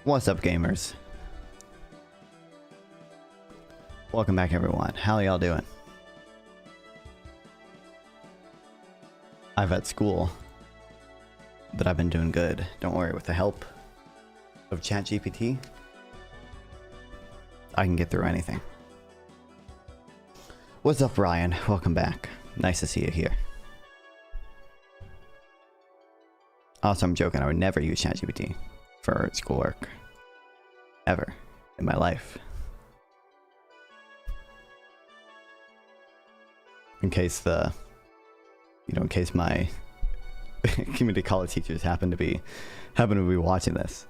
What's up, gamers? Welcome back, everyone. How y'all doing? I've had school, but I've been doing good. Don't worry, with the help of ChatGPT, I can get through anything. What's up, Ryan? Welcome back. Nice to see you here. Also, I'm joking. I would never use ChatGPT for schoolwork. Ever. In my life. In case in case my community college teachers happen to be watching this.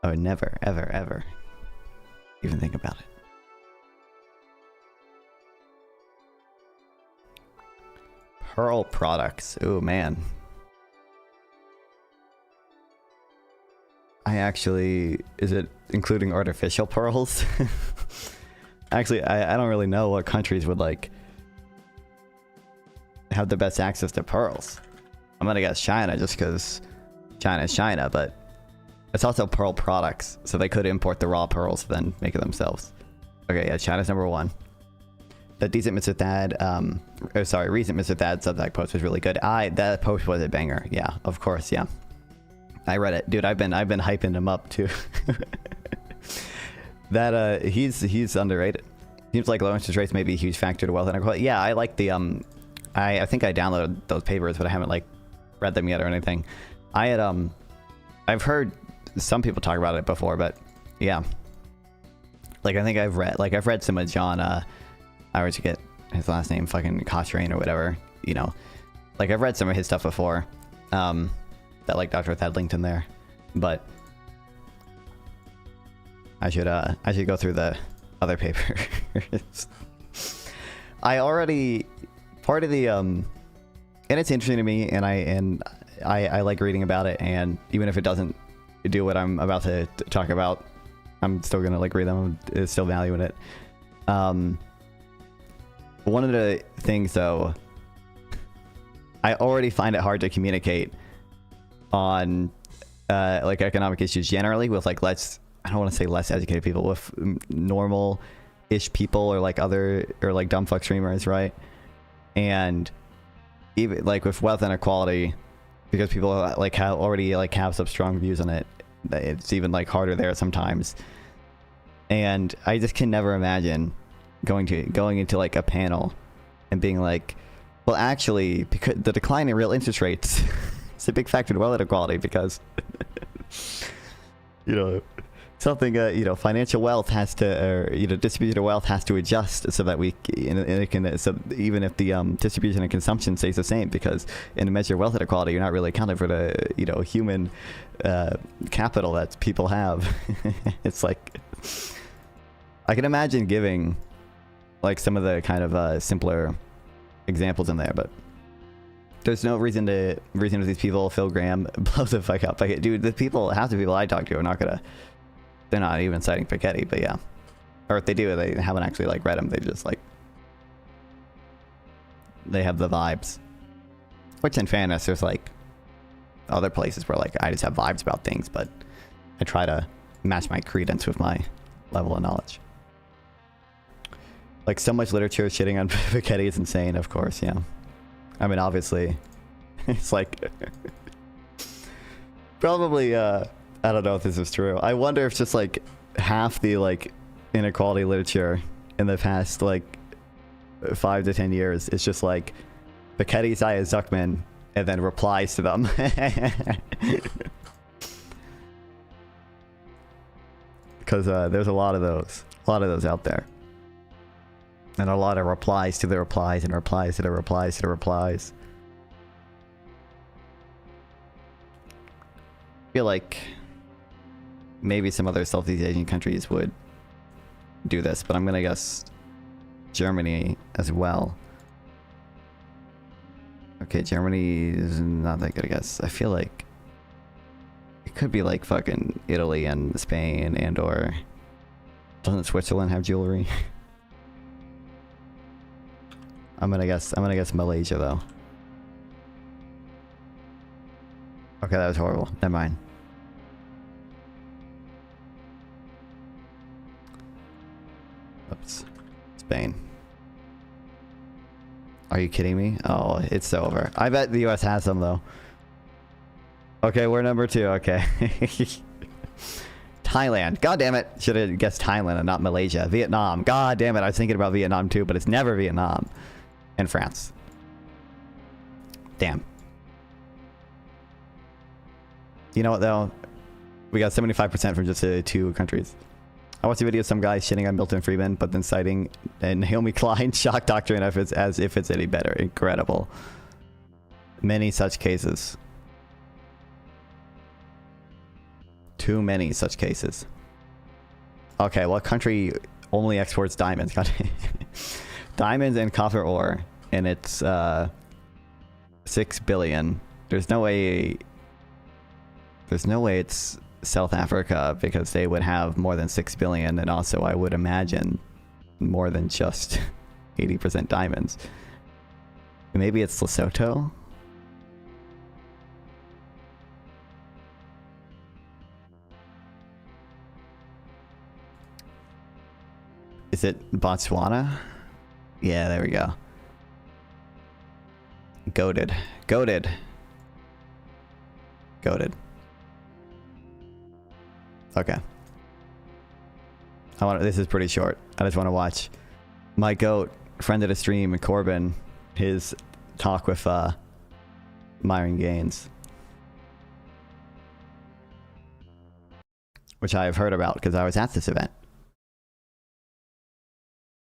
I would never, ever, ever even think about it. Pearl products. Oh, man. Is it including artificial pearls? Actually, I don't really know what countries would like have the best access to pearls. I'm gonna guess China, just because China is China, but it's also pearl products, so they could import the raw pearls then make it themselves. Okay, yeah, China's number one. The Decent Mr. Thad, Recent Mr. Thad Substack post was really good. That post was a banger. Yeah, of course, yeah. I read it, dude. I've been hyping him up too. That he's underrated. Seems like low interest rates may be a huge factor to wealth inequality. Yeah, I like the I think I downloaded those papers, but I haven't like read them yet or anything. I've heard some people talk about it before, but yeah. Like I think I've read some of John I always forget his last name, fucking Cochrane or whatever, you know. Like I've read some of his stuff before. That like Dr. Thad linked in there, but I should go through the other papers. I already part of the and it's interesting to me, and I like reading about it, and even if it doesn't do what I'm about to talk about, I'm still gonna like read them. There's still value in it. One of the things though, I already find it hard to communicate on like economic issues generally with like I don't want to say less educated people, with normal-ish people or like dumb fuck streamers, right? And even like with wealth inequality, because people like have some strong views on it, it's even like harder there sometimes. And I just can never imagine going into like a panel and being like, well, actually, because the decline in real interest rates it's a big factor to wealth inequality, because you know something financial wealth has to, or distribution of wealth has to adjust so that so even if the distribution and consumption stays the same, because in a measure of wealth inequality you're not really accounting for the human capital that people have. It's like I can imagine giving like some of the kind of simpler examples in there, but there's no reason to these people. Phil Graham blows the fuck up. Like, dude, half the people I talk to are they're not even citing Piketty, but yeah. Or if they do, they haven't actually like read them. They just like, they have the vibes. Which in fairness, there's like other places where like I just have vibes about things, but I try to match my credence with my level of knowledge. Like so much literature shitting on Piketty is insane, of course, yeah. I mean, obviously, it's like probably, I don't know if this is true. I wonder if just like half the like inequality literature in the past like 5 to 10 years is just like Piketty, Isaiah Zuckman, and then replies to them. Because there's a lot of those out there. And a lot of replies to the replies and replies to the replies to the replies. I feel like maybe some other Southeast Asian countries would do this, but I'm gonna guess Germany as well. Okay, Germany is not that good, I guess. I feel like it could be like fucking Italy and Spain, and or doesn't Switzerland have jewelry? I'm gonna guess Malaysia though. Okay, that was horrible. Never mind. Spain. Are you kidding me? Oh, it's over. I bet the US has some though. Okay, we're number 2. Okay. Thailand. God damn it. Should have guessed Thailand and not Malaysia. Vietnam. God damn it. I was thinking about Vietnam too, but it's never Vietnam. And France. Damn. You know what though? We got 75% from just 2 countries. I watched a video of some guy shitting on Milton Friedman, but then citing Naomi Klein's shock doctrine as if it's any better. Incredible. Many such cases. Too many such cases. Okay, what country only exports diamonds? Diamonds and copper ore, and it's 6 billion. There's no way it's South Africa, because they would have more than 6 billion, and also I would imagine more than just 80% diamonds. Maybe it's Lesotho? Is it Botswana? Yeah, there we go. Goated. Goated. Goated. Okay. This is pretty short. I just want to watch my goat, friend of the stream, Corbin, his talk with Myron Gaines, which I have heard about because I was at this event,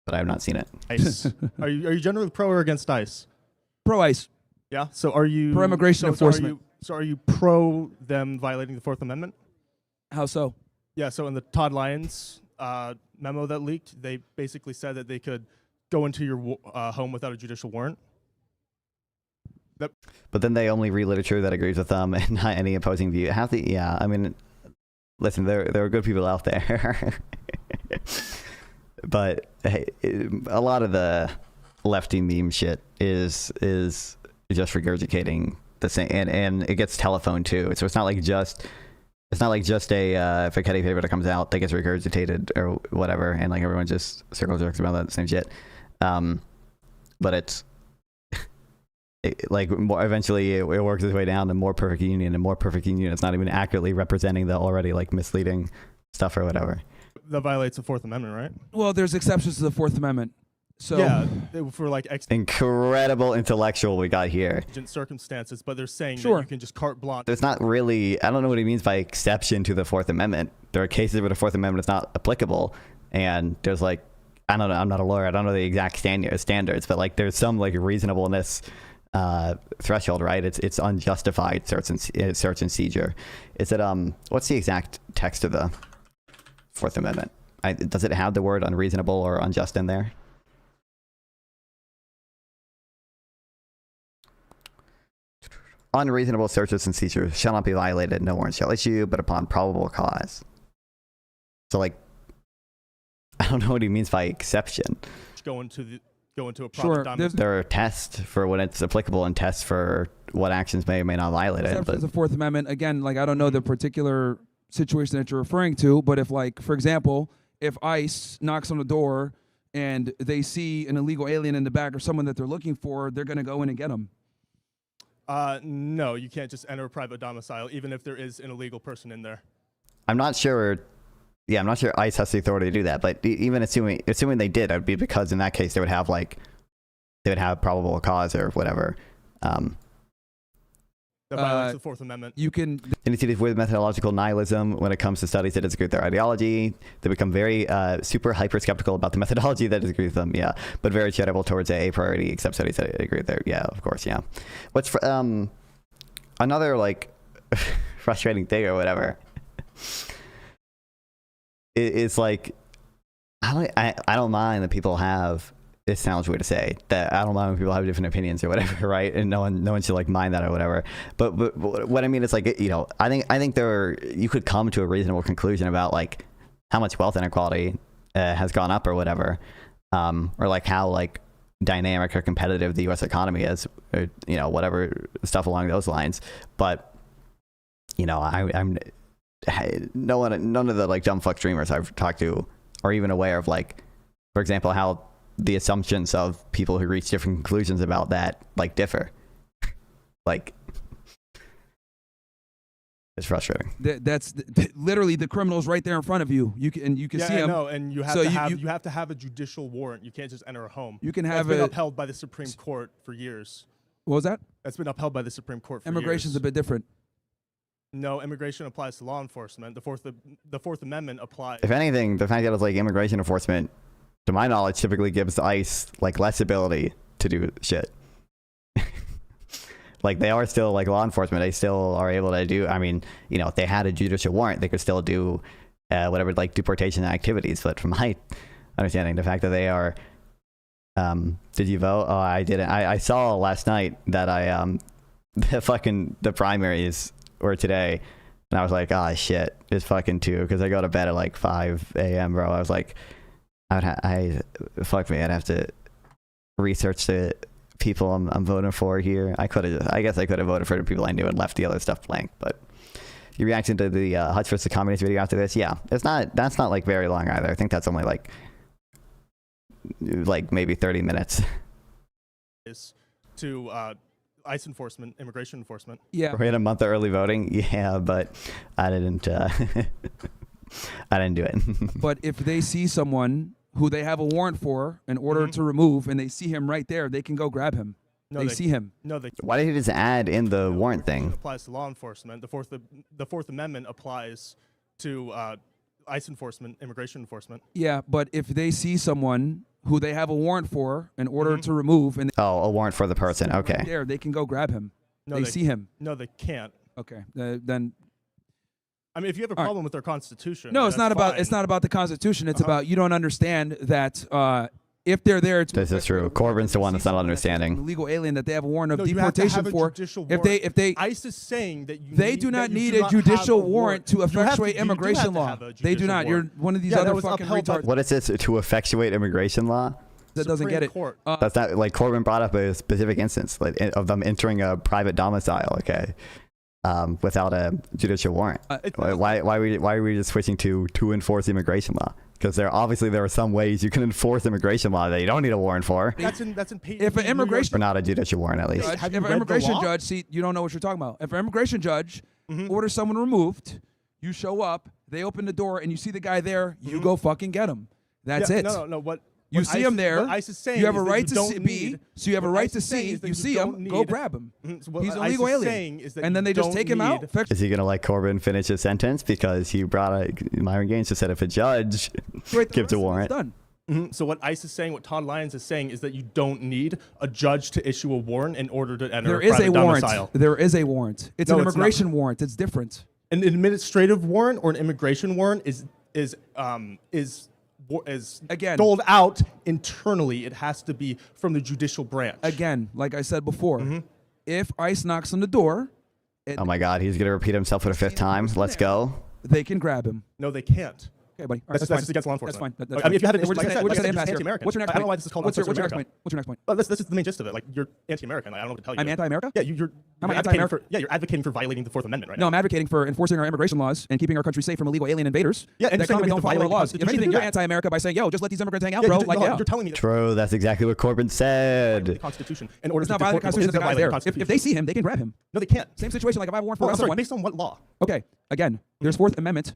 but I have not seen it. ICE. Are you generally pro or against ICE? Pro ICE. Yeah. So are you pro immigration enforcement? So are you pro them violating the Fourth Amendment? How so? Yeah. So in the Todd Lyons memo that leaked, they basically said that they could go into your home without a judicial warrant. But then they only read literature that agrees with them and not any opposing view. Yeah, I mean, listen, there are good people out there. But hey, a lot of the lefty meme shit is just regurgitating the same, and it gets telephoned too. So it's not like just a Fichetti paper that comes out that gets regurgitated or whatever, and like everyone just circle jerks about that same shit. But it's like eventually it works its way down to more perfect union, and more perfect union. It's not even accurately representing the already like misleading stuff or whatever. That violates the Fourth Amendment, right? Well, there's exceptions to the Fourth Amendment. So yeah, for like incredible intellectual we got here. Circumstances, but they're saying sure, that you can just carte blanche. There's not really. I don't know what he means by exception to the Fourth Amendment. There are cases where the Fourth Amendment is not applicable, and there's like, I don't know. I'm not a lawyer. I don't know the exact standards, but like there's some like reasonableness threshold, right? It's unjustified search and seizure. Is it what's the exact text of the Fourth Amendment? Does it have the word unreasonable or unjust in there? Unreasonable searches and seizures shall not be violated. No warrant shall issue, but upon probable cause. So, like, I don't know what he means by exception. Go into a proper dominance. There are tests for when it's applicable and tests for what actions may or may not violate it. But the Fourth Amendment, again, like I don't know the particular situation that you're referring to, but if, like, for example, if ICE knocks on the door and they see an illegal alien in the back or someone that they're looking for, they're going to go in and get them. No, you can't just enter a private domicile, even if there is an illegal person in there. I'm not sure. Yeah, I'm not sure ICE has the authority to do that. But even assuming they did, it would be because in that case they would have probable cause or whatever. That violates the Fourth Amendment. You can. And you see this with methodological nihilism when it comes to studies that disagree with their ideology. They become very super hyper skeptical about the methodology that disagrees with them. Yeah, but very charitable towards a priority, except studies that agree with their. Yeah, of course. Yeah. What's another like frustrating thing or whatever is like I don't mind that people have. It sounds weird to say that I don't mind when people have different opinions or whatever, right? And no one should like mind that or whatever. But what I mean is like, you know, I think you could come to a reasonable conclusion about like how much wealth inequality has gone up or whatever, or like how like dynamic or competitive the U.S. economy is, or, you know, whatever stuff along those lines. But you know, none of the like dumb fuck streamers I've talked to are even aware of like for example, how the assumptions of people who reach different conclusions about that like differ. Like, it's frustrating. That's literally the criminal's right there in front of you. You can see him. No, and you have So you have to have a judicial warrant. You can't just enter a home. You can That's have been a. upheld by the Supreme Court for years. What was that? That's been upheld by the Supreme Court for Immigration's years. a bit different. No, immigration applies to law enforcement. The Fourth Amendment applies. If anything, the fact that it's like immigration enforcement, to my knowledge, typically gives ICE like less ability to do shit. Like, they are still like law enforcement. They still are able to do, I mean, you know, if they had a judicial warrant, they could still do whatever like deportation activities. But from my understanding, the fact that they are, did you vote? Oh, I didn't. I saw last night that the primaries were today, and I was like, oh shit, it's fucking 2, because I go to bed at like 5 a.m. bro. I was like, fuck me, I'd have to research the people I'm voting for here. I guess I could have voted for the people I knew and left the other stuff blank. But your reaction to the Hutch versus the Communist video after this, yeah, that's not like very long either. I think that's only like maybe 30 minutes. Is to ICE enforcement, immigration enforcement. Yeah. We're in a month of early voting. Yeah, but I didn't I didn't do it. But if they see someone who they have a warrant for in order to remove, and they see him right there, they can go grab him. No, they see him. No, they. Why did he just add in the warrant It thing? applies to law enforcement. The Fourth Amendment applies to ICE enforcement, immigration enforcement. Yeah, but if they see someone who they have a warrant for in order to remove, and Oh, a warrant for the person. right Okay. there, they can go grab him. No, they see him. No, they can't. Okay, then. I mean, if you have a All right. problem with their constitution, No, it's that's not about. fine. It's not about the Constitution. It's about you don't understand that if they're there, to This is true. Corbyn's the one that's not an understanding. illegal alien that they have a warrant of No, you have to have deportation a for. judicial If they ICE is saying that they do not need a judicial warrant to effectuate immigration law. They do not. You're one of these Yeah, that other was fucking upheld by- retards What is this to effectuate immigration law? that doesn't get it. Court. That's not like Corbyn brought up a specific instance like, of them entering a private domicile. Okay. Without a judicial warrant. Why are we just switching to enforce immigration law? Because there are some ways you can enforce immigration law that you don't need a warrant for. That's in If an immigration Or not a judicial warrant, at least. Judge, if have you an read the immigration law? judge, see, you don't know what you're talking about. If an immigration judge orders someone removed, you show up, they open the door, and you see the guy there, you go fucking get him. That's it. No. You what see ICE him there. what ICE is saying You have a is that right you to don't see, need- so you have a what right ICE to is saying see. is that You see don't him, go need- grab him. So what He's an ICE illegal is alien. saying is that And then you they just don't take him out. need- Is he gonna let Corbyn finish his sentence because he brought Myron Gaines just said if a judge Right, the gives rest a of it's warrant? done. So what ICE is saying, what Todd Lyons is saying, is that you don't need a judge to issue a warrant in order to enter There a is private a warrant. domicile. There is a warrant. It's No, an it's not. immigration warrant. It's different. An administrative warrant or an immigration warrant is Again. doled out internally. It has to be from the judicial branch. Again, like I said before, if ICE knocks on the door, Oh my God, he's gonna repeat himself for the 5th time. Let's go. they can grab him. No, they can't. Okay, buddy. All right, That's fine. just against law That's enforcement. fine. That's I mean, if you had an we're issue, just like I we're just said, gonna you're impasse here. anti-American. What's your next I don't know why point? this is called What's your unfair next America. point? What's your next point? Well, this is the main gist of it. Like, you're anti-American. Like, I don't know what to tell you. I'm anti-America? Yeah, you're I'm advocating anti-America. for you're advocating for violating the Fourth Amendment right No, now. I'm advocating for enforcing our immigration laws and keeping our country safe from illegal alien invaders. Yeah, and that you're saying come we and have don't to follow our violate the laws. If Constitution to anything, do you're that. anti-America by saying, "Yo, just let these immigrants hang out, Yeah, bro." you- Like, no, yeah. you're telling me that True, that's exactly what Corbyn the said. Constitution in order It's to not violating the deport Constitution. people. The guy's Violating there. the If they see him, they can grab him. No, they can't. Same situation. Like if I have a warrant for Well, I'm sorry, someone. based on what law? Okay, again, there's Fourth Amendment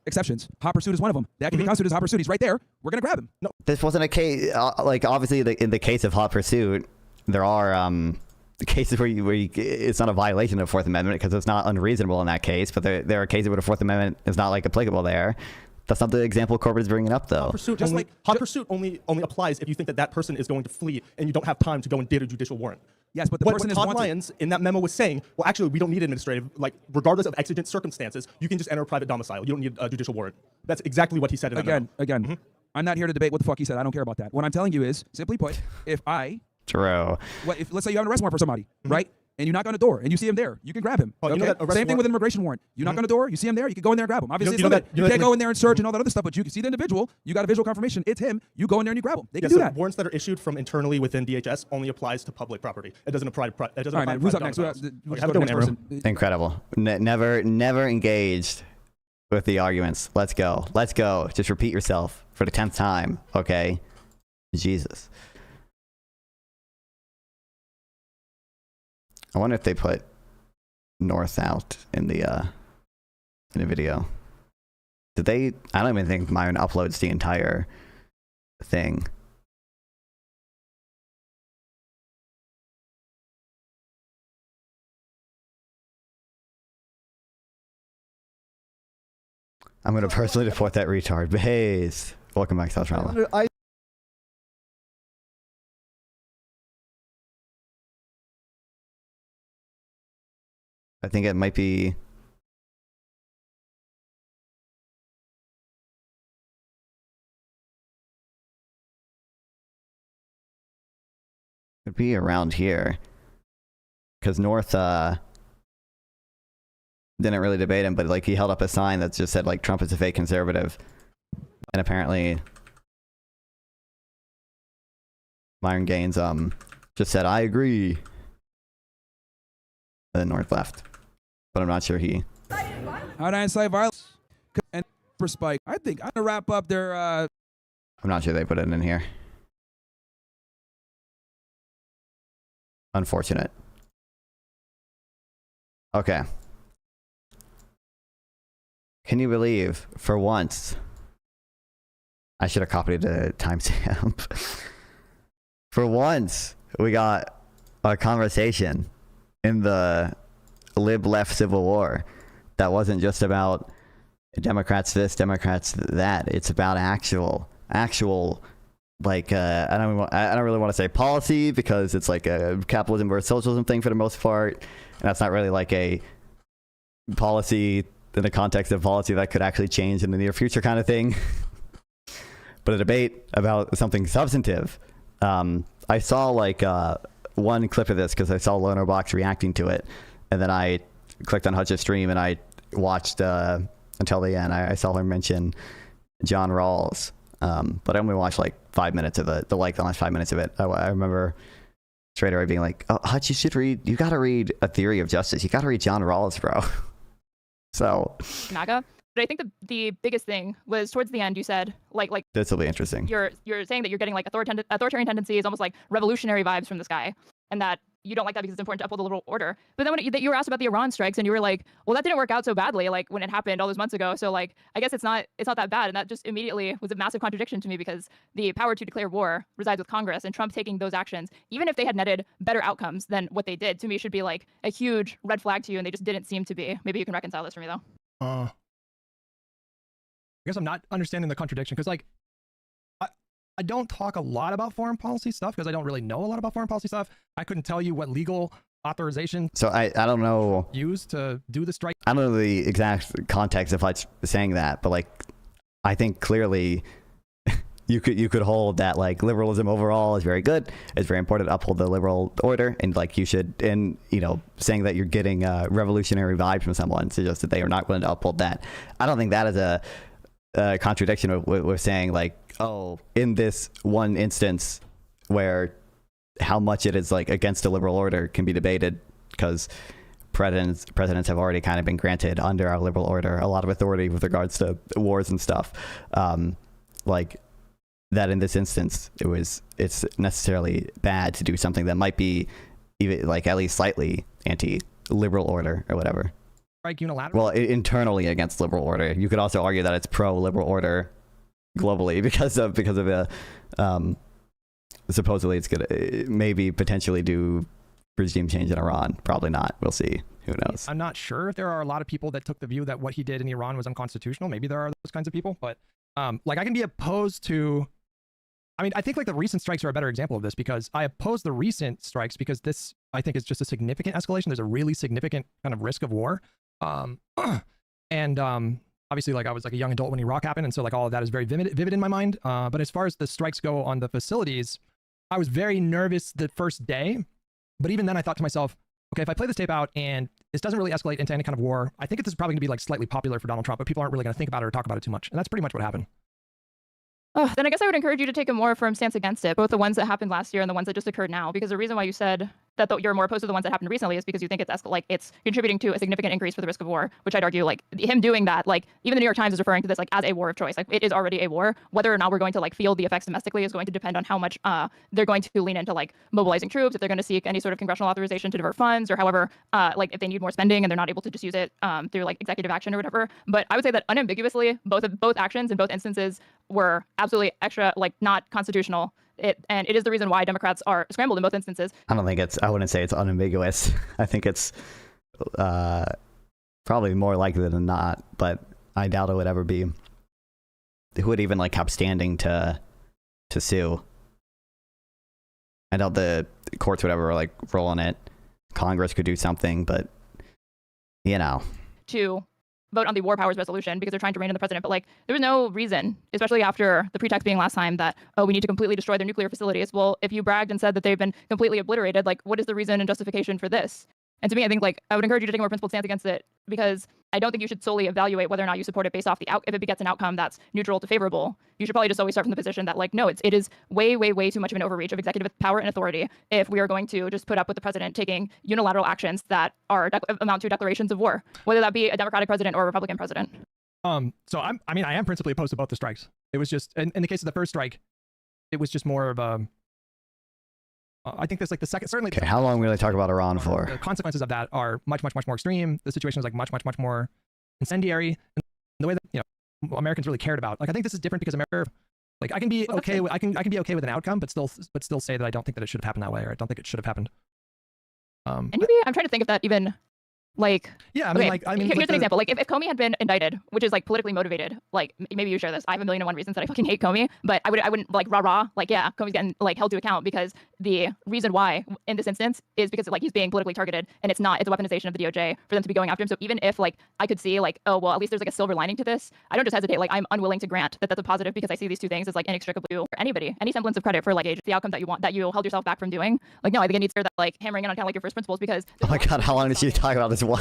exceptions. Hot pursuit is one of them. That can be constituted as hot pursuit. He's right there. We're gonna grab him. No, This wasn't a case. Like obviously, in the case of hot pursuit, there are cases where it's not a violation of the Fourth Amendment because it's not unreasonable in that case. But there are cases where the Fourth Amendment is not like applicable there. That's not the example Corbyn is bringing up, though. Hot pursuit only applies if you think that person is going to flee and you don't have time to go and get a judicial warrant. yes, but the What person is Todd wanted. Lyons in that memo was saying, well, actually, we don't need administrative. Like, regardless of exigent circumstances, you can just enter a private domicile. You don't need a judicial warrant. That's exactly what he said in that memo. Again, I'm not here to debate what the fuck he said. I don't care about that. What I'm telling you is, simply put, if True. let's say you have an arrest warrant for somebody, right? And you knock on the door and you see him there, you can grab him. Oh, you know Okay? that arrest Same thing warrant- with an immigration warrant. You knock on the door, you see him there, you can go in there and grab him. Obviously, You know it's that- limited. you You know can't that- go in there and search and all that other stuff, but you can see the individual. You got a visual confirmation. It's him. You go in there and you grab him. They can Yeah, do so that. warrants that are issued from internally within DHS only applies to public property. It doesn't apply to All right, man. private Who's up next? domiciles. We'll Okay, just have go a to good the one, next Amber. person. Incredible. Never engaged with the arguments. Let's go. Let's go. Just repeat yourself for the 10th time, okay? Jesus. I wonder if they put North out in the video. Did they? I don't even think mine uploads the entire thing. I'm gonna personally deport that retard. Baze. Welcome back, South Trauma. I think it might be. Could be around here. Because North didn't really debate him, but like he held up a sign that just said like Trump is a fake conservative. And apparently Myron Gaines just said, I agree. And then North left. But I'm not sure he. How do I incite violence? And for Spike, I think I'm gonna wrap up their. I'm not sure they put it in here. Unfortunate. Okay. Can you believe, for once, I should have copied the timestamp. For once, we got a conversation in the lib-left civil war that wasn't just about Democrats this, Democrats that. It's about actual, like, I don't really want to say policy because it's like a capitalism versus socialism thing for the most part, and that's not really like a policy in the context of policy that could actually change in the near future kind of thing. But a debate about something substantive. I saw like one clip of this because I saw Loner Box reacting to it, and then I clicked on Hutch's stream and I watched until the end. I saw her mention John Rawls, but I only watched like 5 minutes of the last 5 minutes of it. I remember Straighterade being like, "Oh, Hutch, you gotta read A Theory of Justice. You gotta read John Rawls, bro." So MAGA. But I think the biggest thing was towards the end. You said like this will be interesting. You're saying that you're getting like authoritarian tendencies, almost like revolutionary vibes from this guy, and that you don't like that because it's important to uphold the liberal order. But then when you were asked about the Iran strikes, and you were like, well, that didn't work out so badly, like when it happened all those months ago. So like, I guess it's not that bad. And that just immediately was a massive contradiction to me, because the power to declare war resides with Congress, and Trump taking those actions, even if they had netted better outcomes than what they did, to me should be like a huge red flag to you, and they just didn't seem to be. Maybe you can reconcile this for me though. I guess I'm not understanding the contradiction, because like I don't talk a lot about foreign policy stuff because I don't really know a lot about foreign policy stuff. I couldn't tell you what legal authorization So I don't know. used to do the strike. I don't know the exact context of Hutch saying that, but like, I think clearly you could hold that like liberalism overall is very good. It's very important to uphold the liberal order, and like you should, and you know, saying that you're getting a revolutionary vibe from someone suggests that they are not willing to uphold that. I don't think that is a contradiction with saying like, oh, in this one instance where how much it is like against the liberal order can be debated, because presidents have already kind of been granted under our liberal order a lot of authority with regards to wars and stuff. Like that in this instance, it's necessarily bad to do something that might be even like at least slightly anti-liberal order or whatever. Strike unilaterally. Well, internally against liberal order. You could also argue that it's pro-liberal order globally because of supposedly it's gonna maybe potentially do regime change in Iran. Probably not. We'll see. Who knows? I'm not sure if there are a lot of people that took the view that what he did in Iran was unconstitutional. Maybe there are those kinds of people, but like I can be opposed to. I mean, I think like the recent strikes are a better example of this, because I oppose the recent strikes because this, I think, is just a significant escalation. There's a really significant kind of risk of war. Obviously, like I was like a young adult when Iraq happened, and so like all of that is very vivid in my mind. But as far as the strikes go on the facilities, I was very nervous the first day. But even then, I thought to myself, okay, if I play this tape out and this doesn't really escalate into any kind of war, I think this is probably going to be like slightly popular for Donald Trump, but people aren't really going to think about it or talk about it too much. And that's pretty much what happened. Oh, then I guess I would encourage you to take a more firm stance against it, both the ones that happened last year and the ones that just occurred now, because the reason why you said that you're more opposed to the ones that happened recently is because you think it's contributing to a significant increase for the risk of war, which I'd argue like him doing that, like even the New York Times is referring to this like as a war of choice. Like it is already a war. Whether or not we're going to like feel the effects domestically is going to depend on how much they're going to lean into like mobilizing troops, if they're going to seek any sort of congressional authorization to divert funds, or however like if they need more spending and they're not able to just use it through like executive action or whatever. But I would say that unambiguously both actions in both instances were absolutely extra like not constitutional. And it is the reason why Democrats are scrambled in both instances. I wouldn't say it's unambiguous. I think it's probably more likely than not, but I doubt it would ever be. Who would even like have standing to sue? I doubt the courts would ever like roll on it. Congress could do something, but you know. To vote on the war powers resolution because they're trying to rein in the president. But like, there was no reason, especially after the pretext being last time that, oh, we need to completely destroy their nuclear facilities. Well, if you bragged and said that they've been completely obliterated, like, what is the reason and justification for this? And to me, I think like I would encourage you to take a more principled stance against it, because I don't think you should solely evaluate whether or not you support it based off if it begets an outcome that's neutral to favorable. You should probably just always start from the position that like, no, it is way, way, way too much of an overreach of executive power and authority if we are going to just put up with the president taking unilateral actions that amount to declarations of war, whether that be a Democratic president or a Republican president. So I am principally opposed to both the strikes. It was just, in the case of the first strike, it was just more of a, I think there's like the second, certainly. Okay, how long will they talk about Iran for? The consequences of that are much, much, much more extreme. The situation is like much, much, much more incendiary. And the way that, you know, Americans really cared about, like, I think this is different because America, like, I can be okay with, I can be okay with an outcome, but still say that I don't think that it should have happened that way, or I don't think it should have happened. And maybe I'm trying to think if that even like, yeah, I mean, mean, here's like an example. Like if Comey had been indicted, which is like politically motivated, like maybe you share this. I have 1,000,001 reasons that I fucking hate Comey, but I wouldn't like rah, like, yeah, Comey's getting like held to account because the reason why in this instance is because like he's being politically targeted, and it's a weaponization of the DOJ for them to be going after him. So even if like I could see like, oh, well, at least there's like a silver lining to this, I don't just hesitate. Like I'm unwilling to grant that that's a positive because I see these two things as like inextricably for anybody, any semblance of credit for like the outcome that you want, that you held yourself back from doing. Like, no, I think it needs to that like hammering in on kind of like your first principles because. Oh my God, how long did you talk about this one?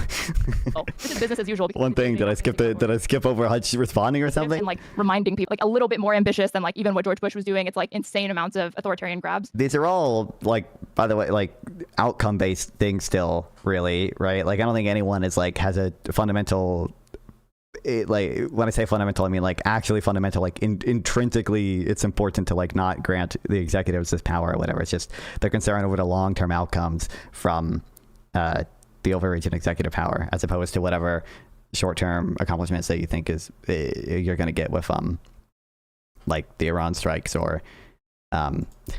Oh, this is business as usual. One thing, did I skip over Hutch responding or something? And like reminding people, like a little bit more ambitious than like even what George Bush was doing. It's like insane amounts of authoritarian grabs. These are all like, by the way, like outcome-based things still, really, right? Like I don't think anyone is like has a fundamental. Like when I say fundamental, I mean like actually fundamental. Like intrinsically, it's important to like not grant the executives this power or whatever. It's just they're concerned over the long-term outcomes from the overreach in executive power, as opposed to whatever short-term accomplishments that you think is you're going to get with like the Iran strikes or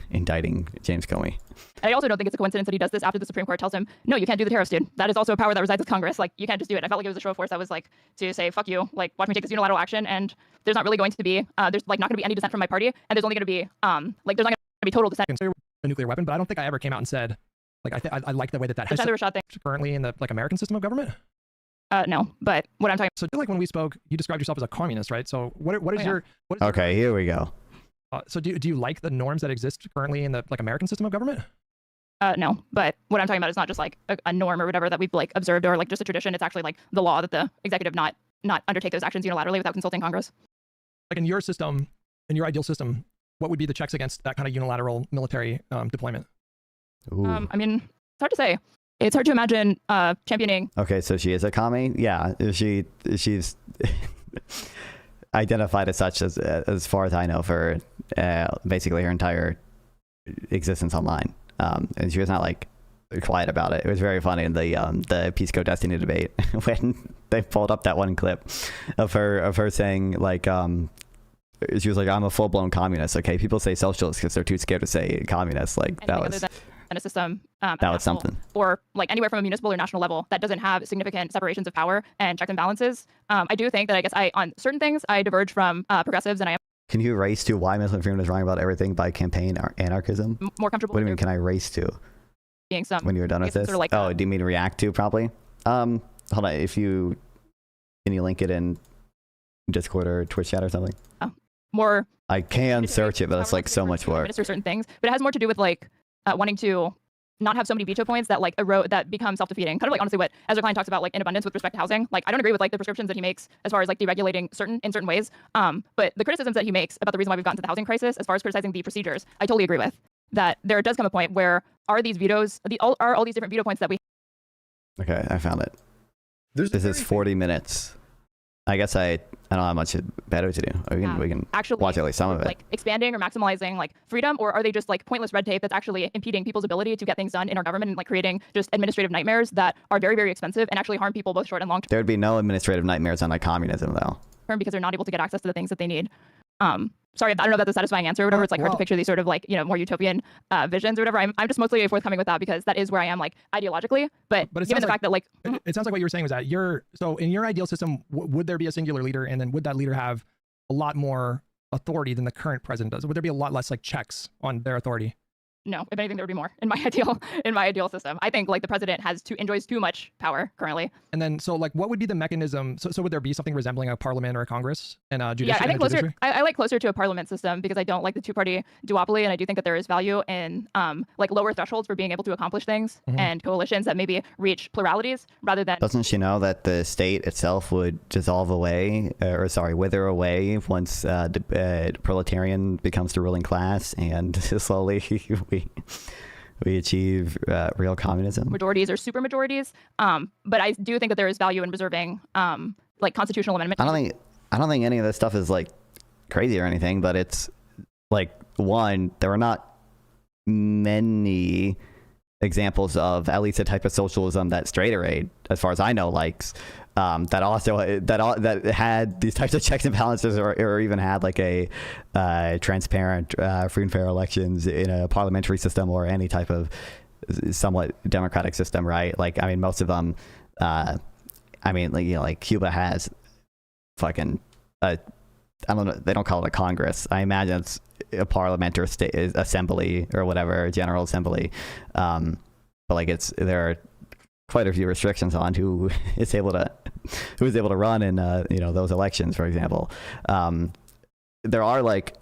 indicting James Comey. I also don't think it's a coincidence that he does this after the Supreme Court tells him, no, you can't do the tariffs, dude. That is also a power that resides with Congress. Like, you can't just do it. I felt like it was a show of force that was like to say, fuck you, like, watch me take this unilateral action. And there's not really going to be, there's like not going to be any dissent from my party. And there's only going to be, like, there's not going to be total dissent. Consider a nuclear weapon, but I don't think I ever came out and said, like, I like the way that has the Rashad thing currently in the like American system of government. No, but what I'm talking. So like when we spoke, you described yourself as a communist, right? So what is your okay? Here we go. So do you like the norms that exist currently in the like American system of government? No, but what I'm talking about is not just like a norm or whatever that we've like observed or like just a tradition. It's actually like the law that the executive not undertake those actions unilaterally without consulting Congress. Like in your system, in your ideal system, what would be the checks against that kind of unilateral military deployment? I mean, it's hard to say. It's hard to imagine championing. Okay, so she is a commie. Yeah, she's identified as such as far as I know for basically her entire existence online. And she was not like quiet about it. It was very funny in the Peace Code Destiny debate when they pulled up that one clip of her saying like she was like, I'm a full-blown communist. Okay, people say socialist because they're too scared to say communist. Like that was a system that was something, or like anywhere from a municipal or national level that doesn't have significant separations of power and checks and balances. I do think that I guess on certain things I diverge from progressives, and I am. Can you race to why Muslim freedom is wrong about everything by campaign or anarchism? More comfortable. What do you mean? Can I race to? Being some. When you're done with this? Sort of like do you mean react to? Probably. Hold on. Can you link it in Discord or Twitch chat or something? More. I can search it, but it's like so much work. Minister certain things, but it has more to do with like wanting to not have so many veto points that like erode, that become self-defeating. Kind of like honestly what Ezra Klein talks about like in abundance with respect to housing. Like I don't agree with like the prescriptions that he makes as far as like deregulating in certain ways. But the criticisms that he makes about the reason why we've gotten to the housing crisis, as far as criticizing the procedures, I totally agree with. that there does come a point where are these vetoes, are all these different veto points that we Okay, I found it. This is 40 minutes. I guess I don't have much better to do. We can actually watch at least some of it. like expanding or maximizing like freedom, or are they just like pointless red tape that's actually impeding people's ability to get things done in our government and like creating just administrative nightmares that are very, very expensive and actually harm people both short and long There would be no administrative nightmares on like communism though. term because they're not able to get access to the things that they need. Sorry, I don't know if that's a satisfying answer or whatever. It's like hard to picture these sort of like, you know, more utopian visions or whatever. I'm just mostly forthcoming with that because that is where I am like ideologically. But given the fact that like it sounds like what you were saying was that so in your ideal system, would there be a singular leader, and then would that leader have a lot more authority than the current president does? Would there be a lot less like checks on their authority? no, if anything, there would be more in my ideal system. I think like the president enjoys too much power currently. And then, so like, what would be the mechanism? So would there be something resembling a parliament or a Congress and a Yeah, I think judiciary? I like closer to a parliament system because I don't like the two-party duopoly, and I do think that there is value in like lower thresholds for being able to accomplish things and coalitions that maybe reach pluralities rather than. Doesn't she know that the state itself would dissolve away, wither away once the proletarian becomes the ruling class, and slowly we achieve real communism? Majorities or super majorities, but I do think that there is value in preserving like constitutional amendment. I don't think any of this stuff is like crazy or anything, but it's like, one, there are not many examples of at least a type of socialism that Straighterade, as far as I know, likes, that had these types of checks and balances, or even had like a transparent, free and fair elections in a parliamentary system or any type of somewhat democratic system, right? Like, I mean, most of them, like Cuba has fucking, I don't know, they don't call it a Congress. I imagine it's a parliament or state assembly or whatever, general assembly. But like there are quite a few restrictions on who is able to run in those elections, for example. There are, like,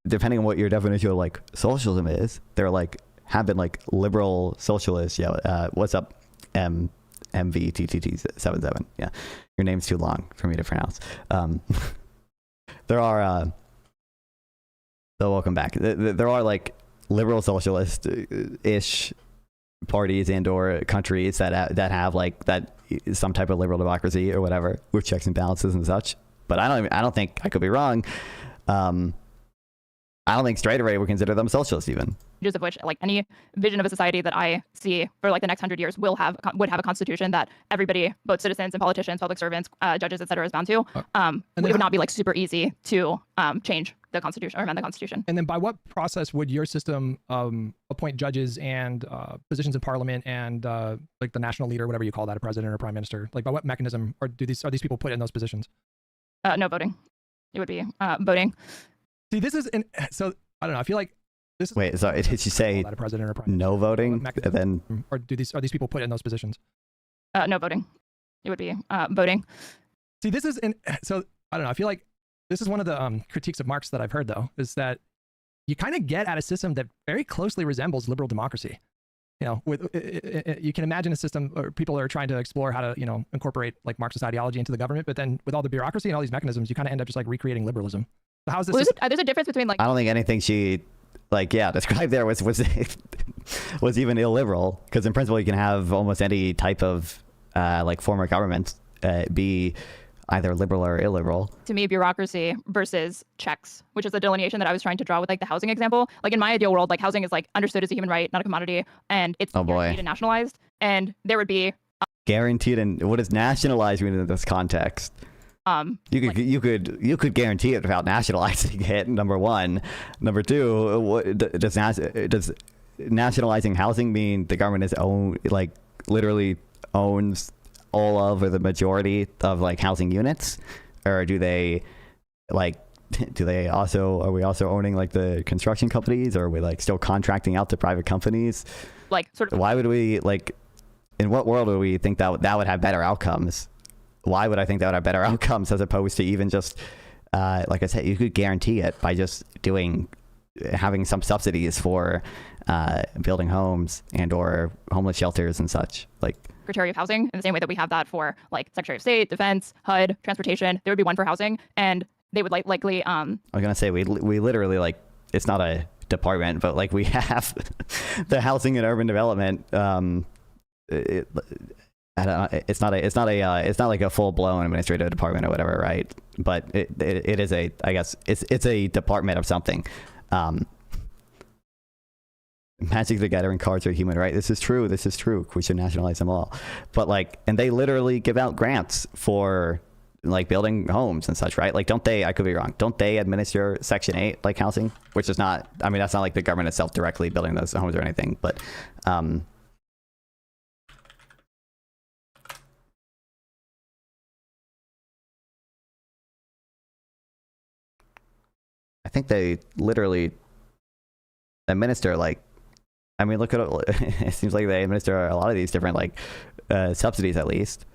depending on what your definition of like socialism is, there have been like liberal socialists. What's up, MVTTT77? Yeah, your name's too long for me to pronounce. There are so welcome back. There are like liberal socialist ish parties and or countries that have like that, some type of liberal democracy or whatever, with checks and balances and such. But I don't think, I could be wrong. I don't think Straighterade would consider them socialists even. Of which, like, any vision of a society that I see for like the next 100 years would have a constitution that everybody, both citizens and politicians, public servants, judges, etc., is bound to. It would not be like super easy to change the constitution or amend the constitution. And then by what process would your system appoint judges and positions in parliament and like the national leader, whatever you call that, a president or prime minister? Like, by what mechanism are these people put in those positions? No voting. It would be voting. See, this is so I don't know. I feel like this is. Wait, sorry, did you say a president or prime no voting? And then, or are these people put in those positions? No voting. It would be voting. See, this is so I don't know. I feel like this is one of the critiques of Marx that I've heard, though, is that you kind of get at a system that very closely resembles liberal democracy. You know, you can imagine a system where people are trying to explore how to, incorporate like Marxist ideology into the government, but then with all the bureaucracy and all these mechanisms, you kind of end up just like recreating liberalism. So how is this? There's a difference between like. I don't think anything she described there was even illiberal, because in principle you can have almost any type of like form of government be either liberal or illiberal. To me, bureaucracy versus checks, which is the delineation that I was trying to draw with like the housing example. Like, in my ideal world, like, housing is like understood as a human right, not a commodity, and it's guaranteed and nationalized. And there would be guaranteed, and what does nationalized mean in this context? You could guarantee it without nationalizing it. Number one. Number two, does nationalizing housing mean the government literally owns all of or the majority of like housing units, or are we also owning like the construction companies, or are we like still contracting out to private companies? Like, sort of. Why would we, like, in what world would we think that would have better outcomes? Why would I think that would have better outcomes as opposed to even just, like I said, you could guarantee it by just having some subsidies for building homes and or homeless shelters and such. Like, Secretary of Housing, in the same way that we have that for like Secretary of State, Defense, HUD, Transportation. There would be one for housing, and they would likely. I was gonna say we literally, like, it's not a department, but like we have the housing and urban development. I don't know, it's not like a full blown administrative department or whatever, right? But it is a, I guess it's a department of something. Magic the Gathering cards are human, right? This is true. We should nationalize them all. But like, and they literally give out grants for like building homes and such, right? Like, don't they, I could be wrong, don't they administer Section 8 like housing? Which is not, I mean, that's not like the government itself directly building those homes or anything, but I think they literally administer, like, I mean, look at it seems like they administer a lot of these different like subsidies at least.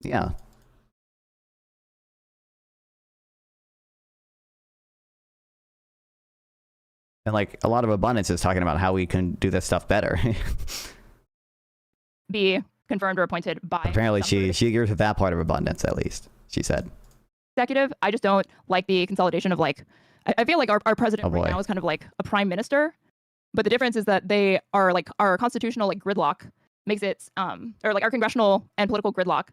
Yeah. And like a lot of abundance is talking about how we can do this stuff better. Be confirmed or appointed by. Apparently she agrees with that part of abundance, at least, she said. Executive. I just don't like the consolidation of like, I feel like our president right now is kind of like a prime minister, but the difference is that they are like our constitutional like gridlock makes it, or like our congressional and political gridlock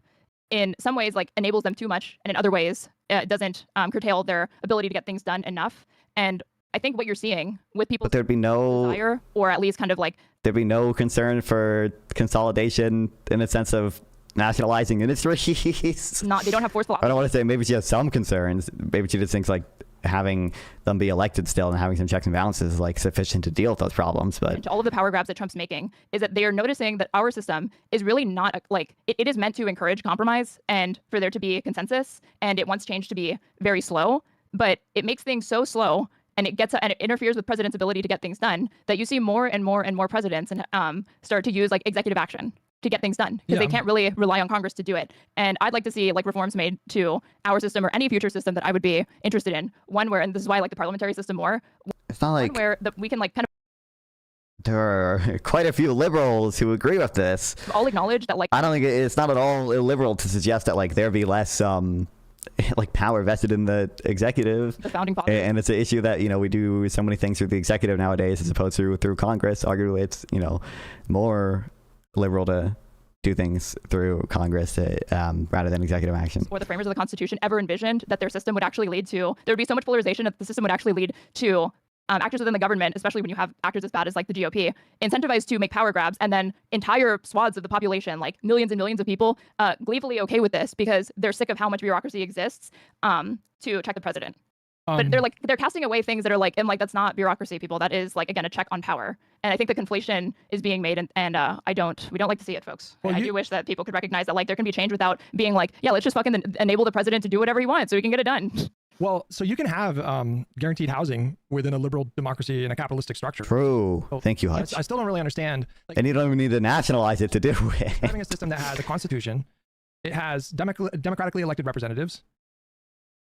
in some ways like enables them too much, and in other ways it doesn't curtail their ability to get things done enough. And I think what you're seeing with people's there'd be no desire, or at least kind of like there'd be no concern for consolidation in a sense of nationalizing industries. Not, they don't have forceful. I don't want to say maybe she has some concerns. Maybe she just thinks like having them be elected still and having some checks and balances is like sufficient to deal with those problems. But to all of the power grabs that Trump's making is that they are noticing that our system is really not like it is meant to encourage compromise and for there to be a consensus, and it wants change to be very slow, but it makes things so slow and it interferes with president's ability to get things done that you see more and more and more presidents and start to use like executive action to get things done because they can't really rely on Congress to do it. And I'd like to see like reforms made to our system or any future system that I would be interested in. One where, and this is why I like the parliamentary system more. It's not like where we can like kind of. There are quite a few liberals who agree with this. All acknowledge that like. I don't think it's not at all illiberal to suggest that like there be less like power vested in the executive. The founding fathers. And it's an issue that, you know, we do so many things through the executive nowadays as opposed to through Congress. Arguably, it's, you know, more liberal to do things through Congress rather than executive action. Or the framers of the Constitution ever envisioned that their system would actually lead to, there would be so much polarization that the system would actually lead to actors within the government, especially when you have actors as bad as like the GOP, incentivized to make power grabs, and then entire swaths of the population, like millions and millions of people, gleefully okay with this because they're sick of how much bureaucracy exists to check the president. But they're casting away things that are like, and like that's not bureaucracy, people. That is like, again, a check on power. And I think the conflation is being made, and we don't like to see it, folks. Well, I do wish that people could recognize that like there can be change without being like, yeah, let's just fucking enable the president to do whatever he wants so we can get it done. Well, so you can have guaranteed housing within a liberal democracy and a capitalistic structure. True. So thank you, Hutch. I still don't really understand. Like, and you don't even need to nationalize it to do it. Having a system that has a constitution, it has democratically elected representatives.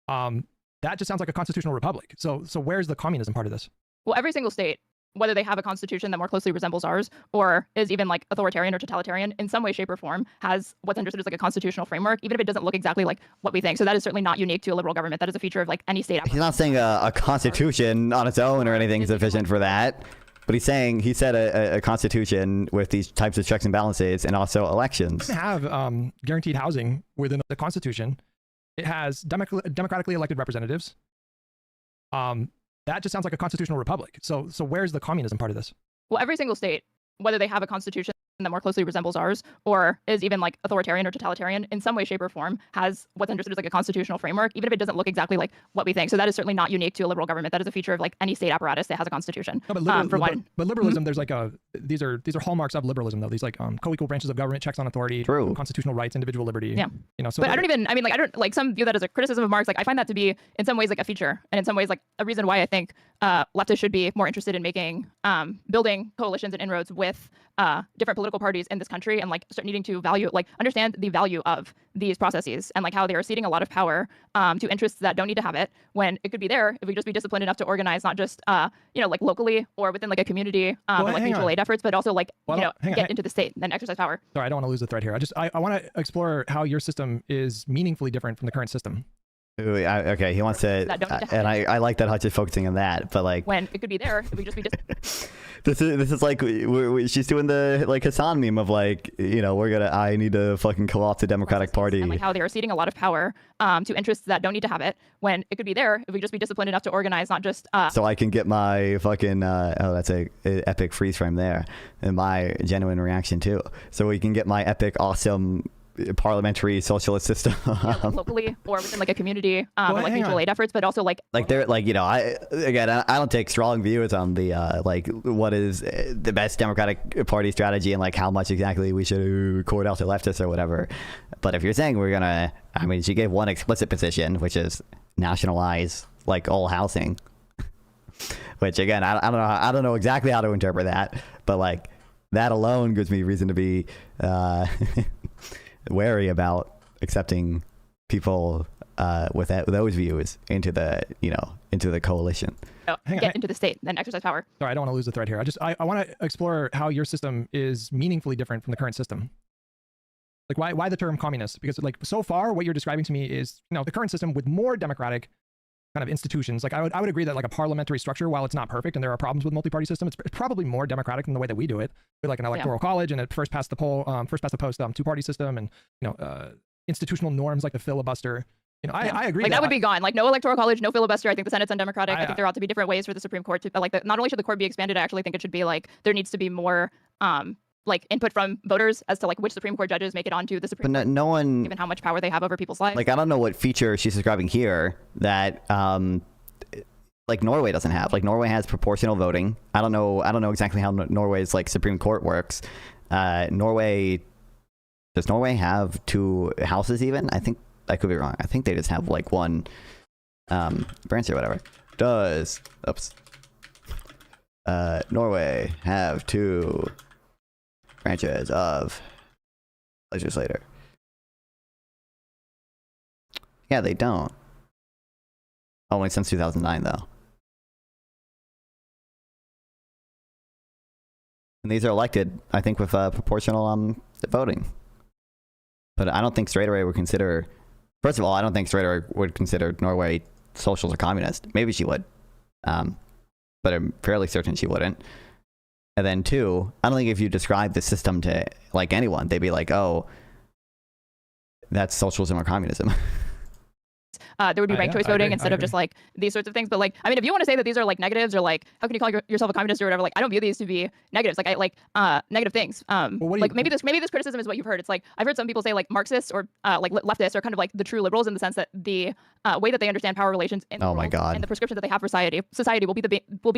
That just sounds like a constitutional republic. So where's the communism part of this? Well, every single state, whether they have a constitution that more closely resembles ours or is even like authoritarian or totalitarian in some way, shape, or form, has what's understood as like a constitutional framework, even if it doesn't look exactly like what we think. So that is certainly not unique to a liberal government. That is a feature of like any state. He's not saying a constitution on its own or anything is sufficient for that. But he said a constitution with these types of checks and balances and also elections. You can have guaranteed housing within the constitution. It has democratically elected representatives. That just sounds like a constitutional republic. So where's the communism part of this? Well, every single state, whether they have a constitution that more closely resembles ours or is even like authoritarian or totalitarian in some way, shape, or form, has what's understood as like a constitutional framework, even if it doesn't look exactly like what we think. So that is certainly not unique to a liberal government. That is a feature of like any state apparatus that has a constitution. No, but liberalism, there's like these are hallmarks of liberalism though. These like co-equal branches of government, checks on authority, True. Constitutional rights, individual liberty. Yeah. You know, so but I don't like some view that as a criticism of Marx. Like I find that to be in some ways like a feature, and in some ways like a reason why I think leftists should be more interested in making building coalitions and inroads with different political parties in this country, and like start needing to understand the value of these processes, and like how they are ceding a lot of power to interests that don't need to have it, when it could be there if we just be disciplined enough to organize, not just like locally or within like a community or like mutual aid efforts, but also like get into the state and then exercise power. Sorry, I don't want to lose the thread here. I want to explore how your system is meaningfully different from the current system. Ooh, okay, he wants to, and I like that Hutch is focusing on that, but like when it could be there if we just be this is like she's doing the like Hassan meme of like, you know, I need to fucking co-opt the Democratic Party, and like how they are ceding a lot of power to interests that don't need to have it, when it could be there if we just be disciplined enough to organize, not just so I can get my fucking that's a epic freeze frame there, and my genuine reaction too, so we can get my epic awesome parliamentary socialist system locally or within like a community or like mutual aid efforts, but also like they're like, you know, I don't take strong views on the like what is the best Democratic Party strategy and like how much exactly we should court out to leftists or whatever, but if you're saying we're gonna, I mean, she gave one explicit position, which is nationalize like all housing, which again I don't know exactly how to interpret that, but like that alone gives me reason to be wary about accepting people with those views into the coalition. Get into the state, then exercise power. Sorry, I don't want to lose the thread here. I want to explore how your system is meaningfully different from the current system. Like why the term communist? Because like so far what you're describing to me is, you know, the current system with more democratic kind of institutions. Like I would agree that like a parliamentary structure, while it's not perfect and there are problems with multi-party system, it's probably more democratic than the way that we do it, with like an electoral college and a first past the post two-party system, and you know institutional norms like the filibuster. You know, I agree. Like that would be gone. Like no electoral college, no filibuster. I think the Senate's undemocratic. I think there ought to be different ways for the Supreme Court to not only should the court be expanded, I actually think it should be like there needs to be more like input from voters as to like which Supreme Court judges make it onto the Supreme Court, no one, given how much power they have over people's lives. Like I don't know what feature she's describing here that like Norway doesn't have. Like Norway has proportional voting. I don't know exactly how Norway's like Supreme Court works. Does Norway have two houses even? I think I could be wrong. I think they just have like one branch or whatever. Does Norway have two branches of legislature? Yeah, they don't. Only since 2009 though. And these are elected, I think, with proportional voting. But I don't think Straighterade would consider. First of all, I don't think Straighterade would consider Norway socialist or communist. Maybe she would, but I'm fairly certain she wouldn't. And then two, I don't think if you describe the system to like anyone, they'd be like, "Oh, that's socialism or communism." There would be ranked choice voting instead of just like these sorts of things. But like, I mean, if you want to say that these are like negatives or like, how can you call yourself a communist or whatever? Like, I don't view these to be negatives. Like, I like negative things. Like maybe this criticism is what you've heard. It's like I've heard some people say like Marxists or like leftists are kind of like the true liberals in the sense that the way that they understand power relations in the world and the prescription that they have for society will be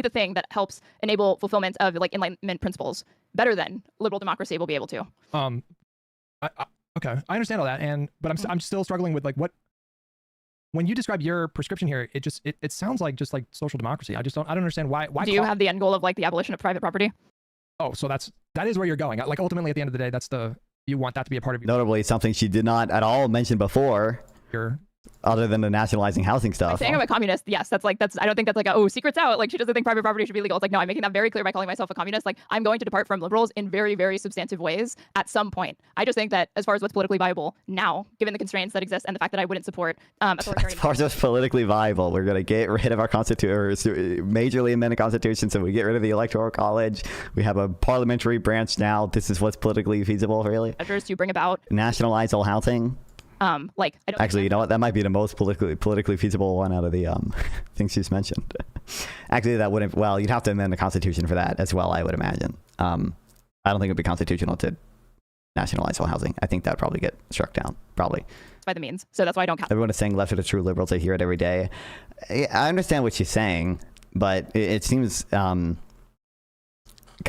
the thing that helps enable fulfillment of like Enlightenment principles better than liberal democracy will be able to. Okay, I understand all that, but I'm still struggling with like what. When you describe your prescription here, it sounds like just like social democracy. I don't understand why. Do you have the end goal of like the abolition of private property? Oh, so that is where you're going. Like ultimately, at the end of the day, you want that to be a part of your. Notably, something she did not at all mention before. Other than the nationalizing housing stuff. By saying I'm a communist, yes, that's I don't think that's like secret's out. Like she doesn't think private property should be legal. It's like, no, I'm making that very clear by calling myself a communist. Like I'm going to depart from liberals in very, very substantive ways at some point. I just think that as far as what's politically viable now, given the constraints that exist and the fact that I wouldn't support authoritarian. As far as what's politically viable, we're going to get rid of our constitution, majorly amend the constitution, so we get rid of the electoral college. We have a parliamentary branch now. This is what's politically feasible, really. Measures to bring about nationalize all housing. Like I don't actually, you know what? That might be the most politically feasible one out of the things she's mentioned. Actually, that wouldn't. Well, you'd have to amend the Constitution for that as well, I would imagine. I don't think it'd be constitutional to nationalize all housing. I think that would probably get struck down. Probably by the means. So that's why I don't count. Everyone is saying left are the true liberals. I hear it every day. I understand what she's saying, but it seems kind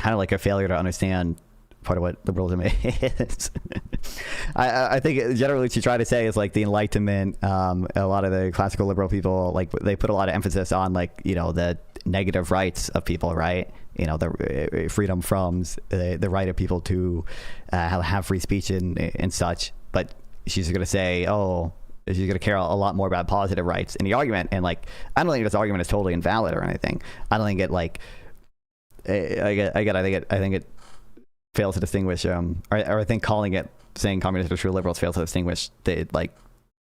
of like a failure to understand part of what liberalism is. I think generally what she tried to say is like the Enlightenment, a lot of the classical liberal people, like they put a lot of emphasis on like, you know, the negative rights of people, right? You know, the freedom from the right of people to have free speech and such. But she's going to say, oh, she's going to care a lot more about positive rights in the argument. And like, I don't think this argument is totally invalid or anything. I don't think it like, I think it fails to distinguish, or I think saying communists are true liberals fails to distinguish the like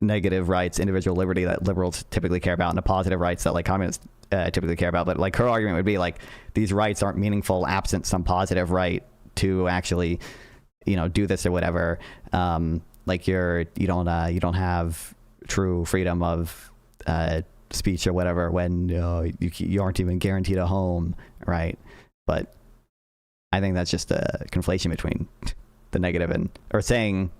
negative rights, individual liberty that liberals typically care about, and the positive rights that like communists typically care about. But like her argument would be like, these rights aren't meaningful absent some positive right to actually, you know, do this or whatever. Like you don't have true freedom of speech or whatever when you aren't even guaranteed a home, right? But I think that's just a conflation between the negative and, or saying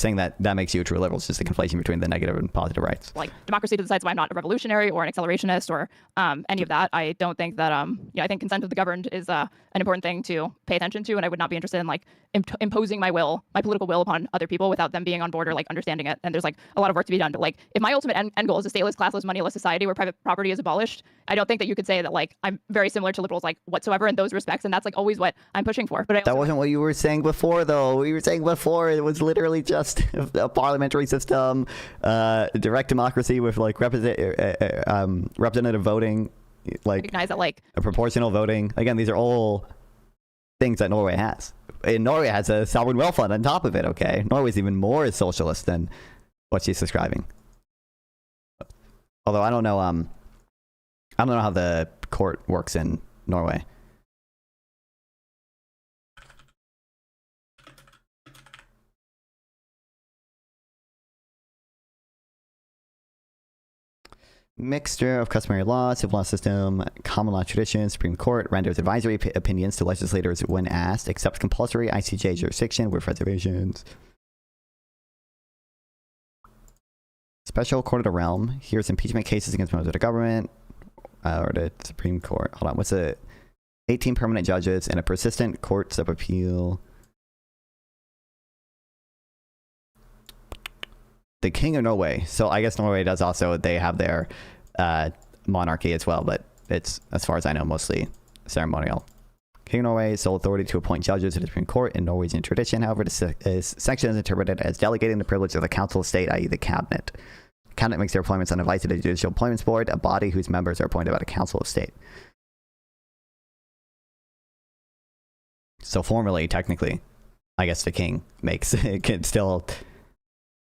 that makes you a true liberal is just a conflation between the negative and positive rights. Like democracy decides why I'm not a revolutionary or an accelerationist or any of that. I don't think that I think consent of the governed is an important thing to pay attention to, and I would not be interested in like imposing my political will upon other people without them being on board or like understanding it. And there's like a lot of work to be done. But like, if my ultimate end goal is a stateless, classless, moneyless society where private property is abolished, I don't think that you could say that like I'm very similar to liberals like whatsoever in those respects, and that's like always what I'm pushing for. But that wasn't what you were saying before, though. We were saying before it was literally just a parliamentary system, direct democracy with like representative voting, like recognize that like a proportional voting. Again, these are all things that Norway has. And Norway has a sovereign wealth fund on top of it. Okay, Norway's even more socialist than what she's describing. Although I don't know how the court works in Norway. Mixture of customary law, civil law system, common law tradition, Supreme Court renders advisory opinions to legislators when asked, accepts compulsory ICJ jurisdiction with reservations. Special Court of the Realm hears impeachment cases against members of the government or the Supreme Court. Hold on, what's it? 18 permanent judges and a persistent courts of appeal. The King of Norway. So I guess Norway does also, they have their monarchy as well, but it's, as far as I know, mostly ceremonial. King of Norway, sole authority to appoint judges to the Supreme Court in Norwegian tradition. However, this section is interpreted as delegating the privilege of the Council of State, i.e. the Cabinet. The Cabinet makes their appointments on advice of the Judicial Appointments Board, a body whose members are appointed by the Council of State. So formally, technically, I guess the king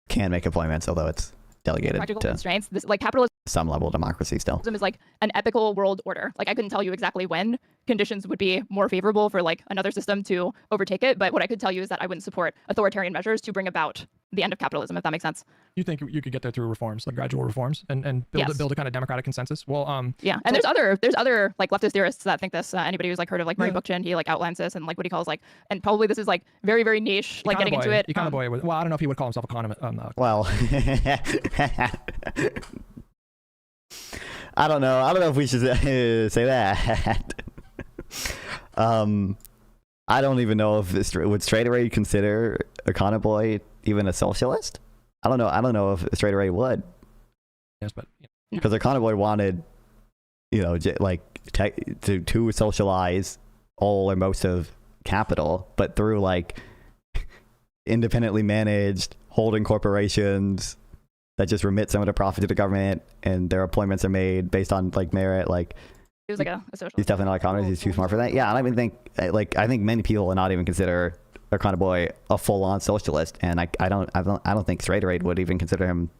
can make appointments, although it's delegated practical to constraints. This like capitalism some level of democracy still. is like an ethical world order. Like I couldn't tell you exactly when conditions would be more favorable for like another system to overtake it, but what I could tell you is that I wouldn't support authoritarian measures to bring about the end of capitalism, if that makes sense. You think you could get there through reforms, like gradual reforms, and build Yes. build a kind of democratic consensus? Well, yeah, and so- there's other like leftist theorists that think this. Anybody who's like heard of like Murray Yeah. Bookchin, he like outlines this and like what he calls like, and probably this is like very very niche, like getting into it. Boy. Well, I don't know if he would call himself economist. Well, I don't know if we should say that. I don't even know if would Straighterade consider Econoboy even a socialist? I don't know if Straighterade would. Yes, but Because Econoboy wanted, to socialize all or most of capital, but through like independently managed holding corporations that just remit some of the profit to the government, and their appointments are made based on like merit. Like He was like a socialist. he's definitely not an economist. He's too smart for that. Yeah, I don't even think I think many people will not even consider Econoboy a full-on socialist, and I don't think Straighterade would even consider him.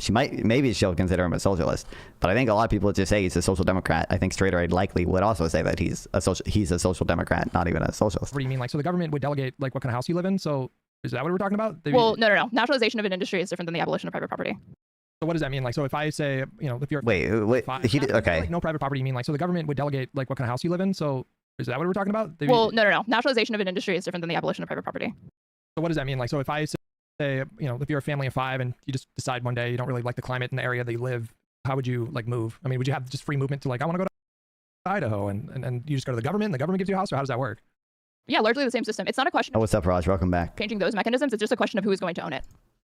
Maybe she'll consider him a socialist, but I think a lot of people would just say he's a social democrat. I think Straighterade likely would also say that he's a social democrat, not even a socialist. what do you mean? Like, so the government would delegate like what kind of house you live in? So is that what we're talking about? Well, no. Nationalization of an industry is different than the abolition of private property. So what does that mean? Like, so if I say, if you're Wait. Okay. like no private property, you mean like, so the government would delegate like what kind of house you live in? So is that what we're talking about? Well, no. Nationalization of an industry is different than the abolition of private property. So what does that mean? Like, so if I say, if you're a family of 5 and you just decide one day you don't really like the climate in the area that you live, how would you like move? I mean, would you have just free movement to like, I want to go to Idaho, and you just go to the government and the government gives you a house, or how does that work? Yeah, largely the same system. It's not a question Oh, of what's up, Raj? Welcome back. changing those mechanisms. It's just a question of who is going to own it.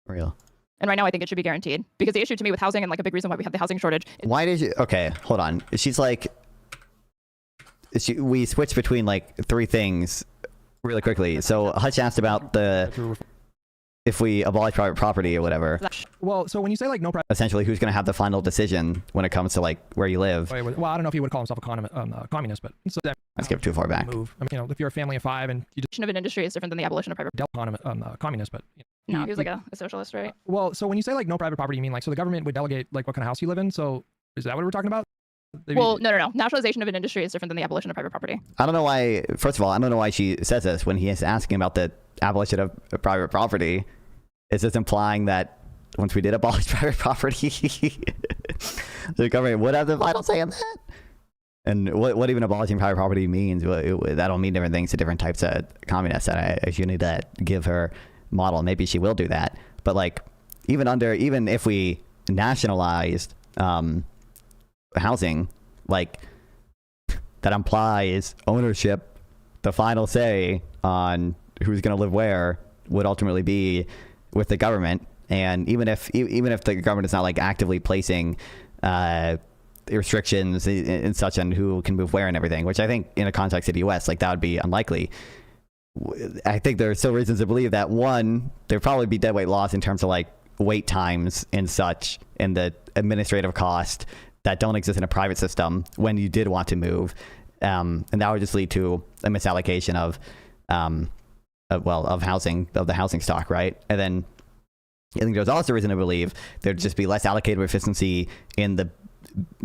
Real. And right now, I think it should be guaranteed because the issue to me with housing and like a big reason why we have the housing shortage. Why did you? Okay, hold on. She's like, we switched between like three things really quickly. So Hutch asked about if we abolish private property or whatever. Well, so when you say like no private, Essentially, who's going to have the final decision when it comes to like where you live? well, I don't know if he would call himself a communist, but so that Let's get too far back. move. I mean, you know, if you're a family of 5 and you just Of an industry is different than the abolition of private. communist, but No, he was like a socialist, right? well, so when you say like no private property, you mean like so the government would delegate like what kind of house you live in? So is that what we're talking about? Well, no. Nationalization of an industry is different than the abolition of private property. I don't know why. First of all, I don't know why she says this when he is asking about the abolition of private property. Is this implying that once we did abolish private property, the government would have the final say on that? And what even abolishing private property means, that'll mean different things to different types of communists. And you need to give her model. Maybe she will do that. But like, even if we nationalized housing, like that implies ownership, the final say on who's going to live where would ultimately be with the government. And even if the government is not like actively placing restrictions and such on who can move where and everything, which I think in a context of the US, like that would be unlikely. I think there are still reasons to believe that one, there'd probably be deadweight laws in terms of like wait times and such, and the administrative cost that don't exist in a private system when you did want to move. And that would just lead to a misallocation of housing, of the housing stock, right? And then I think there's also reason to believe there'd just be less allocated efficiency in the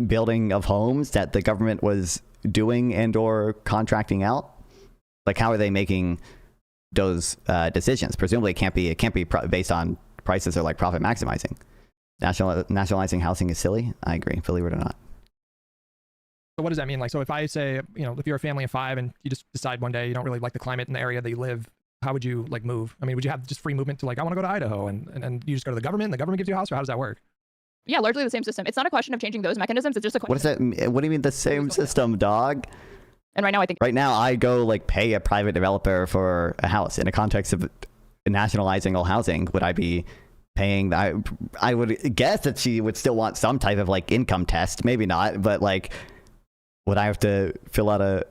building of homes that the government was doing and or contracting out. Like, how are they making those decisions? Presumably, it can't be based on prices or like profit maximizing. Nationalizing housing is silly. I agree, believe it or not. So what does that mean? Like, so if I say, you know, if you're a family of 5 and you just decide one day you don't really like the climate in the area that you live, how would you like move? I mean, would you have just free movement to like, I want to go to Idaho and you just go to the government and the government gives you a house, or how does that work? Yeah, largely the same system. It's not a question of changing those mechanisms. It's just a question. What does that mean? What do you mean the same system, dog? And right now, I think I go like pay a private developer for a house in a context of nationalizing all housing. Would I be paying that? I would guess that she would still want some type of like income test. Maybe not, but like, would I have to fill out a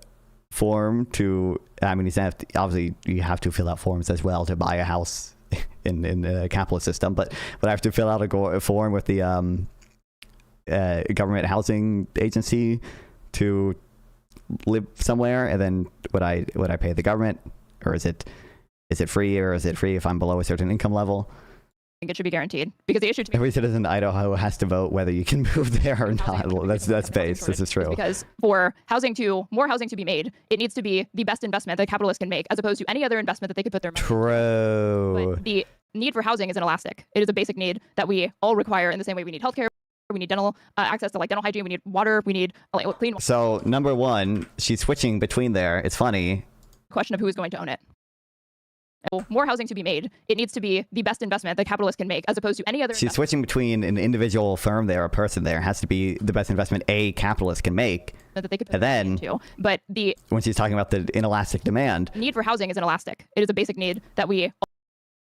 form to? I mean, obviously you have to fill out forms as well to buy a house in a capitalist system. But I have to fill out a form with the government housing agency to live somewhere, and then would I pay the government, or is it free, or is it free if I'm below a certain income level? I think it should be guaranteed because the issue to me Every citizen in Idaho has to vote whether you can move there or not. That's base. This is true. Because for more housing to be made, it needs to be the best investment that capitalists can make, as opposed to any other investment that they could put their money into. True. But the need for housing is inelastic. It is a basic need that we all require in the same way we need healthcare, we need dental access to like dental hygiene, we need water, we need clean water. So number one, she's switching between there. It's funny. Question of who is going to own it. More housing to be made, it needs to be the best investment that capitalists can make, as opposed to any other. She's switching between an individual firm there, a person there, has to be the best investment a capitalist can make. That they could put and then into. But when she's talking about the inelastic demand, need for housing is inelastic. It is a basic need that we.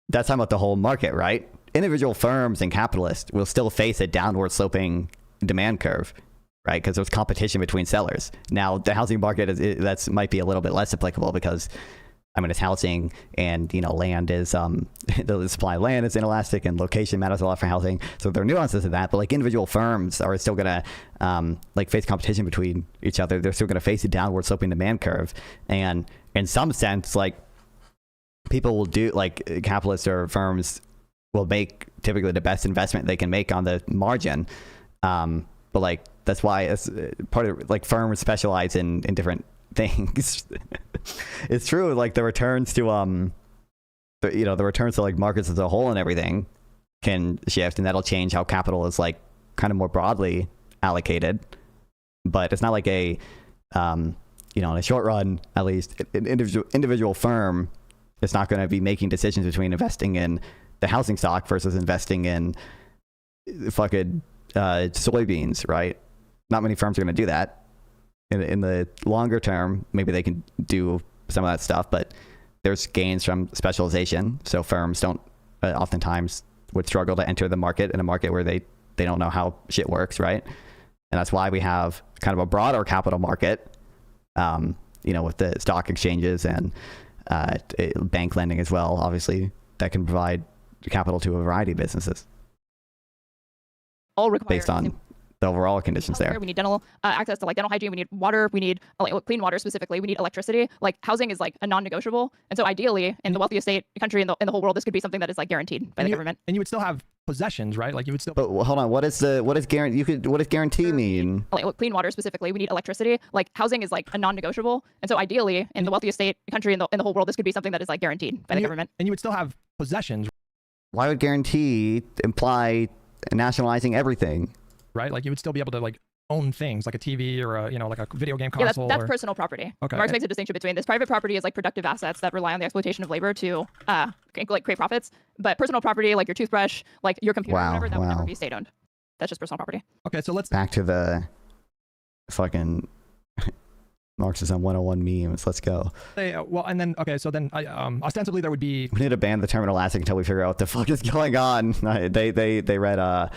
That's talking about the whole market, right? Individual firms and capitalists will still face a downward sloping demand curve, right? Because there's competition between sellers. Now, the housing market might be a little bit less applicable because, I mean, it's housing, and land is the supply of land is inelastic, and location matters a lot for housing. So there are nuances to that, but like individual firms are still gonna face competition between each other. They're still gonna face a downward sloping demand curve, and in some sense, like people will do like capitalists or firms will make typically the best investment they can make on the margin. But like that's why it's part of like firms specialize in different things. It's true, like the returns to the returns to like markets as a whole and everything can shift, and that'll change how capital is like kind of more broadly allocated. But it's not like a in a short run, at least, an individual firm is not going to be making decisions between investing in the housing stock versus investing in fucking soybeans, right? Not many firms are going to do that. In the longer term, maybe they can do some of that stuff, but there's gains from specialization. So firms don't oftentimes would struggle to enter the market in a market where they don't know how shit works, right? And that's why we have kind of a broader capital market, with the stock exchanges and bank lending as well, obviously, that can provide capital to a variety of businesses. All require based on the overall conditions there. We need dental access to like dental hygiene. We need water. We need clean water specifically. We need electricity. Like housing is like a non-negotiable. And so ideally, in the wealthiest country in the whole world, this could be something that is like guaranteed by the government. And you would still have possessions, right? Like you would still. But hold on, what does guarantee mean? Like clean water specifically. We need electricity. Like housing is like a non-negotiable. And so ideally, in the wealthiest country in the whole world, this could be something that is like guaranteed by the government. And you would still have possessions. Why would guarantee imply nationalizing everything? Right? Like you would still be able to like own things like a TV or a, like a video game console. Yeah, that's personal property. Okay. Marx makes a distinction between this. Private property is like productive assets that rely on the exploitation of labor to like create profits. But personal property, like your toothbrush, like your computer, whatever, that would never be state owned. That's just personal property. Okay, so let's back to the fucking Marxism 101 memes. Let's go. Well, and then so then ostensibly there would be. We need to ban the term elastic until we figure out what the fuck is going on. They read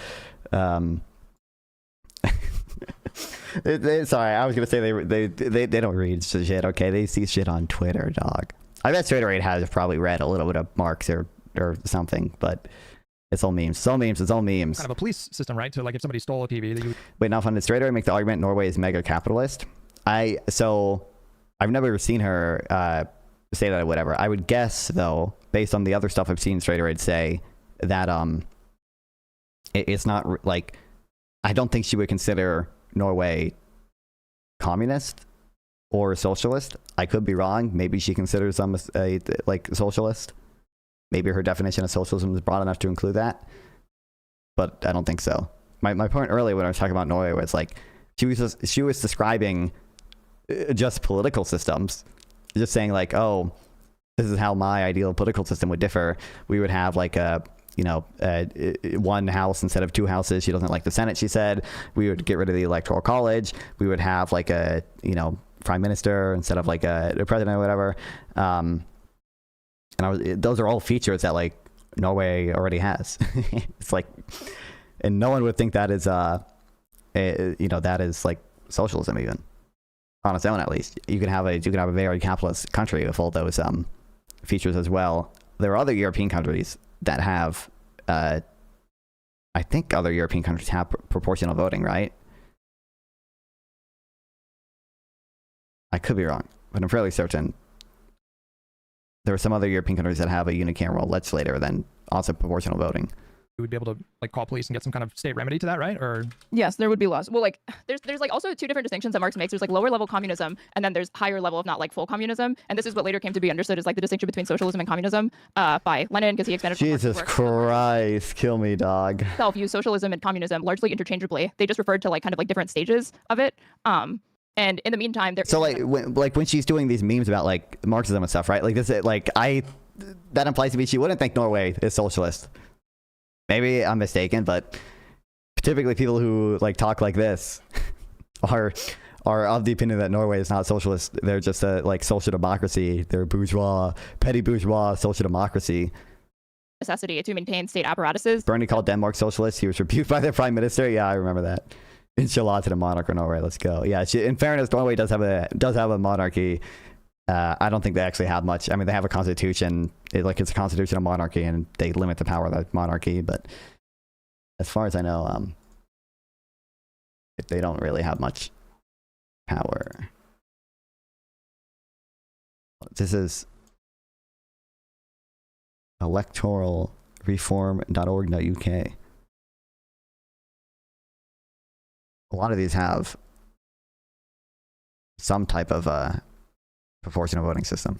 sorry, I was gonna say they don't read shit. Okay, they see shit on Twitter, dog. I bet Straighterade has probably read a little bit of Marx or something, but it's all memes. It's all memes. It's all memes. Kind of a police system, right? So like if somebody stole a TV, that you. Wait, now did Straighterade make the argument Norway is mega capitalist? I've never seen her say that or whatever. I would guess though, based on the other stuff I've seen Straighterade say, that it's not like I don't think she would consider Norway communist or socialist. I could be wrong. Maybe she considers them like socialist. Maybe her definition of socialism is broad enough to include that, but I don't think so. My point earlier when I was talking about Norway was like she was describing just political systems, just saying like, oh, this is how my ideal political system would differ. We would have like one house instead of two houses. She doesn't like the Senate, she said. We would get rid of the Electoral College. We would have like a, prime minister instead of like a president or whatever. Those are all features that like Norway already has. It's like, and no one would think that is, that is like socialism even. On its own, at least. You can have a very capitalist country with all those features as well. There are other European countries that have, I think other European countries have proportional voting, right? I could be wrong, but I'm fairly certain. There are some other European countries that have a unicameral legislator, then also proportional voting. You would be able to like call police and get some kind of state remedy to that, right? Or yes, there would be laws. Well, like there's like also two different distinctions that Marx makes. There's like lower level communism, and then there's higher level of not like full communism. And this is what later came to be understood as like the distinction between socialism and communism by Lenin, because he expanded. Jesus Christ, kill me, dog. Self-use socialism and communism largely interchangeably. They just referred to like kind of like different stages of it. And in the meantime, there. So when she's doing these memes about like Marxism and stuff, right? Like that implies to me she wouldn't think Norway is socialist. Maybe I'm mistaken, but typically people who like talk like this are of the opinion that Norway is not socialist. They're just a like social democracy. They're petty bourgeois social democracy. Necessity to maintain state apparatuses. Bernie called Denmark socialist. He was rebuked by the prime minister. Yeah, I remember that. Inshallah to the monarch of Norway. Let's go. Yeah, in fairness, Norway does have a monarchy. I don't think they actually have much. I mean, they have a constitution. It's a constitutional monarchy, and they limit the power of the monarchy. But as far as I know, they don't really have much power. This is electoralreform.org.uk. A lot of these have some type of proportional voting system.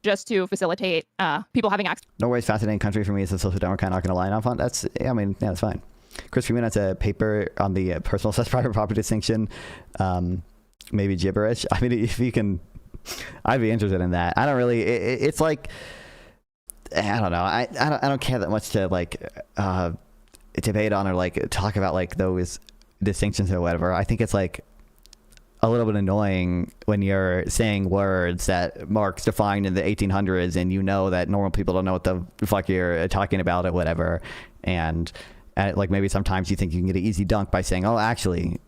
Just to facilitate people having access. Norway's a fascinating country for me as a social democrat. Not going to lie on that's. I mean, yeah, that's fine. Chris Freeman has a paper on the personal slash private property distinction. Maybe gibberish. I mean, if you can, I'd be interested in that. I don't really. It's like, I don't know. I don't care that much to like debate on or like talk about like those distinctions or whatever. I think it's like a little bit annoying when you're saying words that Marx defined in the 1800s and you know that normal people don't know what the fuck you're talking about or whatever. And like maybe sometimes you think you can get an easy dunk by saying, oh, actually,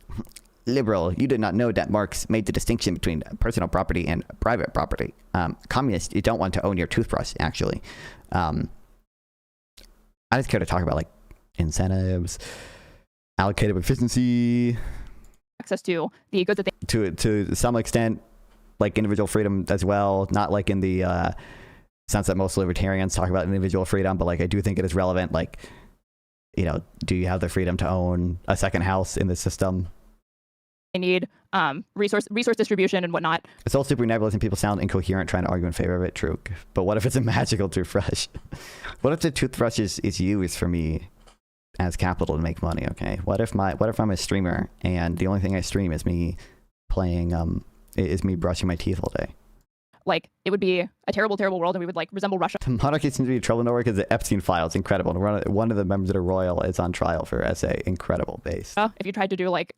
liberal, you did not know that Marx made the distinction between personal property and private property. Communist, you don't want to own your toothbrush, actually. I just care to talk about like incentives, allocated efficiency, access to the goods that they to some extent, like individual freedom as well. Not like in the sense that most libertarians talk about individual freedom, but like I do think it is relevant. Like, you know, do you have the freedom to own a second house in the system? need, resource distribution and whatnot. It's all super nebulous and people sound incoherent trying to argue in favor of it. True. But what if it's a magical toothbrush? What if the toothbrush is used for me as capital to make money? Okay. What if I'm a streamer and the only thing I stream is me playing is me brushing my teeth all day? Like, it would be a terrible, terrible world, and we would like resemble Russia. The monarchy seems to be trouble network because the Epstein files incredible. And one of the members of the royal is on trial for SA. Incredible base. If you tried to do like,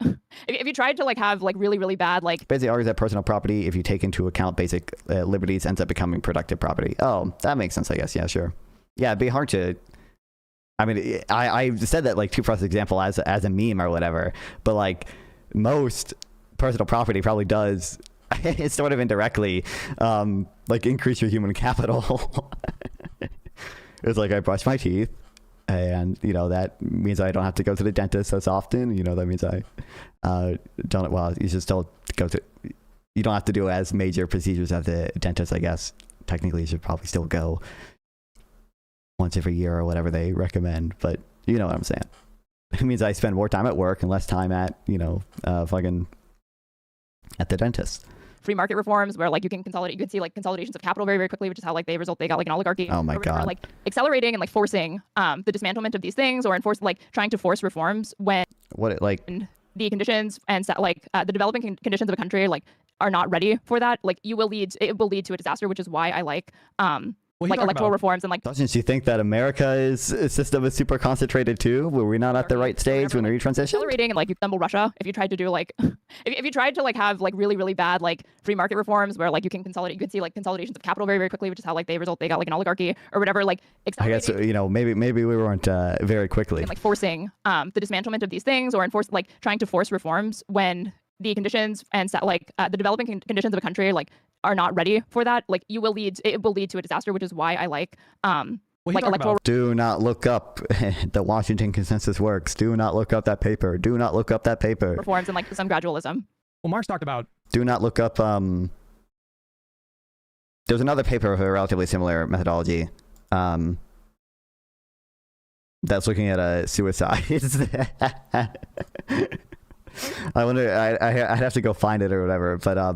if you tried to like have like really, really bad like. Basically argues that personal property, if you take into account basic liberties, ends up becoming productive property. Oh, that makes sense, I guess. Yeah, sure. Yeah, it'd be hard to. I mean, I said that like toothbrush example as a meme or whatever, but like most personal property probably does. It's sort of indirectly like increase your human capital. It's like I brush my teeth and you know that means I don't have to go to the dentist as often. You know, that means I don't, well, you should still go to, you don't have to do as major procedures at the dentist, I guess. Technically you should probably still go once every year or whatever they recommend, but you know what I'm saying. It means I spend more time at work and less time at, you know, fucking at the dentist. Free market reforms where like you can see like consolidations of capital very, very quickly, which is how like they got like an oligarchy. Oh my God. Like accelerating and like forcing the dismantlement of these things, or trying to force reforms when the conditions and the developing conditions of a country like are not ready for that. Like it will lead to a disaster, which is why I like like electoral reforms and like. Doesn't she think that America's system is super concentrated too? Were we not at the right stage when we transitioned? Accelerating and like you resemble Russia if you tried to do like if you tried to like have like really, really bad like free market reforms where like you can see like consolidations of capital very, very quickly, which is how like they got like an oligarchy or whatever. Like I guess you know maybe we weren't very quickly. And, like forcing the dismantlement of these things, or trying to force reforms when the conditions and the developing conditions of a country like are not ready for that. Like it will lead to a disaster, which is why I like electoral. Do not look up the Washington Consensus works. Do not look up that paper. Do not look up that paper. Reforms and like some gradualism. Well, Marx talked about. Do not look up. There's another paper with a relatively similar methodology. That's looking at suicides. I wonder. I'd have to go find it or whatever, but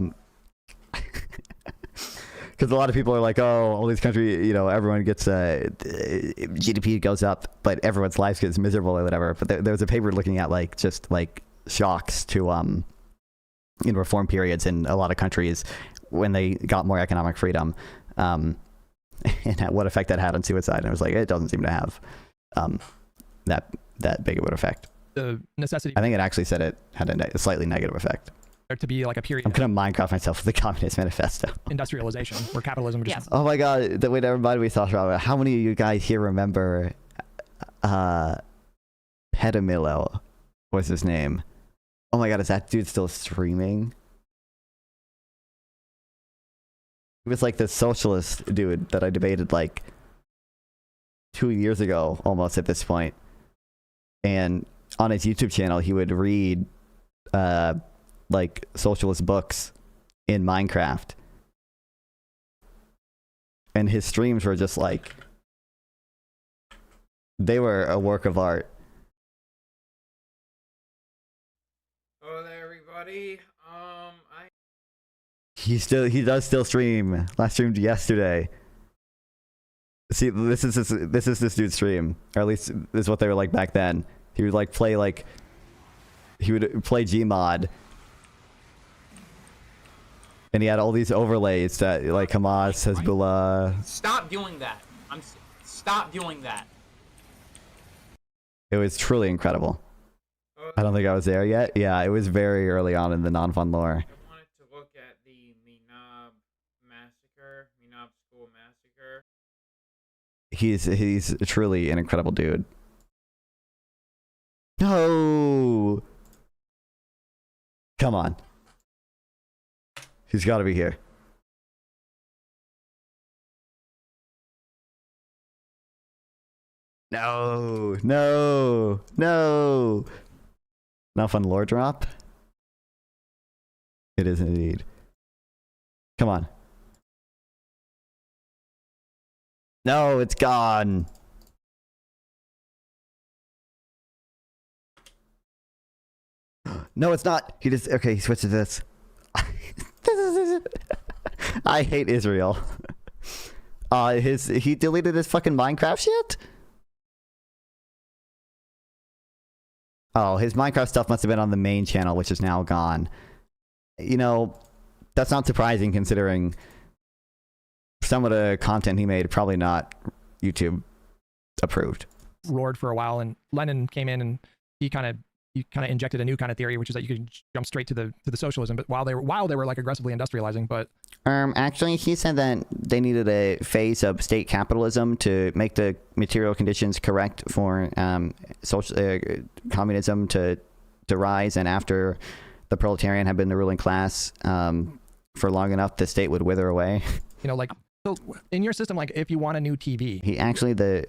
because a lot of people are like, oh, all these countries, you know, everyone gets GDP goes up, but everyone's life gets miserable or whatever. But there was a paper looking at like just like shocks to in reform periods in a lot of countries when they got more economic freedom, and what effect that had on suicide. And it was like, it doesn't seem to have that big of an effect. The necessity. I think it actually said it had a slightly negative effect. To be like a period. I'm gonna Minecraft myself with the Communist Manifesto. Industrialization, where capitalism. Yes. Oh my God! The way that reminded me, Sasha, how many of you guys here remember Pedamillo? What's his name? Oh my God, is that dude still streaming? He was like the socialist dude that I debated like 2 years ago, almost at this point. And on his YouTube channel, he would read like socialist books in Minecraft, and his streams were just like, they were a work of art. Hello there, everybody. He does still stream. Last streamed yesterday. See, this is this dude's stream, or at least this is what they were like back then. He would like play Gmod. And he had all these overlays that like Hamas, Hezbollah. Stop doing that. Stop doing that. It was truly incredible. Hello I don't think I was there yet. Yeah, it was very early on in the non-fun lore. I wanted to look at the Minob massacre, Minob school massacre. He's truly an incredible dude. No! Come on. He's got to be here. No, no, no. Not fun lore drop. It is indeed. Come on. No, it's gone. No, it's not. He just, okay, he switched to this. I hate Israel. He deleted his fucking Minecraft shit? Oh, his Minecraft stuff must have been on the main channel, which is now gone. You know, that's not surprising considering some of the content he made probably not YouTube approved. Roared for a while, and Lenin came in and he kind of injected a new kind of theory, which is that you could jump straight to the socialism. But while they were like aggressively industrializing, but Actually, he said that they needed a phase of state capitalism to make the material conditions correct for social communism to rise, and after the proletarian had been the ruling class for long enough, the state would wither away. you know, like, so in your system, like if you want a new TV, He actually the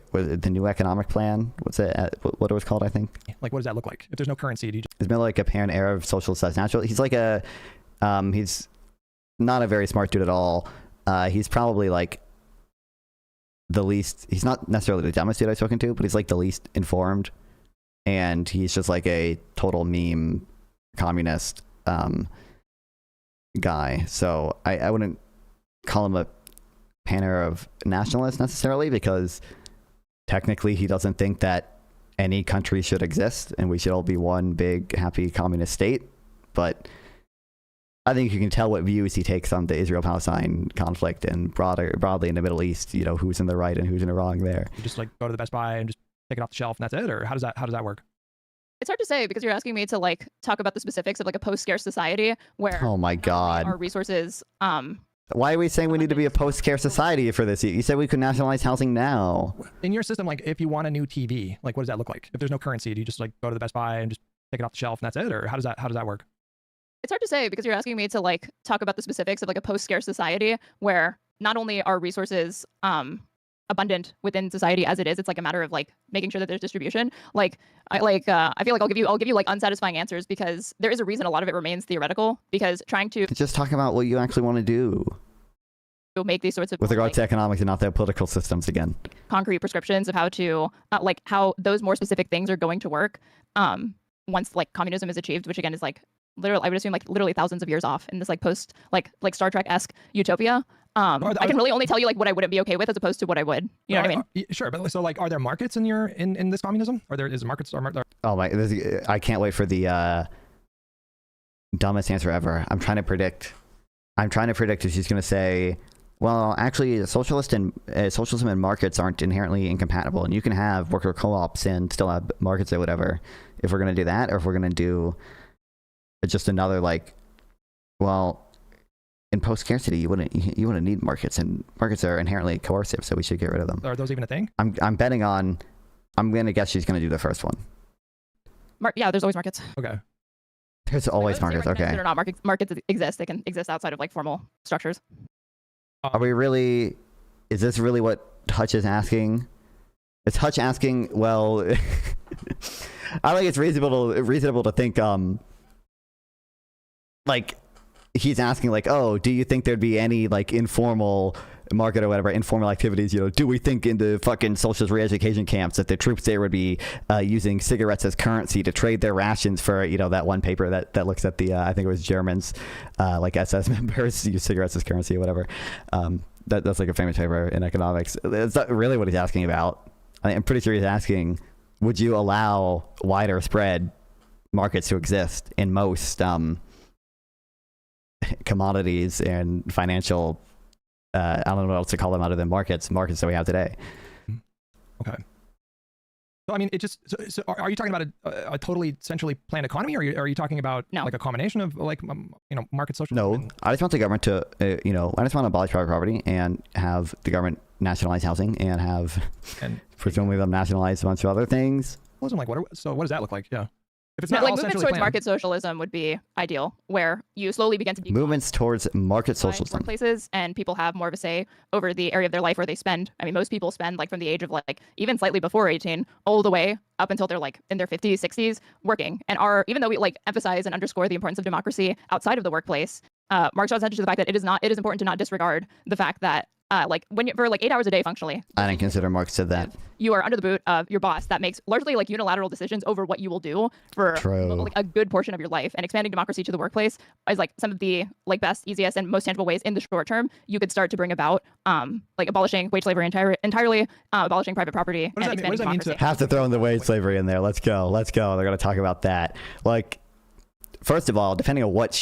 new economic plan. What's it? What it was called? I think like what does that look like? If there's no currency, do you just it's been like a parent era of socialist as natural. He's like a he's not a very smart dude at all. He's probably like the least. He's not necessarily the dumbest dude I've spoken to, but he's like the least informed, and he's just like a total meme communist guy. So I wouldn't call him a panel of nationalists necessarily, because technically he doesn't think that any country should exist and we should all be one big happy communist state. But I think you can tell what views he takes on the Israel-Palestine conflict and broadly in the Middle East, you know, who's in the right and who's in the wrong there. you just like go to the Best Buy and just take it off the shelf and that's it, or how does that work? It's hard to say because you're asking me to like talk about the specifics of like a post-scarce society where Oh my God. our resources Why are we saying we need to be a post-care society for this? You said we could nationalize housing now. In your system, like if you want a new TV, like what does that look like? If there's no currency, do you just like go to the Best Buy and just take it off the shelf and that's it, or how does that work? it's hard to say because you're asking me to like talk about the specifics of like a post-scarce society where not only are resources abundant within society as it is, it's like a matter of like making sure that there's distribution. I feel like I'll give you like unsatisfying answers because there is a reason a lot of it remains theoretical, because trying to Just talk about what you actually want to do make these sorts of with regards like, to economics and not the political systems again. concrete prescriptions of how to like how those more specific things are going to work once like communism is achieved, which again is like literally, I would assume like literally thousands of years off in this like post like Star Trek-esque utopia. I can really only tell you like what I wouldn't be okay with as opposed to what I would. You know what I mean? Sure, but so like, are there markets in in this communism? Is markets? Oh my! I can't wait for the dumbest answer ever. I'm trying to predict if she's going to say, well, actually, socialism and markets aren't inherently incompatible, and you can have worker co-ops and still have markets or whatever. If we're going to do that, or if we're going to do just another like, well, in post-scarcity, you wouldn't need markets, and markets are inherently coercive, so we should get rid of them. Are those even a thing? I'm betting on. I'm going to guess she's going to do the first one. Yeah, there's always markets. Okay. There's always markets. Okay. Or not markets exist. They can exist outside of like formal structures. Are we really? Is this really what Hutch is asking? Is Hutch asking? Well, I think it's reasonable to think. Like, he's asking like, oh, do you think there'd be any like informal market or whatever, informal activities? You know, do we think in the fucking socialist re-education camps that the troops there would be using cigarettes as currency to trade their rations for, you know, that one paper that looks at the I think it was Germans like SS members use cigarettes as currency or whatever. That's like a famous paper in economics. That's not really what he's asking about. I'm pretty sure he's asking, would you allow wider spread markets to exist in most commodities and financial I don't know what else to call them other than markets that we have today. Okay. So I mean, it just. So are you talking about a totally centrally planned economy, or are you talking about No. like a combination of like market socialism? No, and- I just want the government to, I just want to abolish private property and have the government nationalize housing and have, And- presumably them nationalize a bunch of other things. Socialism, like what does that look like? Yeah. If it's No, not like all movements centrally towards planned. market socialism would be ideal, where you slowly begin to Movements towards market socialism. workplaces, and people have more of a say over the area of their life where they spend. I mean, most people spend like from the age of like even slightly before 18 all the way up until they're like in their 50s, 60s working, and are, even though we like emphasize and underscore the importance of democracy outside of the workplace, Marx draws attention to the fact that it is important to not disregard the fact that like when you for like 8 hours a day functionally, I didn't consider Marx said that. you are under the boot of your boss that makes largely like unilateral decisions over what you will do for like a good portion of your life. And expanding democracy to the workplace is like some of the like best, easiest, and most tangible ways in the short term you could start to bring about like abolishing wage slavery entirely, abolishing private property, What does and that mean? What does that mean democracy. Have to throw in the wage slavery in there. Let's go. They're going to talk about that. Like, first of all, depending on what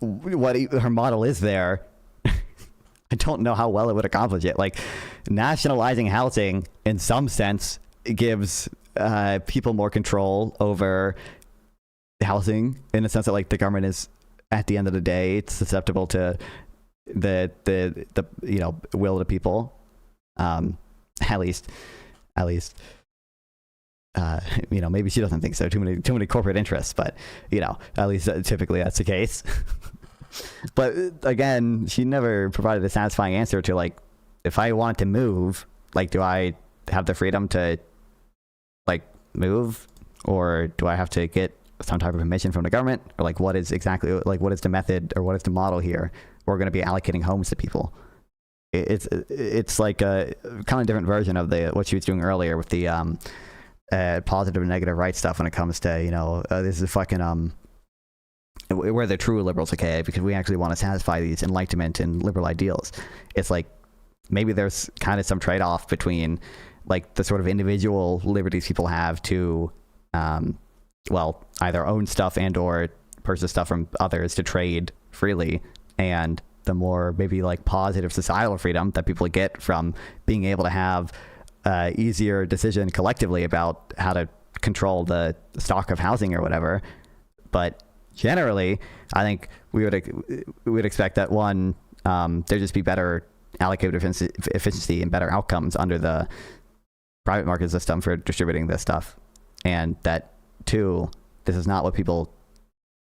her model is there, I don't know how well it would accomplish it. Like, nationalizing housing, in some sense, gives people more control over housing, in the sense that, like, the government is, at the end of the day, it's susceptible to the will of the people. At least. Maybe she doesn't think so. Too many corporate interests, but at least typically that's the case. But again, she never provided a satisfying answer to, like, if I want to move, like, do I have the freedom to, like, move, or do I have to get some type of permission from the government, or like what is the method, or what is the model here? We're going to be allocating homes to people. It's like a kind of different version of what she was doing earlier with the positive and negative rights stuff when it comes to this is fucking we're the true liberals, okay, because we actually want to satisfy these enlightenment and liberal ideals. It's like maybe there's kind of some trade-off between like the sort of individual liberties people have to either own stuff and or purchase stuff from others to trade freely, and the more maybe like positive societal freedom that people get from being able to have easier decision collectively about how to control the stock of housing or whatever. But generally, I think we would expect that there'd just be better allocated efficiency and better outcomes under the private market system for distributing this stuff, and that two, this is not what people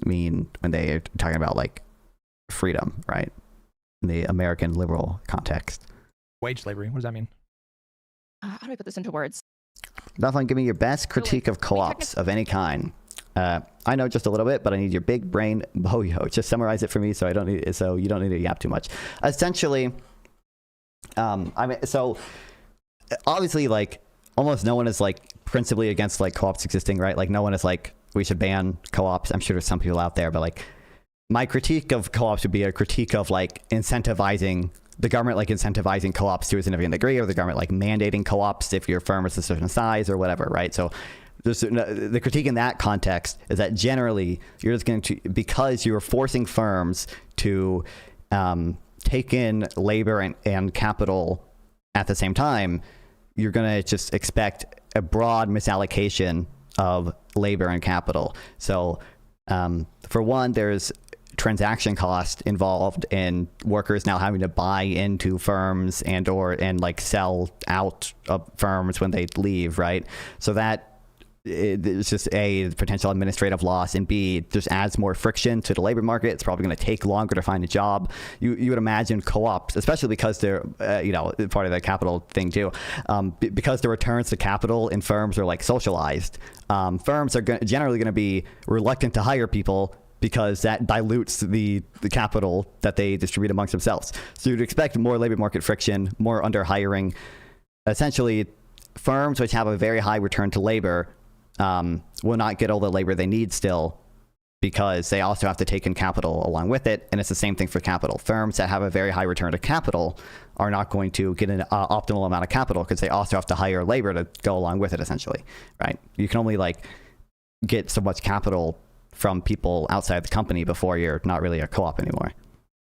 mean when they are talking about like freedom, right? In the American liberal context. Wage slavery. What does that mean? How do I put this into words? Definitely give me your best critique of co-ops of any kind. I know just a little bit, but I need your big brain boyo. Just summarize it for me, so you don't need to yap too much. Essentially, so obviously, like, almost no one is like principally against like co-ops existing, right? Like, no one is like, we should ban co-ops. I'm sure there's some people out there, but like, my critique of co-ops would be a critique of like incentivizing the government, like incentivizing co-ops to a significant degree, or the government like mandating co-ops if your firm is a certain size or whatever, right? So the critique in that context is that generally you're just going to, because you're forcing firms to take in labor and capital at the same time, you're going to just expect a broad misallocation of labor and capital. So for one, there's transaction cost involved in workers now having to buy into firms and like sell out of firms when they leave, right? So that it's just A, potential administrative loss, and B, just adds more friction to the labor market. It's probably going to take longer to find a job. You would imagine co-ops, especially because they're part of the capital thing too, because the returns to capital in firms are like socialized. Firms are generally going to be reluctant to hire people because that dilutes the capital that they distribute amongst themselves. So you'd expect more labor market friction, more under hiring. Essentially, firms which have a very high return to labor will not get all the labor they need still, because they also have to take in capital along with it. And it's the same thing for capital. Firms that have a very high return to capital are not going to get an optimal amount of capital, because they also have to hire labor to go along with it, essentially, right? You can only like get so much capital from people outside the company before you're not really a co-op anymore.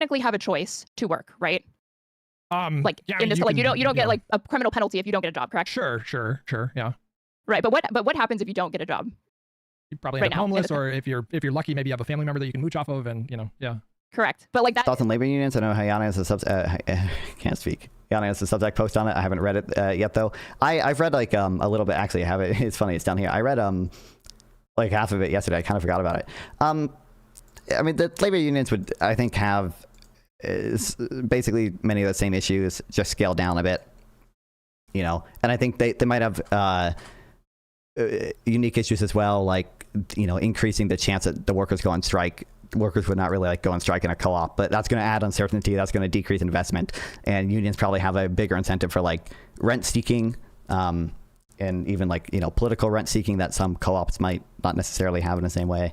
Technically have a choice to work, right? Like, Yeah, in this, you don't get like a criminal penalty if you don't get a job, correct? Sure, yeah. Right, but what happens if you don't get a job? You probably Right end up now, homeless, or if you're lucky, maybe you have a family member that you can mooch off of, and yeah. Correct, but like that. Thoughts on labor unions? I know Hayana has a can't speak. Hayana has a Substack post on it. I haven't read it yet though. I've read like a little bit. Actually, I have it. It's funny. It's down here. I read like half of it yesterday. I kind of forgot about it. I mean, the labor unions would, I think, have basically many of the same issues, just scaled down a bit. You know, and I think they might have unique issues as well, like, you know, increasing the chance that the workers go on strike. Workers would not really like go on strike in a co-op, but that's going to add uncertainty. That's going to decrease investment, and unions probably have a bigger incentive for like rent seeking, and even like, you know, political rent seeking that some co-ops might not necessarily have in the same way.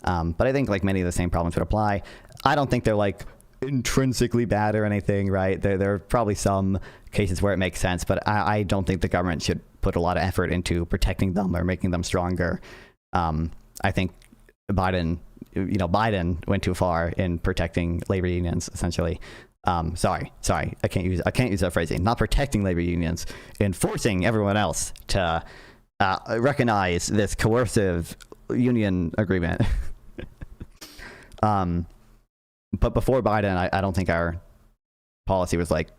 But I think like many of the same problems would apply. I don't think they're like intrinsically bad or anything, right? There are probably some cases where it makes sense, but I don't think the government should put a lot of effort into protecting them or making them stronger. I think Biden went too far in protecting labor unions, essentially. Sorry, I can't use that phrasing. Not protecting labor unions, and forcing everyone else to recognize this coercive union agreement. But before Biden, I don't think our policy was like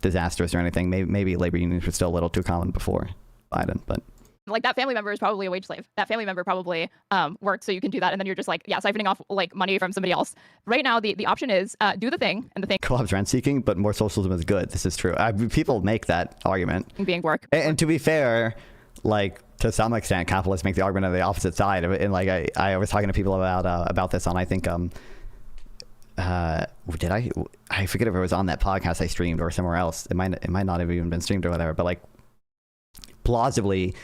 disastrous or anything. Maybe labor unions were still a little too common before Biden, but Like that family member is probably a wage slave. That family member probably worked so you can do that, and then you're just like, yeah, siphoning off like money from somebody else. Right now, the option is do the thing, and the thing co-op's rent seeking, but more socialism is good. This is true. People make that argument. being work. And to be fair, like to some extent, capitalists make the argument on the opposite side of it. And like I was talking to people about this on, I think I forget if it was on that podcast I streamed or somewhere else. It might not have even been streamed or whatever. But like plausibly,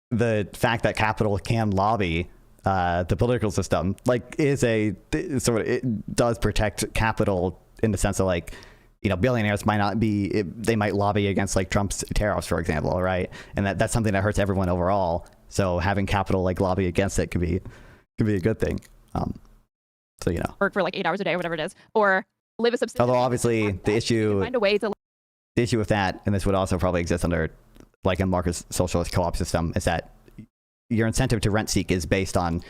the fact that capital can lobby the political system like is a sort of, it does protect capital in the sense of like, you know, billionaires might not be, they might lobby against like Trump's tariffs, for example, right? And that's something that hurts everyone overall. So having capital like lobby against it could be a good thing. So, you know, Work for like 8 hours a day or whatever it is, or live a subsistence. although obviously the issue Find a way to. with that, and this would also probably exist under like a market socialist co-op system, is that your incentive to rent seek is based on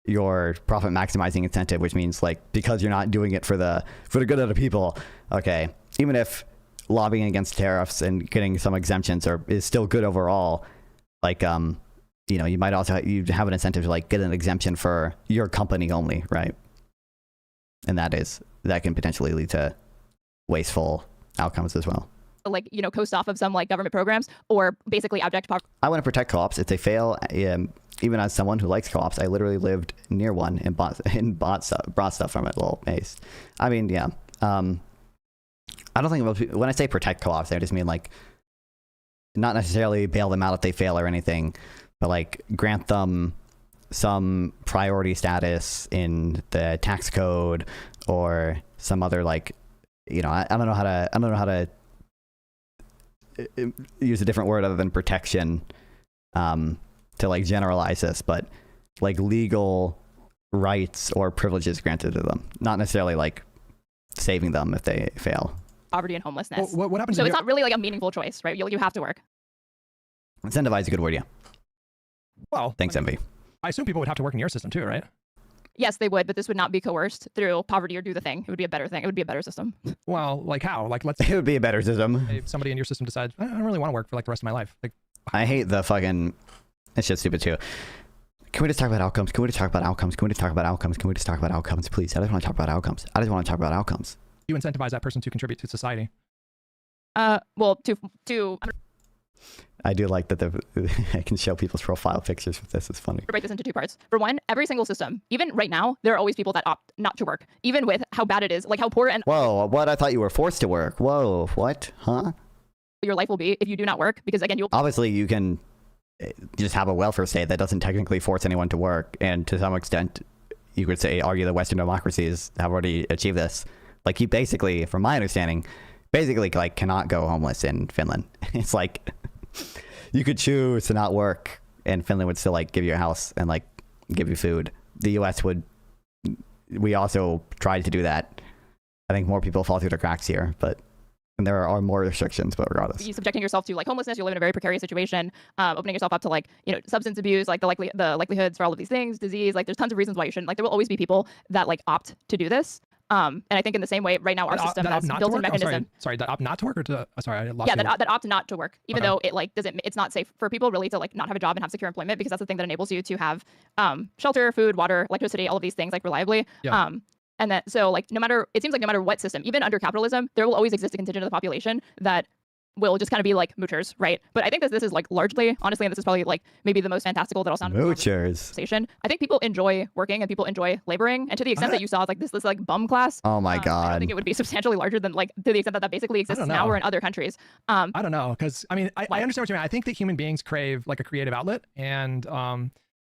your profit maximizing incentive, which means like, because you're not doing it for the good of the people, okay, even if lobbying against tariffs and getting some exemptions is still good overall, like you know, you might also you have an incentive to like get an exemption for your company only, right? And that can potentially lead to wasteful outcomes as well. Like, you know, coast off of some like government programs, or basically abject poverty. I want to protect co-ops. If they fail, even as someone who likes co-ops, I literally lived near one and brought stuff from it. Little ace. I mean, yeah. I don't think most people, when I say protect co-ops, I just mean like not necessarily bail them out if they fail or anything, but like grant them some priority status in the tax code or some other like, you know, I don't know how to use a different word other than protection to like generalize this, but like legal rights or privileges granted to them, not necessarily like saving them if they fail. Poverty and homelessness. Well, what happens? So it's not really like a meaningful choice, right? You have to work. Incentivize is a good word, yeah. Well, Thanks, Envy. I assume people would have to work in your system too, right? Yes, they would, but this would not be coerced through poverty or do the thing. It would be a better thing. It would be a better system. Well, like how? Like let's It would be a better system. say somebody in your system decides, I don't really want to work for like the rest of my life. Like, I hate the fucking, it's just stupid too. Can we just talk about outcomes? Can we just talk about outcomes? Can we just talk about outcomes? Can we just talk about outcomes, please? I just want to talk about outcomes. I just want to talk about outcomes. you incentivize that person to contribute to society. Well, to I do like that I can show people's profile pictures with this. It's funny. break this into two parts. For one, every single system, even right now, there are always people that opt not to work, even with how bad it is, like how poor and Whoa, what? I thought you were forced to work. Whoa, what? Huh? your life will be if you do not work, because again, you'll Obviously, you can just have a welfare state that doesn't technically force anyone to work. And to some extent, you could argue that Western democracies have already achieved this. Like you basically, from my understanding, like cannot go homeless in Finland. It's like you could choose to not work and Finland would still like give you a house and like give you food. The US would, we also tried to do that. I think more people fall through the cracks here, but And there are more restrictions, but regardless. You subjecting yourself to like homelessness, you live in a very precarious situation, opening yourself up to like, you know, substance abuse, like the likelihoods for all of these things, disease, like there's tons of reasons why you shouldn't. Like there will always be people that like opt to do this. And I think in the same way, right now our system has built-in mechanism. Sorry, that opt not to work or to? Sorry, I lost Yeah, you. that opt not to work, even though it like doesn't. It's not safe for people really to like not have a job and have secure employment, because that's the thing that enables you to have shelter, food, water, electricity, all of these things like reliably. Yeah. And that so like it seems like no matter what system, even under capitalism, there will always exist a contingent of the population that will just kind of be like moochers, right? But I think this is like largely, honestly, and this is probably like maybe the most fantastical that'll sound in the conversation. I think people enjoy working and people enjoy laboring, and to the extent that you saw like this like bum class. Oh my I god. don't think it would be substantially larger than like to the extent that that basically exists now or in other countries. I don't know, because I mean, I understand what you mean. I think that human beings crave like a creative outlet, and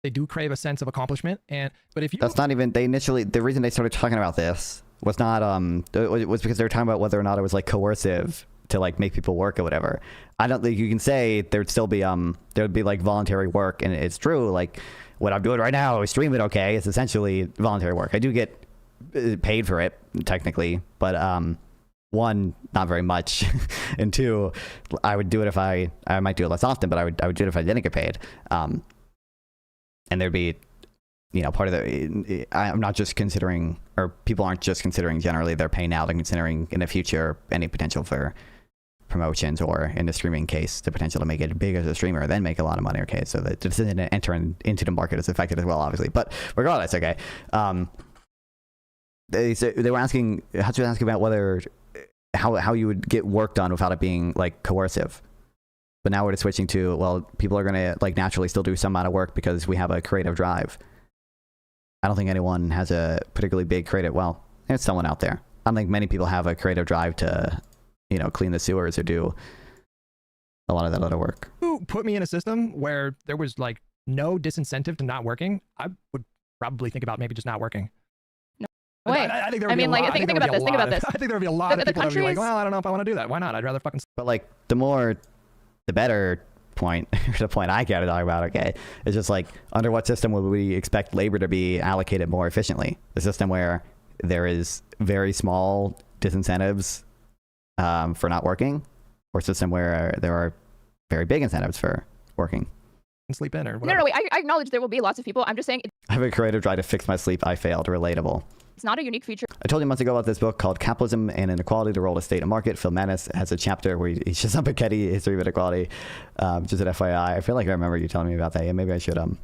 they do crave a sense of accomplishment. But if you That's not even, the reason they started talking about this was not it was because they were talking about whether or not it was like coercive to like make people work or whatever. I don't think you can say there'd still be there'd be like voluntary work, and it's true, like what I'm doing right now is streaming. Okay, it's essentially voluntary work. I do get paid for it technically, but one, not very much, and two, I would do it if I might do it less often, but I would do it if I didn't get paid. And there'd be, you know, part of the, I'm not just considering, or people aren't just considering generally their pay now, they're considering in the future any potential for promotions, or in the streaming case, the potential to make it big as a streamer, then make a lot of money. Okay, so the decision to enter into the market is affected as well, obviously. But regardless, okay, they were asking, Hutch was asking about whether, how you would get work done without it being like coercive. But now we're just switching to, well, people are going to like naturally still do some amount of work because we have a creative drive. I don't think anyone has a particularly big creative, well, there's someone out there. I don't think many people have a creative drive to, you know, clean the sewers or do a lot of that other work. Who put me in a system where there was like no disincentive to not working, I would probably think about maybe just not working. Wait, I think there would I mean, be a like, lot, think about this. Think about this. I think there would be a lot of people that would be like, countries- well, I don't know if I want to do that. Why not? I'd rather fucking. But like the better point, the point I care to talk about, okay, is just like, under what system would we expect labor to be allocated more efficiently? The system where there is very small disincentives for not working, or a system where there are very big incentives for working? Sleep in or whatever. No, wait, I acknowledge there will be lots of people. I'm just saying I have a creative drive to fix my sleep. I failed. Relatable. it's not a unique feature. I told you months ago about this book called Capitalism and Inequality, the Role of State and Market. Phil Maness has a chapter where he shows up Piketty, History of Inequality, just an FYI. I feel like I remember you telling me about that. Yeah, maybe I should, I was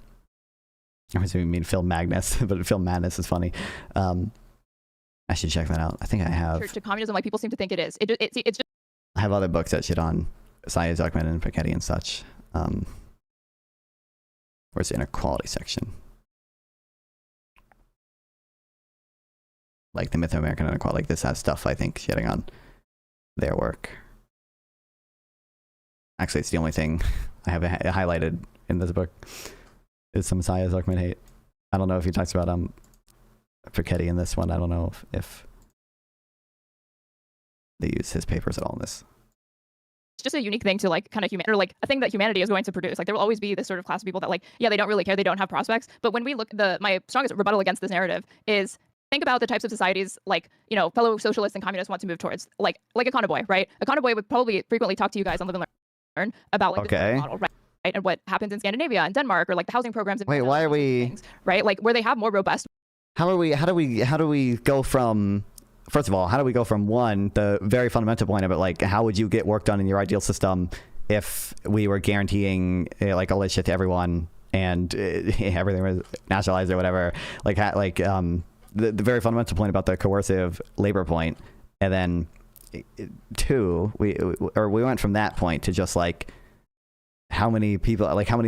going to mean Phil Magnus, but Phil Maness is funny. I should check that out. I think I have. To communism, like people seem to think it is. It's just. I have other books that shit on Isaiah Zuckman and Piketty and such. Where's the inequality section? Like the myth of American inequality, like this has stuff, I think, shitting on their work. Actually, it's the only thing I have highlighted in this book is some Isaiah Zuckman hate. I don't know if he talks about Piketty in this one. I don't know if they use his papers at all in this. It's just a unique thing to like kind of or like a thing that humanity is going to produce. Like there will always be this sort of class of people that like, yeah, they don't really care, they don't have prospects. But when we look, my strongest rebuttal against this narrative is think about the types of societies like, you know, fellow socialists and communists want to move towards, like Econoboy, right? Econoboy would probably frequently talk to you guys on Live and Learn about like the model, right? And what happens in Scandinavia and Denmark, or like the housing programs. Wait, why are we things, right? Like where they have more robust. How do we go from? First of all, how do we go from one, the very fundamental point of it, like how would you get work done in your ideal system if we were guaranteeing like all this shit to everyone and everything was nationalized or whatever? Like the very fundamental point about the coercive labor point, and then two, we went from that point to just like how many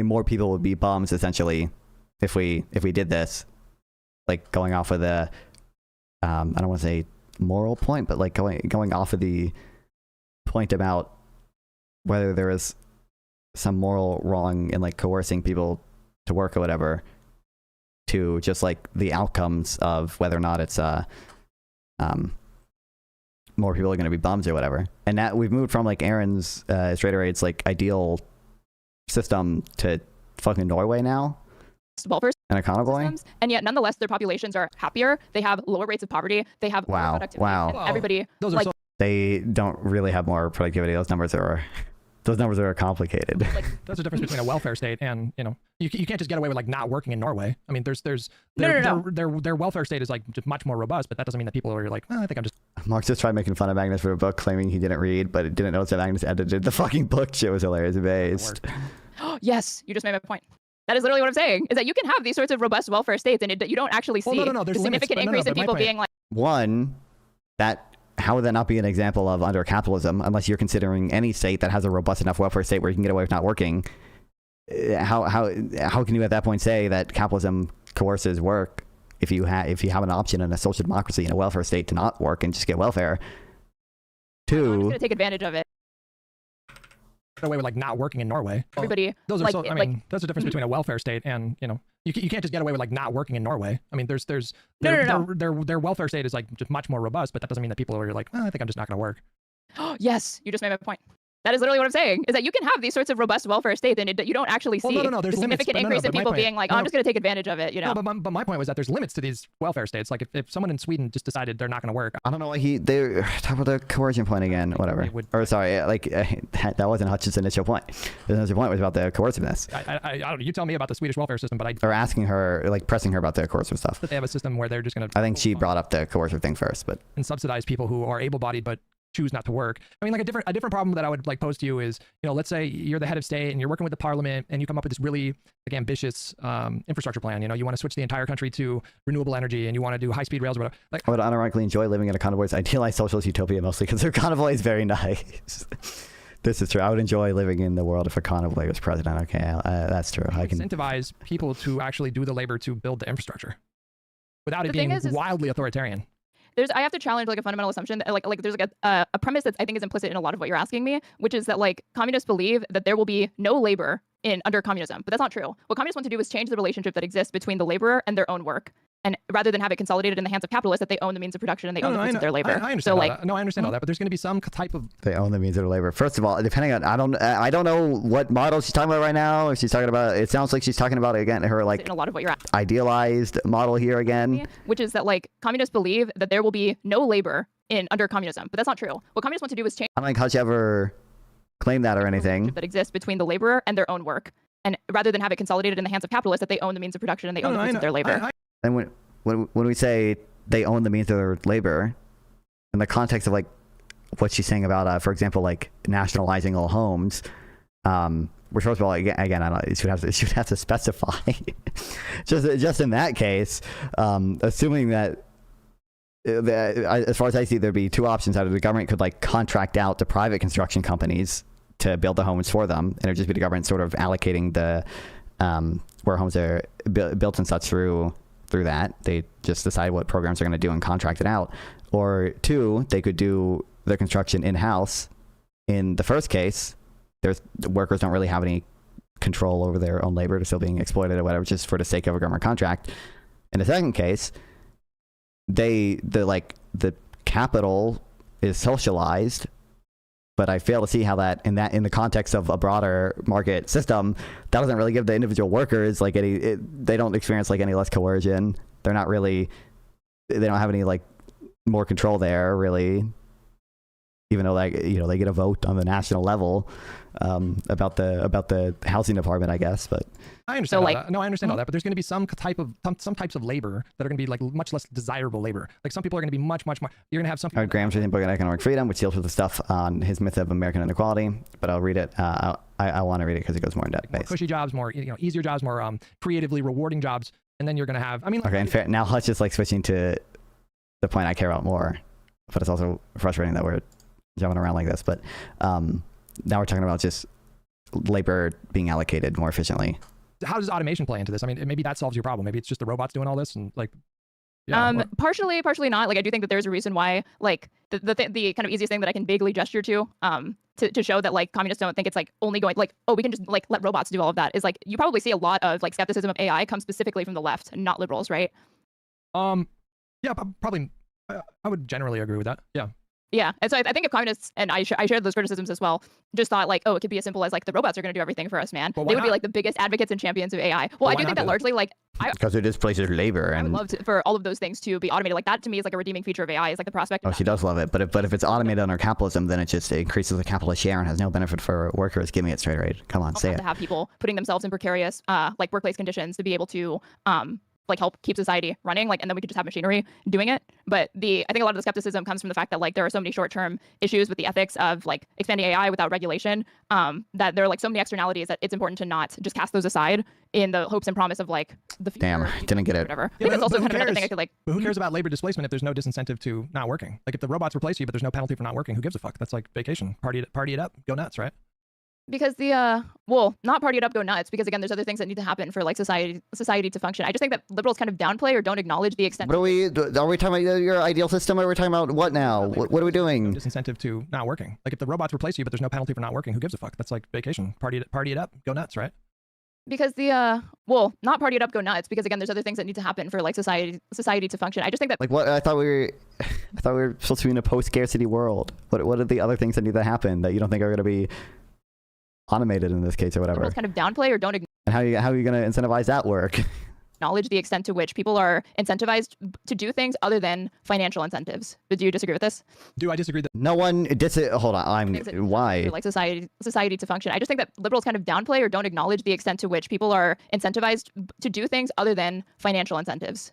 more people would be bums essentially if we did this, like going off of the I don't want to say moral point, but like going off of the point about whether there is some moral wrong in like coercing people to work or whatever, to just like the outcomes of whether or not it's more people are going to be bums or whatever. And that we've moved from like Aaron's Straighterades like ideal system to fucking Norway now. Welfare and Econoboy, and yet nonetheless their populations are happier, they have lower rates of poverty, they have more productivity, and everybody those are like so they don't really have more productivity. Those numbers are complicated. Like, That's the difference between a welfare state and, you know, you can't just get away with like not working in Norway. I mean, No. their welfare state is like just much more robust, but that doesn't mean that people are like, I think I'm just. Marx just tried making fun of Magnus for a book, claiming he didn't read, but didn't notice that Magnus edited the fucking book. Shit was hilarious. Based. yes, you just made my point. That is literally what I'm saying, is that you can have these sorts of robust welfare states and you don't actually see No, there's the significant increase in people being like. One, how would that not be an example of under capitalism, unless you're considering any state that has a robust enough welfare state where you can get away with not working? How can you at that point say that capitalism coerces work if you have an option in a social democracy in a welfare state to not work and just get welfare? I'm just Two, gonna take advantage of it. Away with like not working in Norway. Everybody, Those are like, so. I mean, that's the difference between a welfare state and, you know, you can't just get away with like not working in Norway. I mean, their welfare state is like just much more robust, but that doesn't mean that people are like, I think I'm just not going to work. yes, you just made my point. That is literally what I'm saying, is that you can have these sorts of robust welfare states and you don't actually see there's the limits, significant increase in people being like, I'm just going to take advantage of it, you know? No, but my point was that there's limits to these welfare states. Like if someone in Sweden just decided they're not going to work. I don't know why they talk about the coercion point again, whatever. Or sorry, that wasn't Hutch's initial point. His initial point was about the coerciveness. I don't know. You tell me about the Swedish welfare system, but Or asking her, like pressing her about the coercive stuff. that they have a system where they're just going to. I think she brought up the coercive thing first, but and subsidize people who are able-bodied but choose not to work. I mean, like a different problem that I would like pose to you is, you know, let's say you're the head of state and you're working with the parliament and you come up with this really like ambitious infrastructure plan. You know, you want to switch the entire country to renewable energy and you want to do high-speed rails or whatever. Like, I would unironically enjoy living in a convoy's idealized socialist utopia mostly because their convoy is very nice. This is true. I would enjoy living in the world if a convoy was president. Okay, that's true. I can incentivize people to actually do the labor to build the infrastructure without it being wildly authoritarian. I have to challenge like a fundamental assumption that like there's like a premise that I think is implicit in a lot of what you're asking me, which is that like communists believe that there will be no labor under communism, but that's not true. What communists want to do is change the relationship that exists between the laborer and their own work. And rather than have it consolidated in the hands of capitalists, that they own the means of production and they own the fruits of their labor. I understand all that. No, I understand all that, but there's going to be some type of... They own the means of their labor. First of all, depending on, I don't know what model she's talking about right now. If she's talking about, it sounds like she's talking about, again, her like in a lot of what you're idealized model here again. Which is that like communists believe that there will be no labor under communism, but that's not true. What communists want to do is change... I don't think Hutch ever claimed that or anything. ...that exists between the laborer and their own work. And rather than have it consolidated in the hands of capitalists, that they own the means of production and they own the fruits of their labor. And when we say they own the means of their labor, in the context of like what she's saying about, for example, like nationalizing all homes, which first of all, again, I don't know, she would have to specify. just in that case, assuming that, as far as I see, there'd be two options. Either the government could like contract out to private construction companies to build the homes for them, and it would just be the government sort of allocating the where homes are built and such through that. They just decide what programs they're going to do and contract it out. Or two, they could do the construction in-house. In the first case, the workers don't really have any control over their own labor. They're still being exploited or whatever, just for the sake of a government contract. In the second case, the capital is socialized, but I fail to see how that in the context of a broader market system, that doesn't really give the individual workers like they don't experience like any less coercion. They don't have any like more control there really, even though like, you know, they get a vote on the national level about the housing department, I guess. But I understand all that. No, I understand all that, but there's going to be some types of labor that are going to be like much less desirable labor. Like some people are going to be much more. You're going to have some people. Graham's reading a book on economic freedom, which deals with the stuff on his myth of American inequality. But I'll read it. I want to read it because it goes more in depth. More cushy jobs, more easier jobs, more creatively rewarding jobs, and then you're going to have. I mean. Okay, and fair, now Hutch is like switching to the point I care about more, but it's also frustrating that we're jumping around like this. But now we're talking about just labor being allocated more efficiently. How does automation play into this? I mean, maybe that solves your problem. Maybe it's just the robots doing all this and like. Yeah, partially not. Like I do think that there's a reason why like the kind of easiest thing that I can vaguely gesture to show that like communists don't think it's like only going like, oh, we can just like let robots do all of that is like you probably see a lot of like skepticism of AI come specifically from the left and not liberals, right? Yeah, probably. I would generally agree with that. Yeah. Yeah, and so I think if communists, and I shared those criticisms as well, just thought like, oh, it could be as simple as like the robots are going to do everything for us, man. Well, They why would be not? like the biggest advocates and champions of AI. Well, Well, I why do think not that do that? largely like Because it displaces labor I would and love for all of those things to be automated. Like that to me is like a redeeming feature of AI is like the prospect. oh, Of she does love it. But if it's automated under capitalism, then it just increases the capitalist share and has no benefit for workers. Give me it, Straighterade. Come on, say to it. have people putting themselves in precarious like workplace conditions to be able to like help keep society running, like, and then we could just have machinery doing it. But I think a lot of the skepticism comes from the fact that like there are so many short-term issues with the ethics of like expanding AI without regulation, that there are like so many externalities that it's important to not just cast those aside in the hopes and promise of like the future. Damn, didn't get it. Whatever. I Yeah, think that's also but who kind of another thing I cares? could like. But who cares about labor displacement if there's no disincentive to not working? Like if the robots replace you, but there's no penalty for not working, who gives a fuck? That's like vacation. Party it up, go nuts, right? Because well, not party it up, go nuts. Because again, there's other things that need to happen for like society to function. I just think that liberals kind of downplay or don't acknowledge the extent. What are we talking about your ideal system, or are we talking about what now? What are we No doing? disincentive to not working. Like if the robots replace you, but there's no penalty for not working, who gives a fuck? That's like vacation. Party it up, go nuts, right? Because well, not party it up, go nuts. Because again, there's other things that need to happen for like society to function. I just think that Like what? I thought we were supposed to be in a post-scarcity world. What are the other things that need to happen that you don't think are going to be automated in this case or whatever? liberals kind of downplay or don't And how are you going to incentivize that work? acknowledge the extent to which people are incentivized to do things other than financial incentives. But do you disagree with this? Do I disagree that No one hold on. Things that Why? for like society to function. I just think that liberals kind of downplay or don't acknowledge the extent to which people are incentivized to do things other than financial incentives.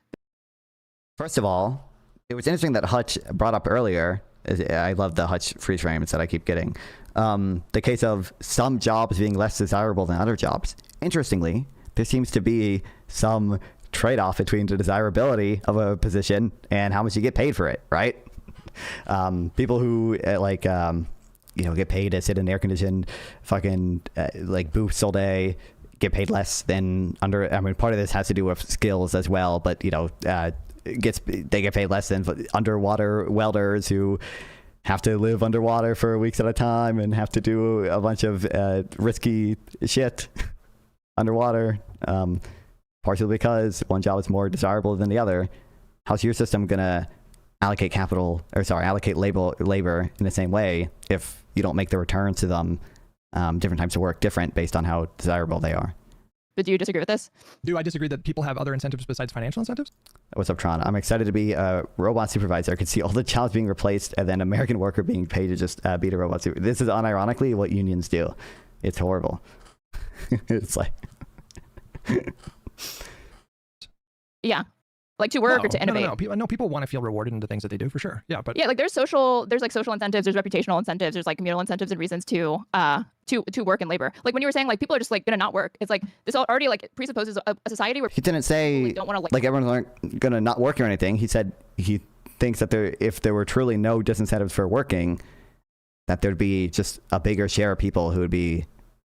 First of all, it was interesting that Hutch brought up earlier. I love the Hutch freeze frames that I keep getting. The case of some jobs being less desirable than other jobs. Interestingly, there seems to be some trade-off between the desirability of a position and how much you get paid for it, right? People who get paid to sit in air-conditioned fucking like booths all day get paid less than under. I mean, part of this has to do with skills as well, but they get paid less than underwater welders who have to live underwater for weeks at a time and have to do a bunch of risky shit underwater, partially because one job is more desirable than the other. How's your system gonna allocate labor in the same way if you don't make the returns to them different types of work different based on how desirable they are? But do you disagree with this? do I disagree that people have other incentives besides financial incentives? What's up, Tron? I'm excited to be a robot supervisor. I could see all the jobs being replaced and then American worker being paid to just be a robot supervisor. This is unironically what unions do. It's horrible. It's like... Yeah. Like to work or to innovate. People want to feel rewarded into things that they do for sure. Yeah, but Yeah, like there's like social incentives, there's reputational incentives, there's like communal incentives and reasons to work and labor. Like when you were saying like people are just like gonna not work. It's like this already like presupposes a society where He didn't say people don't want to like everyone's aren't gonna not work or anything. He said he thinks that if there were truly no disincentives for working, that there'd be just a bigger share of people who would be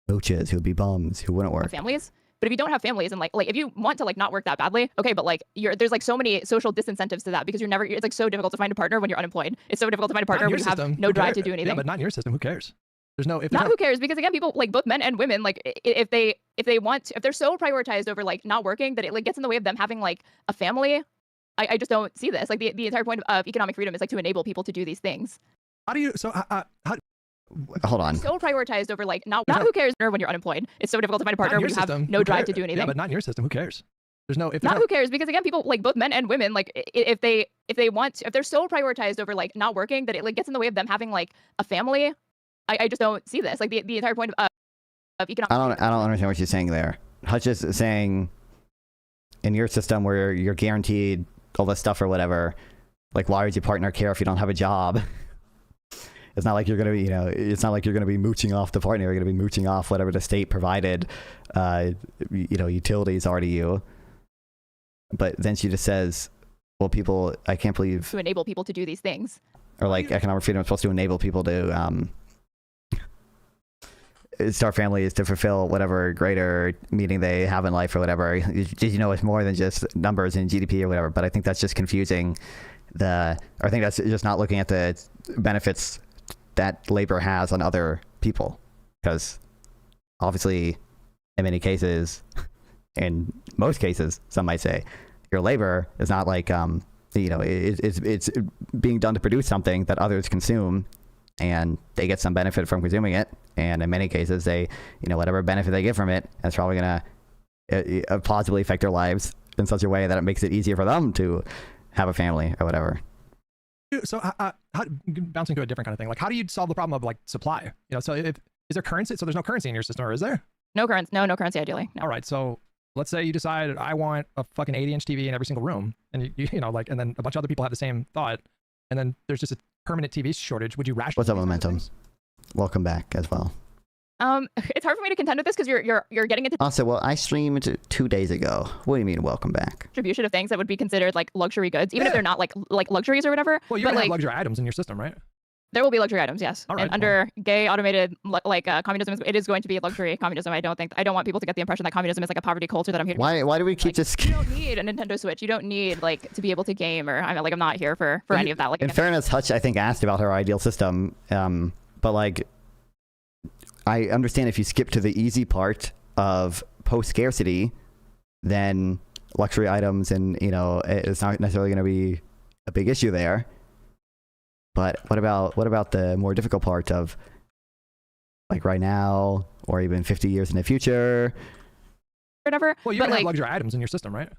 mooches, who would be bums, who wouldn't work. families. But if you don't have families and like if you want to like not work that badly, okay, but like there's like so many social disincentives to that because it's like so difficult to find a partner when you're unemployed. It's so difficult to find a partner when you have no drive to do anything. Yeah, but not in your system. Who cares? There's no if Not who cares, because again, people like both men and women, like if they're so prioritized over like not working that it like gets in the way of them having like a family. I just don't see this. Like the entire point of economic freedom is like to enable people to do these things. How do you so how Hold on. So prioritized over like not who cares when you're unemployed. It's so difficult to find a partner when you have no drive to do anything. Yeah, but not in your system. Who cares? There's no if not who cares, because again, people like both men and women, like if they're so prioritized over like not working that it like gets in the way of them having like a family. I just don't see this. Like the entire point of economic. I don't understand what you're saying there. Hutch is saying in your system where you're guaranteed all this stuff or whatever, like why would your partner care if you don't have a job? It's not like you're gonna be, it's not like you're gonna be mooching off the partner. You're gonna be mooching off whatever the state provided, utilities are to you. But then she just says, well, people, I can't believe. To enable people to do these things. Or like economic freedom is supposed to enable people to start families to fulfill whatever greater meaning they have in life or whatever. Did you know it's more than just numbers in GDP or whatever? But I think that's just confusing I think that's just not looking at the benefits that labor has on other people, because obviously in many cases, in most cases, some might say, your labor is not like it's being done to produce something that others consume, and they get some benefit from consuming it. And in many cases, they, whatever benefit they get from it, it's probably gonna positively affect their lives in such a way that it makes it easier for them to have a family or whatever. So bouncing to a different kind of thing, like how do you solve the problem of like supply? So is there currency? So there's no currency in your system, or is there? No currency ideally. No. All right, so let's say you decide I want a fucking 80-inch TV in every single room, and and then a bunch of other people have the same thought, and then there's just a permanent TV shortage. Would you rationalize? What's up, Momentum? Welcome back as well. It's hard for me to contend with this because you're getting into Also, well, I streamed 2 days ago. What do you mean, welcome back? distribution of things that would be considered like luxury goods, even if they're not like luxuries or whatever. Well, you're but gonna like have luxury items in your system, right? there will be luxury items, yes. All right, and under gay automated communism, it is going to be luxury communism. I don't want people to get the impression that communism is like a poverty culture that I'm here to. Why do we keep just? You don't need a Nintendo Switch. You don't need like to be able to game, or I'm not here for any of that. Like In fairness, Hutch, I think, asked about her ideal system, but like, I understand if you skip to the easy part of post-scarcity, then luxury items and, it's not necessarily going to be a big issue there. But what about the more difficult part of like right now or even 50 years in the future? whatever. Well, you're but gonna like have luxury items in your system, right?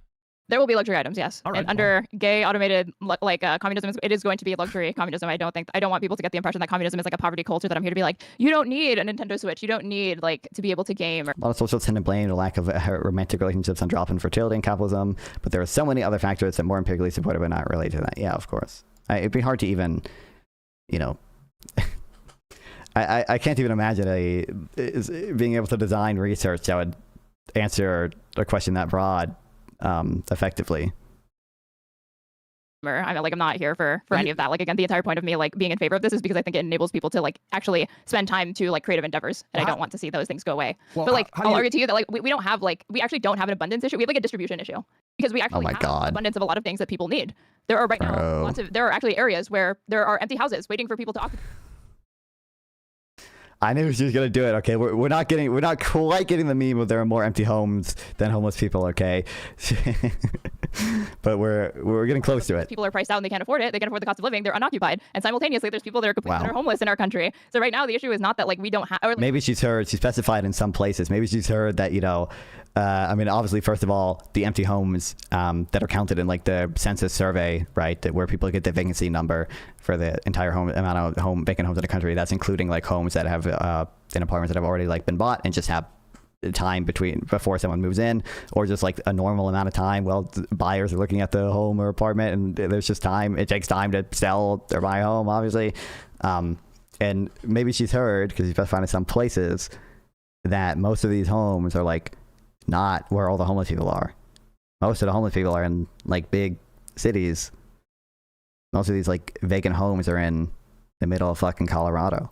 there will be luxury items, yes. All right, and under gay automated communism, it is going to be luxury communism. I don't want people to get the impression that communism is like a poverty culture that I'm here to be like, you don't need a Nintendo Switch. You don't need like to be able to game. Or A lot of socialists tend to blame the lack of romantic relationships on drop in fertility and capitalism, but there are so many other factors that more empirically supported but not related to that. Yeah, of course. It'd be hard to even, I can't even imagine being able to design research that would answer a question that broad effectively. I'm not here for any of that. Like again, the entire point of me like being in favor of this is because I think it enables people to like actually spend time to like creative endeavors, and I don't want to see those things go away. Well, but like how I'll argue to you that like we don't have like we actually don't have an abundance issue. We have like a distribution issue because we actually my have God. an abundance of a lot of things that people need. There are right now there are actually areas where there are empty houses waiting for people to occupy. I knew she was gonna do it. Okay, we're not quite getting the meme of there are more empty homes than homeless people. Okay, but we're getting close to it. People are priced out and they can't afford it. They can't afford the cost of living. They're unoccupied, and simultaneously there's people that are that are homeless in our country. So right now the issue is not that like we don't have. Like, maybe she specified in some places. Maybe she's heard that obviously, first of all, the empty homes that are counted in like the census survey, right, where people get the vacancy number for the entire amount of vacant homes in the country. That's including like homes that have in apartments that have already like been bought and just have time before someone moves in, or just like a normal amount of time while buyers are looking at the home or apartment, and there's just time. It takes time to sell or buy a home, obviously. And maybe she's heard, because she's specified in some places, that most of these homes are like not where all the homeless people are. Most of the homeless people are in like big cities. Most of these like vacant homes are in the middle of fucking Colorado.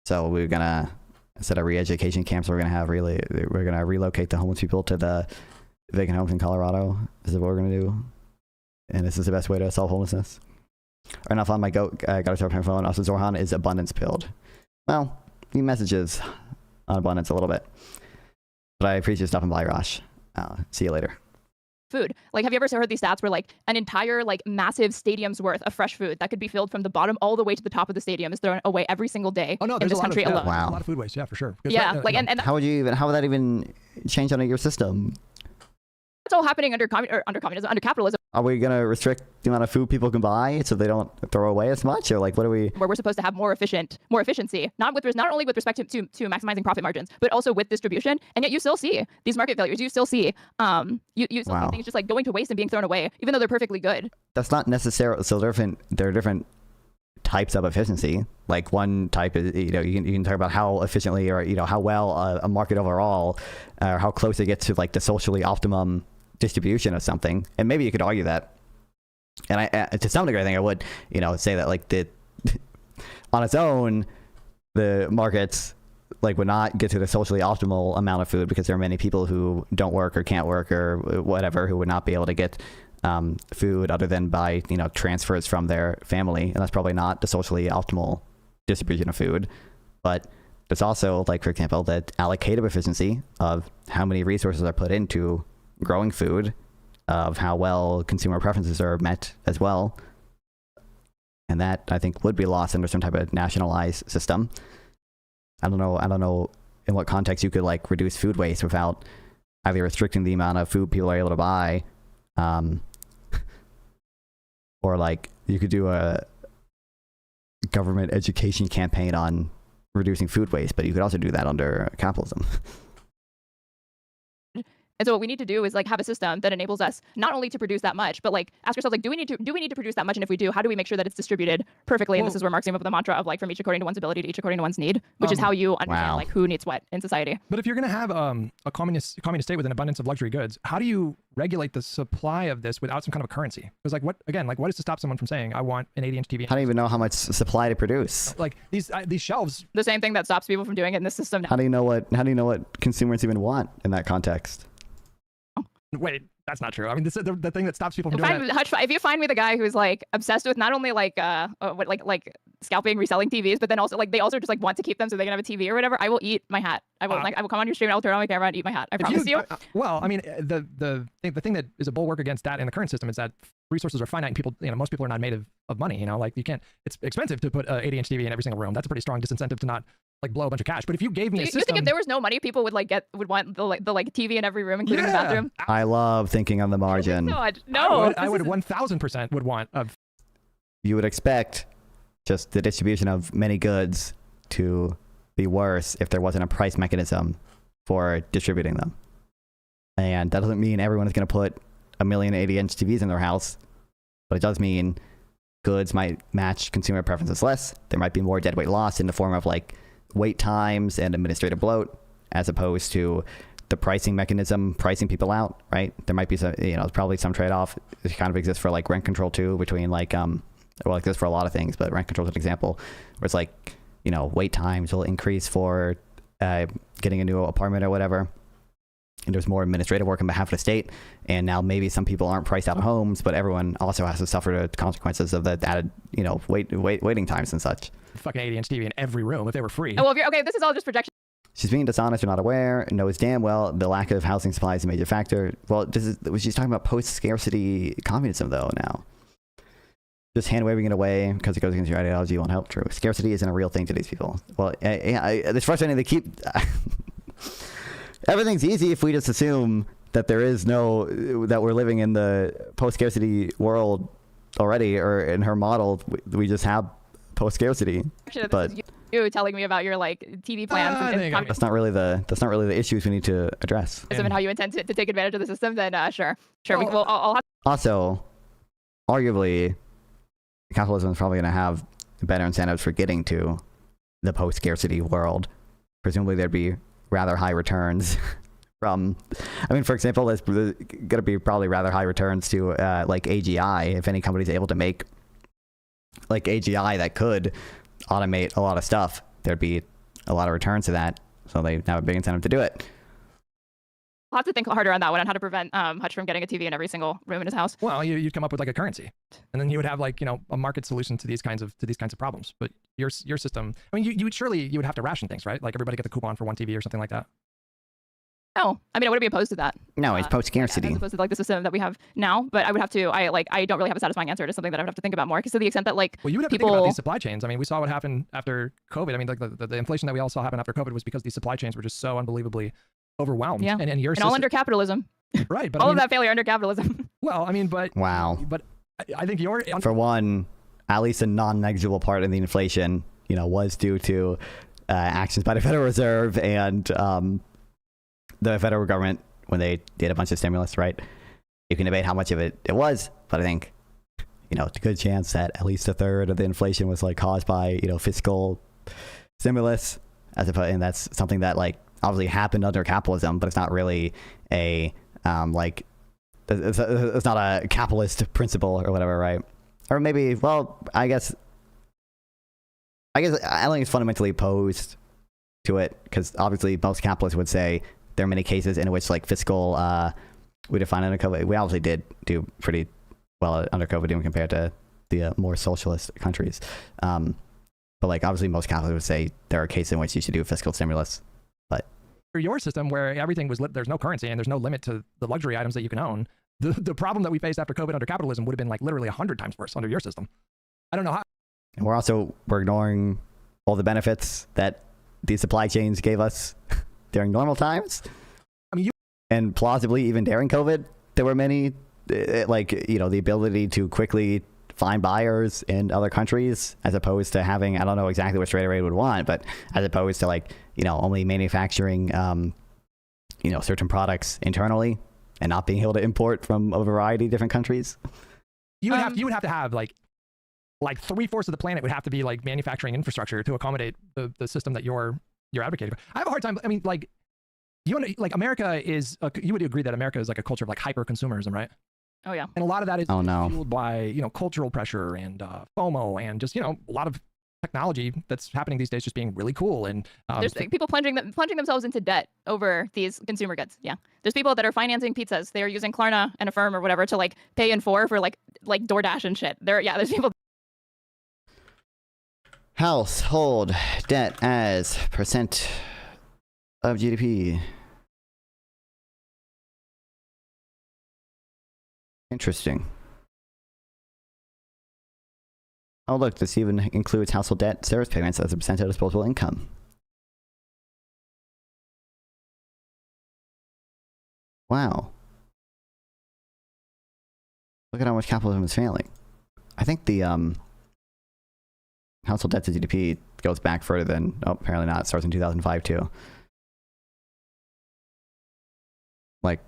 So we're gonna, instead of re-education camps, we're gonna relocate the homeless people to the vacant homes in Colorado. This is what we're gonna do, and this is the best way to solve homelessness. Or enough on my got to start my phone. Also, Zorhan is abundance pilled. Well, he messages on abundance a little bit. But I appreciate you stopping by, Rosh. See you later. food. Like, have you ever heard these stats where like an entire like massive stadium's worth of fresh food that could be filled from the bottom all the way to the top of the stadium is thrown away every single day Oh no, in there's this a lot country of, alone? a lot of food waste, yeah, for sure. Yeah, like and How would that even change under your system? it's all happening under communism, under capitalism, Are we gonna restrict the amount of food people can buy so they don't throw away as much, or like what are we? where we're supposed to have more efficiency, not only with respect to maximizing profit margins, but also with distribution. And yet you still see these market failures. You still see you still see things just like going to waste and being thrown away, even though they're perfectly good. That's not necessarily so different. There are different types of efficiency. Like one type is you can talk about how efficiently or how well a market overall, or how close it gets to like the socially optimum distribution of something, and maybe you could argue that. And I to some degree I think I would say that like on its own the markets like would not get to the socially optimal amount of food, because there are many people who don't work or can't work or whatever who would not be able to get food other than by transfers from their family, and that's probably not the socially optimal distribution of food. But there's also, like, for example, the allocative efficiency of how many resources are put into growing food, of how well consumer preferences are met as well. And that, I think, would be lost under some type of nationalized system. I don't know in what context you could like reduce food waste without either restricting the amount of food people are able to buy, or like you could do a government education campaign on reducing food waste, but you could also do that under capitalism. And so what we need to do is like have a system that enables us not only to produce that much, but like ask ourselves like, do we need to produce that much? And if we do, how do we make sure that it's distributed perfectly? And this is where Marx came up with the mantra of like from each according to one's ability to each according to one's need, which is how you understand like who needs what in society. But if you're going to have a communist state with an abundance of luxury goods, how do you regulate the supply of this without some kind of a currency? Because like what is to stop someone from saying, I want an 80-inch TV? How do you even know how much supply to produce? Like these shelves. The same thing that stops people from doing it in this system now. How do you know what consumers even want in that context? Wait, that's not true. I mean, this is the thing that stops people from doing that. Hutch, if you find me the guy who's like obsessed with not only like like scalping, reselling TVs, but then also like they also just like want to keep them so they can have a TV or whatever, I will eat my hat. I will come on your stream and I'll turn on my camera and eat my hat. I promise you. Well, I mean, the thing that is a bulwark against that in the current system is that resources are finite and people, most people are not made of money, like you can't, it's expensive to put an 80-inch TV in every single room. That's a pretty strong disincentive to not like blow a bunch of cash. But if you gave me a system, you think if there was no money, people would want the TV in every room, including the bathroom? I love thinking on the margin. No, I would 1000% would want of. You would expect just the distribution of many goods to be worse if there wasn't a price mechanism for distributing them. And that doesn't mean everyone is going to put a million 80-inch TVs in their house, but it does mean goods might match consumer preferences less. There might be more deadweight loss in the form of like wait times and administrative bloat, as opposed to the pricing mechanism pricing people out, right? There might be some, probably some trade-off. It kind of exists for like rent control too, between like, like this for a lot of things, but rent control is an example where it's like, wait times will increase for getting a new apartment or whatever. And there's more administrative work on behalf of the state. And now maybe some people aren't priced out of homes, but everyone also has to suffer the consequences of the added, waiting times and such. Fucking 80-inch TV in every room if they were free. Oh, well, okay, this is all just projection. She's being dishonest or not aware, and knows damn well the lack of housing supply is a major factor. Well, she's talking about post-scarcity communism, though, now. Just hand-waving it away because it goes against your ideology won't help. True. Scarcity isn't a real thing to these people. Well, it's frustrating they keep... Everything's easy if we just assume that that we're living in the post-scarcity world already, or in her model, we just have post-scarcity. But you telling me about your like TV plans and that's not really the issues we need to address. And how you intend to take advantage of the system, then sure. I'll have. Also, arguably, capitalism is probably going to have better incentives for getting to the post-scarcity world. Presumably, there'd be rather high returns from, for example, there's going to be probably rather high returns to like AGI. If any company's able to make like AGI that could automate a lot of stuff, there'd be a lot of returns to that. So they have a big incentive to do it. I'll have to think harder on that one, on how to prevent Hutch from getting a TV in every single room in his house. Well, you'd come up with like a currency, and then you would have like a market solution to these kinds of problems. But your system, you would have to ration things, right? Like everybody get the coupon for one TV or something like that. No, I wouldn't be opposed to that. No, it's post-scarcity. As opposed to like the system that we have now, but I would have to. I don't really have a satisfying answer. It's something that I would have to think about more. Because to the extent that like you would have to think about these supply chains. We saw what happened after COVID. Like the inflation that we all saw happen after COVID was because these supply chains were just so unbelievably overwhelmed. Yeah, and your system, all under capitalism. Right, but all of that failure under capitalism. Well, but wow. But I think for one, at least a non-negligible part of the inflation, was due to actions by the Federal Reserve and the federal government when they did a bunch of stimulus. Right, you can debate how much of it was, but I think it's a good chance that at least a third of the inflation was like caused by fiscal stimulus, and that's something that like obviously happened under capitalism, but it's not really a it's not a capitalist principle or whatever, right? Or maybe, well, I guess I don't think it's fundamentally opposed to it, because obviously most capitalists would say there are many cases in which like fiscal we define under COVID. We obviously did do pretty well under COVID even compared to the more socialist countries. But like obviously most capitalists would say there are cases in which you should do fiscal stimulus. But for your system where everything was there's no currency and there's no limit to the luxury items that you can own, the problem that we faced after COVID under capitalism would have been like literally 100 times worse under your system. I don't know how. And we're ignoring all the benefits that these supply chains gave us during normal times. I mean, and plausibly even during COVID, there were many, like, you know, the ability to quickly find buyers in other countries, as opposed to having, I don't know exactly what Straighterade would want, but as opposed to, like, you know, only manufacturing, you know, certain products internally and not being able to import from a variety of different countries. you would have to have like 3/4 of the planet would have to be like manufacturing infrastructure to accommodate the system that you're advocating for. I have a hard time. I mean, like, America is, you would agree that America is like a culture of like hyper consumerism, right? Oh yeah. And a lot of that is Oh, no. fueled by, you know, cultural pressure and FOMO and just, you know, a lot of technology that's happening these days just being really cool. And There's people plunging themselves into debt over these consumer goods. Yeah. There's people that are financing pizzas. They are using Klarna and Affirm or whatever to like pay in for like DoorDash and shit. There's people. Household debt as percent of GDP. Interesting. Oh, look, this even includes household debt service payments as a percent of disposable income. Wow. Look at how much capitalism is failing. I think the household debt to GDP goes back further than, oh, apparently not. It starts in 2005 too. Like,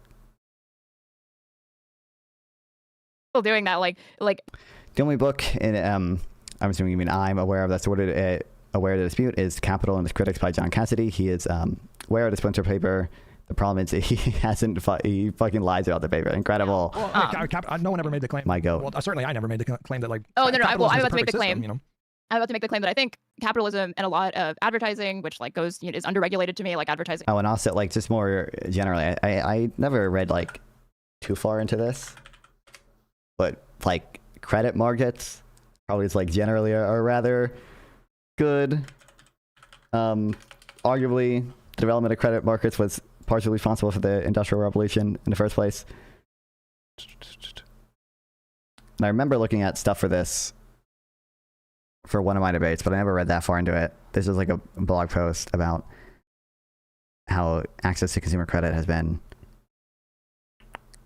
People doing that like the only book, and I'm assuming you mean I'm aware of that's aware of the dispute, is Capital and Its Critics by John Cassidy. He is aware of the splinter paper. The problem is he he fucking lies about the paper. Incredible. Well, no one ever made the claim. My goat. Well, certainly I never made the claim that like. Oh, no, I'm capitalism is about to make the perfect claim. system, you know? I'm about to make the claim that I think capitalism and a lot of advertising, which like goes, is underregulated to me, like advertising. Oh, and also, like, just more generally, I never read like too far into this, but like credit markets probably is like generally are rather good. Arguably, the development of credit markets was partially responsible for the Industrial Revolution in the first place. And I remember looking at stuff for this for one of my debates, but I never read that far into it. This is like a blog post about how access to consumer credit has been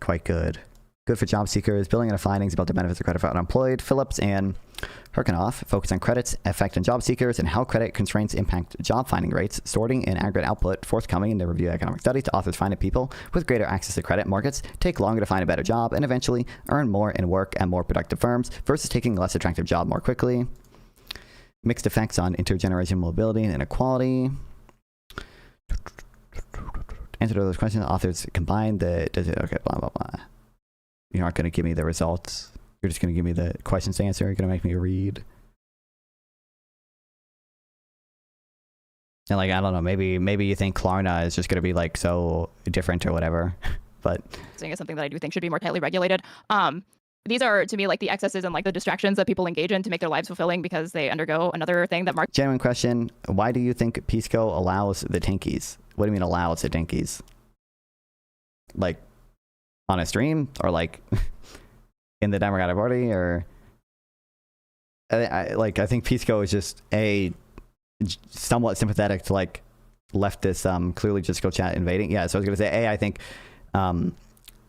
quite good. Good for job seekers, building on the findings about the benefits of credit for unemployed. Phillips and Herkenoff focus on credit's effect on job seekers and how credit constraints impact job finding rates, sorting and aggregate output forthcoming in the review of economic studies. The authors find that people with greater access to credit markets take longer to find a better job and eventually earn more and work at more productive firms versus taking a less attractive job more quickly. Mixed effects on intergenerational mobility and inequality. Answer to those questions, authors combine the, okay, blah, blah, blah. You're not going to give me the results. You're just going to give me the questions to answer. You're going to make me read. And like, I don't know, maybe you think Klarna is just going to be like so different or whatever, but Is something that I do think should be more tightly regulated. These are, to me, like the excesses and like the distractions that people engage in to make their lives fulfilling because they undergo another thing that market. Genuine question. Why do you think Pisco allows the Tinkies? What do you mean allows the Tinkies? Like on a stream or like in the Democratic Party or I think Pisco is just somewhat sympathetic to like leftist clearly just go chat invading. Yeah, so I was gonna say I think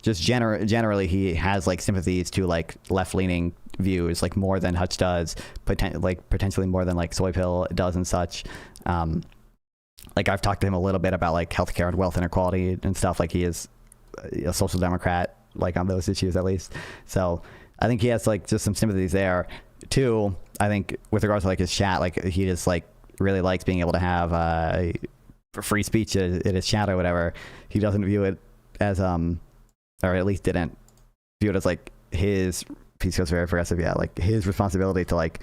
just generally he has like sympathies to like left-leaning views like more than Hutch does, potentially more than like Soy Pill does and such. Like I've talked to him a little bit about like healthcare and wealth inequality and stuff. Like he is a social democrat, like on those issues at least. So I think he has like just some sympathies there. Two, I think with regards to like his chat, like he just like really likes being able to have free speech in his chat or whatever. He doesn't view it as or at least didn't view it as like his piece goes very progressive. Yeah, like his responsibility to like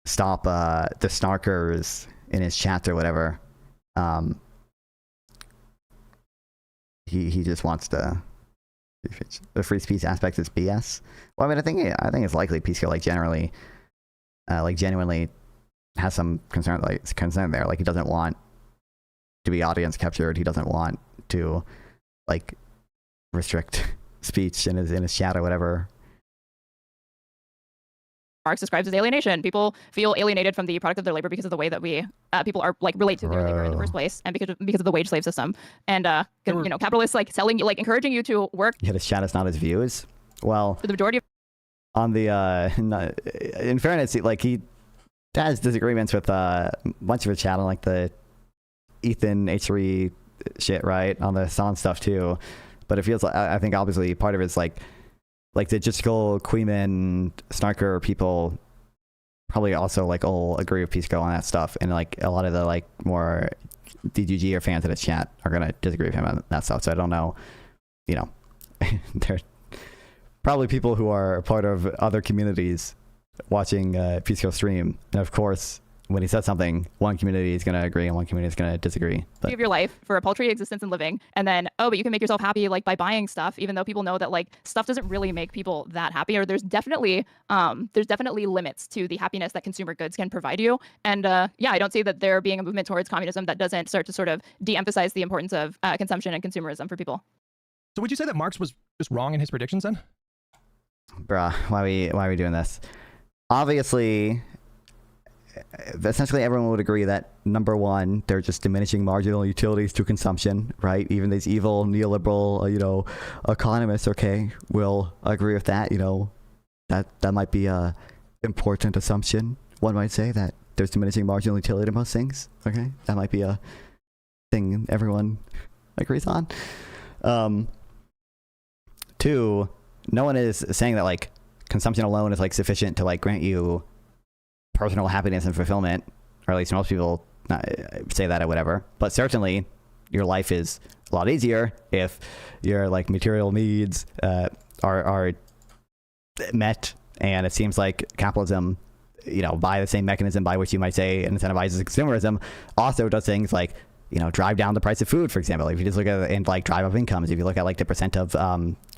stop the snarkers in his chat or whatever. He just wants to. The free speech aspect is BS. Well, I mean, I think it's likely Pisco like generally, like genuinely has some concern there. Like he doesn't want to be audience captured. He doesn't want to like restrict speech in his chat or whatever. Marx describes as alienation. People feel alienated from the product of their labor because of the way that we people are like relate to their labor in the first place, and because of the wage slave system, and you know, capitalists like selling, like encouraging you to work. Yet his chat is not his views. Well, For the majority of on the in fairness, like he has disagreements with a bunch of his chat on like the Ethan H3 shit, right, on the Son stuff too. But it feels like, I think obviously part of it's like the logistical Queeman Snarker people probably also like all agree with Pisco on that stuff, and like a lot of the like more DGG or fans in his chat are gonna disagree with him on that stuff. So I don't know, you know, they're probably people who are part of other communities watching Pisco stream, and of course when he says something, one community is going to agree and one community is going to disagree. But of your life for a paltry existence and living, and then but you can make yourself happy like by buying stuff, even though people know that like stuff doesn't really make people that happy, or there's definitely limits to the happiness that consumer goods can provide you. And yeah, I don't see that there being a movement towards communism that doesn't start to sort of de-emphasize the importance of consumption and consumerism for people. So would you say that Marx was just wrong in his predictions then? Bruh, why are we doing this? Obviously, essentially everyone would agree that number one, they're just diminishing marginal utilities to consumption, right? Even these evil neoliberal, economists, okay, will agree with that. That might be a important assumption. One might say that there's diminishing marginal utility to most things. Okay, that might be a thing everyone agrees on. Two, no one is saying that like consumption alone is like sufficient to like grant you personal happiness and fulfillment, or at least most people say that or whatever. But certainly your life is a lot easier if your like material needs are met. And it seems like capitalism, by the same mechanism by which you might say it incentivizes consumerism, also does things like drive down the price of food, for example. If you just look at it and like drive up incomes, if you look at like the percent of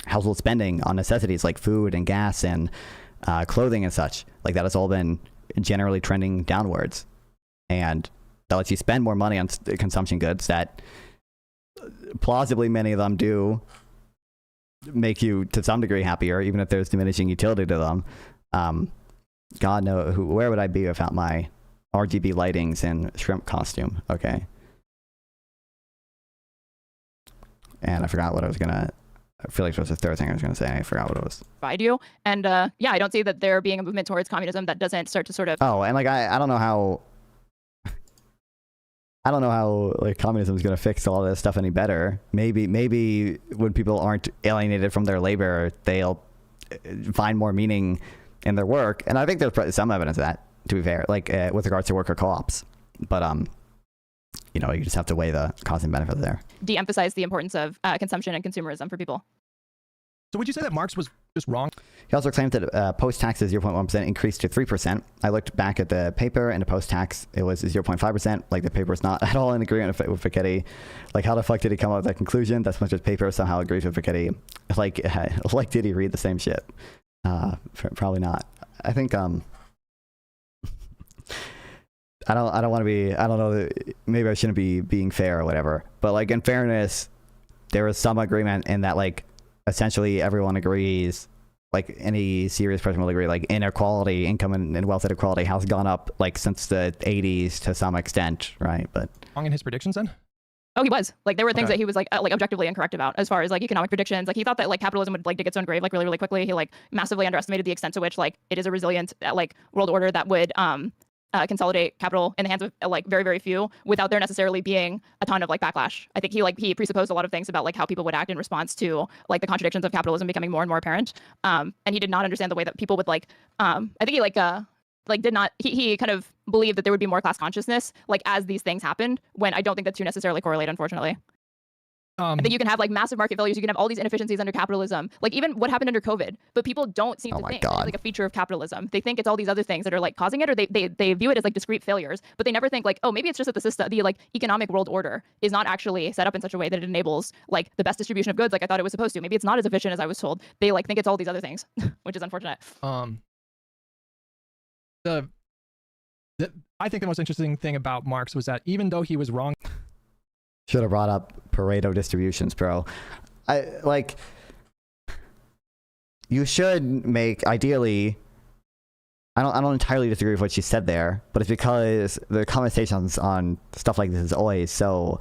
household spending on necessities like food and gas and clothing and such, like that has all been generally trending downwards, and that lets you spend more money on consumption goods that plausibly many of them do make you to some degree happier, even if there's diminishing utility to them. God knows where would I be without my RGB lightings and shrimp costume? Okay. And I forgot what I was gonna. I feel like it was the third thing I was gonna say. I forgot what it was. Provide you, and yeah, I don't see that there being a movement towards communism that doesn't start to sort of. Oh, and like I don't know how. I don't know how like communism is gonna fix a lot of this stuff any better. Maybe when people aren't alienated from their labor, they'll find more meaning in their work, and I think there's some evidence of that. To be fair, like with regards to worker co-ops, but you just have to weigh the cost and benefit there. De-emphasize the importance of consumption and consumerism for people. So would you say that Marx was just wrong? He also claimed that post-tax 0.1% increased to 3%. I looked back at the paper, and the post-tax, it was 0.5%. Like, the paper is not at all in agreement with Piketty. Like, how the fuck did he come up with that conclusion? That's much as paper somehow agrees with Piketty. Like, did he read the same shit? Probably not. I think, I don't want to be, I don't know, maybe I shouldn't be being fair or whatever, but like in fairness, there is some agreement in that like essentially everyone agrees, like any serious person will agree, like inequality, income and wealth inequality has gone up like since the 80s to some extent, right? But wrong in his predictions then? Oh, he was. Like, there were things that he was like objectively incorrect about as far as like economic predictions. Like, he thought that like capitalism would like dig its own grave like really, really quickly. He like massively underestimated the extent to which like it is a resilient like world order that would consolidate capital in the hands of like very, very few without there necessarily being a ton of like backlash. I think he presupposed a lot of things about like how people would act in response to like the contradictions of capitalism becoming more and more apparent. And he did not understand the way that people would like. I think he did not. He kind of believed that there would be more class consciousness like as these things happened. When I don't think the two necessarily correlate, unfortunately. I think you can have like massive market failures. You can have all these inefficiencies under capitalism, like even what happened under COVID. But people don't seem to think it's like a feature of capitalism. They think it's all these other things that are like causing it, or they view it as like discrete failures. But they never think like, oh, maybe it's just that the system, the like economic world order, is not actually set up in such a way that it enables like the best distribution of goods, like I thought it was supposed to. Maybe it's not as efficient as I was told. They like think it's all these other things, which is unfortunate. I think the most interesting thing about Marx was that even though he was wrong. Should have brought up Pareto distributions, bro. I like you should make, ideally, I don't entirely disagree with what you said there, but it's because the conversations on stuff like this is always so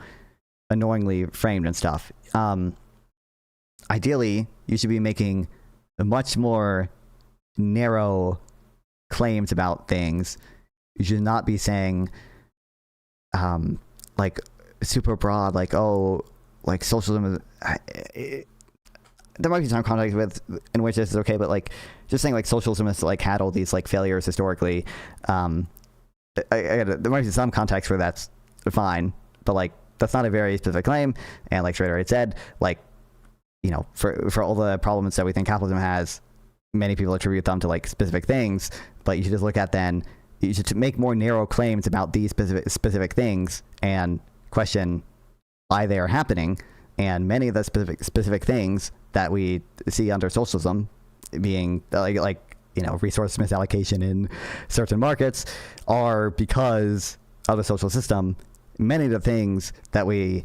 annoyingly framed and stuff. Ideally, you should be making much more narrow claims about things. You should not be saying, like, super broad, like, oh, like socialism is... there might be some context in which this is okay, but like just saying like socialism has like had all these like failures historically. There might be some context where that's fine, but like that's not a very specific claim. And like Straighterade said, like, you know, for all the problems that we think capitalism has, many people attribute them to like specific things. But you should just look at then you should make more narrow claims about these specific things and question why they are happening. And many of the specific things that we see under socialism being like you know, resource misallocation in certain markets are because of the social system. Many of the things that we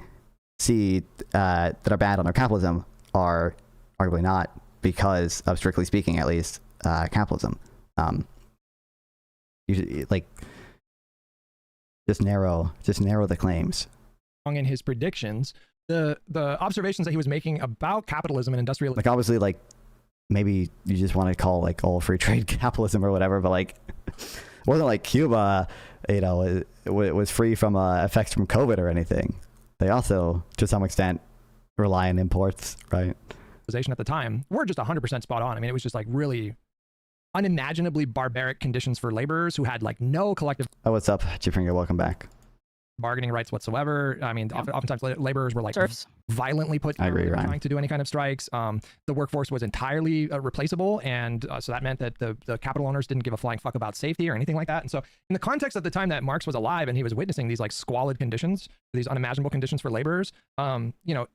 see that are bad under capitalism are arguably not because of, strictly speaking at least, capitalism. You should, like, just narrow the claims. In his predictions, the observations that he was making about capitalism and industrial, like, obviously, like, maybe you just want to call like all free trade capitalism or whatever, but like it wasn't like Cuba, you know, it was free from effects from COVID or anything. They also to some extent rely on imports, right? At the time were just 100% spot on. I mean, it was just like really unimaginably barbaric conditions for laborers who had like no collective what's up, Chipringer? Welcome back. bargaining rights whatsoever. I mean, oftentimes laborers were like Serfs. violently put I agree, trying to do any kind of strikes. The workforce was entirely replaceable, and so that meant that the capital owners didn't give a flying fuck about safety or anything like that. And so in the context of the time that Marx was alive and he was witnessing these like squalid conditions, these unimaginable conditions for laborers, you know,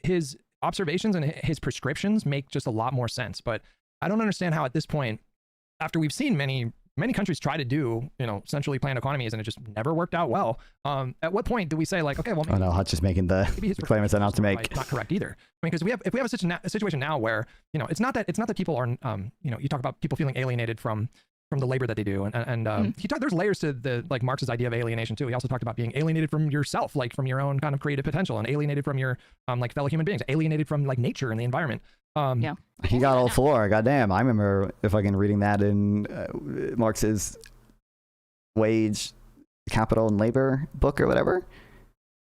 his observations and his prescriptions make just a lot more sense. But I don't understand how at this point, after we've seen many countries try to do, you know, centrally planned economies and it just never worked out well. At what point do we say like, okay, well, maybe, Hutch is making the claim it's not to make. Not correct either. I mean, because if we have a situation now where, you know, it's not that people are, you know, you talk about people feeling alienated from the labor that they do, and there's layers to the like Marx's idea of alienation too. He also talked about being alienated from yourself, like from your own kind of creative potential, and alienated from your like fellow human beings, alienated from like nature and the environment. Yeah, he got all four. Goddamn, I remember fucking reading that in Marx's Wage, Capital, and Labor book or whatever.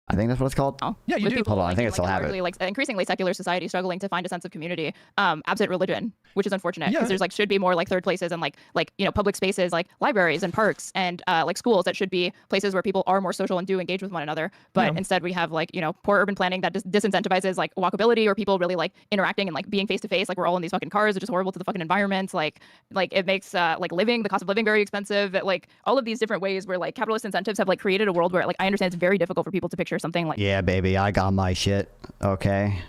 I think that's what it's called. Oh. Yeah, you do. Hold on, I think I still have it. Like increasingly secular society struggling to find a sense of community, absent religion, which is unfortunate because there's like should be more like third places and like you know public spaces like libraries and parks and like schools that should be places where people are more social and do engage with one another. But instead we have like, you know, poor urban planning that disincentivizes like walkability or people really like interacting and like being face to face. Like we're all in these fucking cars, which is horrible to the fucking environment. Like it makes like the cost of living very expensive. Like all of these different ways where like capitalist incentives have like created a world where like I understand it's very difficult for people to picture something like baby, I got my shit. Okay,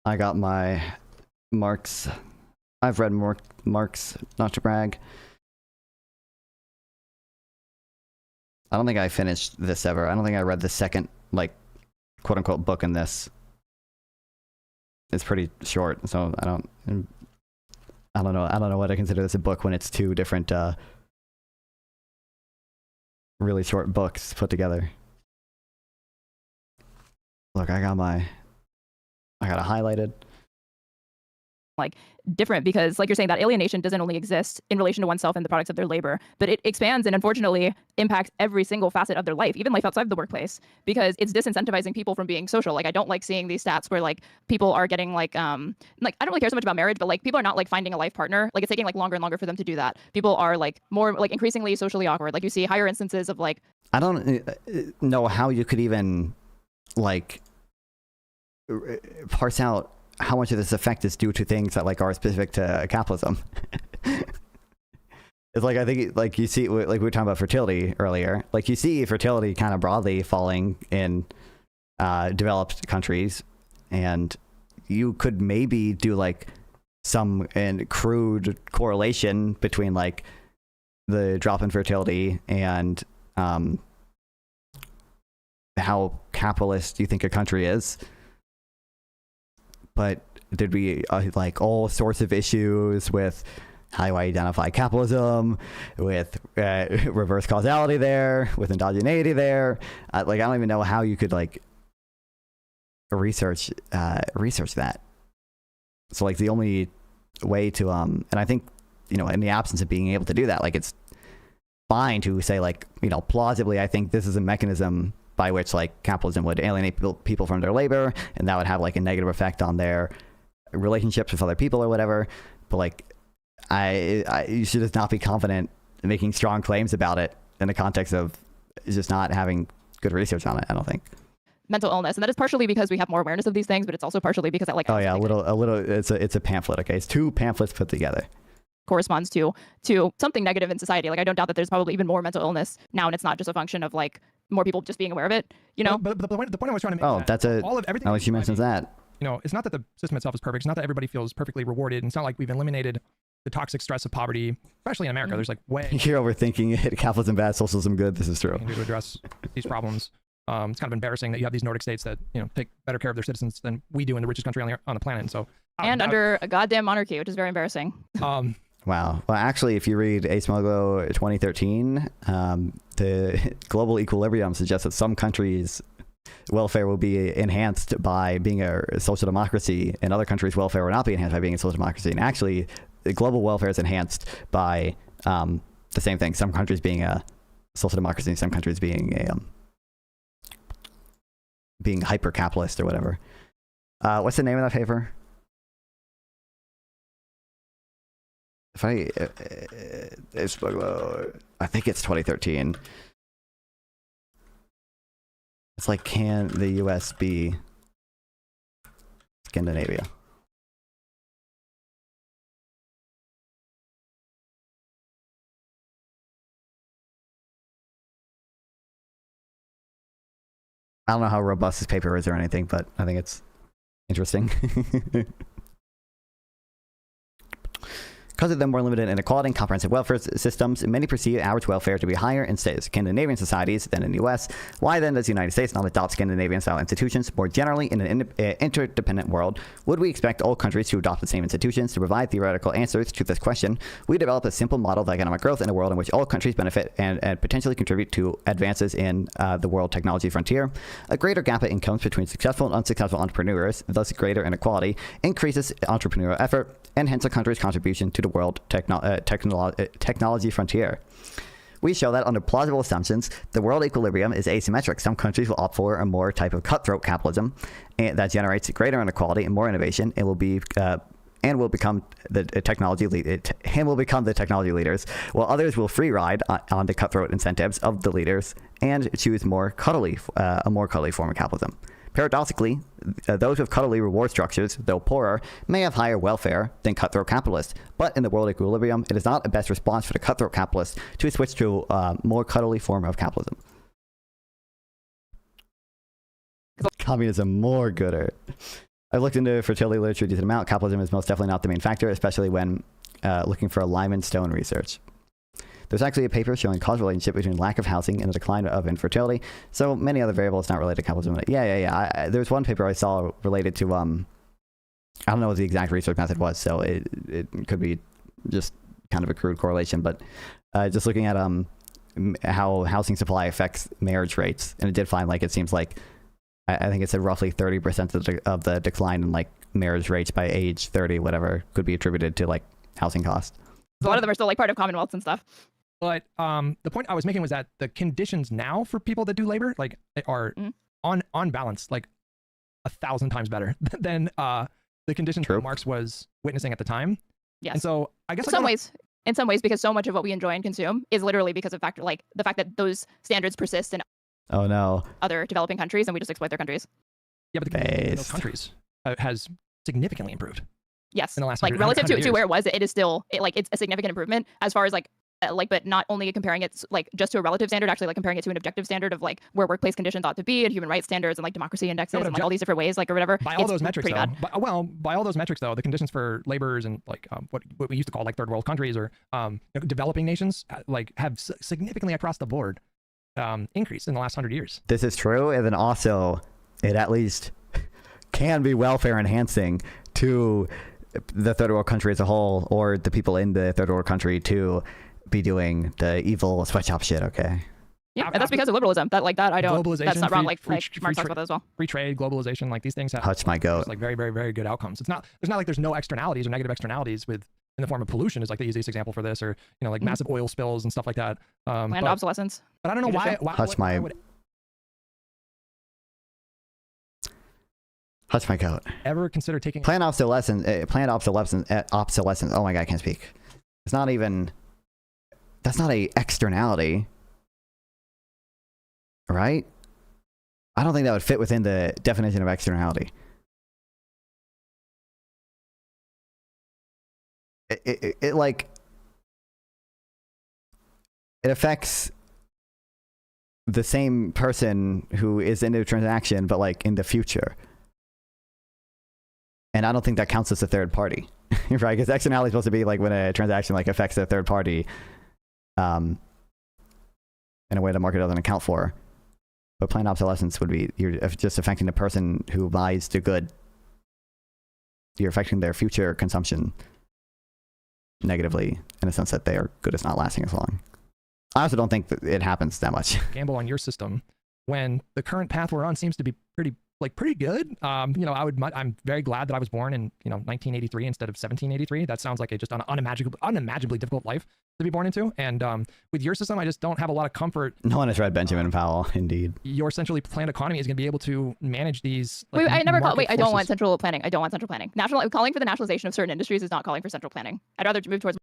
I got my Marx. I've read Marx, not to brag. I don't think I finished this ever. I don't think I read the second, like, quote unquote book in this. It's pretty short, so I don't know what I consider this a book when it's two different really short books put together. Look, I got it highlighted. Like different because like you're saying that alienation doesn't only exist in relation to oneself and the products of their labor, but it expands and unfortunately impacts every single facet of their life, even life outside of the workplace, because it's disincentivizing people from being social. Like I don't like seeing these stats where like people are getting like I don't really care so much about marriage, but like people are not like finding a life partner. Like it's taking like longer and longer for them to do that. People are like more like increasingly socially awkward. Like you see higher instances of like I don't know how you could even like parse out how much of this effect is due to things that like are specific to capitalism. It's like I think like you see like we were talking about fertility earlier. Like you see fertility kind of broadly falling in developed countries, and you could maybe do like some crude correlation between like the drop in fertility and how capitalist you think a country is. But there'd be like all sorts of issues with how do I identify capitalism, with reverse causality there, with endogeneity there. Like, I don't even know how you could like research that. So like the only way to and I think, you know, in the absence of being able to do that, like, it's fine to say, like, you know, plausibly, I think this is a mechanism by which like capitalism would alienate people from their labor, and that would have like a negative effect on their relationships with other people or whatever. But like, you should just not be confident in making strong claims about it in the context of just not having good research on it, I don't think. Mental illness, and that is partially because we have more awareness of these things, but it's also partially because it, like, oh yeah, a little it's a pamphlet. Okay, it's 2 pamphlets put together. Corresponds to something negative in society. Like, I don't doubt that there's probably even more mental illness now, and it's not just a function of like more people just being aware of it, you know. But the point I was trying to make. Oh, that's all of everything. Now that you mentioned that. You know, it's not that the system itself is perfect. It's not that everybody feels perfectly rewarded. And it's not like we've eliminated the toxic stress of poverty, especially in America. There's like way You're overthinking it. Capitalism bad, socialism good. This is true. to address these problems. It's kind of embarrassing that you have these Nordic states that, you know, take better care of their citizens than we do in the richest country on the planet. And so, under a goddamn monarchy, which is very embarrassing. Wow. Well, actually, if you read A. Smuglo 2013, the global equilibrium suggests that some countries' welfare will be enhanced by being a social democracy, and other countries' welfare will not be enhanced by being a social democracy. And actually, the global welfare is enhanced by the same thing. Some countries being a social democracy, and some countries being a being hyper-capitalist or whatever. What's the name of that paper? If I think it's 2013. It's like, can the US be Scandinavia? I don't know how robust this paper is or anything, but I think it's interesting. Because of the more limited inequality and comprehensive welfare systems, many perceive average welfare to be higher in Scandinavian societies than in the US. Why then does the United States not adopt Scandinavian-style institutions more generally in an interdependent world? Would we expect all countries to adopt the same institutions? To provide theoretical answers to this question, we develop a simple model of economic growth in a world in which all countries benefit and potentially contribute to advances in the world technology frontier. A greater gap in incomes between successful and unsuccessful entrepreneurs, thus greater inequality, increases entrepreneurial effort, and hence a country's contribution to the world technology frontier. We show that under plausible assumptions, the world equilibrium is asymmetric. Some countries will opt for a more type of cutthroat capitalism that generates greater inequality and more innovation, and will become the technology leaders, while others will free ride on the cutthroat incentives of the leaders and choose a more cuddly form of capitalism. Paradoxically, those with cuddly reward structures, though poorer, may have higher welfare than cutthroat capitalists. But in the world equilibrium, it is not a best response for the cutthroat capitalists to switch to a more cuddly form of capitalism. Communism more gooder. I looked into fertility literature a decent amount. Capitalism is most definitely not the main factor, especially when looking for Lyman Stone research. There's actually a paper showing causal relationship between lack of housing and the decline of infertility. So many other variables not related to capitalism. Yeah. There's one paper I saw related to, I don't know what the exact research method was, so it could be just kind of a crude correlation, but just looking at how housing supply affects marriage rates. And it did find, like, it seems like, I think it said roughly 30% of the decline in like marriage rates by age 30, whatever, could be attributed to like housing costs. A lot of them are still like part of commonwealths and stuff. But the point I was making was that the conditions now for people that do labor, like, are on balance, like 1,000 times better than the conditions that Marx was witnessing at the time. Yes. And so I guess in some ways, because so much of what we enjoy and consume is literally because of the fact that those standards persist in other developing countries, and we just exploit their countries. Yeah, but the conditions in those countries has significantly improved. Yes, in the last like relative to where it was, it is still it's a significant improvement as far as but not only comparing it like just to a relative standard, actually like comparing it to an objective standard of like where workplace conditions ought to be and human rights standards and like democracy indexes and like all these different ways, like, or whatever. By all those metrics, though, by all those metrics, though, the conditions for laborers and like what we used to call like third world countries or developing nations like have significantly across the board increased in the last 100 years. This is true, and then also it at least can be welfare enhancing to the third world country as a whole, or the people in the third world country to be doing the evil sweatshop shit. Okay. Yeah, and that's because of liberalism. That I don't. Globalization, That's not wrong. free- Like free Marx talks tra- about that as well. Free trade, globalization, like these things have Hutch my goat. like very, very, very good outcomes. It's not there's no externalities or negative externalities with in the form of pollution is like the easiest example for this, or like massive oil spills and stuff like that. Land obsolescence. But I don't know why Hutch my goat. ever consider taking Planned obsolescence. Obsolescence. Oh my god, I can't speak. It's not even. That's not a externality, right? I don't think that would fit within the definition of externality. It like it affects the same person who is in the transaction, but like in the future. And I don't think that counts as a third party, right? Because externality is supposed to be like when a transaction like affects a third party, in a way the market doesn't account for. But planned obsolescence would be you're just affecting the person who buys the good. You're affecting their future consumption negatively in a sense that their good is not lasting as long. I also don't think that it happens that much. Gamble on your system when the current path we're on seems to be pretty good. I'm very glad that I was born in 1983 instead of 1783. That sounds like just an unimaginably difficult life to be born into. And with your system, I just don't have a lot of comfort. No one has read Benjamin Powell, indeed. Your centrally planned economy is going to be able to manage these. Wait, I never call. Wait, I don't want forces. central planning. I don't want central planning. Calling for the nationalization of certain industries is not calling for central planning. I'd rather move towards.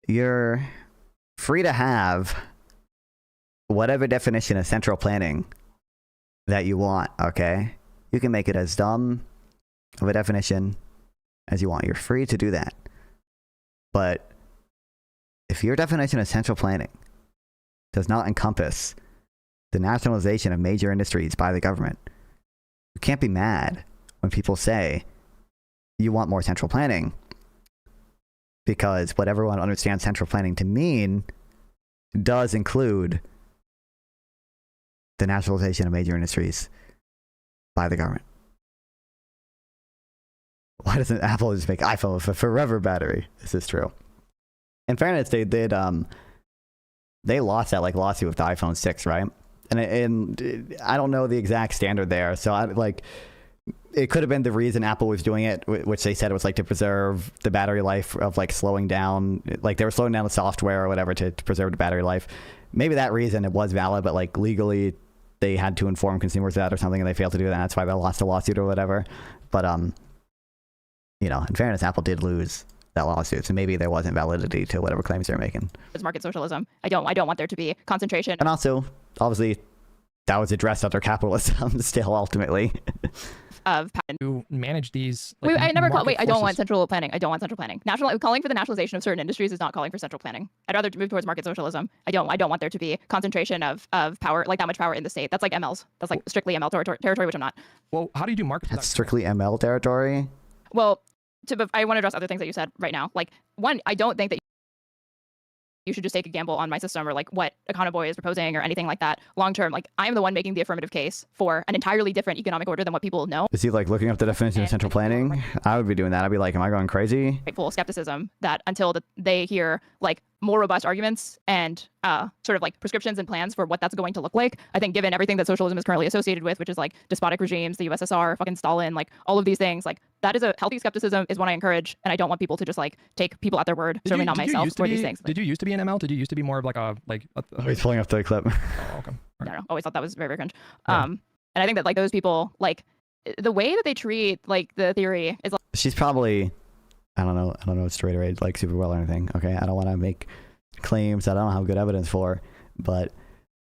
You're free to have whatever definition of central planning that you want, okay? You can make it as dumb of a definition as you want. You're free to do that. But if your definition of central planning does not encompass the nationalization of major industries by the government, you can't be mad when people say you want more central planning, because what everyone understands central planning to mean does include the nationalization of major industries by the government. Why doesn't Apple just make iPhone with a forever battery? This is true. In fairness, they did. They lost that lawsuit with the iPhone 6, right? And I don't know the exact standard there, so it could have been the reason Apple was doing it, which they said it was to preserve the battery life of slowing down, they were slowing down the software or whatever to preserve the battery life. Maybe that reason it was valid, but legally they had to inform consumers of that or something, and they failed to do that. That's why they lost the lawsuit or whatever. But in fairness, Apple did lose that lawsuit, so maybe there wasn't validity to whatever claims they're making. It's market socialism. I don't want there to be concentration. And also, obviously, that was addressed under capitalism still ultimately. Of patent. To manage these. Wait, I never call. market Wait, I don't want forces. central planning. I don't want central planning. Calling for the nationalization of certain industries is not calling for central planning. I'd rather move towards market socialism. I don't want there to be concentration of power, that much power in the state. That's like MLs. That's strictly ML territory, which I'm not. Well, how do you do markets? That's strictly ML territory. Well, I want to address other things that you said right now. One, I don't think that you should just take a gamble on my system or what Econoboy is proposing or anything like that long term. I am the one making the affirmative case for an entirely different economic order than what people know. Is he looking up the definition of central planning? I would be doing that. I'd be am I going crazy? Full skepticism that until they hear more robust arguments and prescriptions and plans for what that's going to look like. I think given everything that socialism is currently associated with, which is despotic regimes, the USSR, fucking Stalin, all of these things, that is a healthy skepticism is one I encourage, and I don't want people to just take people at their word. Certainly not myself for these things. Did you used to be an ML? Did you used to be more of He's pulling up the clip. Oh, okay. I don't know. Always thought that was very, very cringe. Yeah. And I think that those people the way that they treat the theory is She's probably I don't know Straighterade super well or anything. Okay, I don't want to make claims that I don't have good evidence for, but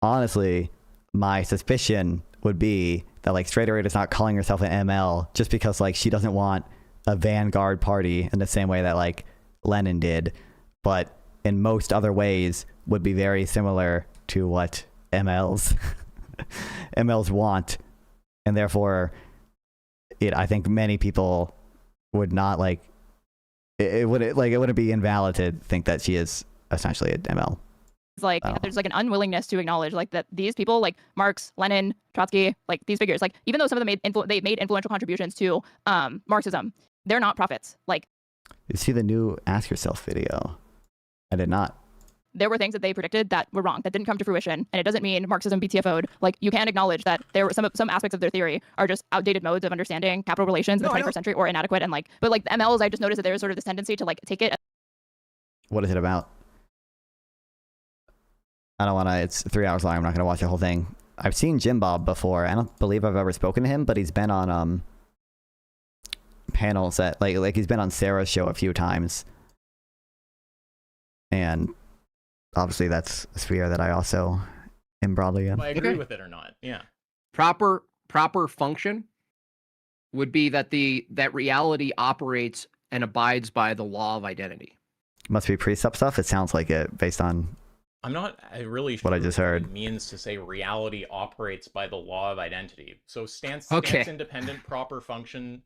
honestly, my suspicion would be that Straighterade is not calling herself an ML just because she doesn't want a vanguard party in the same way that Lenin did, but in most other ways would be very similar to what MLs want, and therefore I think many people would not it wouldn't be invalid to think that she is essentially an ML. like there's like an unwillingness to acknowledge like that these people like Marx, Lenin, Trotsky, like these figures, like even though some of them made influential contributions to Marxism, they're not prophets. Like, you see the new Ask Yourself video? I did not. There were things that they predicted that were wrong, that didn't come to fruition, and it doesn't mean Marxism BTFO'd. Like, you can acknowledge that there were some aspects of their theory are just outdated modes of understanding capital relations in the 21st century, or inadequate, and like, but like the MLs, I just noticed that there was sort of this tendency to like take it. What is it about? I don't want to. It's 3 hours long. I'm not going to watch the whole thing. I've seen Jim Bob before. I don't believe I've ever spoken to him, but he's been on panels that like he's been on Sarah's show a few times, and obviously that's a sphere that I also am broadly in. I agree with it or not. Yeah. Proper function would be that that reality operates and abides by the law of identity. Must be precept stuff. It sounds like it based on. I'm not really sure what I just heard. It means to say reality operates by the law of identity. So stance independent proper function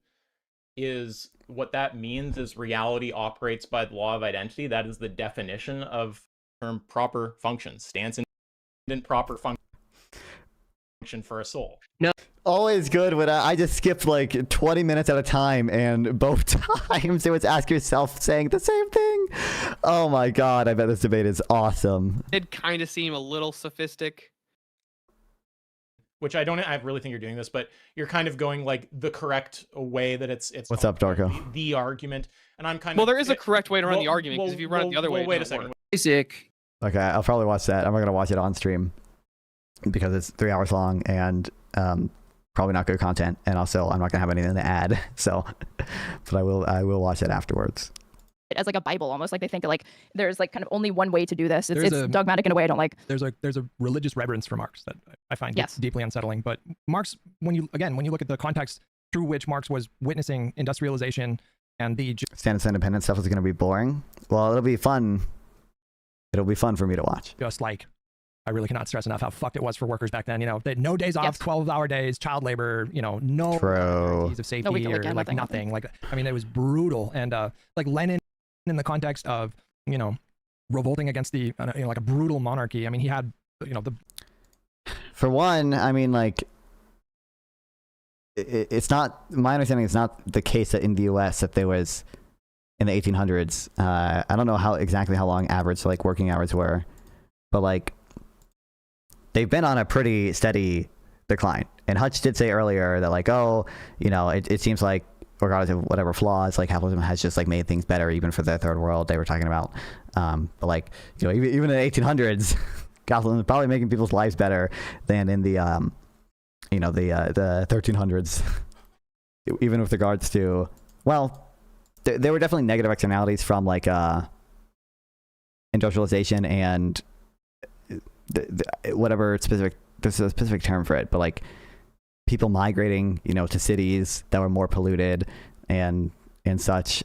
is what that means is reality operates by the law of identity. That is the definition of the term proper function. Stance independent proper function for a soul. No. Always good when I just skipped like 20 minutes at a time, and both times it was Ask Yourself saying the same thing. Oh my god, I bet this debate is awesome. It kind of seem a little sophistic. Which I really think you're doing this, but you're kind of going like the correct way that it's What's up, Darko? The argument. And I'm kind of. Well, there is a correct way to run the argument, because if you run it the other way, wait a second. Isaac. Okay, I'll probably watch that. I'm not gonna watch it on stream because it's 3 hours long and probably not good content, and also I'm not gonna have anything to add. So, but I will watch it afterwards. As like a Bible, almost like they think like there's like kind of only one way to do this. It's dogmatic in a way I don't like. There's a religious reverence for Marx that I find deeply unsettling. But Marx, when you look at the context through which Marx was witnessing industrialization and the stance independent stuff is going to be boring. Well, it'll be fun. It'll be fun for me to watch. Just like, I really cannot stress enough how fucked it was for workers back then. You know, they had no days off, 12-hour days, child labor, you know, no guarantees of safety or like nothing. Like, I mean, it was brutal. And like Lenin, in the context of, you know, revolting against the, you know, like a brutal monarchy. I mean, he had, you know, for one, I mean, like, it's not, my understanding is not the case that in the US that there was, in the 1800s, I don't know exactly how long average, like, working hours were, but, like, they've been on a pretty steady decline. And Hutch did say earlier that, like, oh, you know, it seems like, regardless of whatever flaws, like capitalism has just like made things better even for the third world they were talking about. But like, you know, even in the 1800s, capitalism is probably making people's lives better than in the, you know, the 1300s. Even with regards to, well, there were definitely negative externalities from like industrialization and whatever specific, there's a specific term for it, but like, people migrating, you know, to cities that were more polluted and such.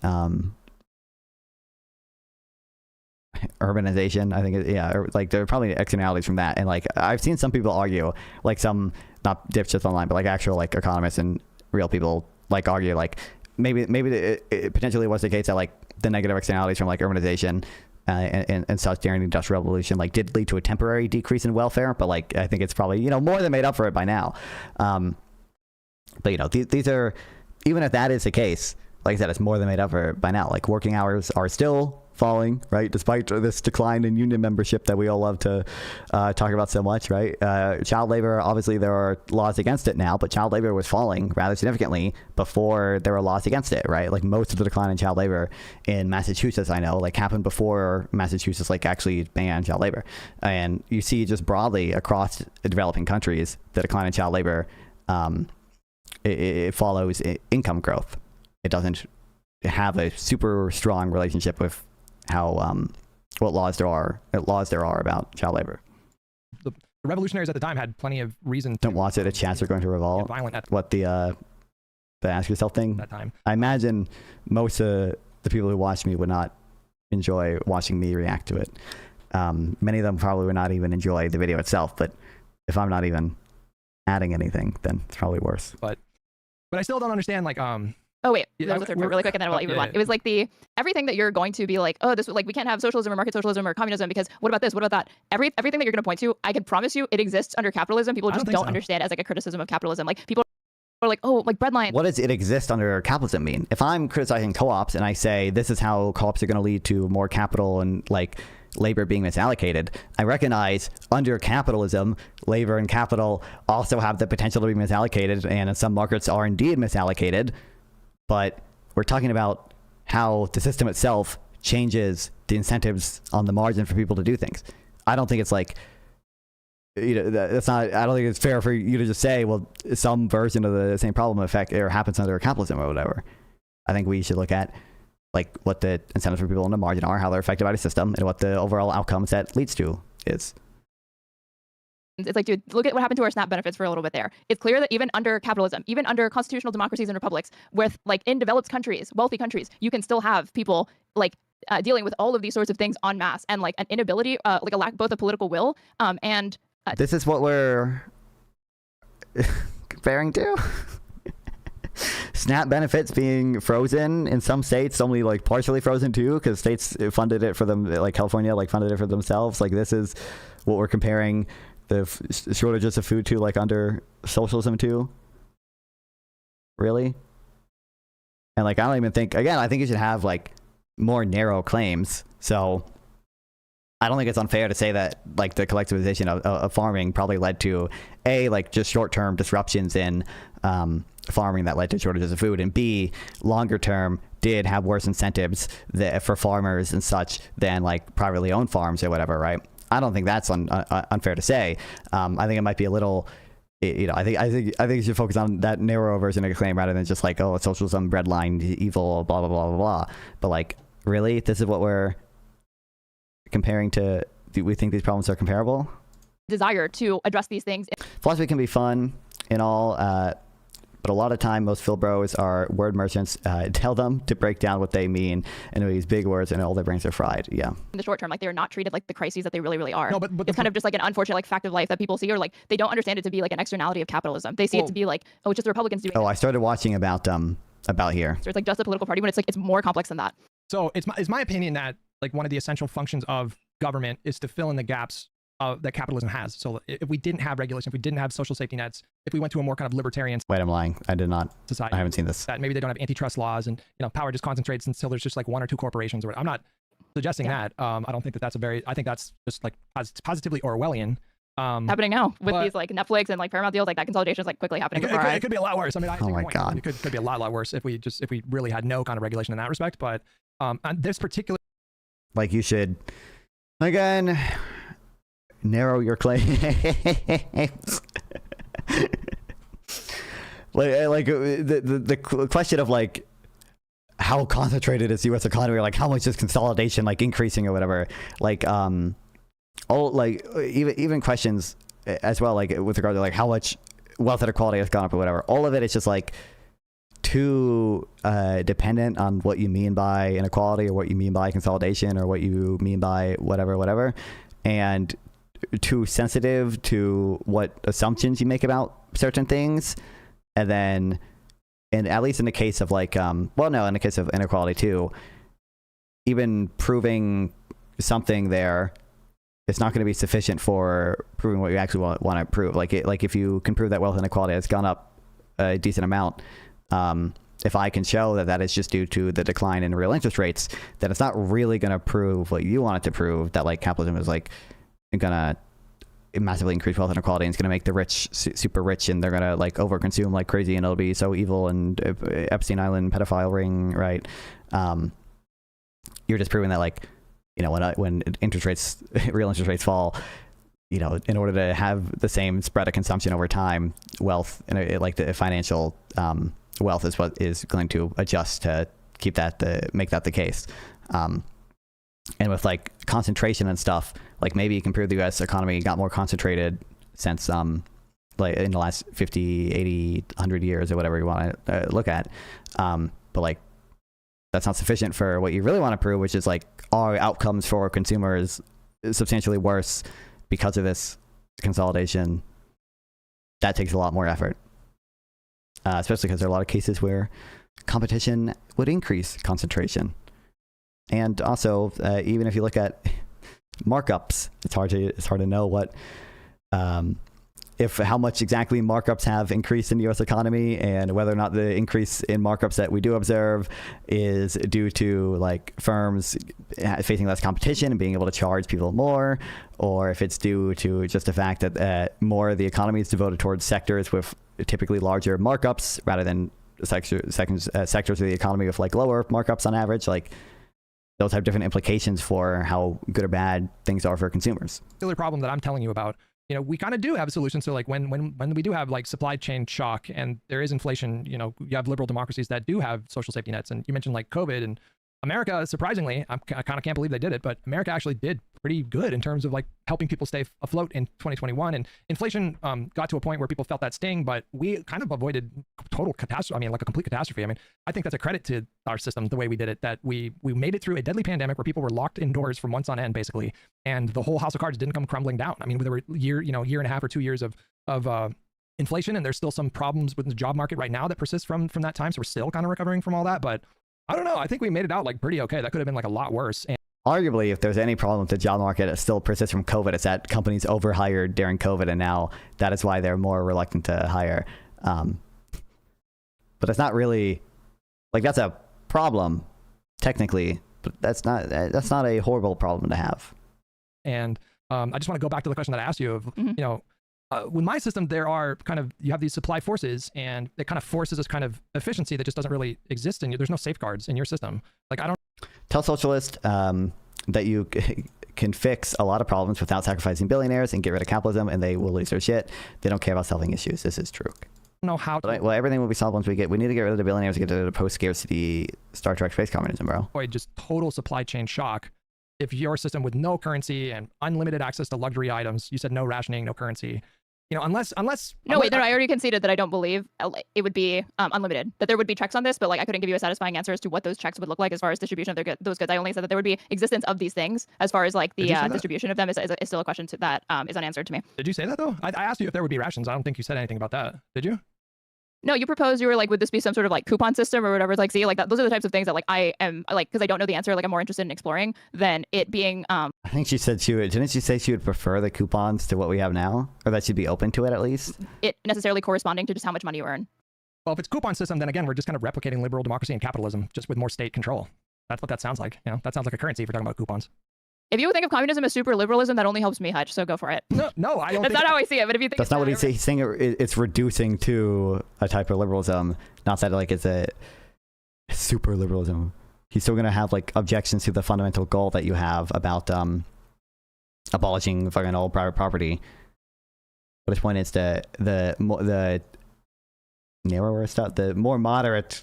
Urbanization, I think, like there are probably externalities from that. And like I've seen some people argue, like some not dipshits online, but like actual like economists and real people like argue like maybe it potentially was the case that like the negative externalities from like urbanization and such during the Industrial Revolution like did lead to a temporary decrease in welfare, but like I think it's probably, you know, more than made up for it by now. But you know, these are, even if that is the case, like I said, it's more than made up for it by now. Like working hours are still falling, right? Despite this decline in union membership that we all love to talk about so much, right? Child labor, obviously there are laws against it now, but child labor was falling rather significantly before there were laws against it, right? Like most of the decline in child labor in Massachusetts, I know, like happened before Massachusetts like actually banned child labor. And you see just broadly across developing countries, the decline in child labor, it follows income growth. It doesn't have a super strong relationship with how what laws there are about child labor. The revolutionaries at the time had plenty of reason to don't watch it. The chats are going to revolt. What the Ask Yourself thing? That time, I imagine most of the people who watch me would not enjoy watching me react to it. Many of them probably would not even enjoy the video itself. But if I'm not even adding anything, then it's probably worse. But I still don't understand, like, Oh wait, Yeah, there was a third part really quick, and then we'll let you move on. yeah. It was like everything that you're going to be like, oh, this, like, we can't have socialism or market socialism or communism because what about this? What about that? Everything that you're going to point to, I can promise you, it exists under capitalism. People I don't just think don't so. understand as like a criticism of capitalism. Like people are like, oh, like breadline. What does it exist under capitalism mean? If I'm criticizing co-ops and I say this is how co-ops are going to lead to more capital and like labor being misallocated, I recognize under capitalism, labor and capital also have the potential to be misallocated, and in some markets are indeed misallocated. But we're talking about how the system itself changes the incentives on the margin for people to do things. I don't think it's like, you know, that's not, I don't think it's fair for you to just say, well, some version of the same problem effect or happens under capitalism or whatever. I think we should look at like what the incentives for people on the margin are, how they're affected by the system, and what the overall outcomes that leads to is. It's like, dude, look at what happened to our SNAP benefits for a little bit there. It's clear that even under capitalism, even under constitutional democracies and republics, with like in developed countries, wealthy countries, you can still have people like dealing with all of these sorts of things en masse, and like an inability, like a lack both of political will and. This is what we're comparing to. SNAP benefits being frozen in some states, only like partially frozen too, because states funded it for them, like California like funded it for themselves. Like this is what we're comparing the shortages of food to, like under socialism to. Really? And like I don't even think, again, I think you should have like more narrow claims. So I don't think it's unfair to say that like the collectivization of farming probably led to A, like just short-term disruptions in farming that led to shortages of food, and B, longer term did have worse incentives for farmers and such than like privately owned farms or whatever, right? I don't think that's unfair to say. I think it might be a little, you know, I think you should focus on that narrow version of a claim rather than just like, oh, socialism, breadline, evil, blah blah blah blah blah. But like, really, this is what we're comparing to? Do we think these problems are comparable? Desire to address these things. Philosophy can be fun and all, but a lot of time most phil bros are word merchants. Tell them to break down what they mean and these big words, and all their brains are fried. Yeah. In the short term, like they're not treated like the crises that they really, really are. No, but it's kind of just like an unfortunate like fact of life that people see, or like they don't understand it to be like an externality of capitalism. They see it to be like, oh, it's just the Republicans doing. Oh, I started watching about here. So it's like just a political party when it's like it's more complex than that. So it's my opinion that like one of the essential functions of government is to fill in the gaps that capitalism has. So if we didn't have regulation, if we didn't have social safety nets, if we went to a more kind of libertarian Wait, I'm lying. I did not. society, I haven't seen this. that maybe they don't have antitrust laws, and you know power just concentrates until there's just like one or two corporations. Or I'm not suggesting that. I don't think that that's a very. I think that's just like positively Orwellian. Happening now with these like Netflix and like Paramount deals, like that consolidation is like quickly happening before our eyes. It could be a lot worse. I mean, Oh my God. it could be a lot worse if we really had no kind of regulation in that respect. But on this particular, Like you should, again, narrow your claims. like the question of like how concentrated is the U.S. economy, or like how much is consolidation like increasing or whatever. Like all like even questions as well, like with regard to like how much wealth inequality has gone up or whatever. All of it is just like too dependent on what you mean by inequality, or what you mean by consolidation, or what you mean by whatever, and too sensitive to what assumptions you make about certain things. And then, and at least in the case of like in the case of inequality too, even proving something there, it's not going to be sufficient for proving what you actually want to prove. Like if you can prove that wealth inequality has gone up a decent amount, if I can show that is just due to the decline in real interest rates, then it's not really going to prove what you want it to prove, that like capitalism is like going to massively increase wealth inequality and it's going to make the rich super rich, and they're going to like overconsume like crazy, and it'll be so evil, and Epstein Island pedophile ring, right? You're just proving that like, you know, when real interest rates fall, you know, in order to have the same spread of consumption over time, wealth and like the financial wealth is what is going to adjust to keep that make that the case. And with like concentration and stuff, like maybe you can prove the U.S. economy got more concentrated since like in the last 50, 80, 100 years or whatever you want to look at. But like that's not sufficient for what you really want to prove, which is like are outcomes for consumers substantially worse because of this consolidation. That takes a lot more effort, especially because there are a lot of cases where competition would increase concentration. And also, even if you look at markups, it's hard to know what how much exactly markups have increased in the U.S. economy, and whether or not the increase in markups that we do observe is due to like firms facing less competition and being able to charge people more, or if it's due to just the fact that more of the economy is devoted towards sectors with typically larger markups rather than sectors of the economy with like lower markups on average. Like, those have different implications for how good or bad things are for consumers. The other problem that I'm telling you about, you know, we kind of do have solutions. So like when we do have like supply chain shock and there is inflation, you know, you have liberal democracies that do have social safety nets. And you mentioned like COVID, and America, surprisingly, I kind of can't believe they did it, but America actually did pretty good in terms of like helping people stay afloat in 2021. And inflation got to a point where people felt that sting, but we kind of avoided total catastrophe. I mean, like a complete catastrophe. I mean, I think that's a credit to our system, the way we did it, that we made it through a deadly pandemic where people were locked indoors for months on end, basically. And the whole house of cards didn't come crumbling down. I mean, there were year and a half or 2 years of inflation, and there's still some problems with the job market right now that persist from that time. So we're still kind of recovering from all that, but I don't know. I think we made it out like pretty okay. That could have been like a lot worse. And arguably, if there's any problem with the job market, it still persists from COVID. It's that companies overhired during COVID, and now that is why they're more reluctant to hire. But it's not really like that's a problem technically, but that's not a horrible problem to have. And I just want to go back to the question that I asked you of, you know, with my system, there are kind of, you have these supply forces, and it kind of forces this kind of efficiency that just doesn't really exist in you. There's no safeguards in your system. Like, I don't tell socialists that you can fix a lot of problems without sacrificing billionaires and get rid of capitalism, and they will lose their shit. They don't care about solving issues. This is true. know how to well, everything will be solved once we need to get rid of the billionaires to get to the post-scarcity Star Trek space communism, bro. avoid just total supply chain shock. If your system with no currency and unlimited access to luxury items, you said no rationing, no currency, you know, unless no, wait, no, I already conceded that I don't believe it would be unlimited, that there would be checks on this, but like I couldn't give you a satisfying answer as to what those checks would look like as far as distribution of those goods. I only said that there would be existence of these things. As far as like the distribution of them is still a question that is unanswered to me. Did you say that though? I asked you if there would be rations. I don't think you said anything about that. Did you? No, you proposed, you were like, would this be some sort of like coupon system or whatever? It's like, see, like that, those are the types of things that like I am like, because I don't know the answer, like I'm more interested in exploring than it being. I think she said didn't she say she would prefer the coupons to what we have now, or that she'd be open to it at least? It necessarily corresponding to just how much money you earn. Well, if it's coupon system, then again, we're just kind of replicating liberal democracy and capitalism, just with more state control. That's what that sounds like. You know, that sounds like a currency if we're talking about coupons. If you think of communism as super liberalism, that only helps me, Hutch. So go for it. No, I don't. That's not how I see it. But if you think that's not what he's saying. He's saying it's reducing to a type of liberalism, not that like it's a super liberalism. He's still gonna have like objections to the fundamental goal that you have about abolishing fucking all private property. But his point is the narrower stuff, the more moderate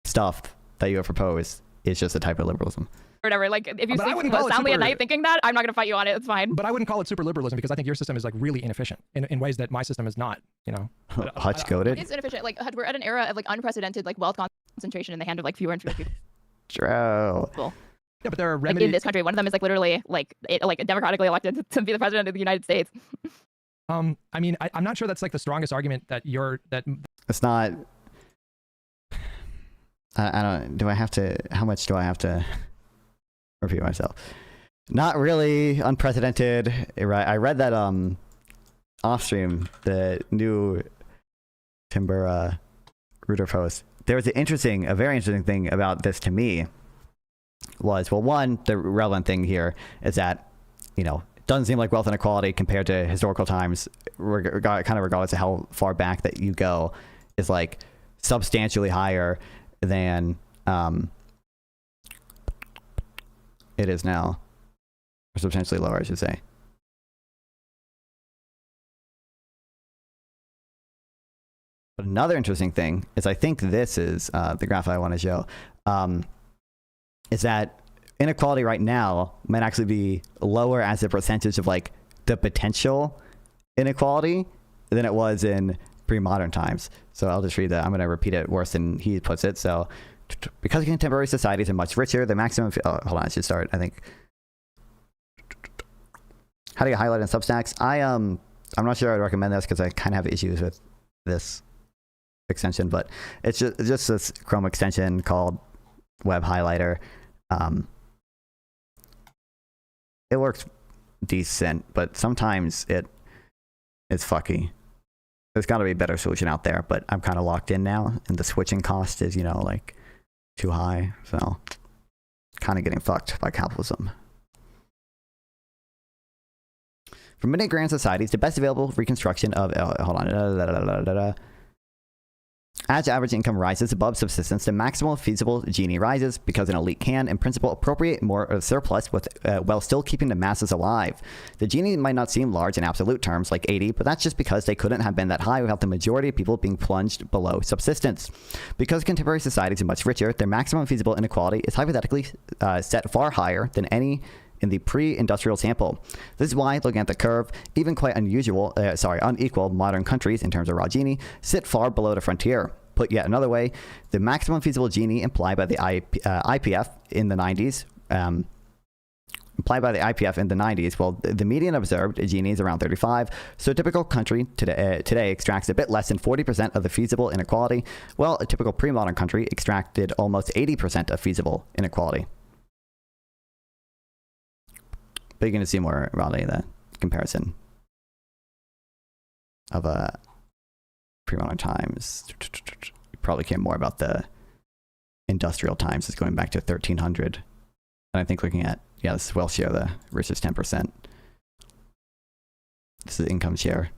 stuff that you have proposed is just a type of liberalism. Whatever, like if you sleep soundly at night thinking that, I'm not gonna fight you on it. It's fine. But I wouldn't call it super liberalism because I think your system is like really inefficient in ways that my system is not. You know, Hutch coded. It's inefficient. Like Hutch, we're at an era of like unprecedented like wealth concentration in the hand of like fewer and fewer people. True. Cool. Yeah, but there are remedies like, in this country. One of them is like literally like democratically elected to be the president of the United States. I mean, I'm not sure that's like the strongest argument that It's not. I don't. Do I have to? How much do I have to repeat myself? Not really unprecedented. I read that off stream, the new Timber Rooter post. There was a very interesting thing about this to me was, well, one, the relevant thing here is that, you know, it doesn't seem like wealth inequality compared to historical times, kind of regardless of how far back that you go, is like substantially higher than it is now, or substantially lower, I should say. But another interesting thing is, I think this is the graph I want to show, is that inequality right now might actually be lower as a percentage of like the potential inequality than it was in pre-modern times. So I'll just read that. I'm going to repeat it worse than he puts it. So because contemporary societies are much richer, the maximum, hold on, I should start, I think. How do you highlight in Substacks? I'm not sure I'd recommend this because I kind of have issues with this. extension, but it's just this Chrome extension called Web Highlighter. It works decent, but sometimes it's fucky. There's got to be a better solution out there, but I'm kind of locked in now, and the switching cost is, like, too high, so kind of getting fucked by capitalism. From many grand societies, the best available reconstruction of as average income rises above subsistence, the maximal feasible Gini rises because an elite can, in principle, appropriate more of the surplus while still keeping the masses alive. The Gini might not seem large in absolute terms, like 80, but that's just because they couldn't have been that high without the majority of people being plunged below subsistence. Because contemporary societies are much richer, their maximum feasible inequality is hypothetically set far higher than any in the pre-industrial sample. This is why, looking at the curve, even quite unequal modern countries in terms of raw Gini sit far below the frontier. Put yet another way, the maximum feasible Gini implied by the IPF in the 90s, well, the median observed Gini is around 35, so a typical country today extracts a bit less than 40% of the feasible inequality, while a typical pre-modern country extracted almost 80% of feasible inequality. But you're going to see more broadly the comparison of pre-modern times. You probably care more about the industrial times. It's going back to 1300. And I think looking at, this is wealth share, the richest 10%. This is income share.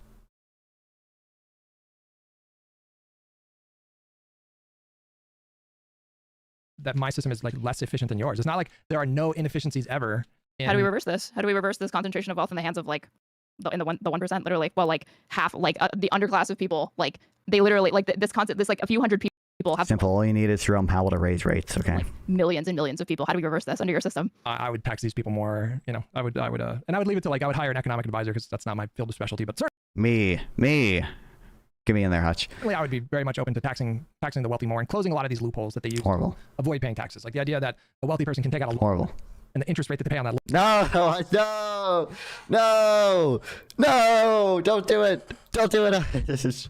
That my system is like less efficient than yours. It's not like there are no inefficiencies ever. How do we reverse this? How do we reverse this concentration of wealth in the hands of like the 1%? Literally, well, like half, like the underclass of people, like they literally like this concept. This like a few hundred people have simple. All you need is Jerome Powell to raise rates. Okay. Like millions and millions of people. How do we reverse this under your system? I would tax these people more. I would, and I would leave it to like I would hire an economic advisor because that's not my field of specialty. But certainly, me. Get me in there, Hutch. I would be very much open to taxing the wealthy more and closing a lot of these loopholes that they use to avoid paying taxes. Like the idea that a wealthy person can take out a loan and the interest rate that they pay on that loan. No, don't do it. Don't do it.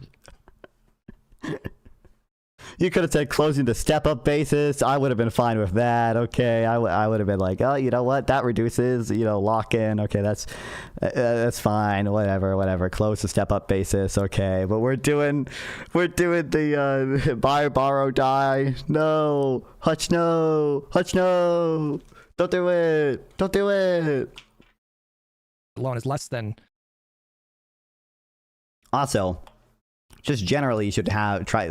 You could have said closing the step-up basis. I would have been fine with that. Okay, I would have been like, oh, you know what? That reduces, lock-in. Okay, that's fine. Whatever. Close the step-up basis. Okay, but we're doing the buy, borrow, die. No, Hutch, no. Don't do it. Loan is less than. Also, just generally, you should try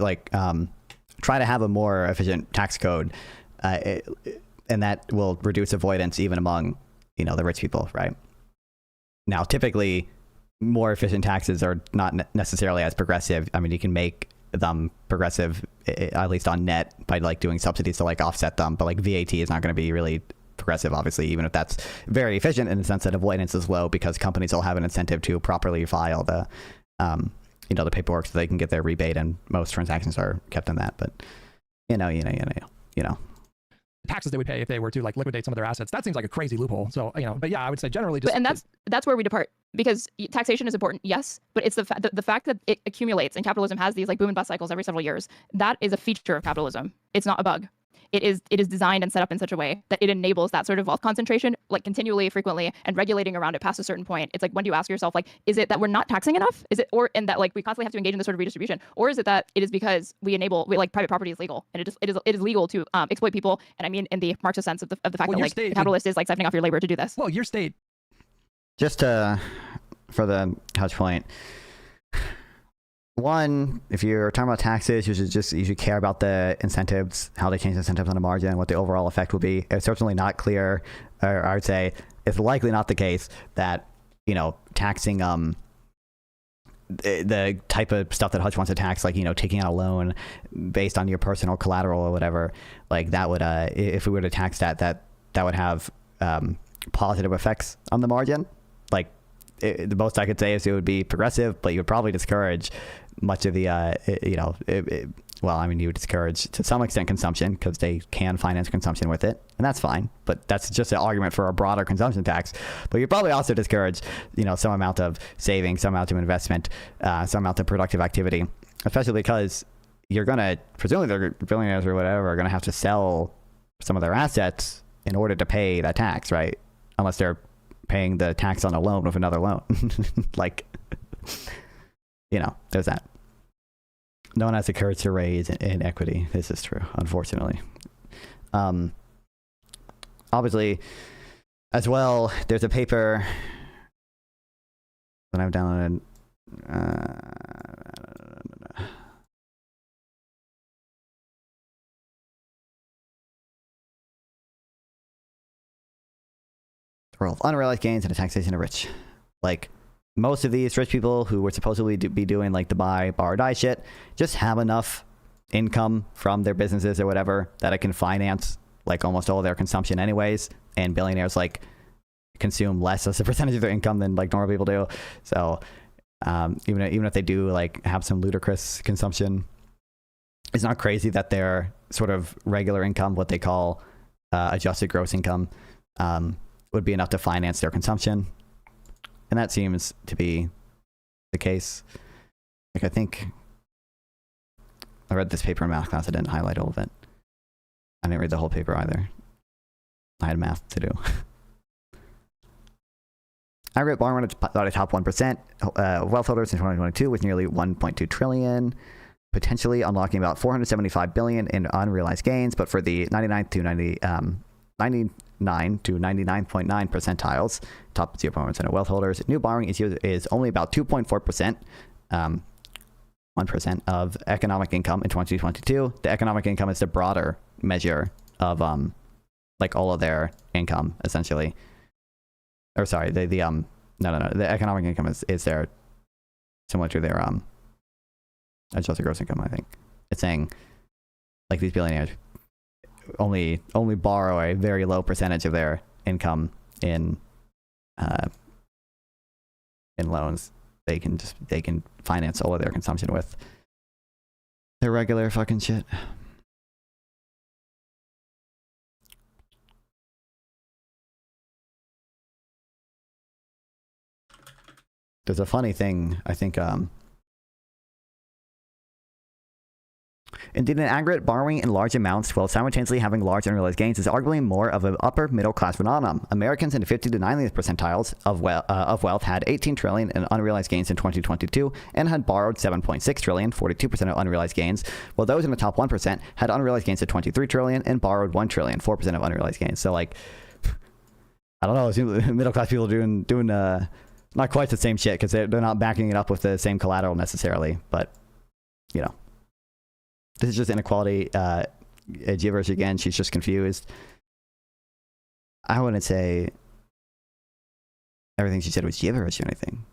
to have a more efficient tax code, and that will reduce avoidance even among, the rich people, right? Now, typically, more efficient taxes are not necessarily as progressive. I mean, you can make them progressive, at least on net, by doing subsidies to offset them, but VAT is not going to be really progressive, obviously, even if that's very efficient in the sense that avoidance is low because companies will have an incentive to properly file the the paperwork so they can get their rebate, and most transactions are kept in that. But taxes they would pay if they were to liquidate some of their assets. That seems like a crazy loophole. So but yeah, I would say generally just. And that's where we depart, because taxation is important, yes, but it's the fact that it accumulates, and capitalism has these boom and bust cycles every several years. That is a feature of capitalism. It's not a bug. It is designed and set up in such a way that it enables that sort of wealth concentration, continually, frequently, and regulating around it past a certain point. It's when do you ask yourself, is it that we're not taxing enough? Is it, and that we constantly have to engage in this sort of redistribution? Or is it that it is because private property is legal, and it is legal to exploit people? And I mean, in the Marxist sense of the fact that the capitalist is capitalist is siphoning off your labor to do this. Well, your state. Just for the Hutch point. One, if you're talking about taxes, you should care about the incentives, how they change the incentives on the margin, what the overall effect will be. It's certainly not clear, or I would say it's likely not the case that, taxing the type of stuff that Hutch wants to tax, taking out a loan based on your personal collateral or whatever, that would, if we were to tax that would have positive effects on the margin. The most I could say is it would be progressive, but you would probably discourage much of the, you would discourage to some extent consumption because they can finance consumption with it, and that's fine. But that's just an argument for a broader consumption tax. But you'd probably also discourage, some amount of saving, some amount of investment, some amount of productive activity, especially because, you're gonna, presumably they're billionaires or whatever, are gonna have to sell some of their assets in order to pay that tax, right? Unless they're paying the tax on a loan with another loan. Like, you know, there's that. No one has the courage to raise in equity. This is true, unfortunately. Obviously, as well, there's a paper that I've downloaded. The role of unrealized gains and the taxation of rich. Like, most of these rich people who were supposedly be doing like the buy, borrow, die shit just have enough income from their businesses or whatever that it can finance like almost all of their consumption anyways. And billionaires like consume less as a percentage of their income than like normal people do. So even if they do like have some ludicrous consumption, it's not crazy that their sort of regular income, what they call adjusted gross income, would be enough to finance their consumption. And that seems to be the case. Like, I think I read this paper in math class. I didn't highlight all of it. I didn't read the whole paper either. I had math to do. Aggregate borrowing at a top 1% wealth holders in 2022 with nearly 1.2 trillion, potentially unlocking about 475 billion in unrealized gains. But for the 99 to 99.9 percentiles, top 0.1% of wealth holders, new borrowing is only about 2.4%, 1% of economic income in 2022. The economic income is the broader measure of like all of their income essentially. Or sorry, the economic income is their, similar to their adjusted gross income, I think. It's saying like these billionaires only borrow a very low percentage of their income in loans. They can finance all of their consumption with their regular fucking shit. There's a funny thing, I think, indeed, an aggregate borrowing in large amounts while simultaneously having large unrealized gains is arguably more of an upper middle class phenomenon. Americans in the 50 to 90th percentiles of wealth had 18 trillion in unrealized gains in 2022 and had borrowed 7.6 trillion, 42% of unrealized gains, while those in the top 1% had unrealized gains of 23 trillion and borrowed 1 trillion, 4% of unrealized gains. So like, I don't know, middle class people doing not quite the same shit because they're not backing it up with the same collateral necessarily, but you know. This is just inequality. Gibberish again. She's just confused. I wouldn't say everything she said was gibberish or anything.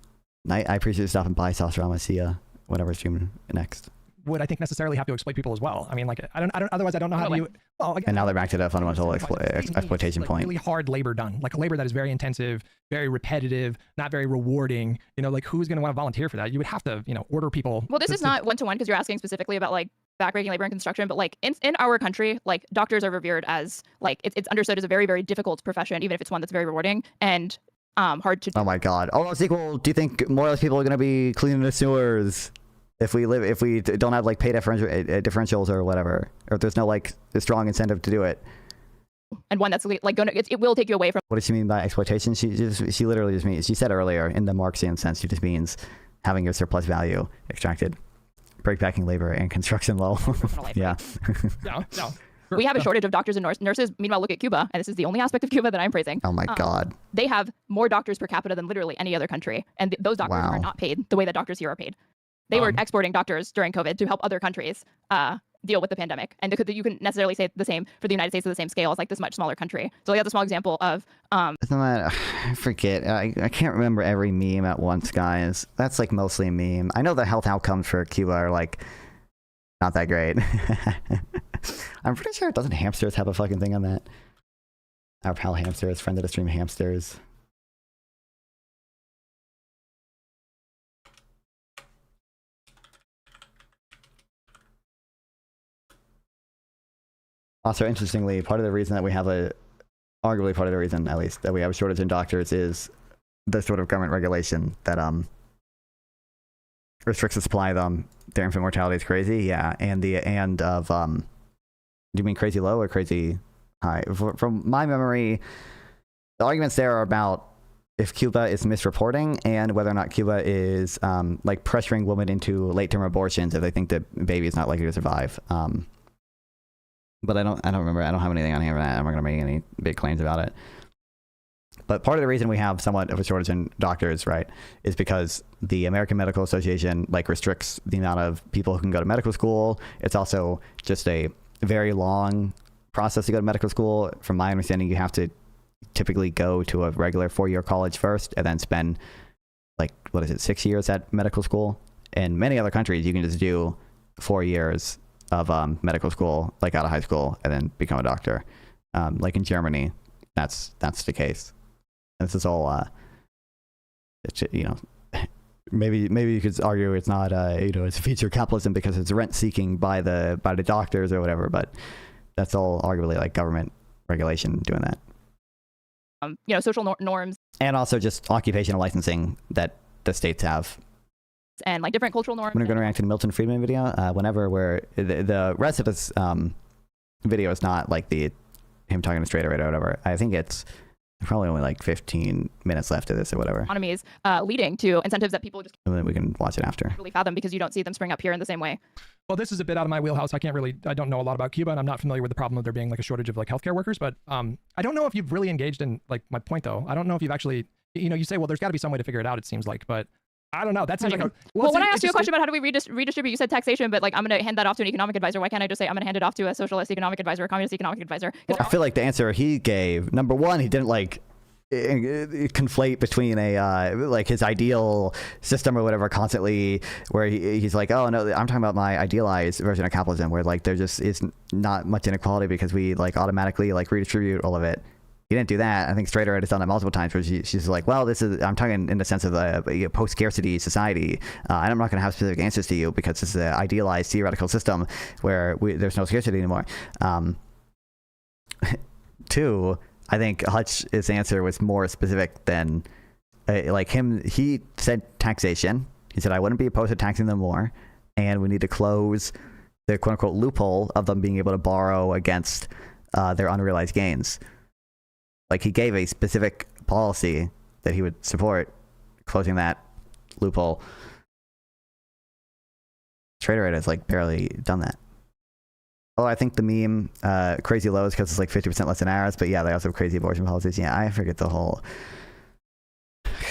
I appreciate stopping by, Saucerama. See ya. Whatever stream next. Would I think necessarily have to exploit people as well? I mean, like I don't. Otherwise, I don't know how to. Well, and now they're back to the fundamental exploitation like point. Really hard labor done, like a labor that is very intensive, very repetitive, not very rewarding. You know, like who's going to want to volunteer for that? You would have to, order people. Well, this is not one-to-one because you're asking specifically about like backbreaking labor and construction, but like in our country, like doctors are revered as like it's understood as a very, very difficult profession, even if it's one that's very rewarding and hard to do. Oh my God! All else equal, do you think more or less people are going to be cleaning the sewers if we don't have like pay differentials or whatever, or if there's no like strong incentive to do it? And one that's like going to, it will take you away from. What does she mean by exploitation? She literally just means, she said earlier in the Marxian sense, she just means having your surplus value extracted. Breakbacking labor and construction law. Yeah. No. We have a shortage of doctors and nurses. Meanwhile, look at Cuba, and this is the only aspect of Cuba that I'm praising. Oh my God. They have more doctors per capita than literally any other country, and those doctors are not paid the way that doctors here are paid. They were exporting doctors during COVID to help other countries deal with the pandemic, and you couldn't necessarily say the same for the United States at the same scale as like this much smaller country. So that's a small example of. Isn't that? I forget. I can't remember every meme at once, guys. That's like mostly a meme. I know the health outcomes for Cuba are like not that great. I'm pretty sure doesn't Hamsters have a fucking thing on that? Our pal Hamsters, friend of the stream Hamsters. Also, interestingly, part of the reason that we have arguably part of the reason, at least, that we have a shortage in doctors is the sort of government regulation that restricts the supply of them, their infant mortality is crazy. Yeah, and do you mean crazy low or crazy high? From my memory, the arguments there are about if Cuba is misreporting and whether or not Cuba is like pressuring women into late-term abortions if they think the baby is not likely to survive. But I don't remember. I don't have anything on hand for that. I'm not going to make any big claims about it. But part of the reason we have somewhat of a shortage in doctors, right, is because the American Medical Association like restricts the amount of people who can go to medical school. It's also just a very long process to go to medical school. From my understanding, you have to typically go to a regular 4-year college first and then spend like, 6 years at medical school. In many other countries, you can just do 4 years of medical school, like out of high school, and then become a doctor. Like in Germany, that's the case. This is all, maybe you could argue it's not, it's a feature of capitalism because it's rent seeking by the doctors or whatever, but that's all arguably like government regulation doing that. Social norms. And also just occupational licensing that the states have. And like different cultural norms. I'm going to react to the Milton Friedman video where the rest of this video is not like him talking to Straighterade or whatever. I think it's probably only like 15 minutes left of this or whatever. Economies leading to incentives that people just and then we can watch it after. Really fathom because you don't see them spring up here in the same way. Well, this is a bit out of my wheelhouse. I don't know a lot about Cuba, and I'm not familiar with the problem of there being like a shortage of like healthcare workers. But I don't know if you've really engaged in like my point though. I don't know if you've actually, you say, well, there's got to be some way to figure it out. It seems like, but I don't know. That seems like a well when I asked you a question about how do we redistribute, you said taxation, but like I'm going to hand that off to an economic advisor. Why can't I just say I'm going to hand it off to a socialist economic advisor, a communist economic advisor? I feel like the answer he gave, number one, he didn't like conflate between a like his ideal system or whatever constantly, where he's like, oh no, I'm talking about my idealized version of capitalism where like there just is not much inequality because we like automatically like redistribute all of it. He didn't do that. I think Straighterade has done that multiple times where she's like, well, I'm talking in the sense of a post-scarcity society, and I'm not going to have specific answers to you because this is an idealized theoretical system where there's no scarcity anymore. Two, I think Hutch's answer was more specific than like him. He said taxation. He said, I wouldn't be opposed to taxing them more, and we need to close the quote-unquote loophole of them being able to borrow against their unrealized gains. Like he gave a specific policy that he would support, closing that loophole. Straighterade has like barely done that. Oh, I think the meme crazy low is because it's like 50% less than ours, but yeah, they also have crazy abortion policies. Yeah, I forget all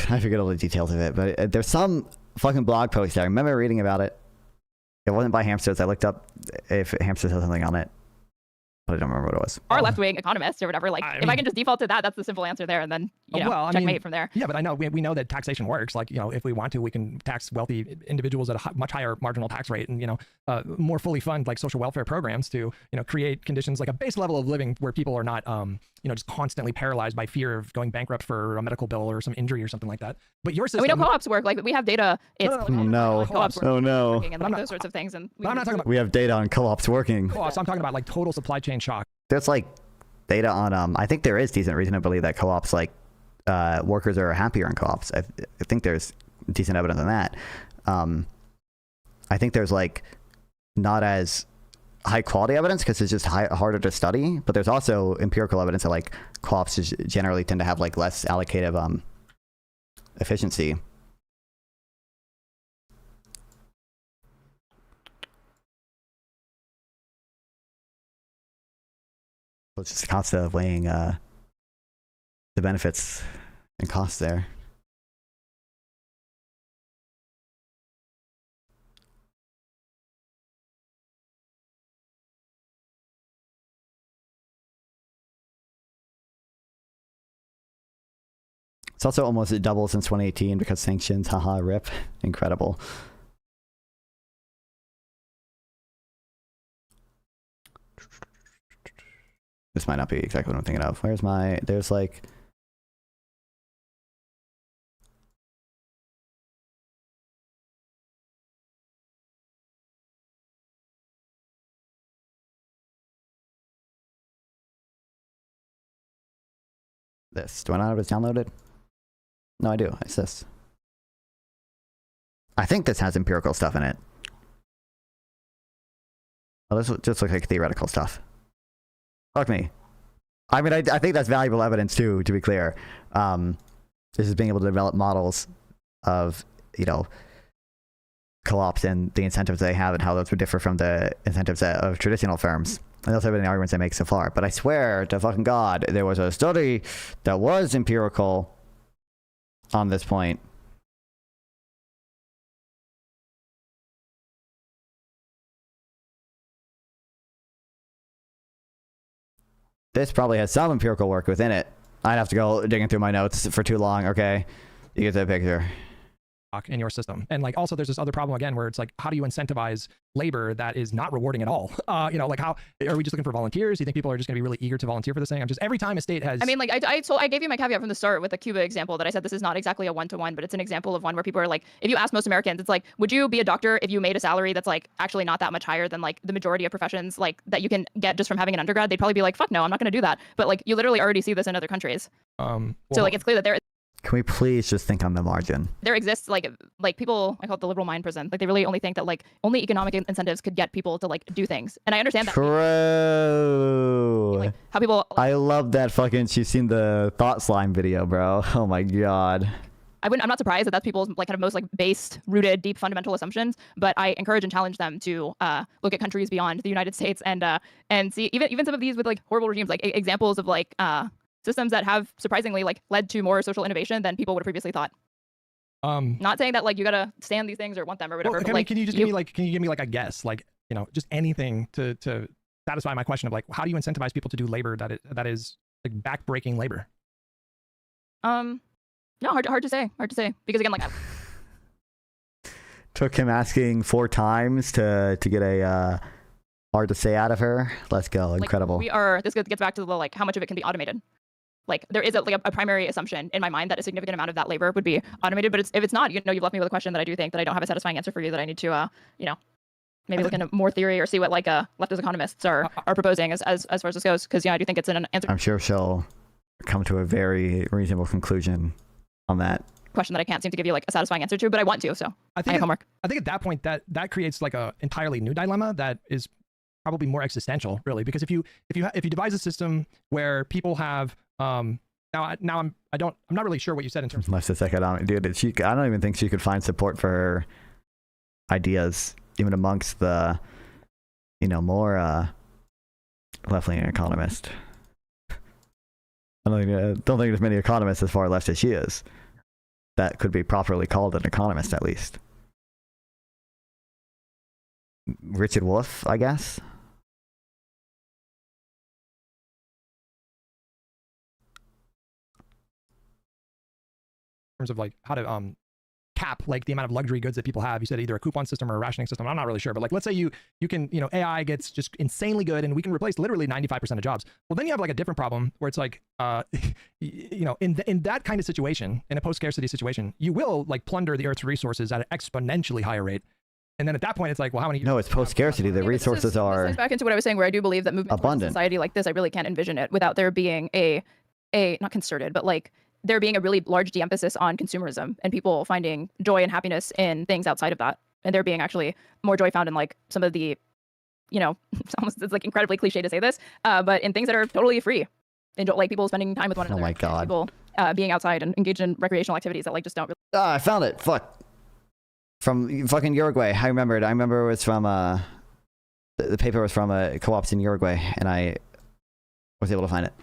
the details of it, but there's some fucking blog post there. I remember reading about it. It wasn't by Hamsters. I looked up if Hamsters had something on it, but I don't remember what it was. Or left-wing economists or whatever. Like, if I can just default to that, that's the simple answer there, and then checkmate from there. Yeah, but I know we know that taxation works. Like, if we want to, we can tax wealthy individuals at a much higher marginal tax rate, and more fully fund like social welfare programs to create conditions like a base level of living where people are not just constantly paralyzed by fear of going bankrupt for a medical bill or some injury or something like that. But your system, we know co-ops work. Like we have data. Co-ops oh no. And like those sorts of things. And I'm not talking about. We have data on co-ops working. Co-ops. I'm talking about like total supply chain shock. There's like data on I think there is decent reason to believe that co-ops like workers are happier in co-ops. I think there's decent evidence on that. I think there's like not as high quality evidence because it's just harder to study, but there's also empirical evidence that like co-ops generally tend to have like less allocative efficiency. It's just a concept of weighing the benefits and costs there. It's also almost double since 2018 because sanctions, haha, rip. Incredible. This might not be exactly what I'm thinking of. There's like... This. Do I not have it downloaded? No, I do. It's this. I think this has empirical stuff in it. Oh, this just looks like theoretical stuff. Fuck me. I mean, I think that's valuable evidence too, to be clear. This is being able to develop models of, you know, co-ops and the incentives they have and how those would differ from the incentives of traditional firms. And those have been the arguments I make so far. But I swear to fucking God, there was a study that was empirical on this point. This probably has some empirical work within it. I'd have to go digging through my notes for too long. Okay, you get the picture. In your system. And like also there's this other problem again where it's like, how do you incentivize labor that is not rewarding at all? You know, like how are we just looking for volunteers? Do you think people are just gonna be really eager to volunteer for this thing? I'm just, every time a state has, I mean, like I gave you my caveat from the start with the Cuba example that I said this is not exactly a one-to-one, but it's an example of one where people are like, if you ask most Americans, it's like, would you be a doctor if you made a salary that's like actually not that much higher than like the majority of professions like that you can get just from having an undergrad? They'd probably be like, fuck no, I'm not gonna do that. But like you literally already see this in other countries. So like it's clear that Can we please just think on the margin? There exists like people, I call it the liberal mind prison. Like they really only think that like only economic incentives could get people to like do things. And I understand that. True. Like, how people. I love that fucking. She's seen the thought slime video, bro. Oh my God. I'm not surprised that that's people's like kind of most like based, rooted, deep, fundamental assumptions. But I encourage and challenge them to look at countries beyond the United States and see even some of these with like horrible regimes, like examples of like systems that have surprisingly like led to more social innovation than people would have previously thought. Not saying that like you gotta stand these things or want them or whatever. Well, but, like, can you just give me like a guess, like, you know, just anything to satisfy my question of like, how do you incentivize people to do labor that is like backbreaking labor? No, hard to say because again, like took him asking 4 times to get a hard to say out of her. Let's go. like, Incredible. This gets back to the like how much of it can be automated. Like there is a primary assumption in my mind that a significant amount of that labor would be automated, but if it's not, you know, you've left me with a question that I do think that I don't have a satisfying answer for you, that I need to you know, maybe look into more theory or see what like leftist economists are proposing as far as this goes, because yeah, I do think it's an answer. I'm sure she'll come to a very reasonable conclusion on that question that I can't seem to give you like a satisfying answer to, but I want to, so I have homework. I think at that point that creates like a entirely new dilemma that is probably more existential, really, because if you devise a system where people have I'm not really sure what you said in terms of leftist economic, dude. I don't even think she could find support for her ideas even amongst the, you know, more left-leaning economists. I don't think there's many economists as far left as she is that could be properly called an economist, at least. Richard Wolff, I guess. terms of like how to cap like the amount of luxury goods that people have. You said either a coupon system or a rationing system. I'm not really sure, but like let's say you can, you know, AI gets just insanely good and we can replace literally 95% of jobs. Well, then you have like a different problem where it's like you know, in that kind of situation, in a post-scarcity situation, you will like plunder the Earth's resources at an exponentially higher rate. And then at that point, it's like, well, how many? No, it's post-scarcity. The resources are. This goes back into what I was saying, where I do believe that movement towards a society like this, I really can't envision it without there being a not concerted, but like there being a really large de-emphasis on consumerism and people finding joy and happiness in things outside of that, and there being actually more joy found in like some of the, you know, it's like incredibly cliche to say this, but in things that are totally free, and like people spending time with one another. Oh my God. People being outside and engaged in recreational activities that like just don't really. I found it. Fuck. From fucking Uruguay. I remember it was from the paper was from co-ops in Uruguay, and I was able to find it.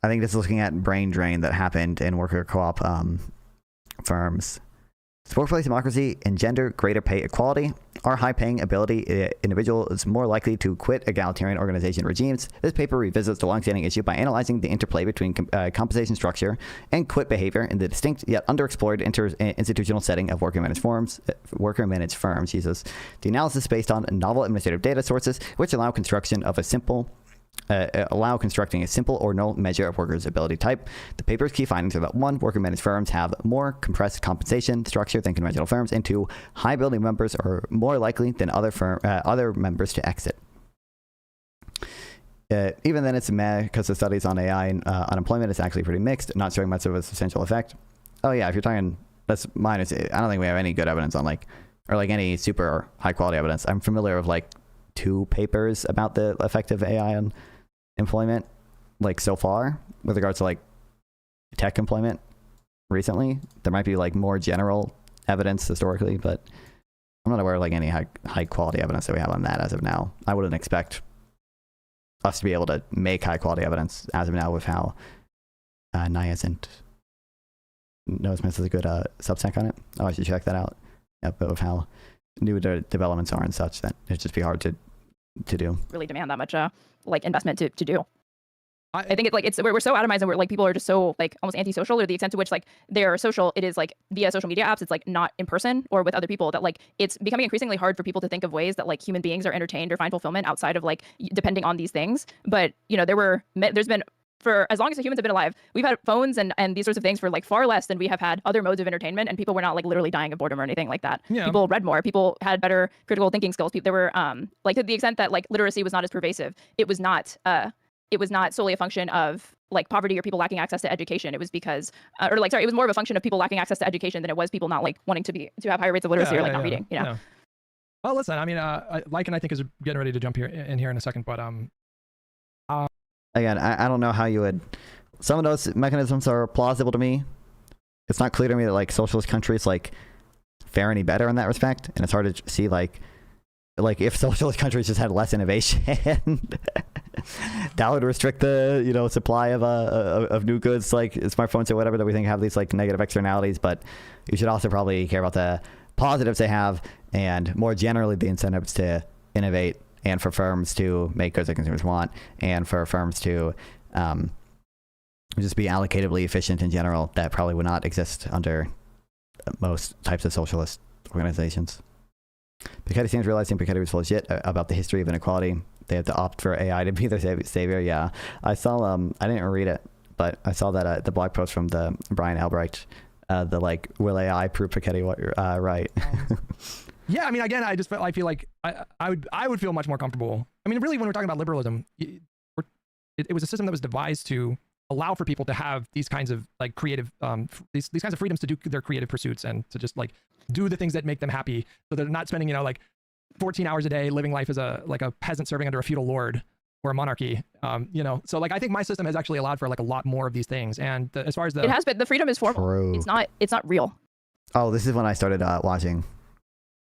I think this is looking at brain drain that happened in worker co-op firms. Workplace democracy engender greater pay equality. Are high-paying ability individuals more likely to quit egalitarian organization regimes? This paper revisits the long-standing issue by analyzing the interplay between compensation structure and quit behavior in the distinct yet underexplored institutional setting of worker-managed firms. Jesus. The analysis is based on novel administrative data sources, which allow constructing a simple or no measure of workers' ability type. The paper's key findings are that 1, worker-managed firms have more compressed compensation structure than conventional firms, and 2, high-ability members are more likely than other members to exit. Even then, it's meh because the studies on AI and unemployment is actually pretty mixed, not showing much of a substantial effect. Oh yeah, if you're talking That's mine. I don't think we have any good evidence on like, or like any super high quality evidence. I'm familiar with like 2 papers about the effect of AI on employment, like so far, with regards to like tech employment recently. There might be like more general evidence historically, but I'm not aware of like any high quality evidence that we have on that as of now. I wouldn't expect us to be able to make high quality evidence as of now with how Niacent Smith is a good Substack on it. Oh, I should check that out. Yeah, but with how new developments are and such, that it'd just be hard to do. Really demand that much like investment to do. I think we're so atomized, and we're like, people are just so like almost antisocial, or the extent to which like they're social, it is like via social media apps. It's like not in person or with other people, that like it's becoming increasingly hard for people to think of ways that like human beings are entertained or find fulfillment outside of like depending on these things. But you know, there's been, for as long as the humans have been alive, we've had phones and these sorts of things for like far less than we have had other modes of entertainment, and people were not like literally dying of boredom or anything like that. Yeah. People read more, people had better critical thinking skills. There were like, to the extent that like literacy was not as pervasive, it was not solely a function of like poverty or people lacking access to education. It was because it was more of a function of people lacking access to education than it was people not like wanting to have higher rates of literacy or like not reading, you know. Yeah. Well, listen, I mean, Lycan, I think, is getting ready to jump in here in a second, but again, I don't know how you would. Some of those mechanisms are plausible to me. It's not clear to me that like socialist countries like fare any better in that respect, and it's hard to see like if socialist countries just had less innovation, that would restrict the supply of new goods like smartphones or whatever that we think have these like negative externalities. But you should also probably care about the positives they have, and more generally the incentives to innovate, and for firms to make goods that consumers want, and for firms to just be allocatively efficient in general, that probably would not exist under most types of socialist organizations. Piketty seems realizing Piketty was full of shit about the history of inequality. They had to opt for AI to be their savior. Yeah, I saw. I didn't read it, but I saw that the blog post from the Brian Albright, the like, will AI prove Piketty right? Yeah, I mean, again, I feel like I would feel much more comfortable. I mean, really, when we're talking about liberalism, it was a system that was devised to allow for people to have these kinds of like creative, these kinds of freedoms to do their creative pursuits, and to just like do the things that make them happy, so they're not spending like 14 hours a day living life as a peasant serving under a feudal lord or a monarchy. So like I think my system has actually allowed for like a lot more of these things. And as far as it has been, the freedom is formal. True. It's not real. Oh, this is when I started watching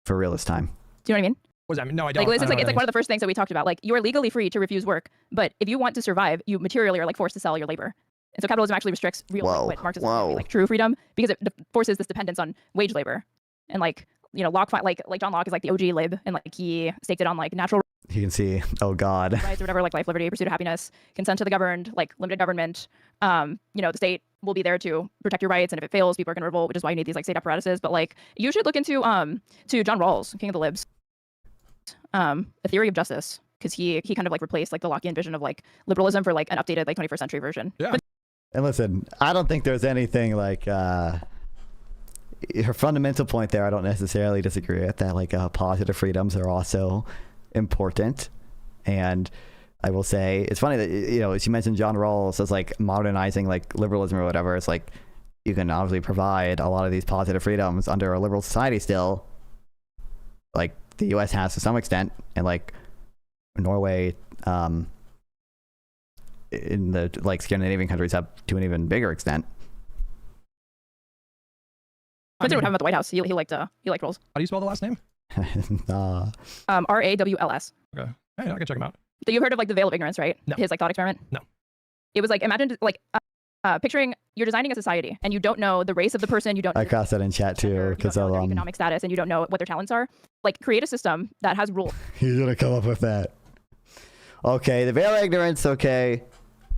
For Real this time. Do you know what I mean? What does that mean? No, I don't. Like, it's like one of the first things that we talked about. Like, you are legally free to refuse work, but if you want to survive, you materially are like forced to sell your labor. And so capitalism actually restricts real, what Marxism would be like true freedom, because it forces this dependence on wage labor. And like, Locke, like John Locke is like the OG lib, and like he staked it on like natural You can see, oh God. rights or whatever, like life, liberty, pursuit of happiness, consent to the governed, like limited government. The state will be there to protect your rights, and if it fails, people are going to revolt, which is why you need these like state apparatuses. But like, you should look into to John Rawls, King of the Libs, A Theory of Justice, because he kind of like replaced like the Lockean vision of like liberalism for like an updated like 21st century version. Yeah. And listen, I don't think there's anything like her fundamental point there. I don't necessarily disagree with that. Like positive freedoms are also important, and I will say it's funny that she mentioned John Rawls as like modernizing like liberalism or whatever. It's like you can obviously provide a lot of these positive freedoms under a liberal society still, like the U.S. has to some extent, and like Norway, in the like Scandinavian countries have to an even bigger extent. Clinton would have him at the White House. He liked Rawls. How do you spell the last name? Rawls. Okay, hey, I can check him out. So you've heard of like the veil of ignorance, right? No. His like thought experiment. No. It was like, imagine like picturing you're designing a society, and you don't know the race of the person. You don't. I crossed that in chat too, because of their economic status, and you don't know what their talents are. Like, create a system that has rules. He's gonna come up with that. Okay, the veil of ignorance. Okay,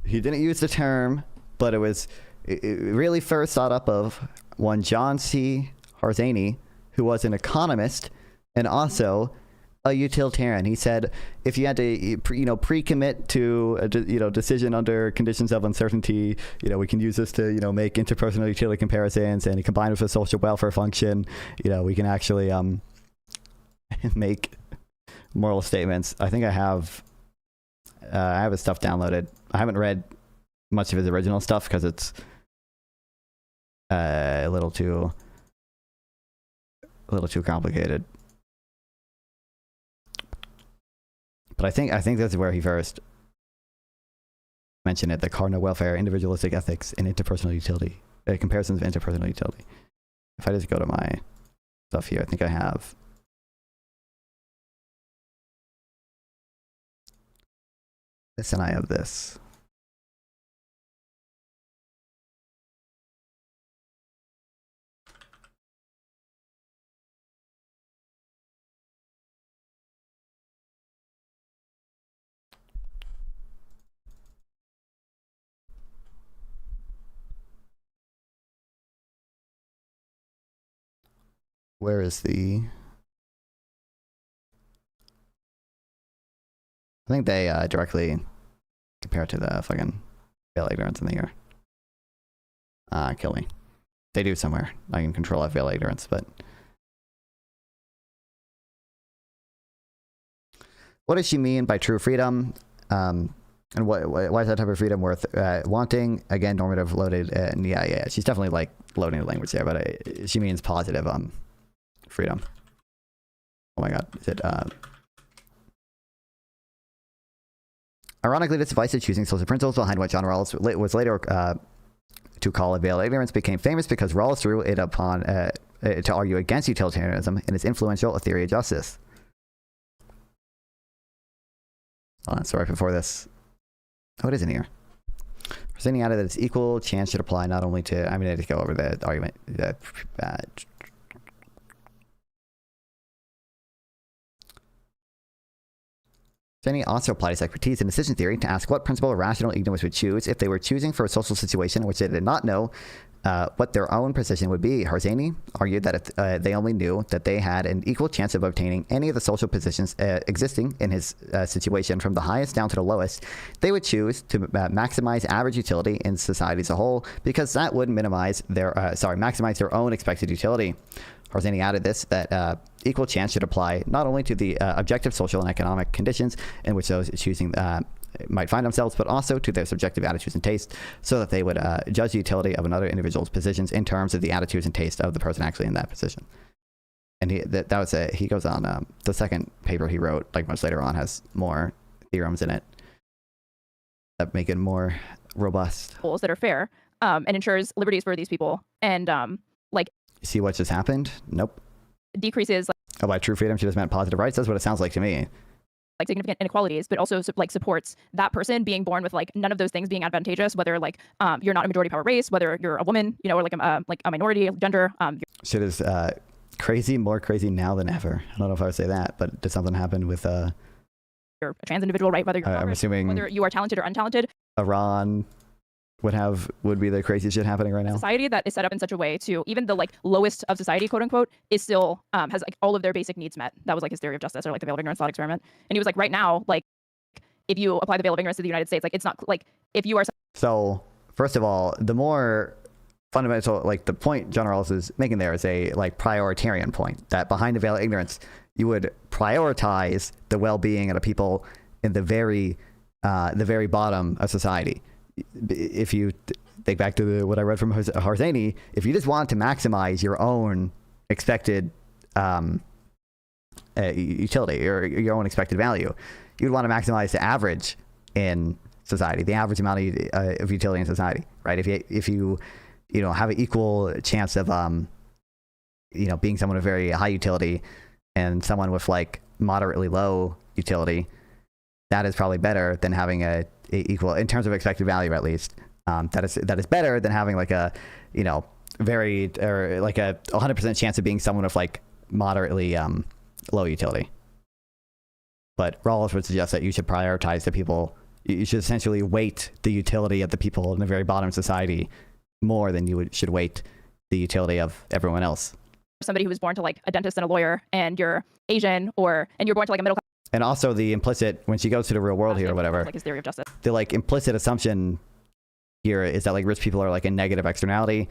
he didn't use the term, but it really first thought up of one John C. Harzani, who was an economist and also a utilitarian. He said, if you had to, pre-commit to a decision under conditions of uncertainty, we can use this to, make interpersonal utility comparisons, and combined with a social welfare function, we can actually make moral statements. I think I have his stuff downloaded. I haven't read much of his original stuff because it's a little too a little too complicated. But I think this is where he first mentioned it: the cardinal welfare, individualistic ethics, and interpersonal utility. Comparisons of interpersonal utility. If I just go to my stuff here, I think I have this, and I have this. Where is the... I think they directly compare it to the fucking veil ignorance in the here. Kill me. They do somewhere. I can control that veil ignorance, but... What does she mean by true freedom? And why is that type of freedom worth wanting? Again, normative, loaded, and yeah. She's definitely like loading the language there, but she means positive freedom. Oh my god, is it... Ironically, this device of choosing social principles behind what John Rawls was later to call a veil of ignorance became famous because Rawls drew it upon to argue against utilitarianism in his influential A Theory of Justice. Sorry, before this. Oh, it is in here. Presenting out that its equal chance should apply not only to... I mean, I just go over the argument. Jenny also applied his expertise in decision theory to ask what principle a rational ignorance would choose if they were choosing for a social situation in which they did not know what their own position would be. Harzani argued that if they only knew that they had an equal chance of obtaining any of the social positions existing in his situation from the highest down to the lowest, they would choose to maximize average utility in society as a whole because that would maximize their own expected utility. Harzani added this, that equal chance should apply not only to the objective social and economic conditions in which those choosing might find themselves, but also to their subjective attitudes and tastes, so that they would judge the utility of another individual's positions in terms of the attitudes and taste of the person actually in that position. And he goes on, the second paper he wrote, like much later on, has more theorems in it that make it more robust. Rules that are fair and ensures liberties for these people. And you see what just happened? Nope. Decreases. Oh, by true freedom, she just meant positive rights? That's what it sounds like to me. Like significant inequalities, but also like supports that person being born with like none of those things being advantageous, whether like you're not a majority power race, whether you're a woman, you know, or like a minority gender. Shit is crazy, more crazy now than ever. I don't know if I would say that, but did something happen with you're a trans individual, right? Whether you're I'm assuming whether you are talented or untalented. Iran would be the craziest shit happening right now. Society that is set up in such a way to even the like lowest of society, quote unquote, is still has like all of their basic needs met. That was like his theory of justice, or like the veil of ignorance thought experiment. And he was like, right now, like if you apply the veil of ignorance to the United States, like it's not like if you are. So first of all, the more fundamental, like the point John Rawls is making there is a like prioritarian point, that behind the veil of ignorance, you would prioritize the well-being of the people in the very bottom of society. If you think back to what I read from Harzani, if you just want to maximize your own expected utility or your own expected value, you'd want to maximize the average in society, the average amount of utility in society, right? If you have an equal chance of being someone of very high utility and someone with like moderately low utility, that is probably better than having a equal in terms of expected value, at least. That is better than having like a very or like a 100% chance of being someone with like moderately low utility. But Rawls would suggest that you should prioritize the people. You should essentially weight the utility of the people in the very bottom of society more than you should weight the utility of everyone else. Somebody who was born to like a dentist and a lawyer, and you're Asian, and you're born to like a middle class. And also the implicit, when she goes to the real world here or whatever, like his theory of justice, the like implicit assumption here is that like rich people are like a negative externality,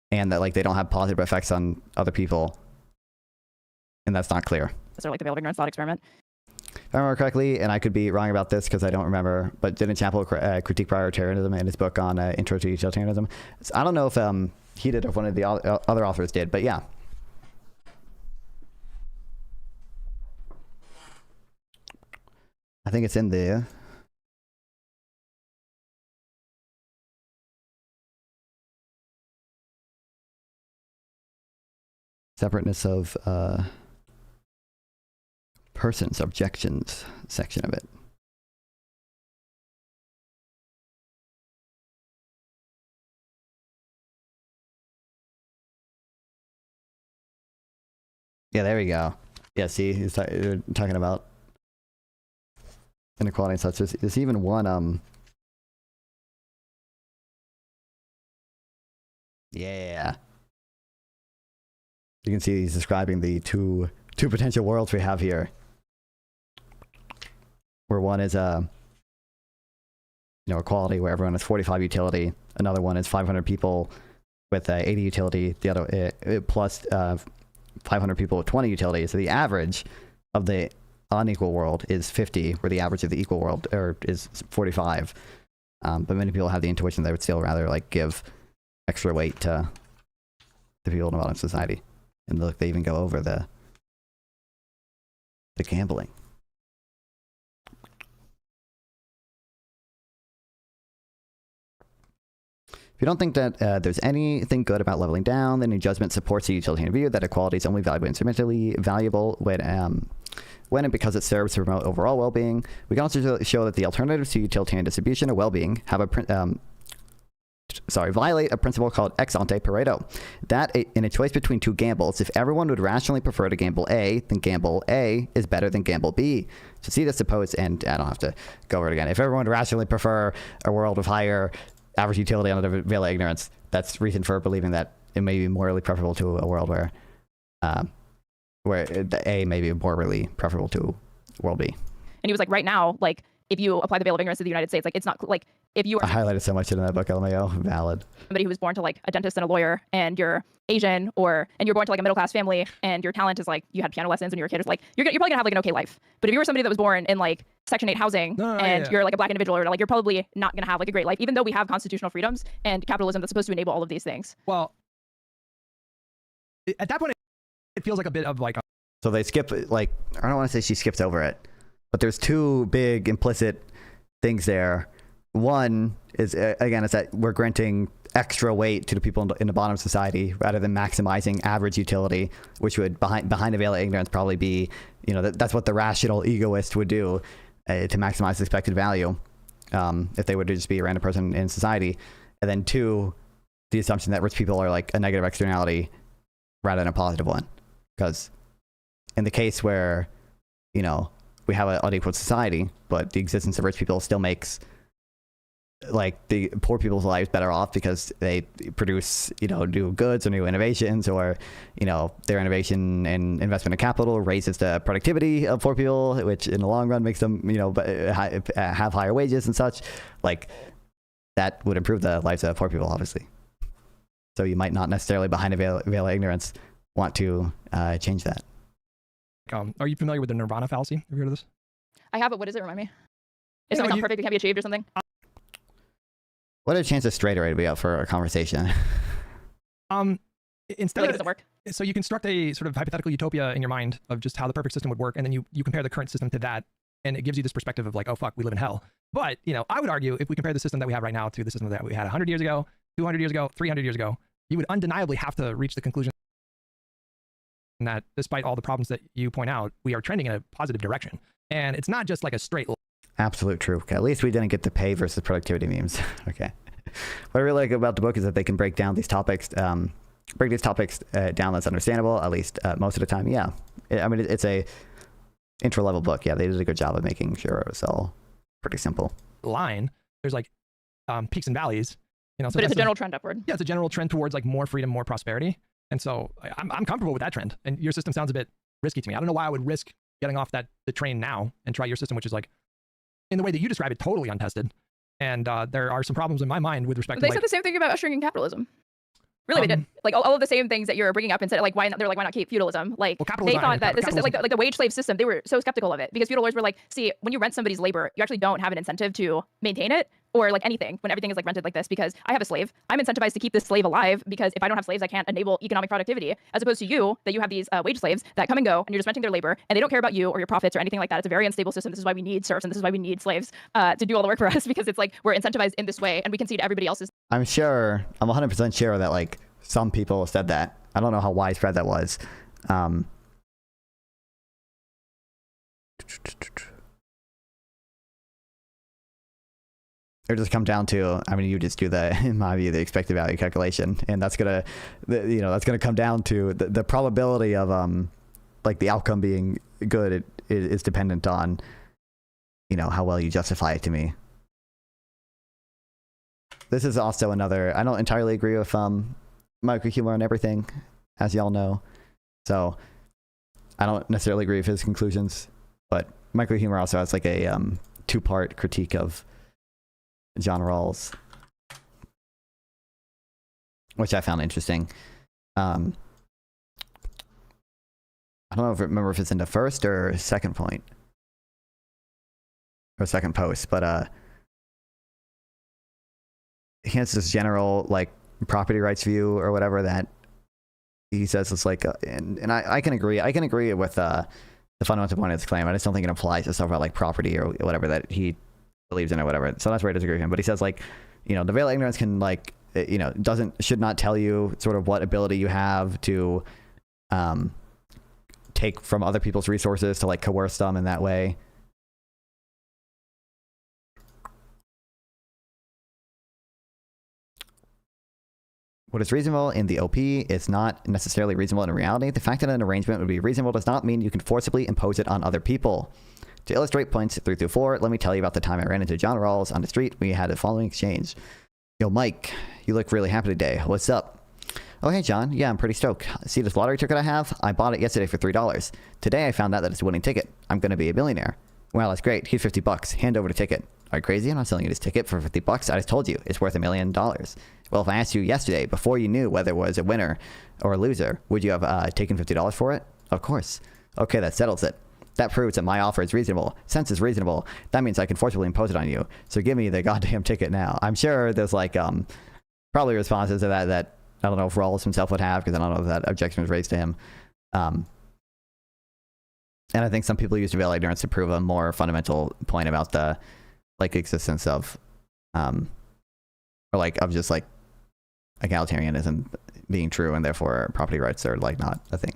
and that like they don't have positive effects on other people, and that's not clear. So like the veil of ignorance thought experiment. If I remember correctly, and I could be wrong about this because I don't remember, but didn't Chappell critique prioritarianism in his book on Intro to Utilitarianism? So I don't know if he did or if one of the other authors did, but yeah. I think it's in there. Separateness of persons, objections section of it. Yeah, there we go. Yeah, see, he's talking about inequality and such. There's even one, yeah. You can see he's describing the two potential worlds we have here. Where one is, equality, where everyone has 45 utility. Another one is 500 people with 80 utility. The other, plus 500 people with 20 utility. So the average of the unequal world is 50, where the average of the equal world is 45. But many people have the intuition they would still rather like give extra weight to the people in modern society. And look, they even go over the gambling. If you don't think that there's anything good about leveling down, then your judgment supports the utilitarian view that equality is only valuable instrumentally valuable when and because it serves to promote overall well-being. We can also show that the alternatives to utilitarian distribution of well-being have violate a principle called ex ante Pareto. That in a choice between two gambles, if everyone would rationally prefer to gamble A, then gamble A is better than gamble B. To see this supposed, and I don't have to go over it again. If everyone would rationally prefer a world of higher average utility under the veil of ignorance, that's reason for believing that it may be morally preferable to a world where the A may be morally preferable to world B. And he was like, right now, like, if you apply the veil of ignorance to the United States, like, it's not like if you are I highlighted so much in that book, LMAO, valid. Somebody who was born to like a dentist and a lawyer, and you're Asian, and you're born to like a middle class family, and your talent is like you had piano lessons when you were a kid, like you're probably gonna have like an okay life. But if you were somebody that was born in like Section 8 housing you're like a black individual, or like you're probably not gonna have like a great life, even though we have constitutional freedoms and capitalism that's supposed to enable all of these things. Well, at that point, it feels like a bit of like. So they skip, like, I don't want to say she skips over it, but there's two big implicit things there. One is, again, is that we're granting extra weight to the people in the bottom of society rather than maximizing average utility, which would, behind the veil of ignorance, probably be, that's what the rational egoist would do to maximize expected value if they were to just be a random person in society. And then two, the assumption that rich people are like a negative externality rather than a positive one. Because in the case where, we have an unequal society, but the existence of rich people still makes like the poor people's lives better off because they produce, new goods or new innovations, or, their innovation and investment in capital raises the productivity of poor people, which in the long run makes them, have higher wages and such. Like that would improve the lives of poor people, obviously. So you might not necessarily, behind a veil of ignorance, want to change that. Are you familiar with the Nirvana fallacy? Have you heard of this? I have, but what does it remind me? Is something not perfect, it can't be achieved or something? What are the chances Straighterade to be up for a conversation? Instead it doesn't work. So you construct a sort of hypothetical utopia in your mind of just how the perfect system would work, and then you compare the current system to that, and it gives you this perspective of like, oh fuck, we live in hell. But I would argue if we compare the system that we have right now to the system that we had 100 years ago, 200 years ago, 300 years ago, you would undeniably have to reach the conclusion that despite all the problems that you point out, we are trending in a positive direction. And it's not just like a straight. Absolute true. Okay, at least we didn't get the pay versus productivity memes. Okay. What I really like about the book is that they can break down these topics, down that's understandable, at least most of the time. Yeah. It's a intro level book. Yeah, they did a good job of making sure it was all pretty simple. Line. There's like peaks and valleys. So but it's a general trend upward. Yeah, it's a general trend towards like more freedom, more prosperity. And so I'm comfortable with that trend. And your system sounds a bit risky to me. I don't know why I would risk getting off the train now and try your system, which is like, in the way that you describe it, totally untested. And there are some problems in my mind with respect to They said the same thing about ushering in capitalism. Really, they did. Like all of the same things that you're bringing up and said, like, why not keep feudalism? Like, they thought that the system, like the wage slave system, they were so skeptical of it because feudal lords were like, see, when you rent somebody's labor, you actually don't have an incentive to maintain it. or like anything when everything is like rented like this, because I have a slave. I'm incentivized to keep this slave alive, because if I don't have slaves, I can't enable economic productivity, as opposed to you, that you have these wage slaves that come and go and you're just renting their labor and they don't care about you or your profits or anything like that. It's a very unstable system. This is why we need serfs and this is why we need slaves to do all the work for us, because it's like we're incentivized in this way and we can see to everybody else's. I'm 100% sure that like some people said that. I don't know how widespread that was. It just come down to, I mean, you just do the, in my view, the expected value calculation, and that's gonna, that's gonna come down to the probability of like the outcome being good. It is dependent on, how well you justify it to me. This is also another. I don't entirely agree with microhumor on everything, as y'all know, so I don't necessarily agree with his conclusions. But microhumor also has like a two-part critique of John Rawls, which I found interesting. I don't know remember if it's in the first or second point or second post, but he has this general like property rights view or whatever that he says it's like, and I can agree. I can agree with the fundamental point of his claim. I just don't think it applies to stuff about like property or whatever that he believes in or whatever. So that's where I disagree with him. But he says like, the veil of ignorance can like, should not tell you sort of what ability you have to take from other people's resources to like coerce them in that way. What is reasonable in the OP is not necessarily reasonable in reality. The fact that an arrangement would be reasonable does not mean you can forcibly impose it on other people. To illustrate points 3 through 4, let me tell you about the time I ran into John Rawls on the street. We had the following exchange. Yo, Mike, you look really happy today. What's up? Oh, hey, John. Yeah, I'm pretty stoked. See this lottery ticket I have? I bought it yesterday for $3. Today I found out that it's a winning ticket. I'm going to be a millionaire. Well, that's great. Here's $50. Hand over the ticket. Are you crazy? I'm not selling you this ticket for $50. I just told you it's worth $1 million. Well, if I asked you yesterday, before you knew whether it was a winner or a loser, would you have taken $50 for it? Of course. Okay, that settles it. That proves that my offer is reasonable. Since it's reasonable, that means I can forcibly impose it on you. So give me the goddamn ticket now. I'm sure there's like probably responses to that I don't know if Rawls himself would have, because I don't know if that objection was raised to him. And I think some people use veil ignorance to prove a more fundamental point about the like existence of or like of just like egalitarianism being true, and therefore property rights are like not a thing.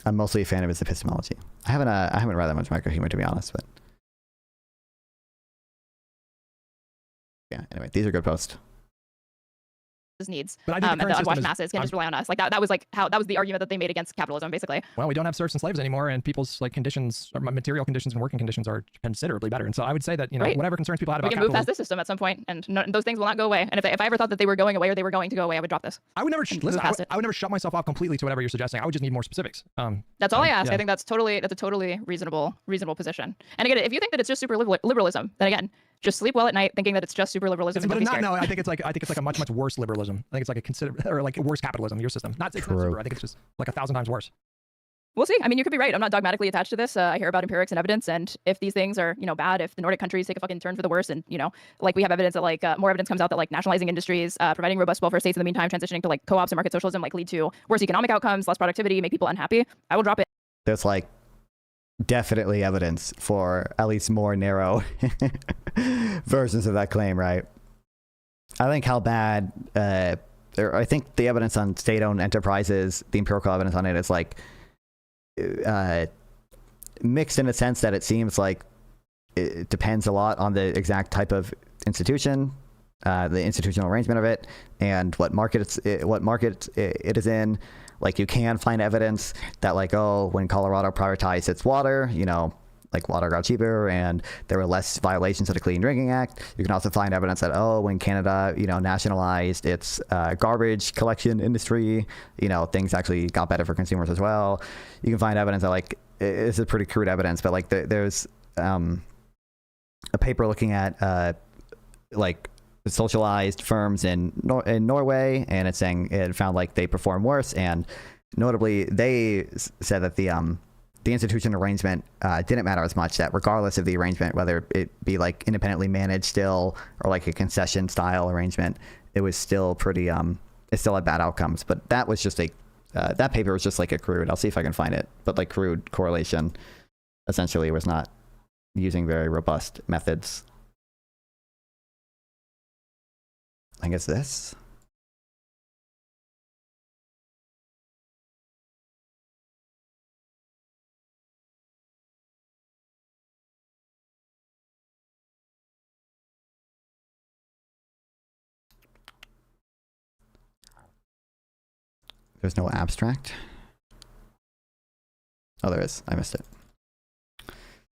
I'm mostly a fan of his epistemology. I haven't read that much microhumor, to be honest, but yeah. Anyway, these are good posts. Needs but I think and the unwashed masses can just rely on us. Like that was like that was the argument that they made against capitalism, basically. Well, we don't have serfs and slaves anymore, and people's like conditions, or material conditions and working conditions are considerably better. And so I would say that Right. whatever concerns people had about We can move past this system at some point, and those things will not go away. And if I ever thought that they were going away or they were going to go away, I would drop this. I would never and listen. move past it. I would never shut myself off completely to whatever you're suggesting. I would just need more specifics. That's all I ask. Yeah. I think that's a totally reasonable position. And again, if you think that it's just super liberalism, then again, just sleep well at night thinking that it's just super liberalism. But and don't not, be scared. no, I think it's like a much worse liberalism. I think it's like or like worse capitalism, your system. It's not super. I think it's just like 1,000 times worse. We'll see. I mean, you could be right. I'm not dogmatically attached to this. I hear about empirics and evidence, and if these things are, bad, if the Nordic countries take a fucking turn for the worse, and like we have evidence that like more evidence comes out that like nationalizing industries, providing robust welfare states in the meantime, transitioning to like co-ops and market socialism, like lead to worse economic outcomes, less productivity, make people unhappy, I will drop it. There's like definitely evidence for at least more narrow versions of that claim, right? I think how bad, I think the evidence on state-owned enterprises, the empirical evidence on it is like mixed in a sense that it seems like it depends a lot on the exact type of institution, the institutional arrangement of it, and what market it is in. Like you can find evidence that like, oh, when Colorado privatized its water, like water got cheaper and there were less violations of the Clean Drinking Act. You can also find evidence that, oh, when Canada, nationalized its garbage collection industry, things actually got better for consumers as well. You can find evidence that like, this is pretty crude evidence, but like there's a paper looking at like socialized firms in Norway, and it's saying it found like they perform worse, and notably they said that the the institution arrangement didn't matter as much, that regardless of the arrangement, whether it be like independently managed still or like a concession style arrangement, it was still pretty it still had bad outcomes. But that was just that paper was just like a crude, I'll see if I can find it, but like crude correlation. Essentially was not using very robust methods. I think it's this. There's no abstract. Oh, there is. I missed it.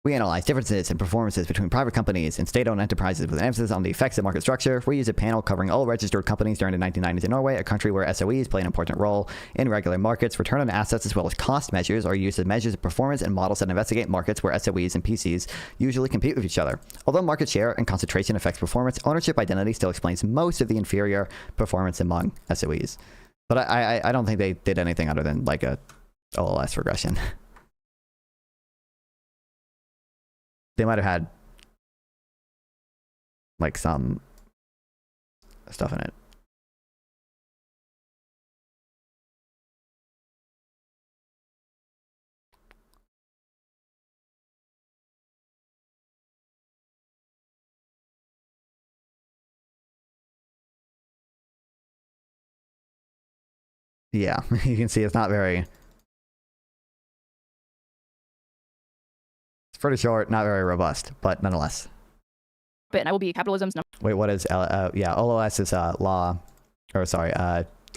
We analyze differences in performances between private companies and state-owned enterprises with an emphasis on the effects of market structure. We use a panel covering all registered companies during the 1990s in Norway, a country where SOEs play an important role in regular markets. Return on assets as well as cost measures are used as measures of performance and models that investigate markets where SOEs and PCs usually compete with each other. Although market share and concentration affects performance, ownership identity still explains most of the inferior performance among SOEs. But I don't think they did anything other than like a OLS regression. They might have had like some stuff in it. Yeah, you can see it's not very... pretty short, not very robust, but nonetheless. And I will be capitalism's number. Wait, what is yeah, OLS is law, or sorry,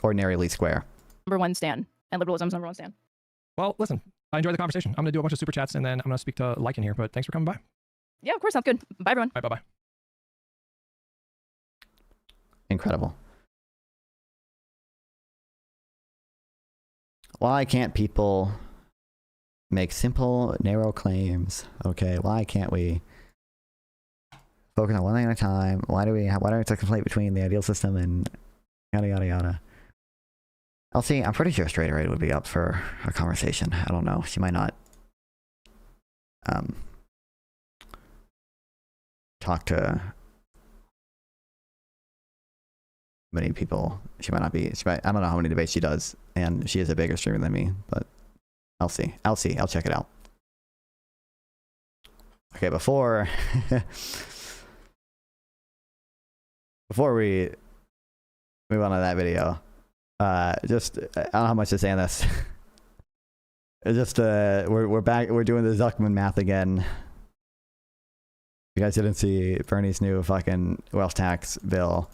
ordinary least square. Number one stand, and liberalism's number one stand. Well, listen, I enjoyed the conversation. I'm going to do a bunch of super chats, and then I'm going to speak to Lycan here, but thanks for coming by. Yeah, of course, sounds good. Bye, everyone. Bye, bye-bye. Incredible. Why can't people make simple, narrow claims? Okay, why can't we focus on one thing at a time? Why do we conflate between the ideal system and yada yada yada? I'll see. I'm pretty sure Straighterade would be up for a conversation. I don't know. She might not talk to many people. She might not be. I don't know how many debates she does, and she is a bigger streamer than me, but I'll see. I'll check it out. Okay, before we move on to that video, just I don't know how much to say on this. Just we're back. We're doing the Zuckman math again. You guys didn't see Bernie's new fucking wealth tax bill.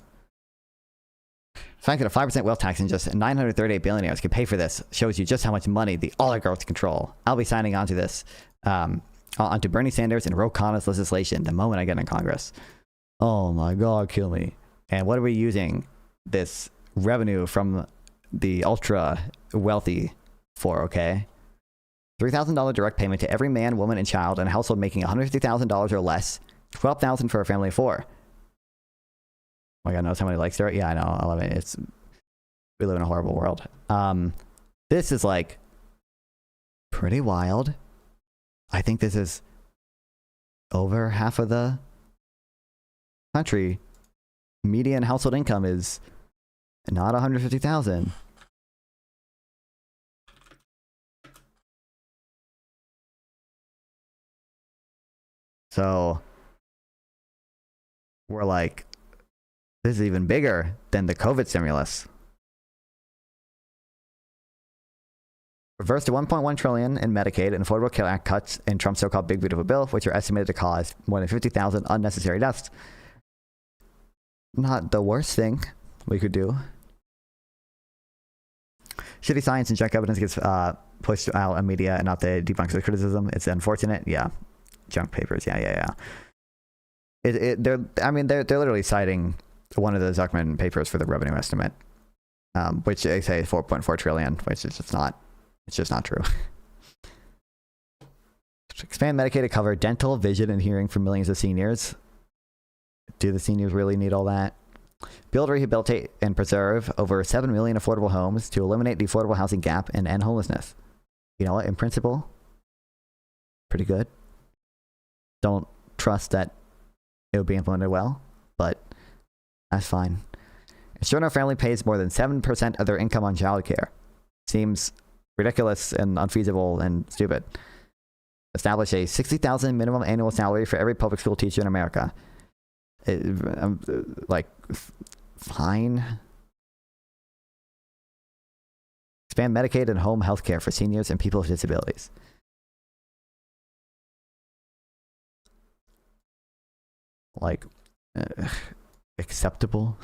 The fact that a 5% wealth tax and just 938 billionaires could pay for this shows you just how much money the oligarchs control. I'll be signing on to this, onto Bernie Sanders and Ro Khanna's legislation the moment I get in Congress. Oh my God, kill me. And what are we using this revenue from the ultra wealthy for, okay? $3,000 direct payment to every man, woman, and child in a household making $150,000 or less. $12,000 for a family of 4. Oh my God, knows how many likes there are? Yeah, I know. I love it. We live in a horrible world. This is like pretty wild. I think this is over half of the country. Median household income is not 150,000. So we're like, this is even bigger than the COVID stimulus. Reverse to $1.1 trillion in Medicaid and Affordable Care Act cuts in Trump's so-called Big Beautiful Bill, which are estimated to cause more than 50,000 unnecessary deaths. Not the worst thing we could do. Shitty science and junk evidence gets pushed out in media and not the debunks of criticism. It's unfortunate. Yeah. Junk papers. Yeah. They're literally citing one of the Zuckman papers for the revenue estimate, which they say is 4.4 trillion, which is just not. It's just not true. Expand Medicaid to cover dental, vision, and hearing for millions of seniors. Do the seniors really need all that? Build, rehabilitate, and preserve over 7 million affordable homes to eliminate the affordable housing gap and end homelessness. You know what? In principle, pretty good. Don't trust that it would be implemented well, but that's fine. Ensuring our family pays more than 7% of their income on childcare seems ridiculous and unfeasible and stupid. Establish a $60,000 minimum annual salary for every public school teacher in America. Fine. Expand Medicaid and home health care for seniors and people with disabilities. Acceptable.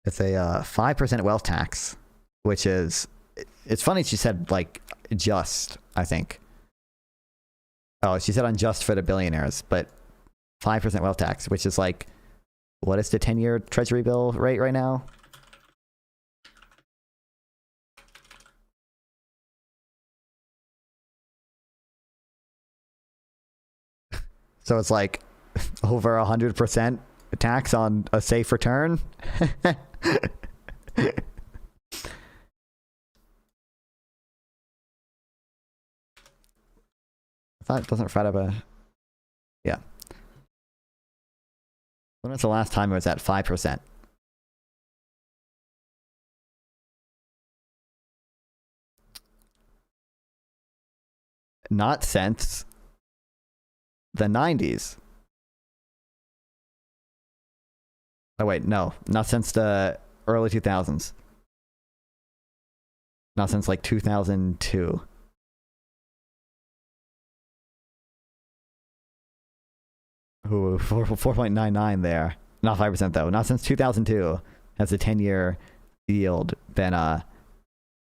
It's a 5% wealth tax, which is, it's funny she said just, I think. Oh, she said unjust for the billionaires, but 5% wealth tax, which is what is the 10-year treasury bill rate right now? So it's over 100% tax on a safe return. I thought it doesn't Fred have a... Yeah. When was the last time it was at 5%? Not since the 90s. Oh wait, no. Not since the early 2000s. Not since 2002. Ooh, 4.99 there. Not 5% though. Not since 2002 has the 10-year yield been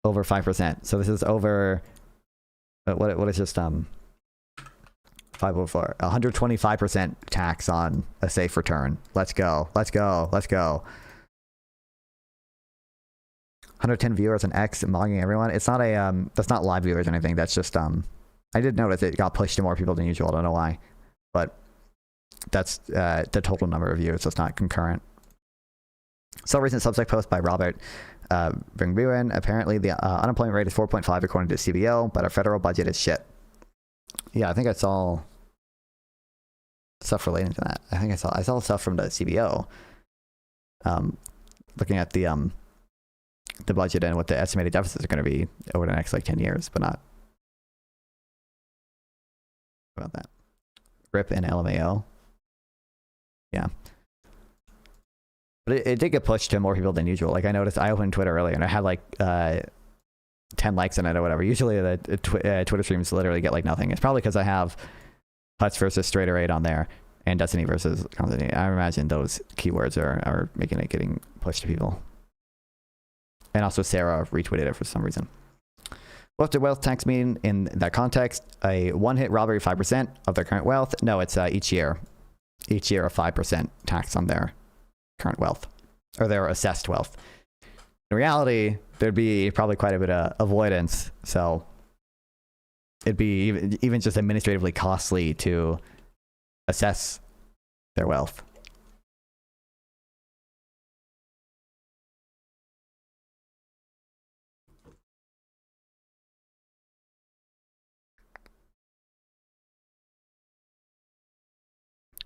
over 5%. So this is over what is just 504, 125% tax on a safe return. Let's go. 110 viewers on X mogging everyone. It's not a that's not live viewers or anything. That's just I did notice it got pushed to more people than usual. I don't know why, but that's the total number of views. So it's not concurrent. So recent Substack post by Robert Bringburen. Apparently the unemployment rate is 4.5 according to CBO, but our federal budget is shit. Yeah, I think I saw stuff relating to that. I saw stuff from the CBO, looking at the budget and what the estimated deficits are going to be over the next 10 years, but not about that. RIP and LMAO. Yeah. But it did get pushed to more people than usual. I noticed I opened Twitter earlier and I had 10 likes on it or whatever. Usually the Twitter streams literally get nothing. It's probably because I have Hutch versus Straighterade on there and Destiny versus Konstantin. I imagine those keywords are making it getting pushed to people. And also Sarah retweeted it for some reason. What does wealth tax mean in that context? A one-hit robbery 5% of their current wealth? No, it's each year. Each year a 5% tax on their current wealth or their assessed wealth. In reality, there'd be probably quite a bit of avoidance, so it'd be even just administratively costly to assess their wealth.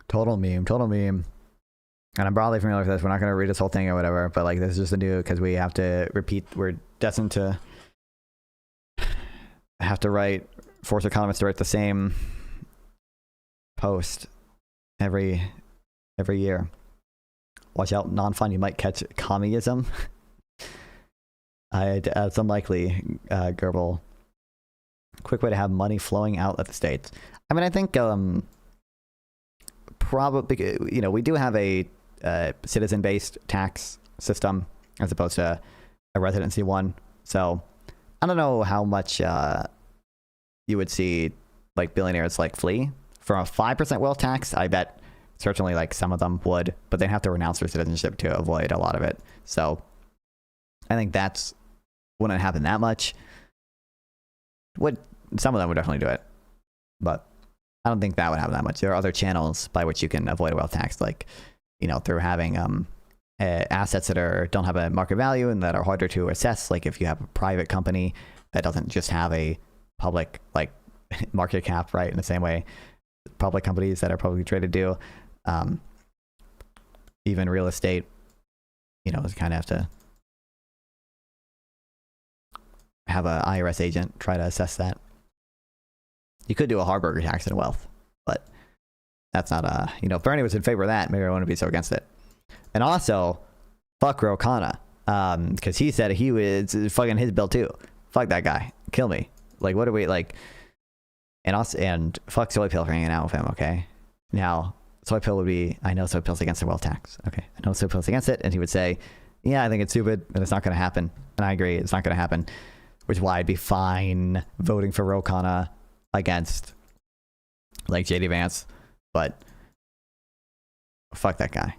Total meme. And I'm broadly familiar with this. We're not going to read this whole thing or whatever, but this is just a new, because we have to repeat, we're destined to have to force economists to write the same post every year. Watch out, non-fun, you might catch communism. It's unlikely, Gerbil. Quick way to have money flowing out of the states. I mean, I think, probably, we do have a citizen-based tax system as opposed to a residency one. So I don't know how much you would see billionaires flee from a 5% wealth tax. I bet certainly some of them would, but they'd have to renounce their citizenship to avoid a lot of it. So I think that's wouldn't happen that much. Some of them would definitely do it, but I don't think that would happen that much. There are other channels by which you can avoid a wealth tax, through having assets that don't have a market value and that are harder to assess. Like if you have a private company that doesn't just have a public like market cap, right? In the same way public companies that are publicly traded do. Even real estate, you know, kind of have to have an IRS agent try to assess that. You could do a Harburger tax on wealth, but that's not you know, if Bernie was in favor of that, maybe I wouldn't be so against it. And also, fuck Ro Khanna, because he said he was fucking his bill too. Fuck that guy, kill me. Like, what are we like? And fuck Soy Pill for hanging out with him. Okay, now Soy Pill would be, I know Soy Pill's against the wealth tax. Okay, I know Soy Pill's against it, and he would say, yeah, I think it's stupid, and it's not going to happen. And I agree, it's not going to happen. Which is why I'd be fine voting for Ro Khanna against like JD Vance, but fuck that guy.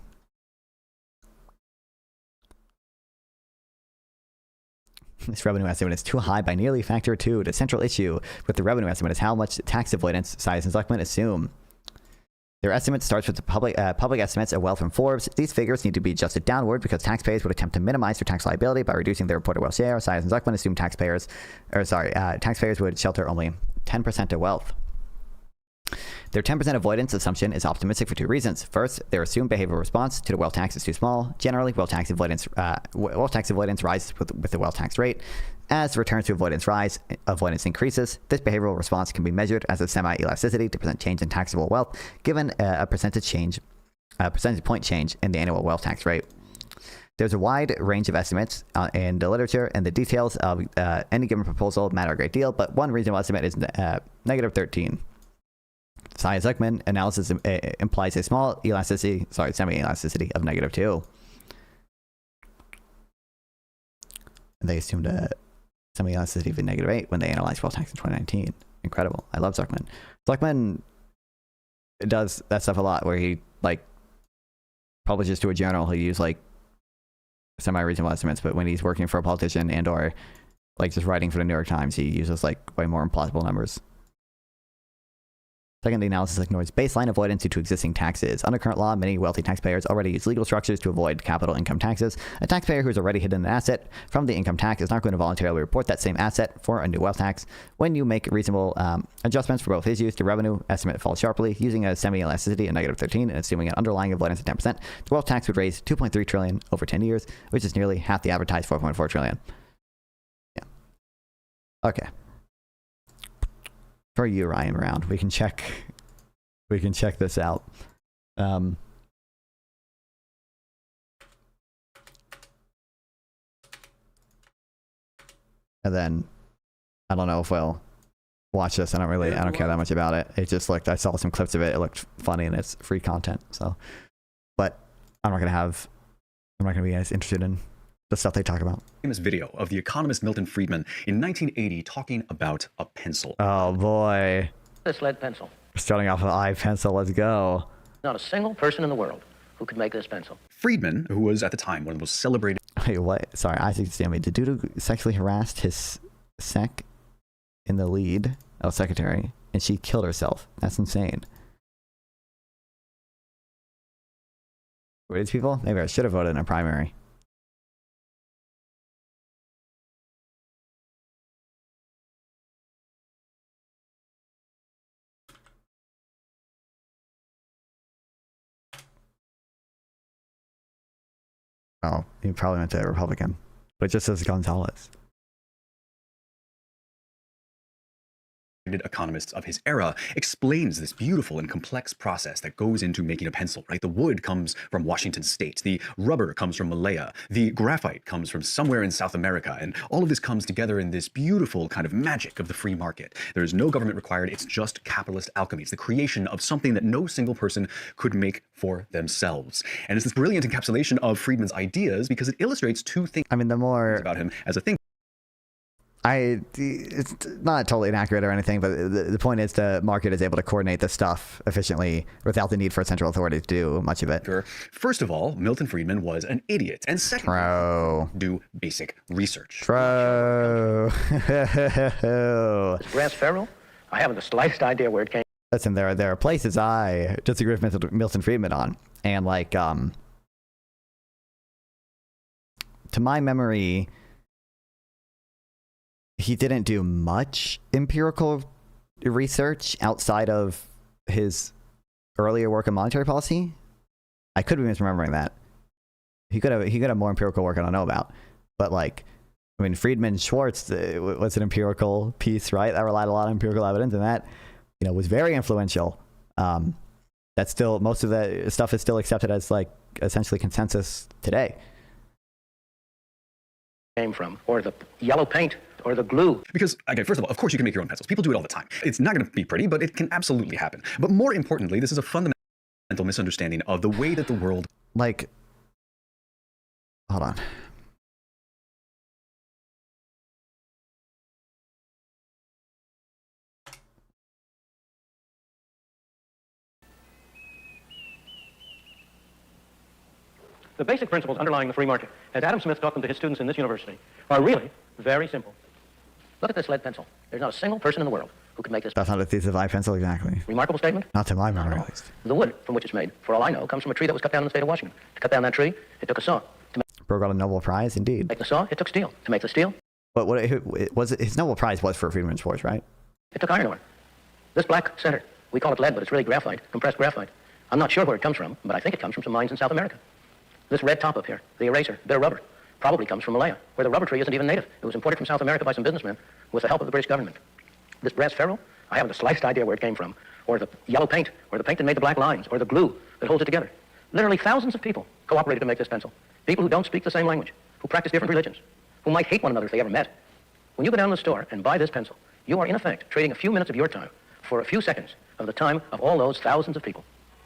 This revenue estimate is too high by nearly factor 2. The central issue with the revenue estimate is how much tax avoidance Size and Zuckman assume. Their estimate starts with the public estimates of wealth from Forbes. These figures need to be adjusted downward because taxpayers would attempt to minimize their tax liability by reducing their reported wealth share. Size and Zuckman assume taxpayers would shelter only 10% of wealth. Their 10% avoidance assumption is optimistic for two reasons. First, their assumed behavioral response to the wealth tax is too small. Generally, wealth tax avoidance rises with the wealth tax rate. As returns to avoidance increases. This behavioral response can be measured as a semi-elasticity to present change in taxable wealth, given a percentage point change in the annual wealth tax rate. There's a wide range of estimates in the literature, and the details of any given proposal matter a great deal, but one reasonable estimate is negative 13. Size Zuckman analysis implies a small semi-elasticity of negative 2. They assumed a semi-elasticity of negative 8 when they analyzed wealth tax in 2019. Incredible. I love Zuckman. Zuckman does that stuff a lot where he like publishes to a journal. He'll use like semi-reasonable estimates, but when he's working for a politician and or like just writing for the New York Times, he uses like way more implausible numbers. Second, the analysis ignores baseline avoidance due to existing taxes. Under current law, many wealthy taxpayers already use legal structures to avoid capital income taxes. A taxpayer who has already hidden an asset from the income tax is not going to voluntarily report that same asset for a new wealth tax. When you make reasonable adjustments for both issues, the revenue estimate falls sharply. Using a semi-elasticity of negative 13 and assuming an underlying avoidance of 10%, the wealth tax would raise $2.3 trillion over 10 years, which is nearly half the advertised $4.4 trillion. Yeah. Okay. For you, Ryan Brown, we can check this out. And then I don't know if we'll watch this. I don't care that much about it. It just looked, I saw some clips of it. It looked funny and it's free content. So, but I'm not gonna be as interested in the stuff they talk about. Famous video of the economist Milton Friedman in 1980 talking about a pencil. Oh boy. This lead pencil. Starting off with I pencil, let's go. Not a single person in the world who could make this pencil. Friedman, who was at the time one of the most celebrated... Wait, what? Sorry, Isaac Stanley. The dude who sexually harassed his in the lead, secretary, and she killed herself. That's insane. Were these people? Maybe I should have voted in a primary. Oh, he probably went to a Republican. But it just says Gonzalez. Economists of his era explains this beautiful and complex process that goes into making a pencil, right? The wood comes from Washington State. The rubber comes from Malaya. The graphite comes from somewhere in South America. And all of this comes together in this beautiful kind of magic of the free market. There is no government required. It's just capitalist alchemy. It's the creation of something that no single person could make for themselves. And it's this brilliant encapsulation of Friedman's ideas because it illustrates two things. I mean, the more about him as a thinker. It's not totally inaccurate or anything, but the point is the market is able to coordinate this stuff efficiently without the need for a central authority to do much of it. First of all, Milton Friedman was an idiot. And second, do basic research. True. Grass Ferrell? I haven't the slightest idea where it came. Listen, there are places I disagree with Milton Friedman on. And like, to my memory, he didn't do much empirical research outside of his earlier work in monetary policy. I could be misremembering that. He could have more empirical work I don't know about. But like, I mean, Friedman Schwartz was an empirical piece, right? That relied a lot on empirical evidence, and that, you know, was very influential. That's still, most of that stuff is still accepted as like essentially consensus today. Came from, or the yellow paint, or the glue. Because, okay, first of all, of course you can make your own pencils. People do it all the time. It's not going to be pretty, but it can absolutely happen. But more importantly, this is a fundamental misunderstanding of the way that the world... Like, hold on. The basic principles underlying the free market, as Adam Smith taught them to his students in this university, are really very simple. Look at this lead pencil. There's not a single person in the world who could make this. That's not a thesis of lead pencil, exactly. Remarkable statement? Not to my memory, at least. The wood from which it's made, for all I know, comes from a tree that was cut down in the state of Washington. To cut down that tree, it took a saw. To Broke out a Nobel Prize, indeed. make the saw, it took steel. To make the steel, But what it was, his Nobel Prize was for Friedman Schwartz, right? it took iron ore. This black center, we call it lead, but it's really graphite, compressed graphite. I'm not sure where it comes from, but I think it comes from some mines in South America. This red top up here, the eraser, bit of rubber, probably comes from Malaya, where the rubber tree isn't even native. It was imported from South America by some businessmen with the help of the British government. This brass ferrule, I haven't the slightest idea where it came from, or the yellow paint, or the paint that made the black lines, or the glue that holds it together. Literally thousands of people cooperated to make this pencil. People who don't speak the same language, who practice different religions, who might hate one another if they ever met. When you go down to the store and buy this pencil, you are in effect trading a few minutes of your time for a few seconds of the time of all those thousands of people.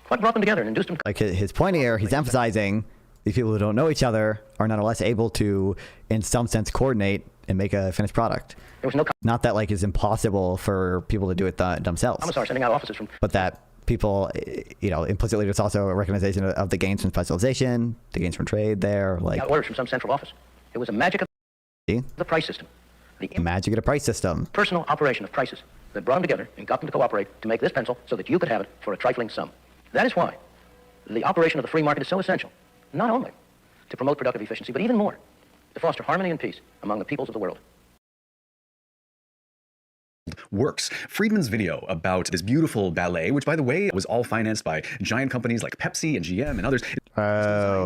What brought them together and induced them? Like his point here, he's emphasizing these people who don't know each other are nonetheless able to, in some sense, coordinate and make a finished product. There was no Not that like it's impossible for people to do it themselves. commissar sending out officers from... But that people, you know, implicitly there's also a recognition of the gains from specialization, the gains from trade there. Like got orders from some central office. It was a magic of the price system. The magic of the price system. Personal operation of prices that brought them together and got them to cooperate to make this pencil so that you could have it for a trifling sum. That is why the operation of the free market is so essential, not only to promote productive efficiency, but even more, to foster harmony and peace among the peoples of the world. Works. Friedman's video about this beautiful ballet, which by the way was all financed by giant companies like Pepsi and GM and others,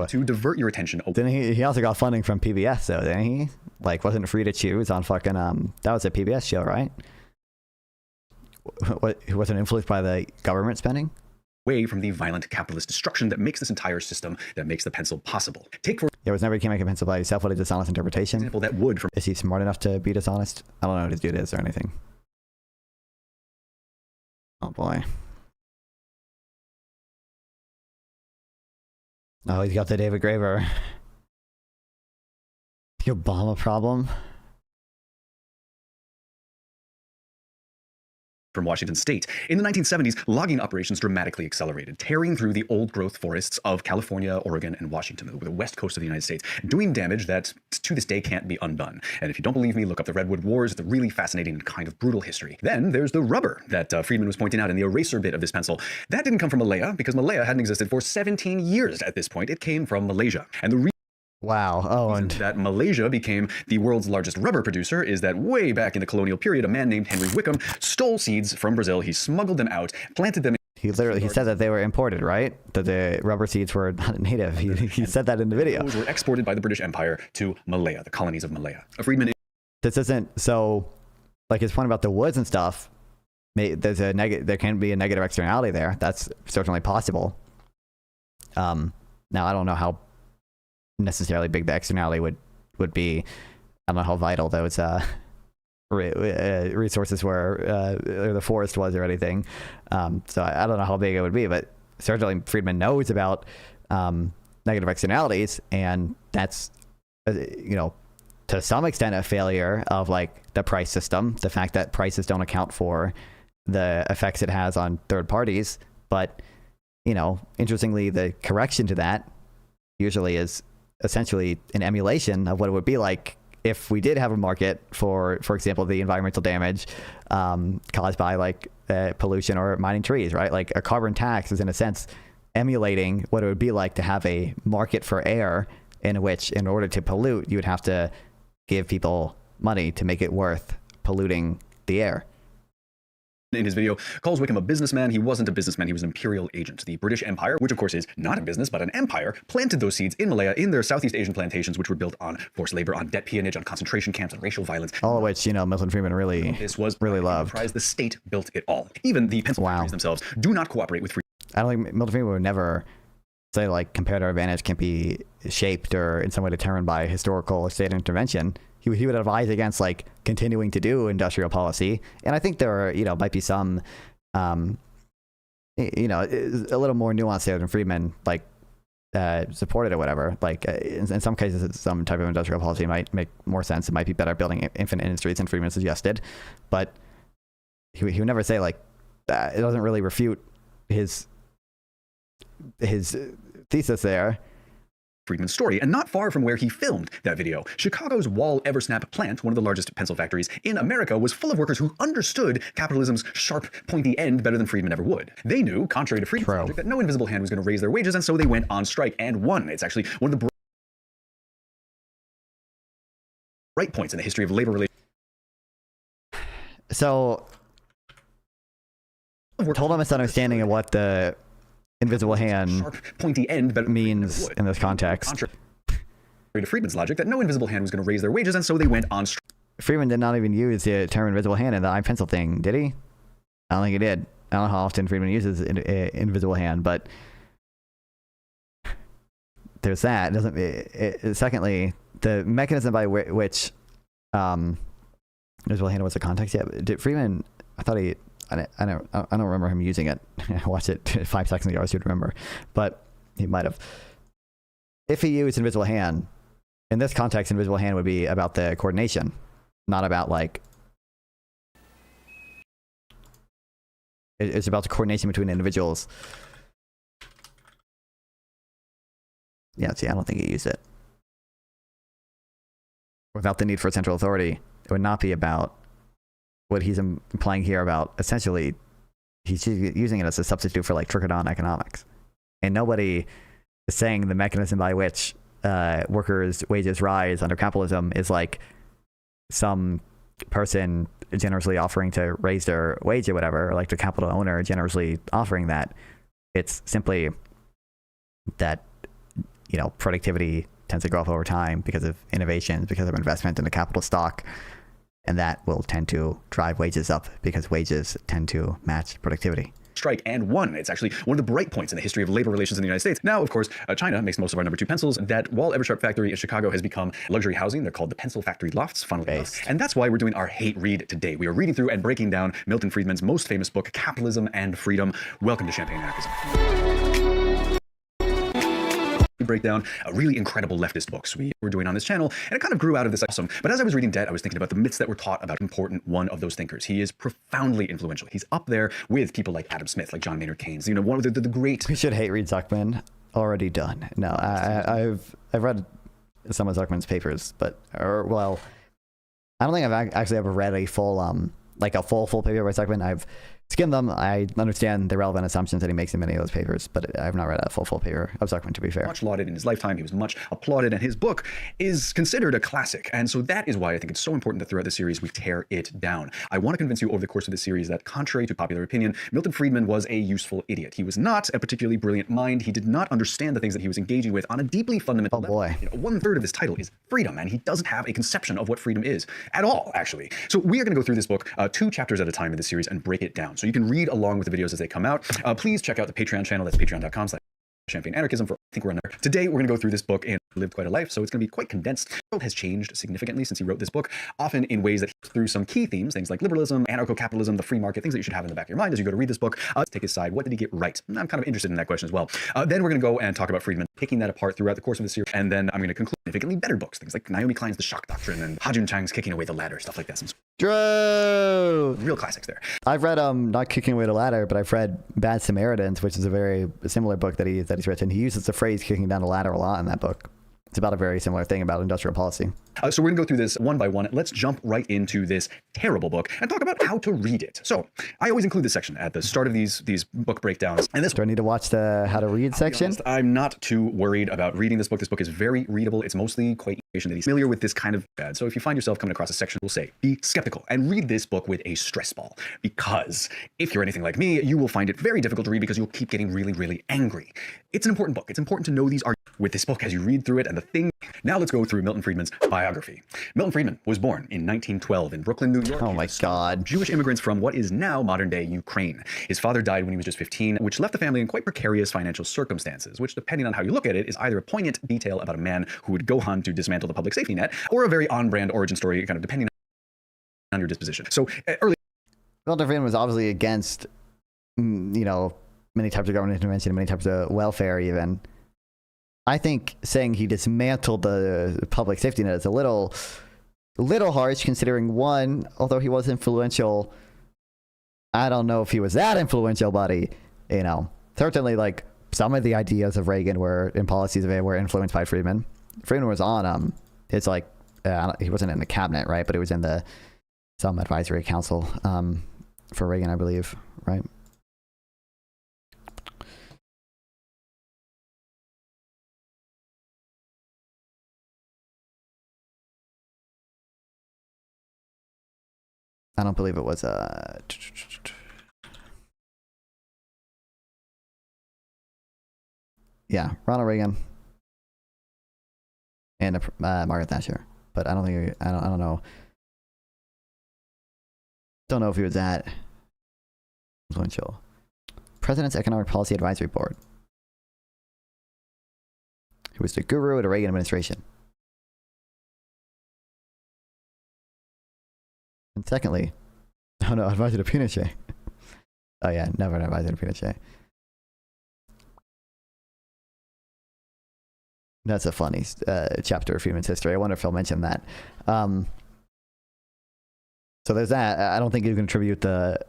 to divert your attention. Didn't he also got funding from PBS though, didn't he? Like wasn't Free to Choose on fucking that was a PBS show, right? What, he wasn't influenced by the government spending? Away from the violent capitalist destruction that makes this entire system, that makes the pencil possible. Take for Yeah, was never can make a pencil by himself with a dishonest interpretation. example that wood from... Is he smart enough to be dishonest? I don't know what his dude is or anything. Oh boy. Oh, he's got the David Graeber. The Obama problem. From Washington State. In the 1970s, logging operations dramatically accelerated, tearing through the old-growth forests of California, Oregon, and Washington, the west coast of the United States, doing damage that to this day can't be undone. And if you don't believe me, look up the Redwood Wars. It's a really fascinating and kind of brutal history. Then there's the rubber that Friedman was pointing out in the eraser bit of this pencil. That didn't come from Malaya, because Malaya hadn't existed for 17 years at this point. It came from Malaysia. And the Wow. Oh, and that Malaysia became the world's largest rubber producer is that way back in the colonial period, a man named Henry Wickham stole seeds from Brazil. He smuggled them out, planted them. He said that they were imported, right? That the rubber seeds were not native. He said that in the video. Those were exported by the British Empire to Malaya, the colonies of Malaya. Friedman. This isn't so. Like his point about the woods and stuff. There's a there can be a negative externality there. That's certainly possible. Now I don't know how necessarily big the externality would be. I don't know how vital those resources were, or the forest was, or anything. So I don't know how big it would be, but certainly Friedman knows about negative externalities, and that's you know, to some extent a failure of like the price system, the fact that prices don't account for the effects it has on third parties. But you know, interestingly, the correction to that usually is essentially an emulation of what it would be like if we did have a market for example, the environmental damage caused by like pollution or mining trees, right? Like a carbon tax is in a sense emulating what it would be like to have a market for air in which, in order to pollute, you would have to give people money to make it worth polluting the air. In his video, calls Wickham a businessman. He wasn't a businessman, he was an imperial agent. The British Empire, which of course is not a business but an empire, planted those seeds in Malaya in their Southeast Asian plantations, which were built on forced labor, on debt peonage, on concentration camps, on racial violence. All of which, Milton Friedman really loved. The state built it all. Even the pencil factories themselves do not cooperate with free. I don't think Milton Friedman would never say like comparative advantage can be shaped or in some way determined by historical state intervention. He would advise against like continuing to do industrial policy, and I think there are might be some a little more nuanced there than Friedman like supported or whatever. Like in some cases, some type of industrial policy might make more sense. It might be better building infinite industries than Friedman suggested, but he would never say like it doesn't really refute his thesis there. Friedman's story, and not far from where he filmed that video. Chicago's Wall Eversnap plant, one of the largest pencil factories in America, was full of workers who understood capitalism's sharp, pointy end better than Friedman ever would. They knew, contrary to Friedman's logic, that no invisible hand was going to raise their wages, and so they went on strike and won. It's actually one of the bright points in the history of labor relations. So, total misunderstanding of what the invisible hand sharp, pointy end means in this context. To Friedman's logic that no invisible hand was going to raise their wages, and so they went on strike. Friedman did not even use the term invisible hand in the I pencil thing, did he? I don't think he did. I don't know how often Friedman uses invisible hand, but there's that. Secondly, the mechanism by which invisible hand was the context. Yeah, did Friedman? I thought he. I don't remember him using it. I watched it 5 seconds ago. I should remember, but he might have. If he used invisible hand, in this context, invisible hand would be about the coordination, not about like. It's about the coordination between individuals. Yeah, see, I don't think he used it. Without the need for central authority, it would not be about what he's implying here about essentially he's using it as a substitute for like trickle-down economics. And nobody is saying the mechanism by which workers' wages rise under capitalism is like some person generously offering to raise their wage or whatever, or like the capital owner generously offering that. It's simply that, productivity tends to go up over time because of innovations, because of investment in the capital stock. And that will tend to drive wages up because wages tend to match productivity. Strike and won. It's actually one of the bright points in the history of labor relations in the United States. Now, of course, China makes most of our number 2 pencils. That Wall Eversharp factory in Chicago has become luxury housing. They're called the Pencil Factory Lofts, funnily enough. And that's why we're doing our hate read today. We are reading through and breaking down Milton Friedman's most famous book, Capitalism and Freedom. Welcome to Champagne Anarchism. We break down really incredible leftist books we were doing on this channel, and it kind of grew out of this awesome. But as I was reading Debt, I was thinking about the myths that were taught about important one of those thinkers. He is profoundly influential. He's up there with people like Adam Smith, like John Maynard Keynes, one of the great. We should hate read Zuckman. Already done. No, I've read some of Zuckman's papers, but I don't think I've actually ever read a full full paper by Zuckman. I've skimmed them. I understand the relevant assumptions that he makes in many of those papers, but I've not read a full paper of Zuckman, to be fair. Much lauded in his lifetime. He was much applauded, and his book is considered a classic. And so that is why I think it's so important that throughout the series we tear it down. I want to convince you over the course of the series that, contrary to popular opinion, Milton Friedman was a useful idiot. He was not a particularly brilliant mind. He did not understand the things that he was engaging with on a deeply fundamental level. 1/3 of this title is freedom, and he doesn't have a conception of what freedom is at all, actually. So we are going to go through this book 2 chapters at a time in this series and break it down. So you can read along with the videos as they come out. Please check out the Patreon channel. That's patreon.com/Champagne Anarchism. I think we're on there. Today, we're going to go through this book and live quite a life, so it's going to be quite condensed. The world has changed significantly since he wrote this book, often in ways that through some key themes, things like liberalism, anarcho-capitalism, the free market, things that you should have in the back of your mind as you go to read this book. Let's take his side. What did he get right? I'm kind of interested in that question as well. Then we're going to go and talk about Friedman, picking that apart throughout the course of the series, and then I'm going to conclude significantly better books, things like Naomi Klein's The Shock Doctrine and Ha-Joon Chang's Kicking Away the Ladder, stuff like that. Some real classics there. I've read not Kicking Away the Ladder, but I've read Bad Samaritans, which is a very similar book that he's written. He uses the phrase kicking down the ladder a lot in that book. It's about a very similar thing about industrial policy. So we're gonna go through this one by one. Let's jump right into this terrible book and talk about how to read it. So I always include this section at the start of these book breakdowns. And this, do I need to watch the how to read section? Honest, I'm not too worried about reading this book. This book is very readable. It's mostly quite information that he's familiar with this kind of bad. So if you find yourself coming across a section, we'll say be skeptical and read this book with a stress ball, because if you're anything like me, you will find it very difficult to read because you'll keep getting really angry. It's an important book. It's important to know these arguments with this book as you read through it. And the thing, now let's go through Milton Friedman's biography. Milton Friedman was born in 1912 in Brooklyn, New York. Oh my God. Jewish immigrants from what is now modern-day Ukraine. His father died when he was just 15, which left the family in quite precarious financial circumstances, which, depending on how you look at it, is either a poignant detail about a man who would go on to dismantle the public safety net, or a very on-brand origin story, kind of depending on your disposition. So early Milton Friedman was obviously against, many types of government intervention, many types of welfare even. I think saying he dismantled the public safety net is a little harsh, considering, one, although he was influential, I don't know if he was that influential, buddy. Certainly, like, some of the ideas of Reagan and policies of it were influenced by Friedman. Friedman was on it's like he wasn't in the cabinet, right? But he was in some advisory council for Reagan, I believe, right? I don't believe it was yeah, Ronald Reagan and Margaret Thatcher, but I don't think I don't know. Don't know if he was that influential. President's Economic Policy Advisory Board. He was the guru of the Reagan administration. And secondly, advisor to Pinochet. Oh yeah, never an advisor to Pinochet. That's a funny chapter of Friedman's history. I wonder if he'll mention that. So there's that. I don't think you can attribute the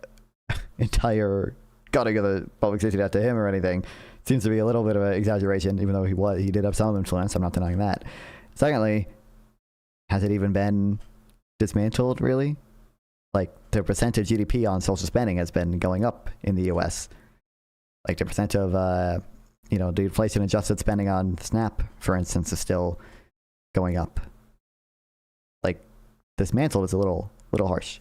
entire cutting of the public safety net to him or anything. Seems to be a little bit of an exaggeration, even though he did have some influence. I'm not denying that. Secondly, has it even been dismantled, really? Like, the percent of GDP on social spending has been going up in the US. Like, the percent of, the inflation adjusted spending on SNAP, for instance, is still going up. Like, dismantled is a little harsh.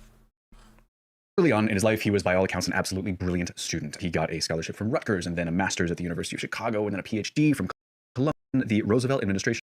Early on in his life, he was, by all accounts, an absolutely brilliant student. He got a scholarship from Rutgers, and then a master's at the University of Chicago, and then a PhD from Columbia, the Roosevelt administration.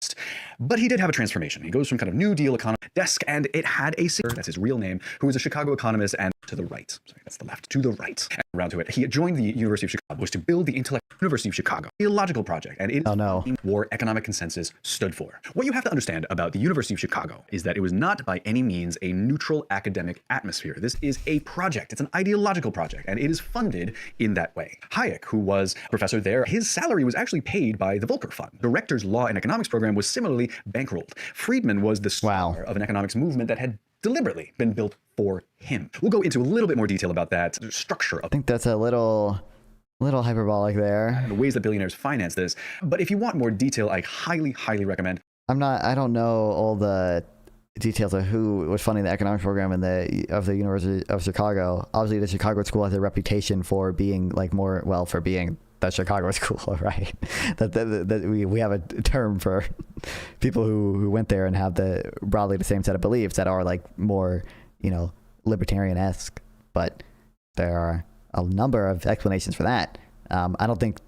But he did have a transformation. He goes from kind of New Deal economy desk, and it had a singer, that's his real name, who was a Chicago economist, and to the right. Sorry, that's the left. To the right. And around to it. He joined the University of Chicago, was to build the intellectual University of Chicago, a theological project, and it is what economic consensus stood for. What you have to understand about the University of Chicago is that it was not by any means a neutral academic atmosphere. This is a project. It's an ideological project, and it is funded in that way. Hayek, who was a professor there, his salary was actually paid by the Volcker Fund. The rector's law and economics program was similarly bankrolled. Friedman was the star of an economics movement that had deliberately been built for him. We'll go into a little bit more detail about that structure. I think that's a little hyperbolic there. And the ways that billionaires finance this. But if you want more detail, I highly recommend. I don't know all the details of who was funding the economics program of the University of Chicago. Obviously, the Chicago School has a reputation for being for being the Chicago School, right? that we have a term for people who went there and have broadly the same set of beliefs that are like more, libertarian-esque. But there are a number of explanations for that. I don't think,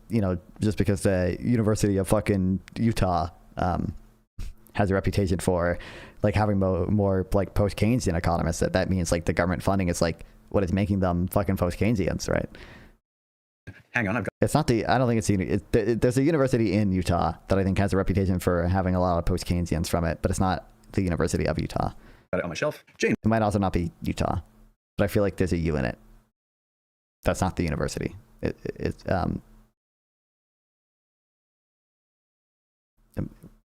just because the University of fucking Utah has a reputation for like having more like post-Keynesian economists, that means like the government funding is like what is making them fucking post-Keynesians, right? Hang on, it's not I don't think there's a university in Utah that I think has a reputation for having a lot of post-Keynesians from it, but it's not the University of Utah. Got it on my shelf. Jane. It might also not be Utah, but I feel like there's a U in it. That's not the university. I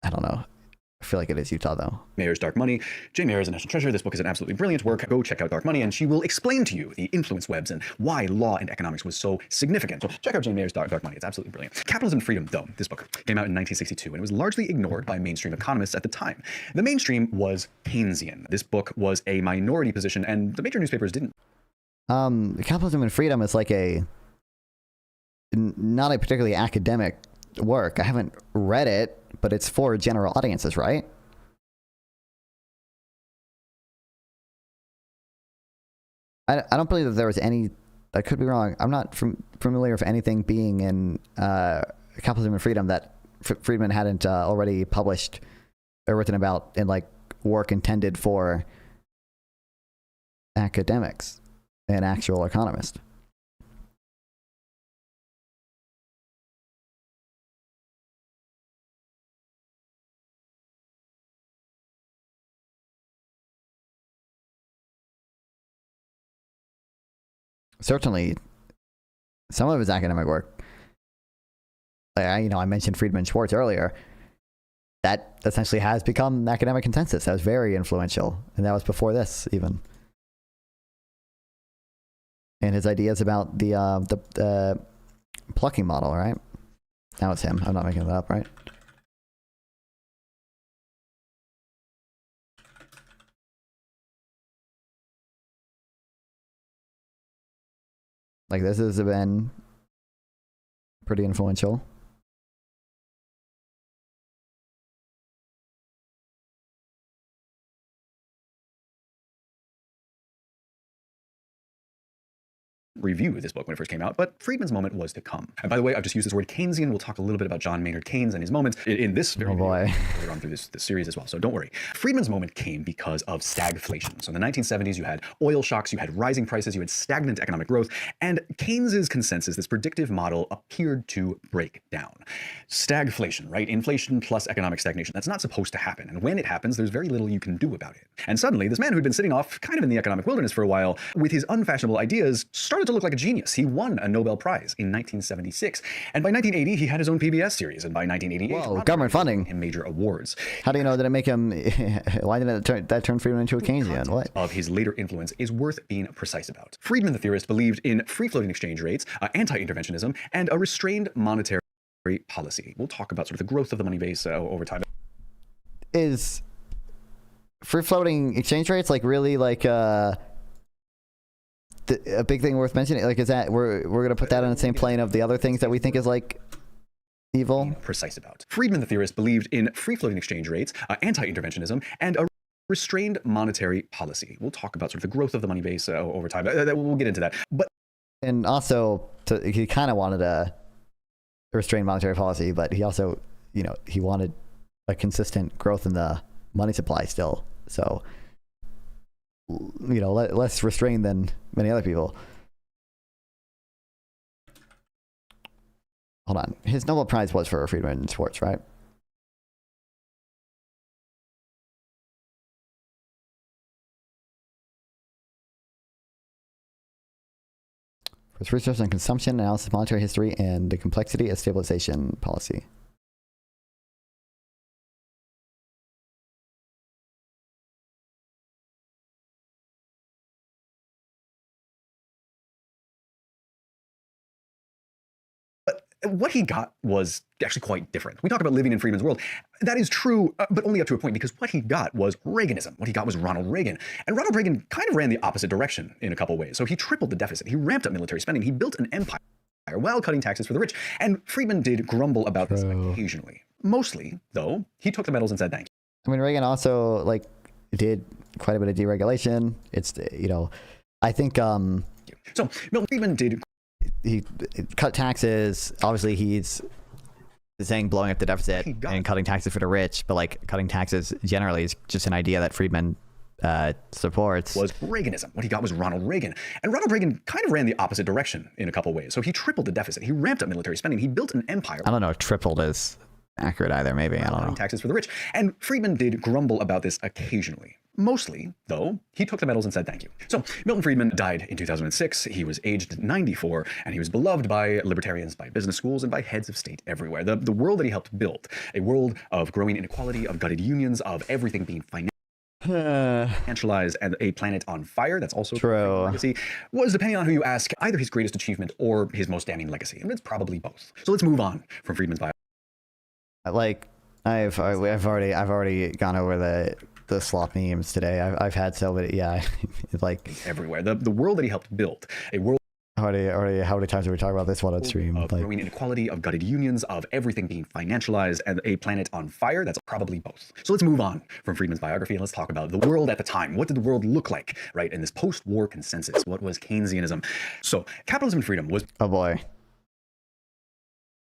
don't know. feel like it is Utah, though. Mayer's Dark Money. Jane Mayer is a national treasure. This book is an absolutely brilliant work. Go check out Dark Money, and she will explain to you the influence webs and why law and economics was so significant. So check out Jane Mayer's Dark Money. It's absolutely brilliant. Capitalism and Freedom, though, this book came out in 1962, and it was largely ignored by mainstream economists at the time. The mainstream was Keynesian. This book was a minority position, and the major newspapers didn't. Capitalism and Freedom is like not a particularly academic work. I haven't read it, but it's for general audiences, right? I don't believe that there was any. I could be wrong. I'm not familiar with anything being in Capitalism and Freedom that Friedman hadn't already published or written about in like work intended for academics and actual economists. Certainly, some of his academic work. I mentioned Friedman Schwartz earlier. That essentially has become academic consensus. That was very influential, and that was before this even. And his ideas about the plucking model, right? Now it's him. I'm not making that up, right? Like, this has been pretty influential. Review this book when it first came out, but Friedman's moment was to come. And by the way, I've just used this word Keynesian. We'll talk a little bit about John Maynard Keynes and his moments in this very video later on through this series as well, so don't worry. Friedman's moment came because of stagflation. So in the 1970s, you had oil shocks, you had rising prices, you had stagnant economic growth, and Keynes's consensus, this predictive model, appeared to break down. Stagflation, right? Inflation plus economic stagnation. That's not supposed to happen, and when it happens, there's very little you can do about it. And suddenly, this man who'd been sitting off kind of in the economic wilderness for a while, with his unfashionable ideas, started to look like a genius. He won a Nobel Prize in 1976. And by 1980, he had his own PBS series. And by 1988, whoa, government funding and major awards. How do you know that it make him? Why didn't that turn Friedman into a Keynesian? What? Of his later influence is worth being precise about. Friedman, the theorist, believed in free-floating exchange rates, anti-interventionism, and a restrained monetary policy. We'll talk about sort of the growth of the money base over time. Is free-floating exchange rates like really like a big thing worth mentioning? Like, is that we're gonna put that on the same plane of the other things that we think is like evil? Precise about. Friedman, the theorist, believed in free-floating exchange rates, anti-interventionism, and a restrained monetary policy. We'll talk about sort of the growth of the money base over time. We'll get into that. But and also, he kind of wanted a restrained monetary policy, but he also, he wanted a consistent growth in the money supply still. So, less restrained than many other people. Hold on. His Nobel Prize was for Friedman and Schwartz, right? For his research on consumption, analysis of monetary history, and the complexity of stabilization policy. what he got was actually quite different. We talk about living in Friedman's world. That is true, but only up to a point, because what he got was Reaganism. What he got was Ronald Reagan. And Ronald Reagan kind of ran the opposite direction in a couple ways. So he tripled the deficit. He ramped up military spending. He built an empire while cutting taxes for the rich. And Friedman did grumble about this occasionally. Mostly, though, he took the medals and said thank you. I mean, Reagan also, did quite a bit of deregulation. It's, I think... So, Milton Friedman did... He cut taxes. Obviously, he's saying blowing up the deficit and cutting taxes for the rich, but cutting taxes generally is just an idea that Friedman supports. Was Reaganism. What he got was Ronald Reagan. And Ronald Reagan kind of ran the opposite direction in a couple ways. So he tripled the deficit. He ramped up military spending. He built an empire. I don't know if tripled is accurate either. Maybe. I don't know. Taxes for the rich. And Friedman did grumble about this occasionally. Mostly, though, he took the medals and said thank you. So, Milton Friedman died in 2006. He was aged 94, and he was beloved by libertarians, by business schools, and by heads of state everywhere. The world that he helped build, a world of growing inequality, of gutted unions, of everything being financialized, and a planet on fire, that's also true legacy, was, depending on who you ask, either his greatest achievement or his most damning legacy. And it's probably both. So let's move on from Friedman's bio. Like, I've already gone over the slop memes today. I've had so many, yeah, like everywhere. The world that he helped build, a world. Already, how many times did we talk about this one on stream? Of growing inequality, of gutted unions, of everything being financialized, and a planet on fire, that's probably both. So let's move on from Friedman's biography and let's talk about the world at the time. What did the world look like, right, in this post-war consensus? What was Keynesianism? So, Capitalism and Freedom was... Oh boy.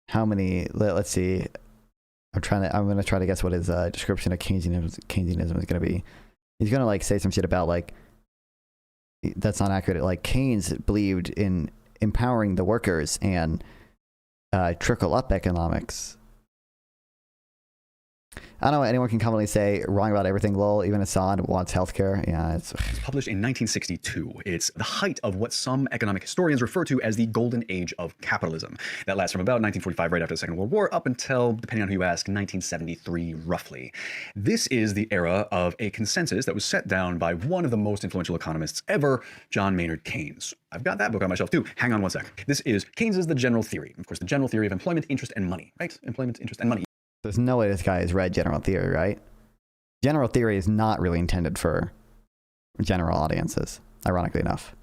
How many, let's see. I'm going to try to guess what his description of Keynesianism is going to be. He's going to like say some shit about like, that's not accurate. Like Keynes believed in empowering the workers and trickle up economics. I don't know, anyone can commonly say wrong about everything, lol, even Assad wants healthcare. Yeah, it's published in 1962. It's the height of what some economic historians refer to as the golden age of capitalism. That lasts from about 1945, right after the Second World War, up until, depending on who you ask, 1973, roughly. This is the era of a consensus that was set down by one of the most influential economists ever, John Maynard Keynes. I've got that book on my shelf too. Hang on one sec. This is Keynes's The General Theory. Of course, the general theory of employment, interest, and money, right? Employment, interest, and money. There's no way this guy has read General Theory, right? General Theory is not really intended for general audiences, ironically enough.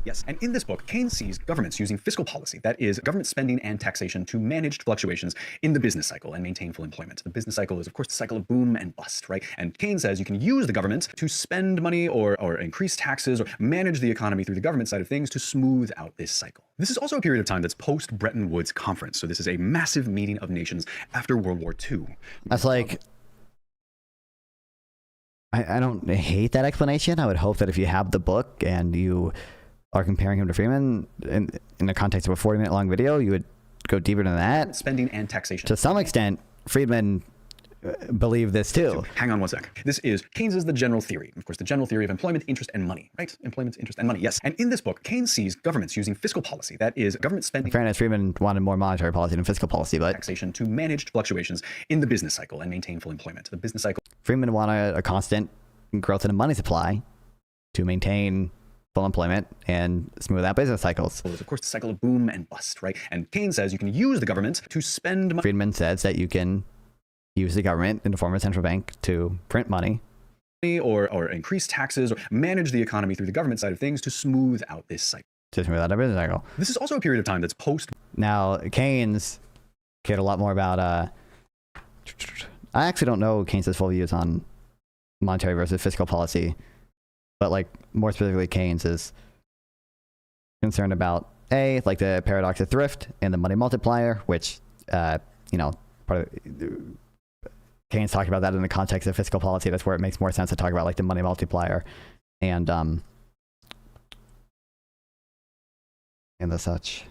Yes, and in this book, Keynes sees governments using fiscal policy, that is, government spending and taxation, to manage fluctuations in the business cycle and maintain full employment. The business cycle is, of course, the cycle of boom and bust, right? And Keynes says you can use the government to spend money or increase taxes or manage the economy through the government side of things to smooth out this cycle. This is also a period of time that's post-Bretton Woods Conference, so this is a massive meeting of nations after World War II. That's like... I don't hate that explanation. I would hope that if you have the book and you are comparing him to Friedman in the context of a 40-minute long video, you would go deeper than that. Spending and taxation. To some extent, Friedman believed this too. Hang on one sec. This is Keynes's The General Theory. Of course, the general theory of employment, interest, and money, right? Employment, interest, and money, yes. And in this book, Keynes sees governments using fiscal policy, that is, government spending... In fairness, Friedman wanted more monetary policy than fiscal policy, but... Taxation to manage fluctuations in the business cycle and maintain full employment. The business cycle... Friedman wanted a constant growth in the money supply to maintain full employment and smooth out business cycles. Of course, the cycle of boom and bust, right? And Keynes says you can use the government to spend money. Friedman says that you can use the government in the form of a central bank to print money. Or increase taxes or manage the economy through the government side of things to smooth out this cycle. To smooth out a business cycle. This is also a period of time that's post... Now, Keynes cared a lot more about... I actually don't know Keynes' full views on monetary versus fiscal policy. But like more specifically, Keynes is concerned about like the paradox of thrift and the money multiplier, which you know, part of Keynes talked about that in the context of fiscal policy. That's where it makes more sense to talk about like the money multiplier and the such.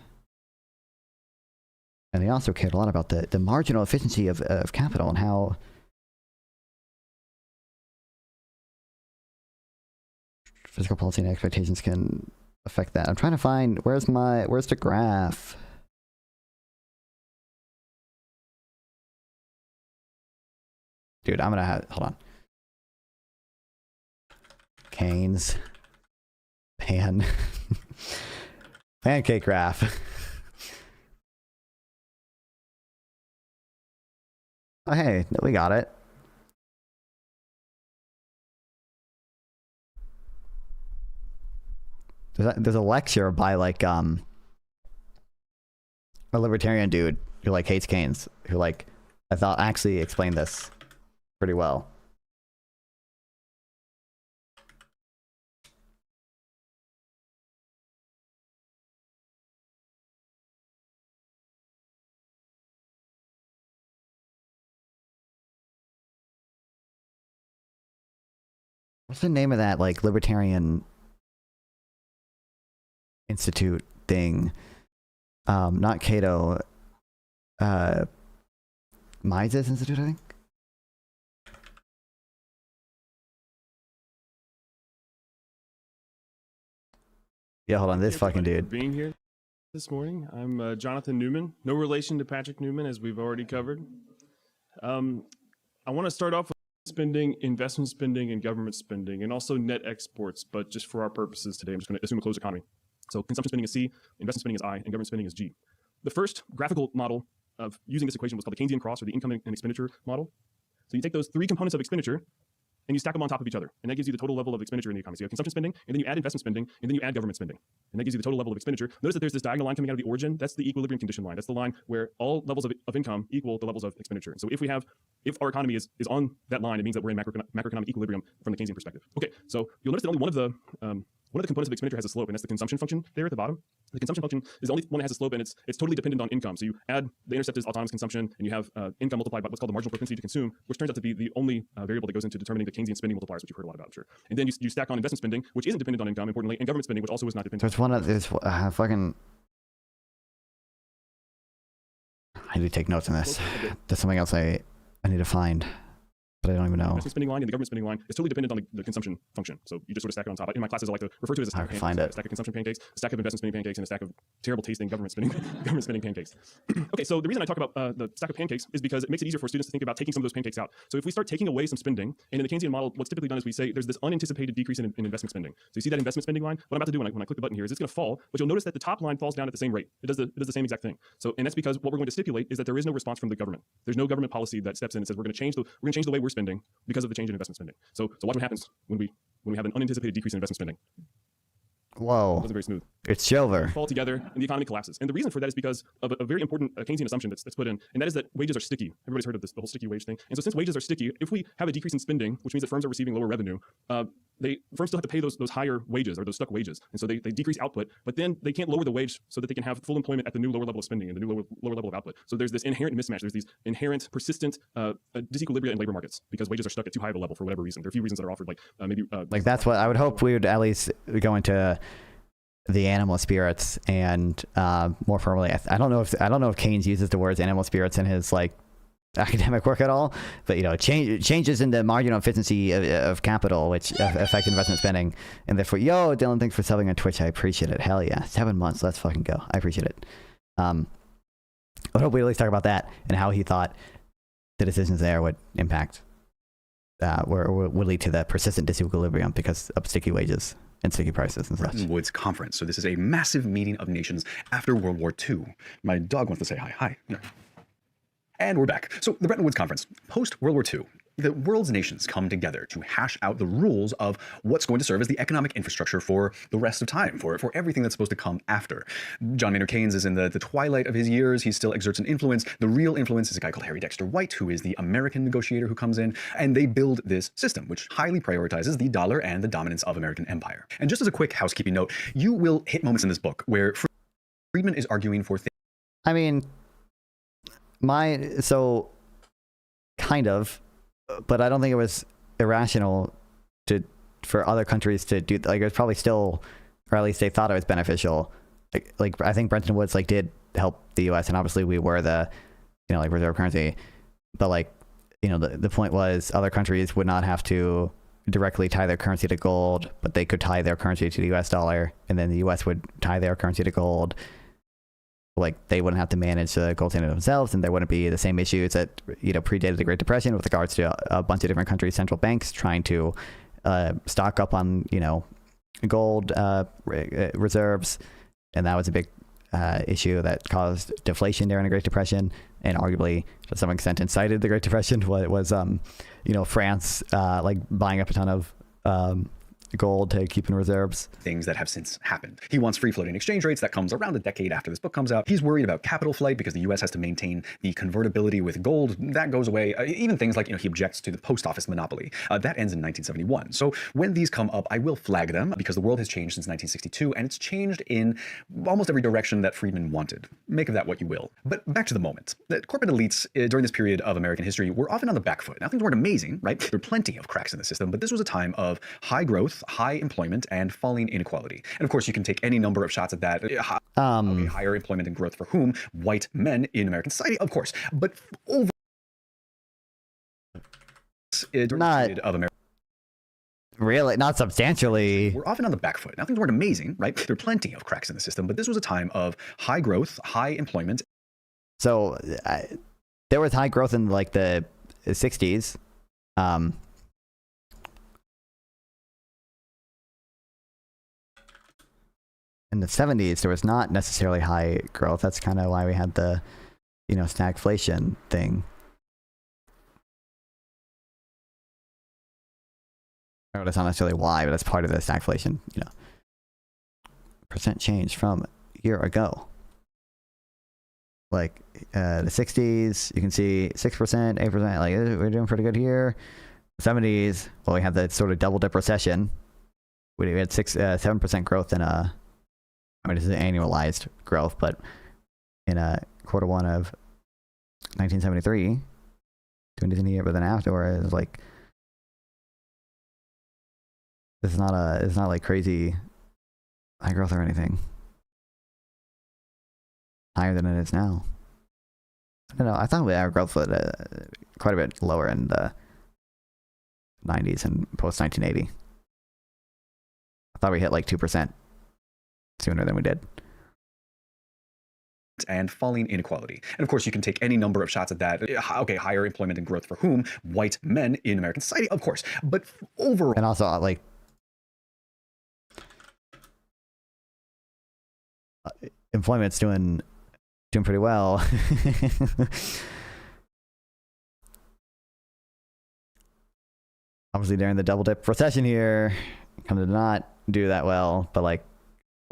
And he also cared a lot about the marginal efficiency of capital and how fiscal policy and expectations can affect that. I'm trying to find, where's the graph? Dude, I'm gonna have, hold on. Keynes. Pancake graph. Oh, hey, we got it. There's a lecture by like a libertarian dude who like hates Keynes, who like I thought actually explained this pretty well. What's the name of that like libertarian institute thing? Not Cato. Mises Institute, I think. Yeah, hold on, this fucking dude. Being here this morning, I'm Jonathan Newman. No relation to Patrick Newman, as we've already covered. I want to start off with spending, investment spending, and government spending, and also net exports. But just for our purposes today, I'm just going to assume a closed economy. So consumption spending is C, investment spending is I, and government spending is G. The first graphical model of using this equation was called the Keynesian cross, or the income and expenditure model. So you take those three components of expenditure and you stack them on top of each other. And that gives you the total level of expenditure in the economy. So you have consumption spending, and then you add investment spending, and then you add government spending. And that gives you the total level of expenditure. Notice that there's this diagonal line coming out of the origin. That's the equilibrium condition line. That's the line where all levels of income equal the levels of expenditure. So if our economy is on that line, it means that we're in macroeconomic equilibrium from the Keynesian perspective. Okay, so you'll notice that only one of the components of expenditure has a slope, and that's the consumption function there at the bottom. The consumption function is the only one that has a slope, and it's totally dependent on income. So you add the intercept is autonomous consumption, and you have income multiplied by what's called the marginal propensity to consume, which turns out to be the only variable that goes into determining the Keynesian spending multipliers, which you've heard a lot about, I'm sure. And then you stack on investment spending, which isn't dependent on income, importantly, and government spending, which also is not dependent. There's one of this fucking. I need to take notes on this. There's something else I need to find, but I don't even know. The investment spending line and the government spending line is totally dependent on the consumption function. So you just sort of stack it on top. In my classes, I like to refer to it as a stack of pancakes. A stack of consumption pancakes, a stack of investment spending pancakes, and a stack of terrible tasting government spending pancakes. Okay, so the reason I talk about the stack of pancakes is because it makes it easier for students to think about taking some of those pancakes out. So if we start taking away some spending, and in the Keynesian model, what's typically done is we say there's this unanticipated decrease in investment spending. So you see that investment spending line? What I'm about to do when I click the button here is it's going to fall, but you'll notice that the top line falls down at the same rate. It does the same exact thing. So, and that's because what we're going to stipulate is that there is no response from the government. There's no government policy that steps in and says we're going to change the way we're spending because of the change in investment spending. So watch what happens when we have an unanticipated decrease in investment spending. Whoa. It wasn't very smooth. It's silver. Fall together and the economy collapses. And the reason for that is because of a very important Keynesian assumption that's put in, and that is that wages are sticky. Everybody's heard of this, the whole sticky wage thing. And so since wages are sticky, if we have a decrease in spending, which means that firms are receiving lower revenue, firms still have to pay those higher wages or those stuck wages. And so they decrease output, but then they can't lower the wage so that they can have full employment at the new lower level of spending and the new lower level of output. So there's this inherent mismatch. There's these inherent persistent disequilibria in labor markets because wages are stuck at too high of a level for whatever reason. There are a few reasons that are offered, like that's what I would hope we would at least go into the animal spirits and more formally. I don't know if Keynes uses the words animal spirits in his academic work at all, but changes in the marginal efficiency of capital which affect investment spending, and therefore Dylan, thanks for subbing on Twitch. I appreciate it. Hell yeah, 7 months, let's fucking go. I appreciate it. I hope we at least talk about that and how he thought the decisions there would impact would lead to the persistent disequilibrium because of sticky wages and sticky prices and such. Bretton Woods Conference. So this is a massive meeting of nations after World War II. My dog wants to say hi. Hi. No. And we're back. So the Bretton Woods Conference, post-World War II, the world's nations come together to hash out the rules of what's going to serve as the economic infrastructure for the rest of time, for everything that's supposed to come after. John Maynard Keynes is in the twilight of his years. He still exerts an influence. The real influence is a guy called Harry Dexter White, who is the American negotiator who comes in, and they build this system, which highly prioritizes the dollar and the dominance of American empire. And just as a quick housekeeping note, you will hit moments in this book where Friedman is arguing for things. I mean, kind of, but I don't think it was irrational for other countries to do. It was probably still, or at least they thought it was beneficial. Like I think Bretton Woods did help the U.S. and obviously we were the reserve currency, but the point was other countries would not have to directly tie their currency to gold, but they could tie their currency to the U.S. dollar, and then the U.S. would tie their currency to gold. They wouldn't have to manage the gold standard themselves, and there wouldn't be the same issues that predated the Great Depression with regards to a bunch of different countries' central banks trying to stock up on gold reserves, and that was a big issue that caused deflation during the Great Depression, and arguably to some extent incited the Great Depression. Was France buying up a ton of gold to keep in reserves. Things that have since happened. He wants free floating exchange rates. That comes around a decade after this book comes out. He's worried about capital flight because the US has to maintain the convertibility with gold. That goes away. Even things like, he objects to the post office monopoly. That ends in 1971. So when these come up, I will flag them because the world has changed since 1962 and it's changed in almost every direction that Friedman wanted. Make of that what you will. But back to the moment. The corporate elites during this period of American history were often on the back foot. Now things weren't amazing, right? There are plenty of cracks in the system, but this was a time of high growth, high employment, and falling inequality. And of course, you can take any number of shots at that. Higher employment and growth for whom? White men in American society, of course. But over during the period of America. really, not substantially. We're often on the back foot. Now, things weren't amazing, right? There are plenty of cracks in the system, but this was a time of high growth, high employment. So there was high growth in like the 60s. In the 70s, there was not necessarily high growth. That's kind of why we had the, stagflation thing. Or that's not necessarily why, but that's part of the stagflation, percent change from a year ago. Like the 60s, you can see 6%, 8%, like we're doing pretty good here. 70s, well, we had the sort of double dip recession. We had 7% growth in this is annualized growth, but in quarter one of 1973, doing this in a year, but then afterwards, it's like, it's not like crazy high growth or anything. Higher than it is now. I don't know. I thought our growth was quite a bit lower in the 90s and post 1980. I thought we hit like 2% sooner than we did. And falling inequality. And of course, you can take any number of shots at that. Okay, higher employment and growth for whom? White men in American society, of course. But overall... And also, like... employment's doing pretty well. Obviously, during the double dip recession here, kind of did not do that well, but like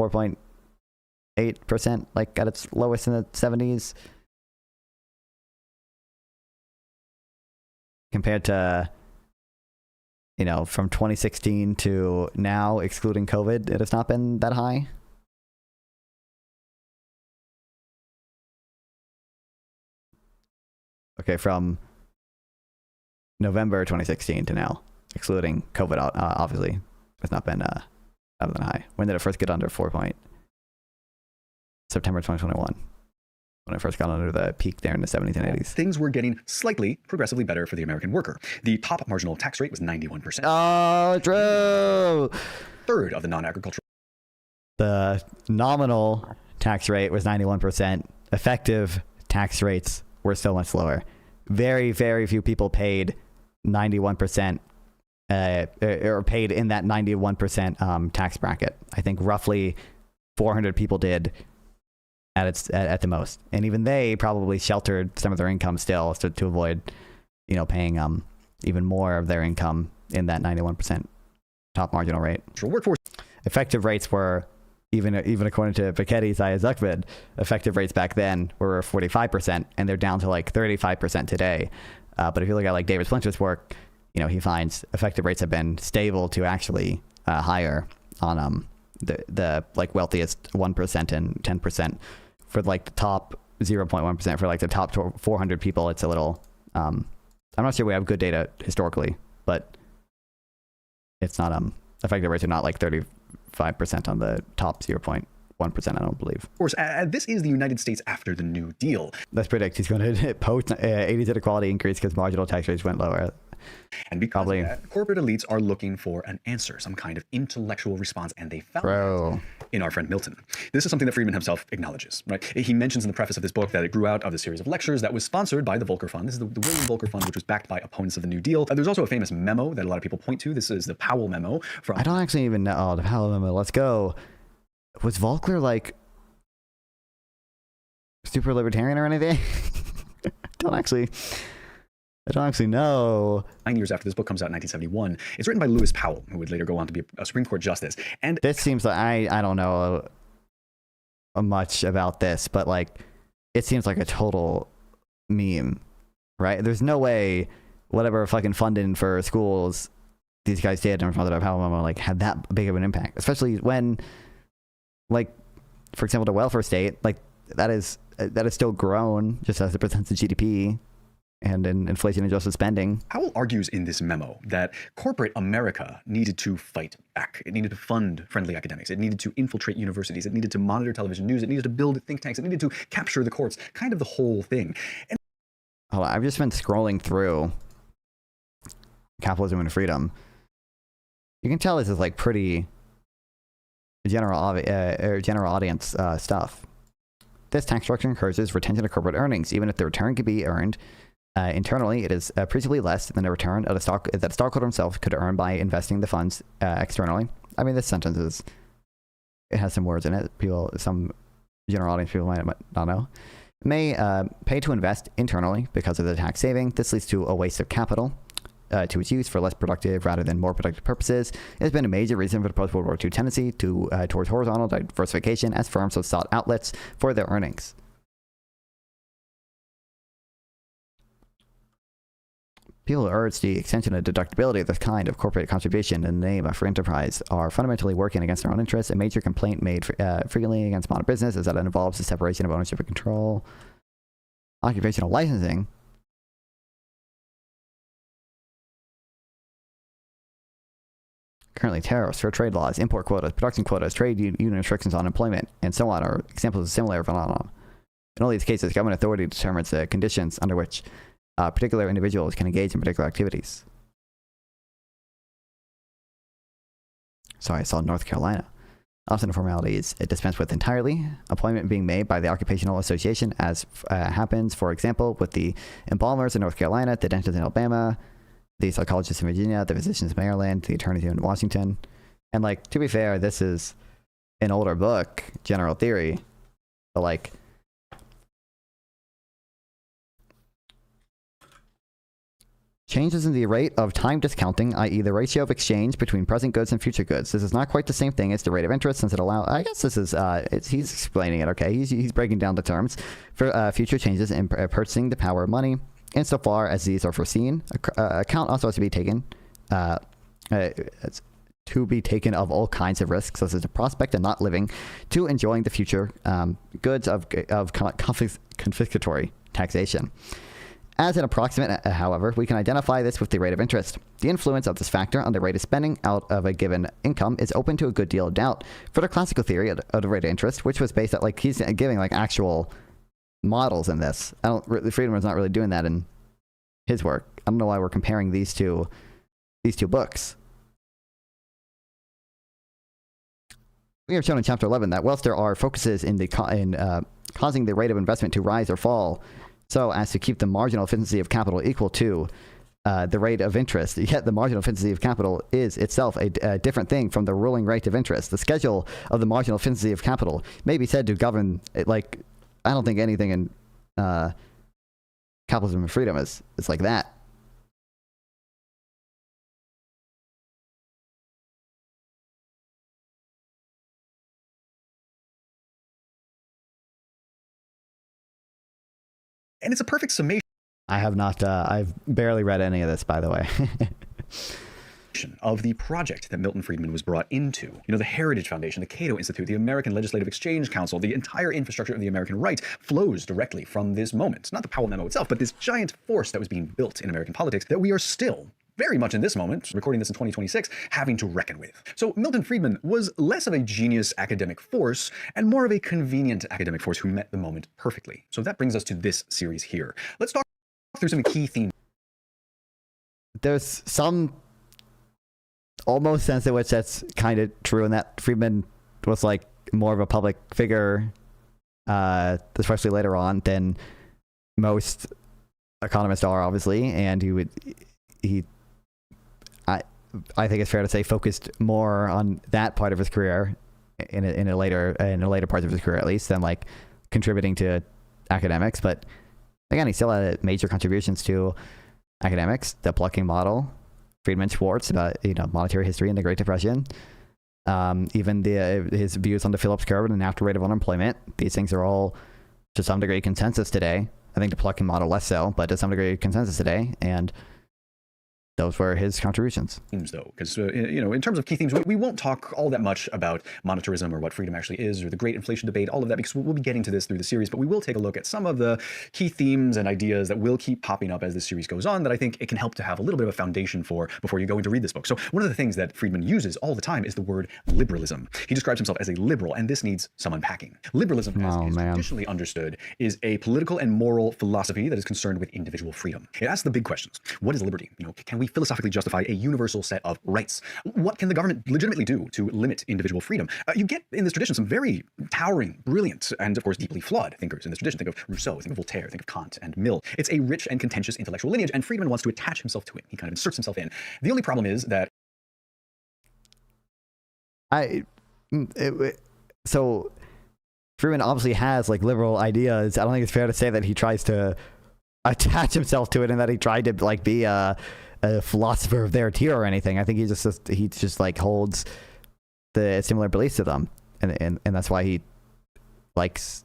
4.8%, like at its lowest in the 70s, compared to, from 2016 to now, excluding COVID, it has not been that high. Okay, from November 2016 to now, excluding COVID, obviously, it's not been that high. When did it first get under 4 point? September 2021, when it first got under the peak there in the 70s and 80s. Things were getting slightly, progressively better for the American worker. The top marginal tax rate was 91%. Oh, true! Third of the non-agricultural. The nominal tax rate was 91%. Effective tax rates were so much lower. Very, very few people paid 91%, or paid in that 91% tax bracket. I think roughly 400 people did at the most, and even they probably sheltered some of their income still to avoid, paying even more of their income in that 91% top marginal rate. Workforce effective rates were. Even according to Piketty's Isaac Zuckman, effective rates back then were 45%, and they're down to like 35% today. But if you look at like David Splinter's work, he finds effective rates have been stable to actually higher on the like wealthiest 1% and 10%. For like the top 0.1%, for like the top 400 people, it's a little. I'm not sure we have good data historically, but it's not effective rates are not like 35% on the top 0.1%, I don't believe. Of course, this is the United States after the New Deal. Let's predict he's going to post 80s inequality increase because marginal tax rates went lower. And because of that, corporate elites are looking for an answer, some kind of intellectual response, and they found it in our friend Milton. This is something that Friedman himself acknowledges, right? He mentions in the preface of this book that it grew out of a series of lectures that was sponsored by the Volcker Fund. This is the William Volcker Fund, which was backed by opponents of the New Deal. There's also a famous memo that a lot of people point to. This is the Powell memo. I don't actually even know. Oh, the Powell memo. Let's go. Was Volcker like super libertarian or anything? I don't actually know. 9 years after this book comes out in 1971, it's written by Lewis Powell, who would later go on to be a Supreme Court justice. And this seems like I don't know much about this, but like it seems like a total meme, right? There's no way whatever fucking funding for schools these guys did in front of Powell like had that big of an impact, especially when, like, for example, the welfare state, like that is still grown just as a percentage of GDP. And in inflation-adjusted spending. Powell argues in this memo that corporate America needed to fight back. It needed to fund friendly academics. It needed to infiltrate universities. It needed to monitor television news. It needed to build think tanks. It needed to capture the courts. Kind of the whole thing. And I've just been scrolling through Capitalism and Freedom. You can tell this is like pretty general audience stuff. This tax structure encourages retention of corporate earnings, even if the return can be earned internally. It is appreciably less than the return of that stockholder himself could earn by investing the funds externally. I mean, this sentence it has some words in it. Some general audience people might not know. May pay to invest internally because of the tax saving. This leads to a waste of capital to its use for less productive rather than more productive purposes. It has been a major reason for the post-World War II tendency towards horizontal diversification as firms have sought outlets for their earnings. People who urge the extension of deductibility of this kind of corporate contribution in the name of free enterprise are fundamentally working against their own interests. A major complaint made frequently against modern business is that it involves the separation of ownership and control. Occupational licensing. Currently, tariffs, fair trade laws, import quotas, production quotas, trade union restrictions on employment, and so on are examples of similar phenomena. In all these cases, government authority determines the conditions under which particular individuals can engage in particular activities. Sorry, I saw North Carolina. Often the formality is dispensed with entirely. Appointment being made by the Occupational Association, as happens, for example, with the embalmers in North Carolina, the dentists in Alabama, the psychologists in Virginia, the physicians in Maryland, the attorneys in Washington. And, like, to be fair, this is an older book, General Theory, but, like, changes in the rate of time discounting, i.e. the ratio of exchange between present goods and future goods. This is not quite the same thing as the rate of interest, since it allows, I guess this is, he's explaining it, okay? He's breaking down the terms for future changes in purchasing the power of money. Insofar as these are foreseen, account also has to be taken, of all kinds of risks, such as the prospect of not living to enjoying the future goods of confiscatory taxation. As an approximate, however, we can identify this with the rate of interest. The influence of this factor on the rate of spending out of a given income is open to a good deal of doubt. For the classical theory of the rate of interest, which was based on, like, he's giving, like, actual models in this. Friedman's not really doing that in his work. I don't know why we're comparing these two books. We have shown in chapter 11 that whilst there are focuses in causing the rate of investment to rise or fall, so as to keep the marginal efficiency of capital equal to the rate of interest, yet the marginal efficiency of capital is itself a different thing from the ruling rate of interest. The schedule of the marginal efficiency of capital may be said to govern, like, I don't think anything in Capitalism and Freedom is like that. And it's a perfect summation. I have not, I've barely read any of this, by the way. Of the project that Milton Friedman was brought into. You know, the Heritage Foundation, the Cato Institute, the American Legislative Exchange Council, the entire infrastructure of the American right flows directly from this moment. Not the Powell Memo itself, but this giant force that was being built in American politics that we are still very much in this moment, recording this in 2026, having to reckon with. So Milton Friedman was less of a genius academic force and more of a convenient academic force who met the moment perfectly. So that brings us to this series here. Let's talk through some key themes. There's some almost sense in which that's kind of true, and that Friedman was, like, more of a public figure, especially later on, than most economists are, obviously, and I think it's fair to say focused more on that part of his career in a later part of his career, at least, than, like, contributing to academics. But again, he still had major contributions to academics, the plucking model, Friedman Schwartz about, monetary history and the Great Depression, even his views on the Phillips curve and the natural rate of unemployment. These things are all to some degree consensus today. I think the plucking model less so, but to some degree consensus today, and those were his contributions. Themes, though, because, in terms of key themes, we won't talk all that much about monetarism or what freedom actually is, or the great inflation debate, all of that, because we'll be getting to this through the series, but we will take a look at some of the key themes and ideas that will keep popping up as this series goes on that I think it can help to have a little bit of a foundation for before you go in to read this book. So one of the things that Friedman uses all the time is the word liberalism. He describes himself as a liberal, and this needs some unpacking. Liberalism, as is traditionally understood, is a political and moral philosophy that is concerned with individual freedom. It asks the big questions. What is liberty? Can we philosophically justify a universal set of rights. What can the government legitimately do to limit individual freedom? You get in this tradition some very towering, brilliant, and of course deeply flawed thinkers in this tradition. Think of Rousseau, think of Voltaire, think of Kant and Mill. It's a rich and contentious intellectual lineage, and Friedman wants to attach himself to it. He kind of inserts himself in. The only problem is that so Friedman obviously has like liberal ideas. I don't think it's fair to say that he tries to attach himself to it and that he tried to like be a philosopher of their tier or anything. I think he just like holds the similar beliefs to them, and that's why he likes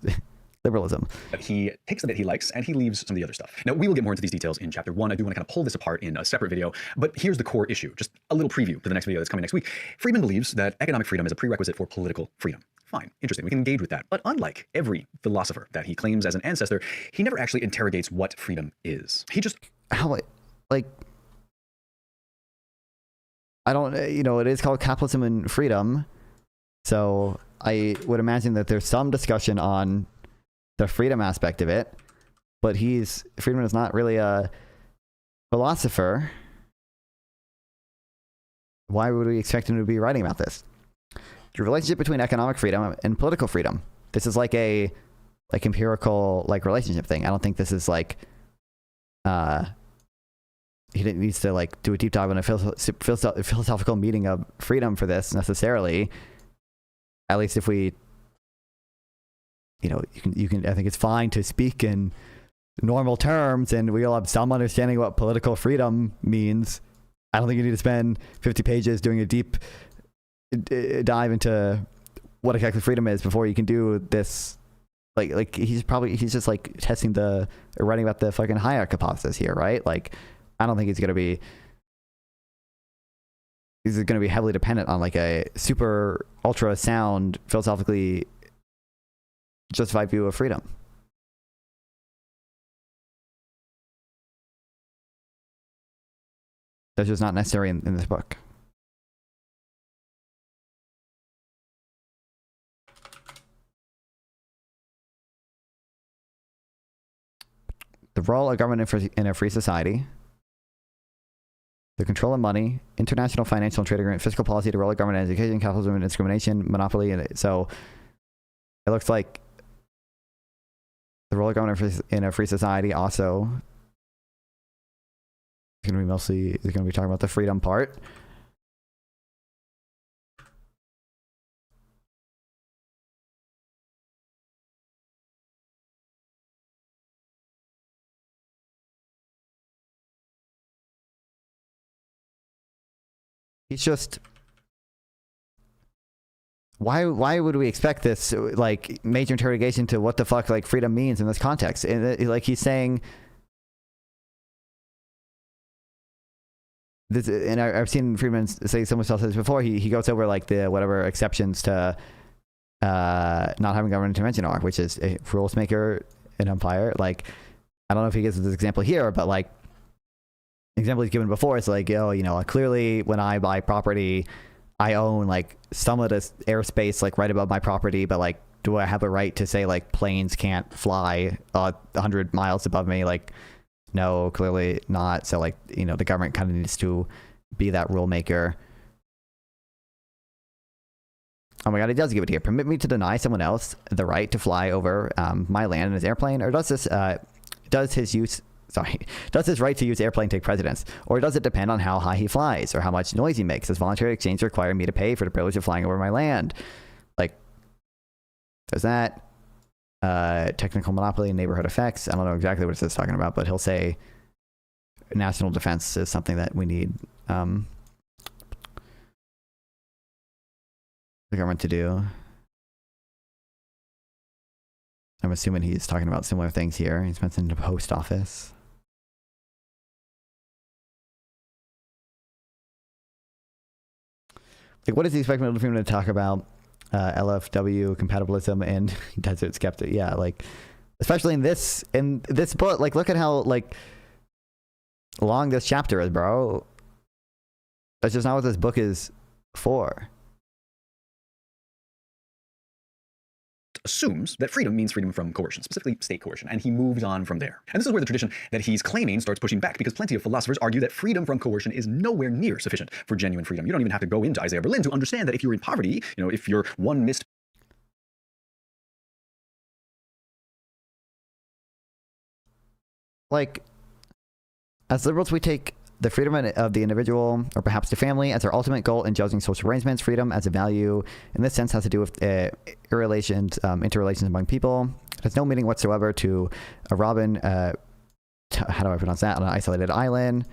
liberalism. But he takes the bit he likes and he leaves some of the other stuff. Now, we will get more into these details in chapter 1. I do want to kind of pull this apart in a separate video, but here's the core issue. Just a little preview to the next video that's coming next week. Friedman believes that economic freedom is a prerequisite for political freedom. Fine, interesting, we can engage with that. But unlike every philosopher that he claims as an ancestor, he never actually interrogates what freedom is. He just... How, like... I don't, it is called Capitalism and Freedom, so I would imagine that there's some discussion on the freedom aspect of it, but Friedman is not really a philosopher. Why would we expect him to be writing about this? The relationship between economic freedom and political freedom. This is like a empirical relationship thing. I don't think this is like he didn't need to like do a deep dive on a philosophical meaning of freedom for this necessarily. At least if we you can I think it's fine to speak in normal terms and we all have some understanding what political freedom means. I don't think you need to spend 50 pages doing a deep dive into what exactly freedom is before you can do this. Like he's just like testing writing about the fucking Hayek hypothesis here, right? Like I don't think he's going to be heavily dependent on like a super ultra sound philosophically justified view of freedom. That's just not necessary in this book. The role of government in a free society. The control of money, international financial and trade agreement, fiscal policy, the role of government in education, capitalism and discrimination, monopoly. And so it looks like the role of government in a free society also is going to be talking about the freedom part. He's just, why would we expect this like major interrogation to what the fuck like freedom means in this context? And like he's saying this, and I've seen Friedman say someone else said this before. He goes over like the whatever exceptions to not having government intervention are, which is a rules maker, an umpire. Like I don't know if he gives this example here, but like example he's given before is like, clearly when I buy property, I own like some of this airspace like right above my property, but like, do I have a right to say like planes can't fly 100 miles above me? Like, no, clearly not. So like, the government kind of needs to be that rule maker. Oh my God, he does give it here. Permit me to deny someone else the right to fly over my land in his airplane, or does his right to use airplane take precedence? Or does it depend on how high he flies or how much noise he makes? Does voluntary exchange require me to pay for the privilege of flying over my land? Like, does that technical monopoly and neighborhood effects? I don't know exactly what it's talking about, but he'll say national defense is something that we need the government to do. I'm assuming he's talking about similar things here. He's mentioned the post office. Like, what is he expecting Freeman to talk about? LFW, compatibilism, and desert skeptic. Yeah, like, especially in this book. Like, look at how like long this chapter is, bro. That's just not what this book is for. assumes that freedom means freedom from coercion, specifically state coercion, and he moves on from there. And this is where the tradition that he's claiming starts pushing back, because plenty of philosophers argue that freedom from coercion is nowhere near sufficient for genuine freedom. You don't even have to go into Isaiah Berlin to understand that if you're in poverty, if you're one missed like, as liberals, we take the freedom of the individual, or perhaps the family, as our ultimate goal in judging social arrangements. Freedom as a value, in this sense, has to do with interrelations among people. It has no meaning whatsoever to a Robin, how do I pronounce that, on an isolated island.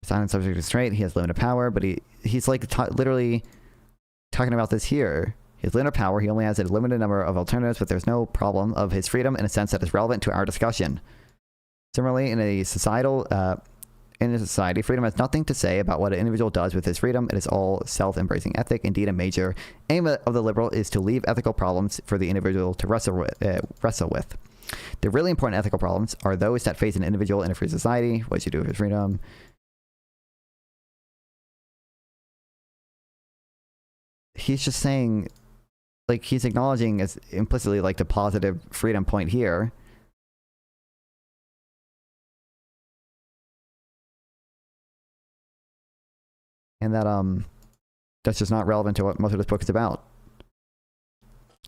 Silent subject to constraint, he has limited power, but he's like literally talking about this here. He has limited power, he only has a limited number of alternatives, but there's no problem of his freedom in a sense that is relevant to our discussion. Similarly, in a society, freedom has nothing to say about what an individual does with his freedom. It is all self-embracing ethic. Indeed, a major aim of the liberal is to leave ethical problems for the individual to wrestle with. The really important ethical problems are those that face an individual in a free society. What should you do with his freedom? He's just saying, like, he's acknowledging as implicitly, like, the positive freedom point here. And that that's just not relevant to what most of this book is about.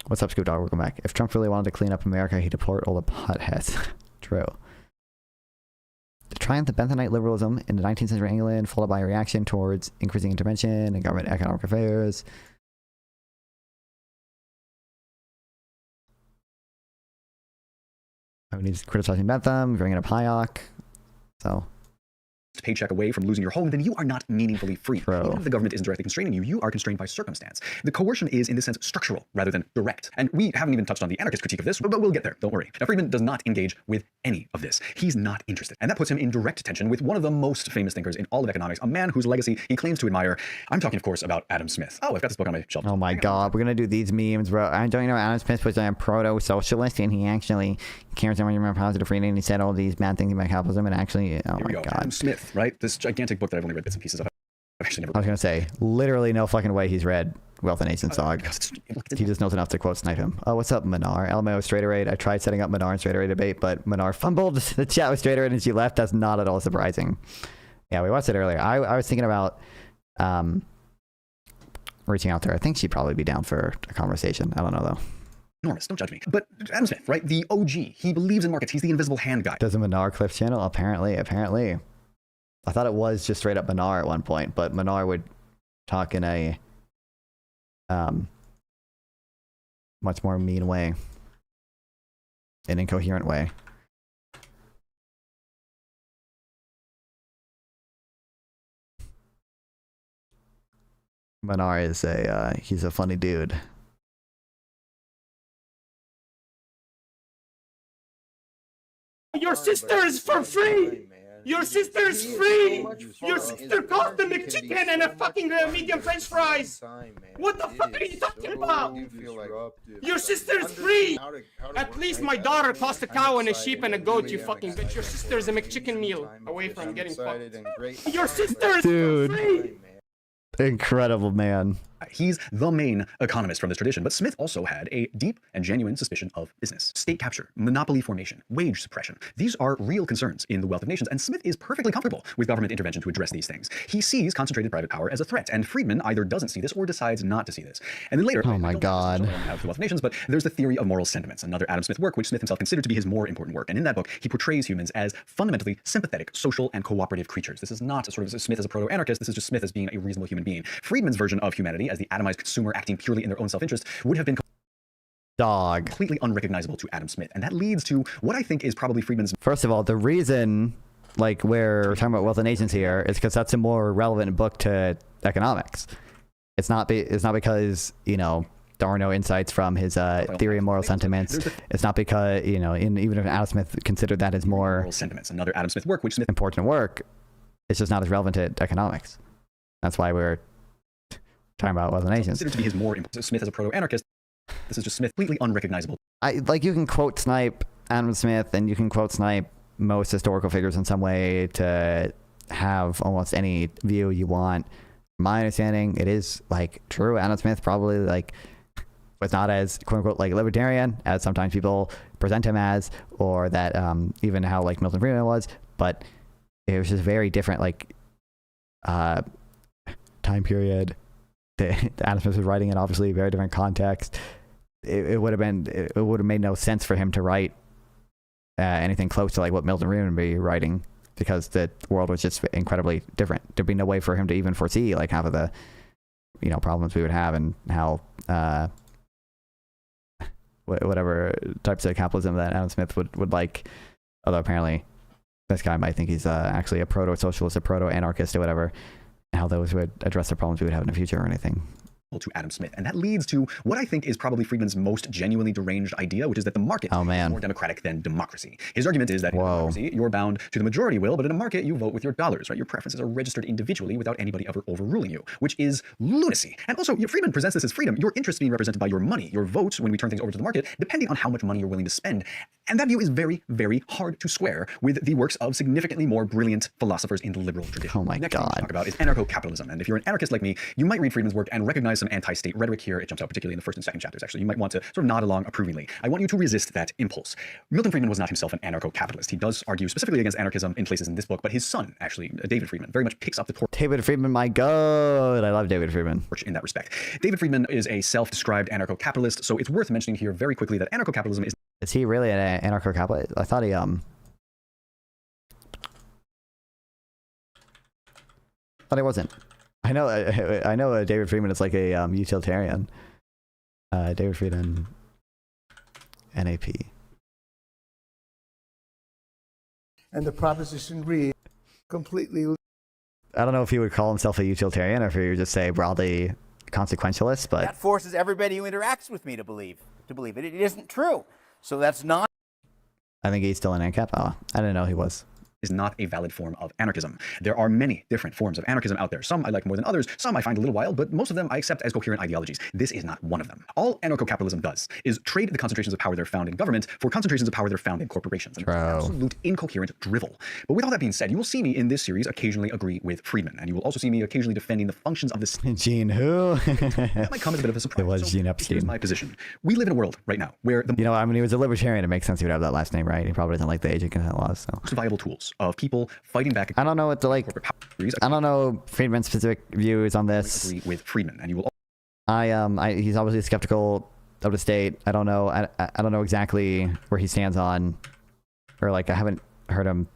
What's up, Scoop Dog? Welcome back. If Trump really wanted to clean up America, he'd deport all the potheads. True. The triumph of Benthamite liberalism in the 19th century England, followed by a reaction towards increasing intervention in government economic affairs. I mean, he's criticizing Bentham, bringing up Hayek. So... paycheck away from losing your home, then you are not meaningfully free. True. Even if the government isn't directly constraining you, you are constrained by circumstance. The coercion is, in this sense, structural rather than direct. And we haven't even touched on the anarchist critique of this, but we'll get there, don't worry. Now, Friedman does not engage with any of this. He's not interested. And that puts him in direct tension with one of the most famous thinkers in all of economics, a man whose legacy he claims to admire. I'm talking, of course, about Adam Smith. Oh, I've got this book on my shelf. Oh my god, we're gonna do these memes, bro. I don't know, Adam Smith was a proto-socialist, and he actually cares about positive freedom, and he said all these bad things about capitalism, and actually, oh my god. Adam Smith, right? This gigantic book that I've only read bits and pieces of. I've actually never I was gonna say, literally no fucking way he's read Wealth and Nations Dog. He just knows enough to quote snipe him. Oh, what's up, Manar? LMAO Straighterade. I tried setting up Manar and Straighterade debate, but Manar fumbled the chat with Straighterade and she left. That's not at all surprising. Yeah, we watched it earlier. I was thinking about reaching out to her. I think she'd probably be down for a conversation. I don't know though. Enormous, don't judge me. But Adam Smith, right? The OG. He believes in markets. He's the invisible hand guy. Does a Manar Cliffs channel? Apparently. I thought it was just straight up Manar at one point, but Manar would talk in a much more mean way, an incoherent way. Manar is he's a funny dude. Your sister is for free! Your sister is free! Your sister cost a McChicken and a fucking medium french fries! What the fuck are you talking about? Your sister is free! At least my daughter cost a cow and a sheep and a goat, you fucking bitch. Your sister is a McChicken meal away from getting fucked. Your sister is for free! Incredible, man. He's the main economist from this tradition, but Smith also had a deep and genuine suspicion of business, state capture, monopoly formation, wage suppression. These are real concerns in the Wealth of Nations, and Smith is perfectly comfortable with government intervention to address these things. He sees concentrated private power as a threat, and Friedman either doesn't see this or decides not to see this. And then later, oh my god, have the Wealth of Nations, but there's the theory of moral sentiments, another Adam Smith work, which Smith himself considered to be his more important work. And in that book, he portrays humans as fundamentally sympathetic, social, and cooperative creatures. This is not a sort of Smith as a proto-anarchist. This is just Smith as being a reasonable human being. Friedman's version of humanity as the atomized consumer acting purely in their own self-interest would have been completely unrecognizable to Adam Smith. And that leads to what I think is probably Friedman's... First of all, the reason, like, we're talking about Wealth of Nations here is because that's a more relevant book to economics. It's not because, you know, there are no insights from his theory of moral sentiments. It's not because, you know, even if Adam Smith considered that as more... Moral sentiments, another Adam Smith work, which Smith... important work, it's just not as relevant to economics. That's why we're talking about Wealth of Nations. Considered to be his more important. Smith as a proto-anarchist. This is just Smith, completely unrecognizable. Like, you can quote snipe Adam Smith, and you can quote snipe most historical figures in some way to have almost any view you want. My understanding, it is, like, true. Adam Smith probably, like, was not as quote unquote like libertarian as sometimes people present him as, or that even how like Milton Friedman was, but it was just very different, like time period that Adam Smith was writing in, obviously very different context. It would have made no sense for him to write anything close to like what Milton Friedman would be writing, because the world was just incredibly different. There'd be no way for him to even foresee like half of the problems we would have, and how whatever types of capitalism that Adam Smith would like. Although apparently this guy might think he's actually a proto-socialist, a proto-anarchist or whatever, and how those would address the problems we would have in the future or anything. To Adam Smith. And that leads to what I think is probably Friedman's most genuinely deranged idea, which is that the market is more democratic than democracy. His argument is that in democracy, you're bound to the majority will, but in a market, you vote with your dollars, right? Your preferences are registered individually without anybody ever overruling you, which is lunacy. And also, Friedman presents this as freedom. Your interests being represented by your money, your votes when we turn things over to the market, depending on how much money you're willing to spend. And that view is very, very hard to square with the works of significantly more brilliant philosophers in the liberal tradition. Oh my Next God. thing to talk about is anarcho-capitalism. And if you're an anarchist like me, you might read Friedman's work and recognize some anti-state rhetoric here. It jumps out particularly in the first and second chapters, actually. You might want to sort of nod along approvingly. I want you to resist that impulse. Milton Friedman was not himself an anarcho-capitalist. He does argue specifically against anarchism in places in this book, but his son, actually, David Friedman, very much picks up the torch. David Friedman, my God. I love David Friedman. In that respect. David Friedman is a self-described anarcho-capitalist, so it's worth mentioning here very quickly that anarcho-capitalism is... Is he really an anarcho-capitalist? I thought he wasn't. I know David Friedman is like a utilitarian. David Friedman, NAP. And the proposition reads completely. I don't know if he would call himself a utilitarian or if he would just say broadly consequentialist, but that forces everybody who interacts with me to believe it. It isn't true. So that's not. I think he's still an ANCAP. Oh, I didn't know he was. Is not a valid form of anarchism. There are many different forms of anarchism out there. Some I like more than others, some I find a little wild, but most of them I accept as coherent ideologies. This is not one of them. All anarcho-capitalism does is trade the concentrations of power that are found in government for concentrations of power that are found in corporations. And it's absolute incoherent drivel. But with all that being said, you will see me in this series occasionally agree with Friedman, and you will also see me occasionally defending the functions of the state. Gene who? That might come as a bit of a surprise. It was Gene Epstein. Here's my position. We live in a world right now where the... I mean, he was a libertarian. It makes sense he would have that last name, right? He probably doesn't like the age of consent laws, so. Most viable tools of people fighting back. I don't know what to like. I don't know Friedman's specific views on this. Agree with Friedman, and you will. He's obviously skeptical of the state. I don't know. I don't know exactly where he stands on, or like I haven't heard him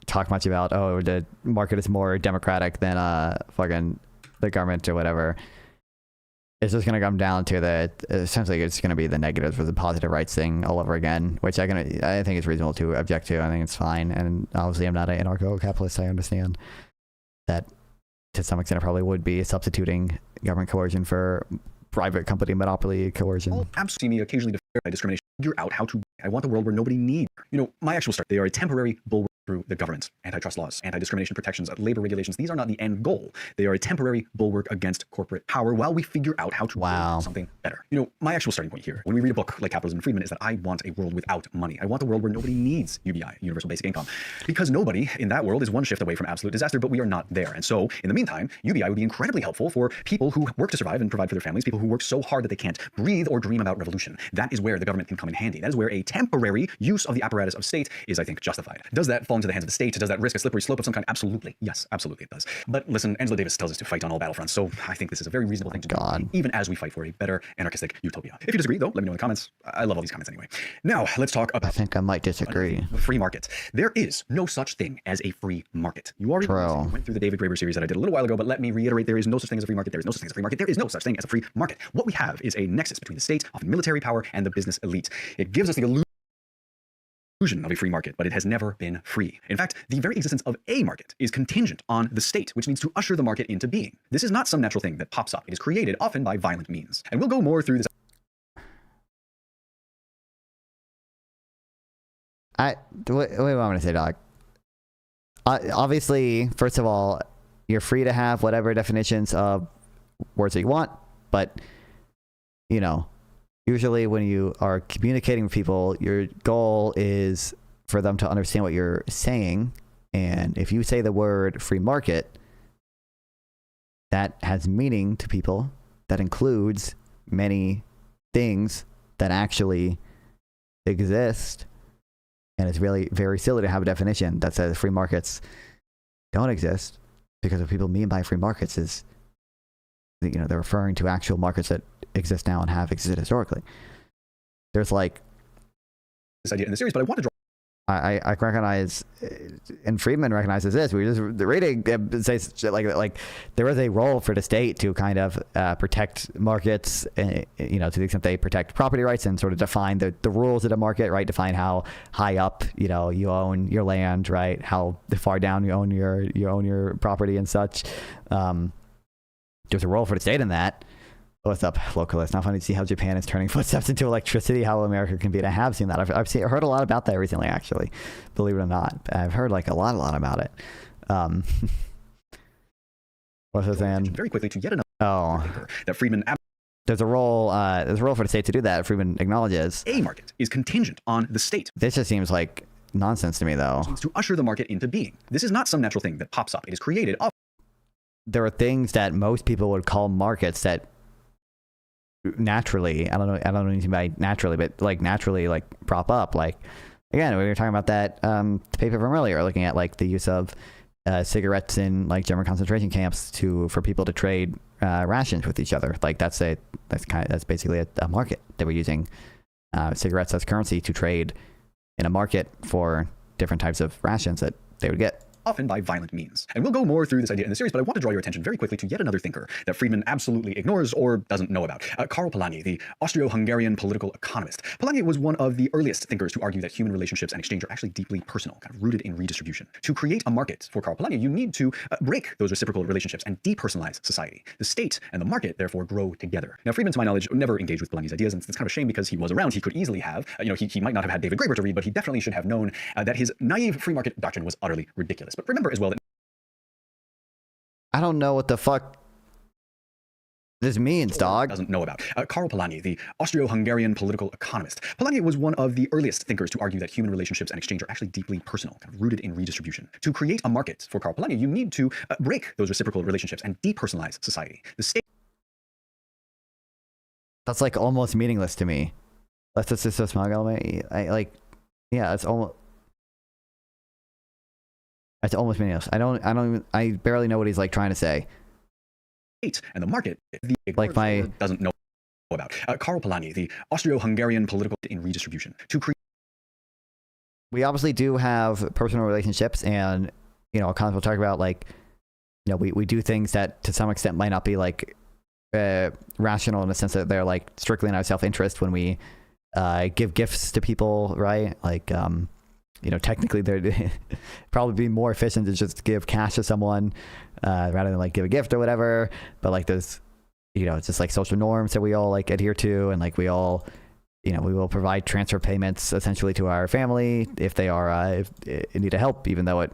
talk much about. Oh, the market is more democratic than fucking the government or whatever. It's just gonna come down to essentially it's gonna be the negatives for the positive rights thing all over again, which I think it's reasonable to object to. I think it's fine, and obviously I'm not an anarcho-capitalist. I understand that to some extent it probably would be substituting government coercion for private company monopoly coercion. Absolutely, me occasionally defend discrimination. Figure out how to. I want a world where nobody needs. My actual start. They are a temporary bulwark through the government, antitrust laws, anti-discrimination protections, labor regulations. These are not the end goal. They are a temporary bulwark against corporate power while we figure out how to do something better. My actual starting point here, when we read a book like Capitalism and Friedman, is that I want a world without money. I want a world where nobody needs UBI, universal basic income, because nobody in that world is one shift away from absolute disaster, but we are not there. And so, in the meantime, UBI would be incredibly helpful for people who work to survive and provide for their families, people who work so hard that they can't breathe or dream about revolution. That is where the government can come in handy. That is where a temporary use of the apparatus of state is, I think, justified. Does that fall into the hands of the state? Does that risk a slippery slope of some kind? Absolutely. Yes, absolutely it does. But listen, Angela Davis tells us to fight on all battlefronts, so I think this is a very reasonable thing to do, even as we fight for a better anarchistic utopia. If you disagree, though, let me know in the comments. I love all these comments anyway. Now, let's talk about... I think I might disagree. The free market. There is no such thing as a free market. You already went through the David Graeber series that I did a little while ago, but let me reiterate, there is no such thing as a free market. There is no such thing as a free market. There is no such thing as a free market. What we have is a nexus between the state, often military power, and the business elite. It gives us the illusion of a free market, but it has never been free. In fact, the very existence of a market is contingent on the state, which needs to usher the market into being. This is not some natural thing that pops up. It is created often by violent means. And we'll go more through this. What do you want me to say, dog? Obviously, first of all, you're free to have whatever definitions of words that you want, but, usually when you are communicating with people, your goal is for them to understand what you're saying. And if you say the word free market, that has meaning to people. That includes many things that actually exist. And it's really very silly to have a definition that says free markets don't exist, because what people mean by free markets is, they're referring to actual markets that exist now and have existed historically. There's like this idea in the series, but I want to draw. I recognize, and Friedman recognizes this. We just reading says like there is a role for the state to kind of protect markets, to the extent they protect property rights and sort of define the rules of the market, right? Define how high up you own your land, right? How far down you own your property and such. There's a role for the state in that. What's up, localist? Now funny to see how Japan is turning footsteps into electricity, how America can be. And I have seen that. I've heard a lot about that recently, actually. Believe it or not. I've heard like a lot about it. What's I saying? Very quickly to yet another that Friedman there's a role for the state to do that. Friedman acknowledges a market is contingent on the state. This just seems like nonsense to me, though. To usher the market into being. This is not some natural thing that pops up. It is created. There are things that most people would call markets that naturally, I don't know anything by naturally, but like naturally like prop up. Like again, we were talking about that the paper from earlier, looking at like the use of cigarettes in like German concentration camps for people to trade rations with each other. Like that's basically a market. They were using cigarettes as currency to trade in a market for different types of rations that they would get. Often by violent means. And we'll go more through this idea in the series, but I want to draw your attention very quickly to yet another thinker that Friedman absolutely ignores or doesn't know about. Karl Polanyi, the Austro-Hungarian political economist. Polanyi was one of the earliest thinkers to argue that human relationships and exchange are actually deeply personal, kind of rooted in redistribution. To create a market for Karl Polanyi, you need to break those reciprocal relationships and depersonalize society. The state and the market, therefore, grow together. Now, Friedman, to my knowledge, never engaged with Polanyi's ideas, and it's kind of a shame because he was around. He could easily have, he might not have had David Graeber to read, but he definitely should have known that his naive free market doctrine was utterly ridiculous. But remember as well that I don't know what the fuck this means, dog. Doesn't know about. Karl Polanyi, the Austro-Hungarian political economist. Polanyi was one of the earliest thinkers to argue that human relationships and exchange are actually deeply personal, kind of rooted in redistribution. To create a market for Karl Polanyi, you need to break those reciprocal relationships and depersonalize society. The state. That's like almost meaningless to me. That's just a small element. It's almost. It's almost meaningless. I barely know what he's like trying to say. And the market, doesn't know about. Karl Polanyi, the Austro-Hungarian political in redistribution. We obviously do have personal relationships, and economists will talk about we do things that to some extent might not be like rational in the sense that they're like strictly in our self-interest when we give gifts to people, right? Technically they'd probably be more efficient to just give cash to someone rather than like give a gift or whatever. But like there's, it's just like social norms that we all like adhere to, and like we all, we will provide transfer payments essentially to our family if they are if in need of help, even though it,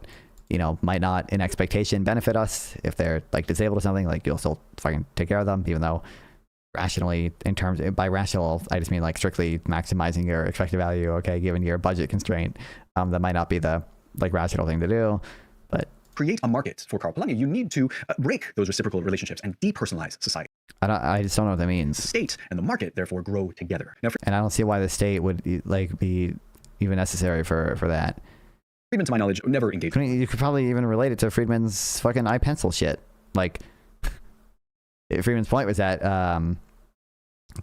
might not in expectation benefit us. If they're like disabled or something, like you'll still fucking take care of them, even though rationally, by rational, I just mean like strictly maximizing your expected value. Okay, given your budget constraint, that might not be the like rational thing to do, but create a market for Karl Polanyi. You need to break those reciprocal relationships and depersonalize society. I just don't know what that means. The state and the market therefore grow together. Now, and I don't see why the state would be even necessary for that. Friedman, to my knowledge, never engaged. You could probably even relate it to Friedman's fucking iPencil shit. Like Friedman's point was that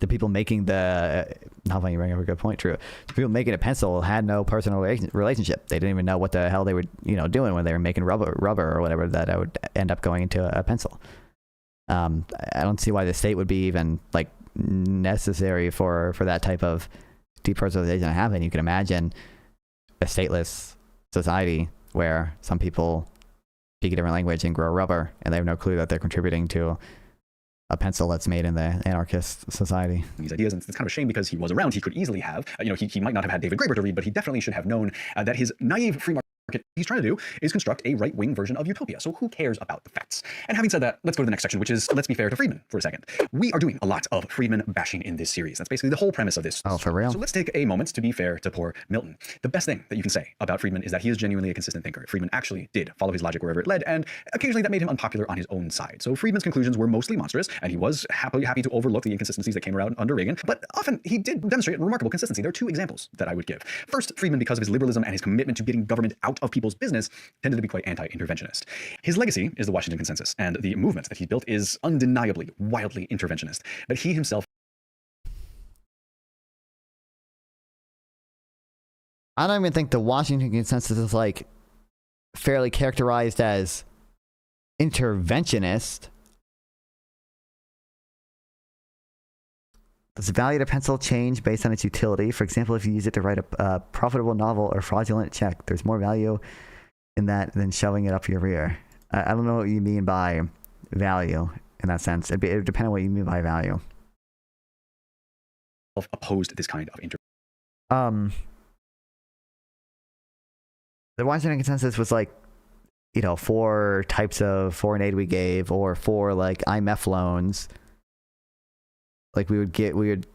the people making not funny, you bring up a good point, true. The people making a pencil had no personal relationship. They didn't even know what the hell they were, doing when they were making rubber or whatever that would end up going into a pencil. I don't see why the state would be even like necessary for that type of depersonalization to happen. You can imagine a stateless society where some people speak a different language and grow rubber, and they have no clue that they're contributing to a pencil that's made in the anarchist society. These ideas, and it's kind of a shame because he was around. He could easily have, he might not have had David Graeber to read, but he definitely should have known that his naive free market he's trying to do is construct a right-wing version of utopia. So who cares about the facts? And having said that, let's go to the next section, which is, let's be fair to Friedman for a second. We are doing a lot of Friedman bashing in this series. That's basically the whole premise of this. Oh, for real? So let's take a moment to be fair to poor Milton. The best thing that you can say about Friedman is that he is genuinely a consistent thinker. Friedman actually did follow his logic wherever it led, and occasionally that made him unpopular on his own side. So Friedman's conclusions were mostly monstrous, and he was happy to overlook the inconsistencies that came around under Reagan, but often he did demonstrate remarkable consistency. There are two examples that I would give. First, Friedman, because of his liberalism and his commitment to getting government out of people's business, tended to be quite anti-interventionist. His legacy is the Washington Consensus, and the movement that he built is undeniably wildly interventionist. But he himself... I don't even think the Washington Consensus is like fairly characterized as interventionist. Does the value of a pencil change based on its utility? For example, if you use it to write a profitable novel or fraudulent check, there's more value in that than shoving it up your rear. I don't know what you mean by value in that sense. It would depend on what you mean by value. Opposed this kind of intervention. The Washington Consensus was like, 4 types of foreign aid we gave, or 4 like IMF loans. Like we would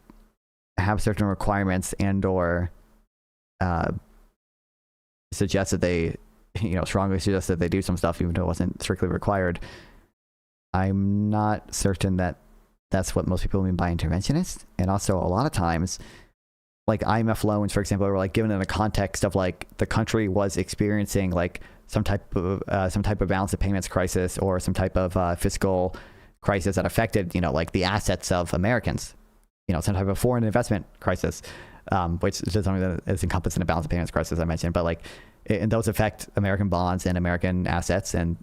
have certain requirements and or suggest that they, strongly suggest that they do some stuff even though it wasn't strictly required. I'm not certain that that's what most people mean by interventionist. And also a lot of times, like IMF loans, for example, were like given in a context of like the country was experiencing like some type of balance of payments crisis or some type of fiscal crisis that affected, like the assets of Americans, some type of foreign investment crisis, which is something that is encompassed in a balance of payments crisis I mentioned. But like, and those affect American bonds and American assets, and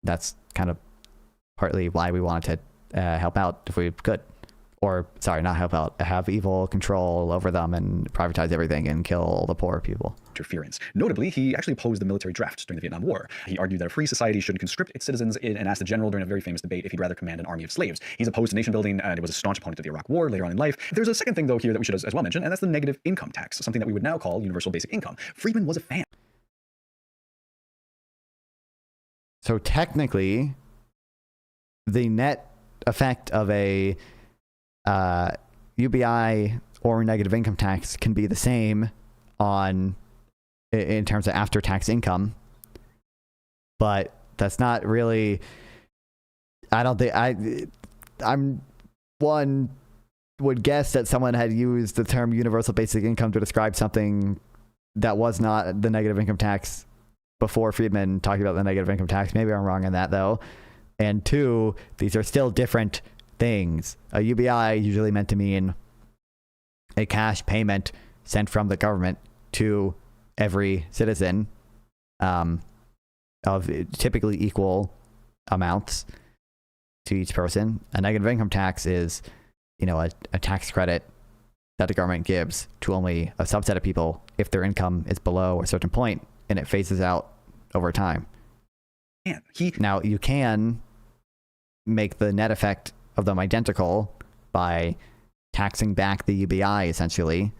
that's kind of partly why we wanted to help out if we could. Or, sorry, not help out, have evil control over them and privatize everything and kill all the poor people. Interference. Notably, he actually opposed the military draft during the Vietnam War. He argued that a free society should conscript its citizens and asked the general during a very famous debate if he'd rather command an army of slaves. He's opposed to nation building and was a staunch opponent of the Iraq War later on in life. There's a second thing, though, here that we should as well mention, and that's the negative income tax, something that we would now call universal basic income. Friedman was a fan. So technically, the net effect of a UBI or negative income tax can be the same in terms of after-tax income, but that's not really. I don't think I'm one would guess that someone had used the term universal basic income to describe something that was not the negative income tax before Friedman talking about the negative income tax. Maybe I'm wrong on that though. And 2, these are still different things. A UBI usually meant to mean a cash payment sent from the government to every citizen of typically equal amounts to each person. A negative income tax is, a tax credit that the government gives to only a subset of people if their income is below a certain point, and it phases out over time. Now, you can make the net effect of them identical by taxing back the UBI, essentially,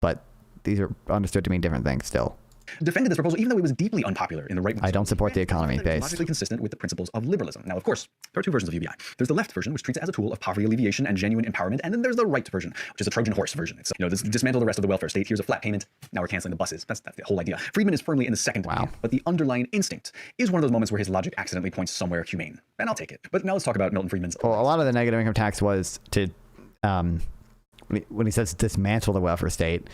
but these are understood to mean different things still. Defended this proposal even though it was deeply unpopular in the right. I don't support the economy base. Logically consistent with the principles of liberalism. Now, of course, there are 2 versions of UBI. There's the left version, which treats it as a tool of poverty alleviation and genuine empowerment, and then there's the right version, which is a Trojan horse version. It's this dismantle the rest of the welfare state. Here's a flat payment. Now we're canceling the buses. That's the whole idea. Friedman is firmly in the second camp, but the underlying instinct is one of those moments where his logic accidentally points somewhere humane, and I'll take it. But now let's talk about Milton Friedman's. Well, a lot of the negative income tax was to, when he says dismantle the welfare state,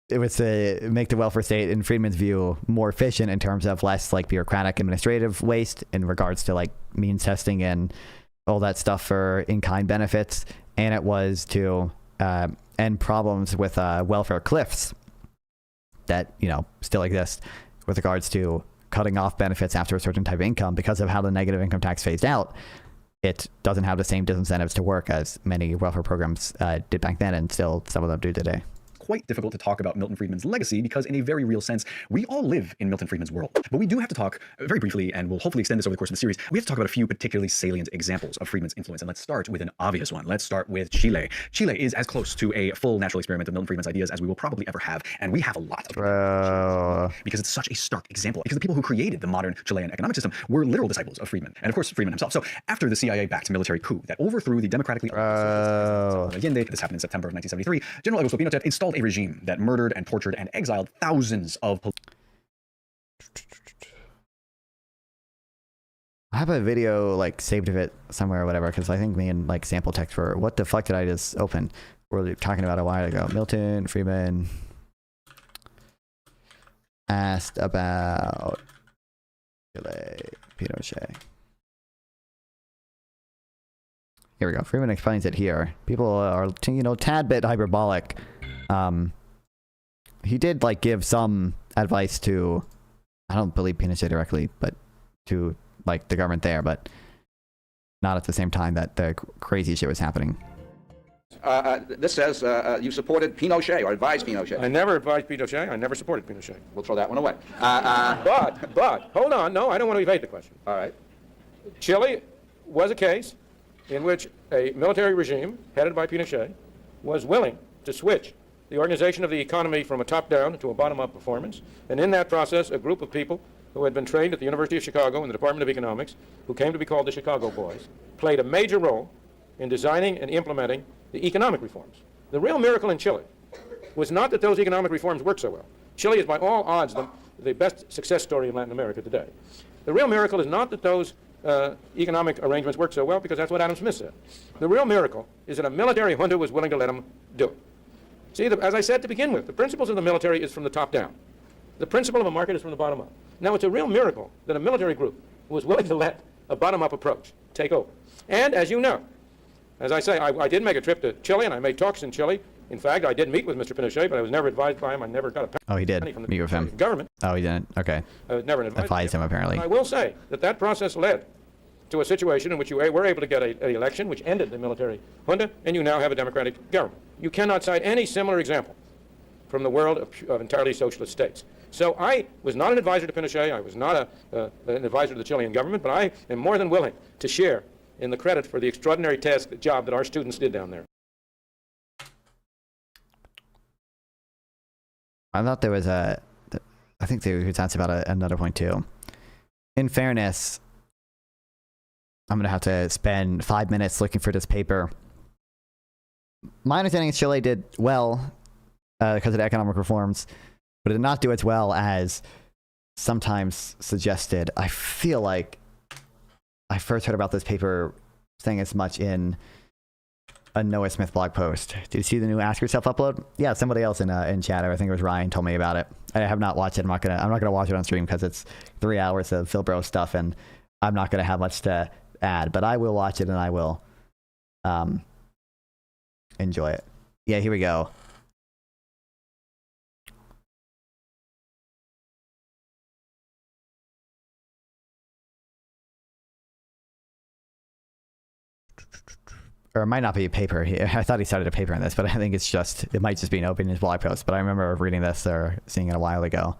it was to make the welfare state, in Friedman's view, more efficient in terms of less like bureaucratic administrative waste in regards to like means testing and all that stuff for in-kind benefits. And it was to end problems with welfare cliffs that, still exist with regards to cutting off benefits after a certain type of income. Because of how the negative income tax phased out, it doesn't have the same disincentives to work as many welfare programs did back then, and still some of them do today. quite difficult to talk about Milton Friedman's legacy because in a very real sense, we all live in Milton Friedman's world. But we do have to talk very briefly, and we'll hopefully extend this over the course of the series, we have to talk about a few particularly salient examples of Friedman's influence. And let's start with an obvious one. Let's start with Chile. Chile is as close to a full natural experiment of Milton Friedman's ideas as we will probably ever have. And we have a lot of them because it's such a stark example. Because the people who created the modern Chilean economic system were literal disciples of Friedman. And of course, Friedman himself. So after the CIA-backed military coup that overthrew the democratically elected Allende, this happened in September of 1973, General Augusto Pinochet installed a regime that murdered and tortured and exiled thousands of I have a video like saved of it somewhere or whatever, because I think me and like sample text for what the fuck did I just open? We were talking about a while ago. Milton Friedman asked about Chile, Pinochet. Here we go. Friedman explains it here. People are, tad bit hyperbolic. He did like give some advice to, I don't believe Pinochet directly, but to like the government there, but not at the same time that the crazy shit was happening. This says you supported Pinochet or advised Pinochet. I never advised Pinochet. I never supported Pinochet. We'll throw that one away. But, hold on. No, I don't want to evade the question. All right. Chile was a case in which a military regime headed by Pinochet was willing to switch the organization of the economy from a top-down to a bottom-up performance. And in that process, a group of people who had been trained at the University of Chicago in the Department of Economics, who came to be called the Chicago Boys, played a major role in designing and implementing the economic reforms. The real miracle in Chile was not that those economic reforms worked so well. Chile is by all odds the best success story in Latin America today. The real miracle is not that those economic arrangements worked so well, because that's what Adam Smith said. The real miracle is that a military junta was willing to let them do it. See, as I said to begin with, the principles of the military is from the top down. The principle of a market is from the bottom up. Now, it's a real miracle that a military group was willing to let a bottom-up approach take over. And as you know, as I say, I did make a trip to Chile, and I made talks in Chile. In fact, I did meet with Mr. Pinochet, but I was never advised by him. I never got a penny. Oh, he did from the meet with him. Government. Oh, he didn't. Okay. I was never advised him apparently. I will say that process led to a situation in which you were able to get an election which ended the military junta, and you now have a democratic government. You cannot cite any similar example from the world of entirely socialist states. So I was not an advisor to Pinochet. I was not an advisor to the Chilean government, but I am more than willing to share in the credit for the extraordinary job that our students did down there. I thought there was I think there was asked about another point too. In fairness, I'm going to have to spend 5 minutes looking for this paper. My understanding is Chile did well because of the economic reforms, but it did not do as well as sometimes suggested. I feel like I first heard about this paper saying as much in a Noah Smith blog post. Did you see the new Ask Yourself upload? Yeah, somebody else in chat, I think it was Ryan, told me about it. I have not watched it. I'm not gonna watch it on stream because it's 3 hours of Phil Bro stuff, and I'm not gonna have much to add. But I will watch it and I will enjoy it. Yeah, here we go. Or it might not be a paper. I thought he started a paper on this, but I think it might just be an open blog post. But I remember reading this or seeing it a while ago.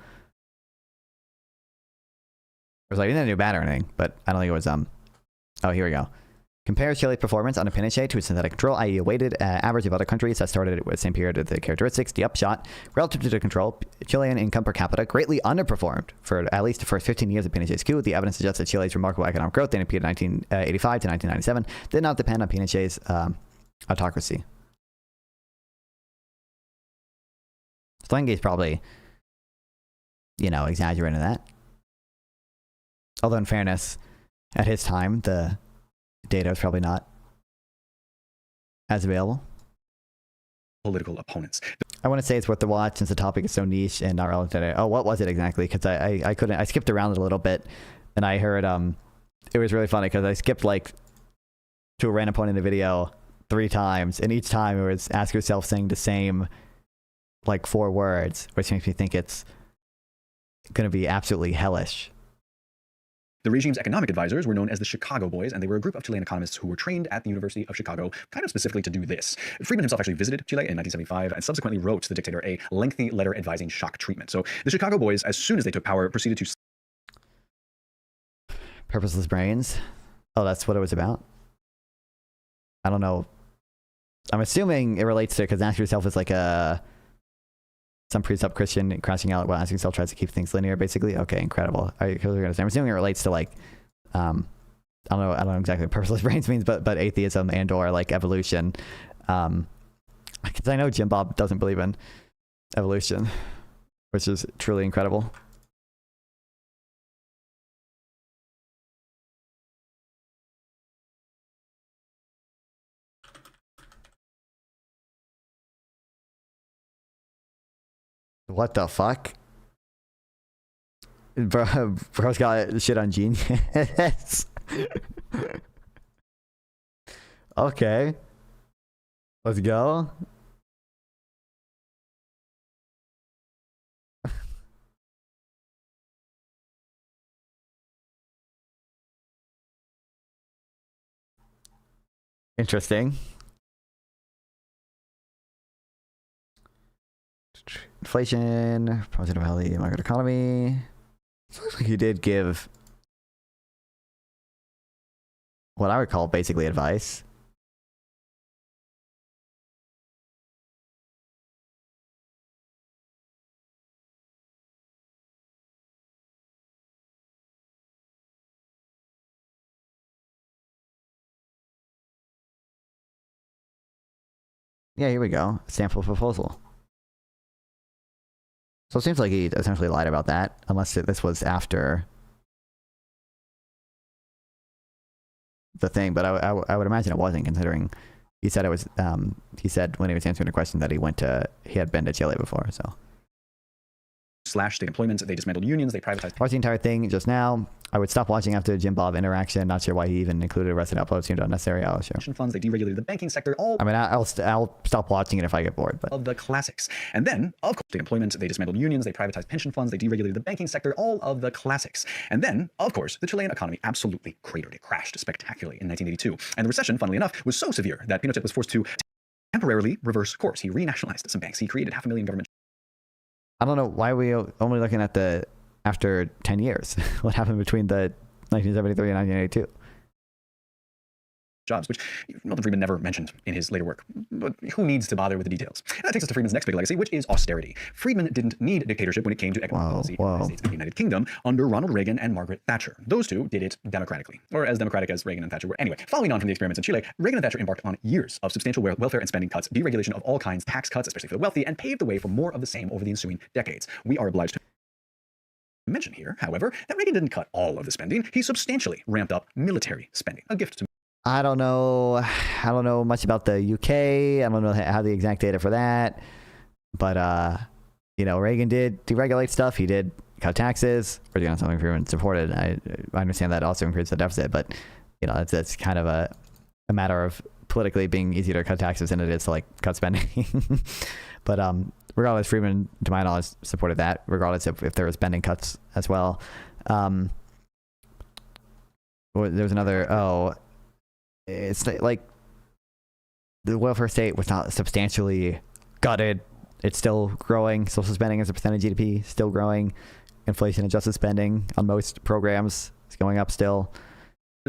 It was like, it didn't do bad or anything, but I don't think it was, oh, here we go. Compares Chile's performance under Pinochet to a synthetic control, i.e. a weighted average of other countries that started with the same period of the characteristics. The upshot, relative to the control, Chilean income per capita greatly underperformed for at least the first 15 years of Pinochet's coup. The evidence suggests that Chile's remarkable economic growth in the period 1985 to 1997 did not depend on Pinochet's autocracy. Slenge's probably, exaggerating that. Although in fairness, at his time, the data is probably not as available. Political opponents. I want to say it's worth the watch since the topic is so niche and not relevant today. Oh, what was it exactly? Because I skipped around it a little bit, and I heard it was really funny because I skipped like to a random point in the video 3 times, and each time it was ask yourself saying the same like 4 words, which makes me think it's going to be absolutely hellish. The regime's economic advisors were known as the Chicago Boys, and they were a group of Chilean economists who were trained at the University of Chicago, kind of specifically to do this. Friedman himself actually visited Chile in 1975 and subsequently wrote the dictator a lengthy letter advising shock treatment. So the Chicago Boys, as soon as they took power, proceeded to... Purposeless brains? Oh, that's what it was about? I don't know. I'm assuming it relates to, because ask yourself is like some priest-up Christian crashing out while asking yourself tries to keep things linear, basically. Okay, incredible. I'm assuming it relates to like, I don't know exactly what purposeless brains means, but atheism and or like evolution. Because I know Jim Bob doesn't believe in evolution, which is truly incredible. What the fuck? Bro's got shit on Genius. Okay. Let's go. Interesting. Inflation, positive healthy market economy. So looks like he did give what I would call basically advice. Yeah, here we go. Sample proposal. So it seems like he essentially lied about that, unless this was after the thing. But I would imagine it wasn't, considering he said it was. He said when he was answering the question that he had been to Chile before. So Slash state employment, they dismantled unions, they privatized... Watched the entire thing just now. I would stop watching after the Jim Bob interaction. Not sure why he even included arrested uploads. Seemed unnecessary. I'll show. Pension funds, they deregulated the banking sector, all... I mean, I'll stop watching it if I get bored. But of the classics. And then, of course, state employment, they dismantled unions, they privatized pension funds, they deregulated the banking sector, all of the classics. And then, of course, the Chilean economy absolutely cratered. It crashed spectacularly in 1982. And the recession, funnily enough, was so severe that Pinochet was forced to temporarily reverse course. He renationalized some banks. He created 500,000 government... I don't know why we only looking at the after 10 years. What happened between the 1973 and 1982? Jobs, which Milton Friedman never mentioned in his later work. But who needs to bother with the details? And that takes us to Friedman's next big legacy, which is austerity. Friedman didn't need dictatorship when it came to economic policy in the United States and the United Kingdom under Ronald Reagan and Margaret Thatcher. Those two did it democratically, or as democratic as Reagan and Thatcher were. Anyway, following on from the experiments in Chile, Reagan and Thatcher embarked on years of substantial welfare and spending cuts, deregulation of all kinds, tax cuts, especially for the wealthy, and paved the way for more of the same over the ensuing decades. We are obliged to mention here, however, that Reagan didn't cut all of the spending. He substantially ramped up military spending, a gift to... I don't know much about the UK. I don't know how the exact data for that. But, Reagan did deregulate stuff. He did cut taxes. Or doing something Friedman supported. I understand that also increased the deficit. But, that's kind of a matter of politically being easier to cut taxes than it is to, cut spending. But regardless, Friedman, to my knowledge, supported that, regardless if there was spending cuts as well. There was another... It's like the welfare state was not substantially gutted. It's still growing. Social spending as a percentage of GDP still growing. Inflation adjusted spending on most programs is going up still.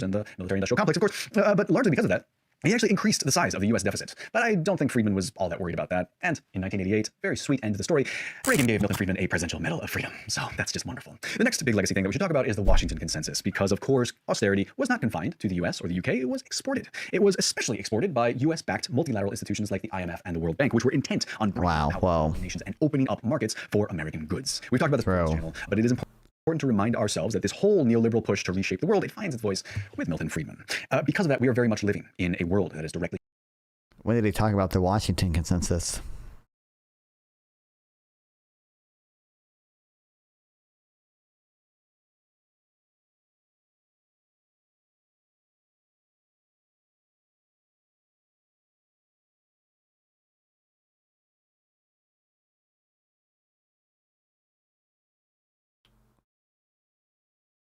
And the military industrial complex, of course, but largely because of that, he actually increased the size of the U.S. deficit. But I don't think Friedman was all that worried about that. And in 1988, very sweet end to the story, Reagan gave Milton Friedman a Presidential Medal of Freedom. So that's just wonderful. The next big legacy thing that we should talk about is the Washington Consensus, because of course, austerity was not confined to the U.S. or the U.K. It was exported. It was especially exported by U.S.-backed multilateral institutions like the IMF and the World Bank, which were intent on bringing power to nations and opening up markets for American goods. We've talked about this on this channel, but it is important to remind ourselves that this whole neoliberal push to reshape the world, it finds its voice with Milton Friedman. Because of that, we are very much living in a world that is directly... When did he talk about the Washington Consensus?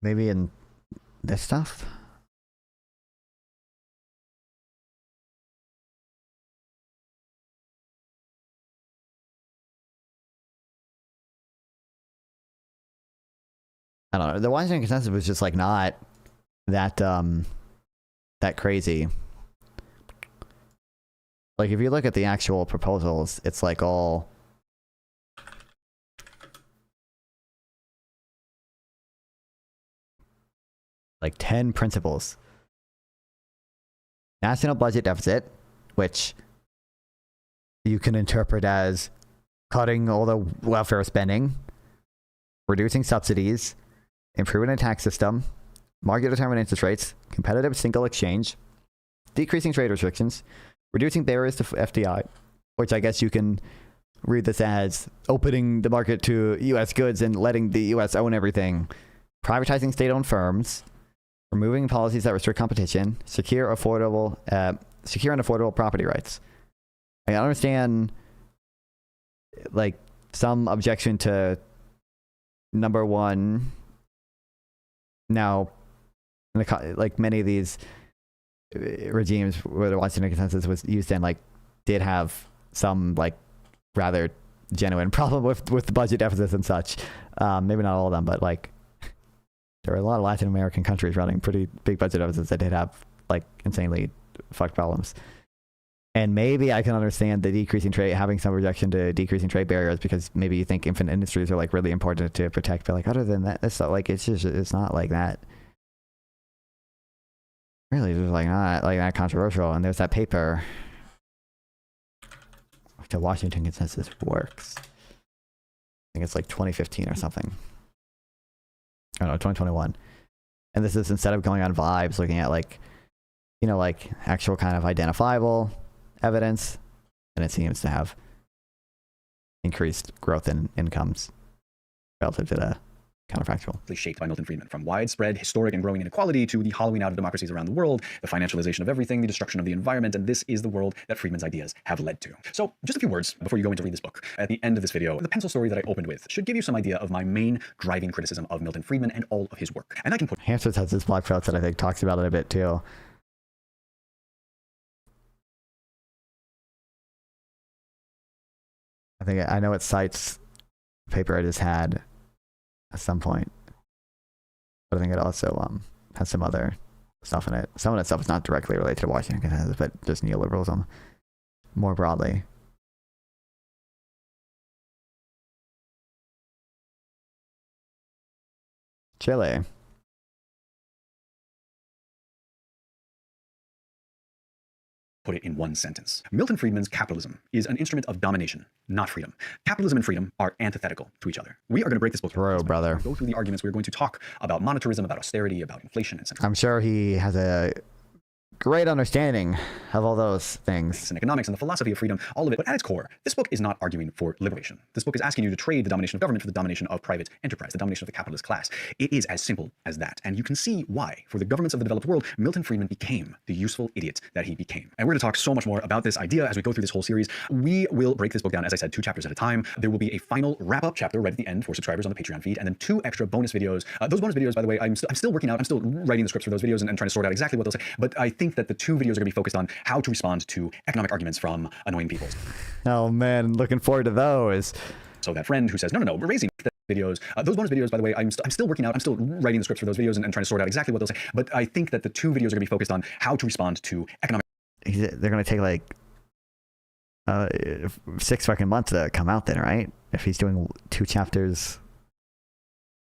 Maybe in this stuff? I don't know. The Washington consensus was just like not that that crazy. Like if you look at the actual proposals, it's like all like 10 principles. National budget deficit, which you can interpret as cutting all the welfare spending, reducing subsidies, improving the tax system, market determined interest rates, competitive single exchange, decreasing trade restrictions, reducing barriers to FDI, which I guess you can read this as opening the market to U.S. goods and letting the U.S. own everything, privatizing state-owned firms, removing policies that restrict competition, secure and affordable property rights. I understand, like, some objection to number one. Now, like many of these regimes where the Washington consensus was used in, like, did have some, like, rather genuine problem with the budget deficits and such. Maybe not all of them, but, like, there are a lot of Latin American countries running pretty big budget deficits that did have, like, insanely fucked problems. And maybe I can understand the decreasing trade, having some rejection to decreasing trade barriers, because maybe you think infant industries are, like, really important to protect. But, like, other than that, it's not, like, it's not like that. Really, just like not like that controversial. And there's that paper. The Washington consensus works. I think it's like 2015 or something. I don't know, 2021. And this is instead of going on vibes, looking at, like, you know, like actual kind of identifiable evidence, and it seems to have increased growth in incomes relative to the counterfactual. Shaped by Milton Friedman, from widespread, historic, and growing inequality to the hollowing out of democracies around the world, the financialization of everything, the destruction of the environment, and this is the world that Friedman's ideas have led to. So, just a few words before you go in to read this book. At the end of this video, the pencil story that I opened with should give you some idea of my main driving criticism of Milton Friedman and all of his work. And I can put... Hamsters has this blog post that I think talks about it a bit too. I know it cites a paper I just had at some point, but I think it also has some other stuff in it. Some of that stuff is not directly related to Washington consensus, but just neoliberalism more broadly. Chile. Put it in one sentence. Milton Friedman's capitalism is an instrument of domination, not freedom. Capitalism and freedom are antithetical to each other. We are going to break this book down. Brother. Go through the arguments. We're going to talk about monetarism, about austerity, about inflation, and I'm sure he has a great understanding of all those things. And economics and the philosophy of freedom, all of it. But at its core, this book is not arguing for liberation. This book is asking you to trade the domination of government for the domination of private enterprise, the domination of the capitalist class. It is as simple as that. And you can see why, for the governments of the developed world, Milton Friedman became the useful idiot that he became. And we're going to talk so much more about this idea as we go through this whole series. We will break this book down, as I said, 2 chapters at a time. There will be a final wrap-up chapter right at the end for subscribers on the Patreon feed, and then 2 extra bonus videos. Those bonus videos, by the way, I'm still working out. I'm still writing the scripts for those videos and trying to sort out exactly what they'll say. But I think that the 2 videos are going to be focused on how to respond to economic arguments from annoying people. Oh man, looking forward to those. So that friend who says, no, we're raising videos. Those bonus videos, by the way, I'm still working out. I'm still writing the scripts for those videos and trying to sort out exactly what they'll say. But I think that the 2 videos are going to be focused on how to respond to economic... They're going to take like 6 fucking months to come out then, right? If he's doing 2 chapters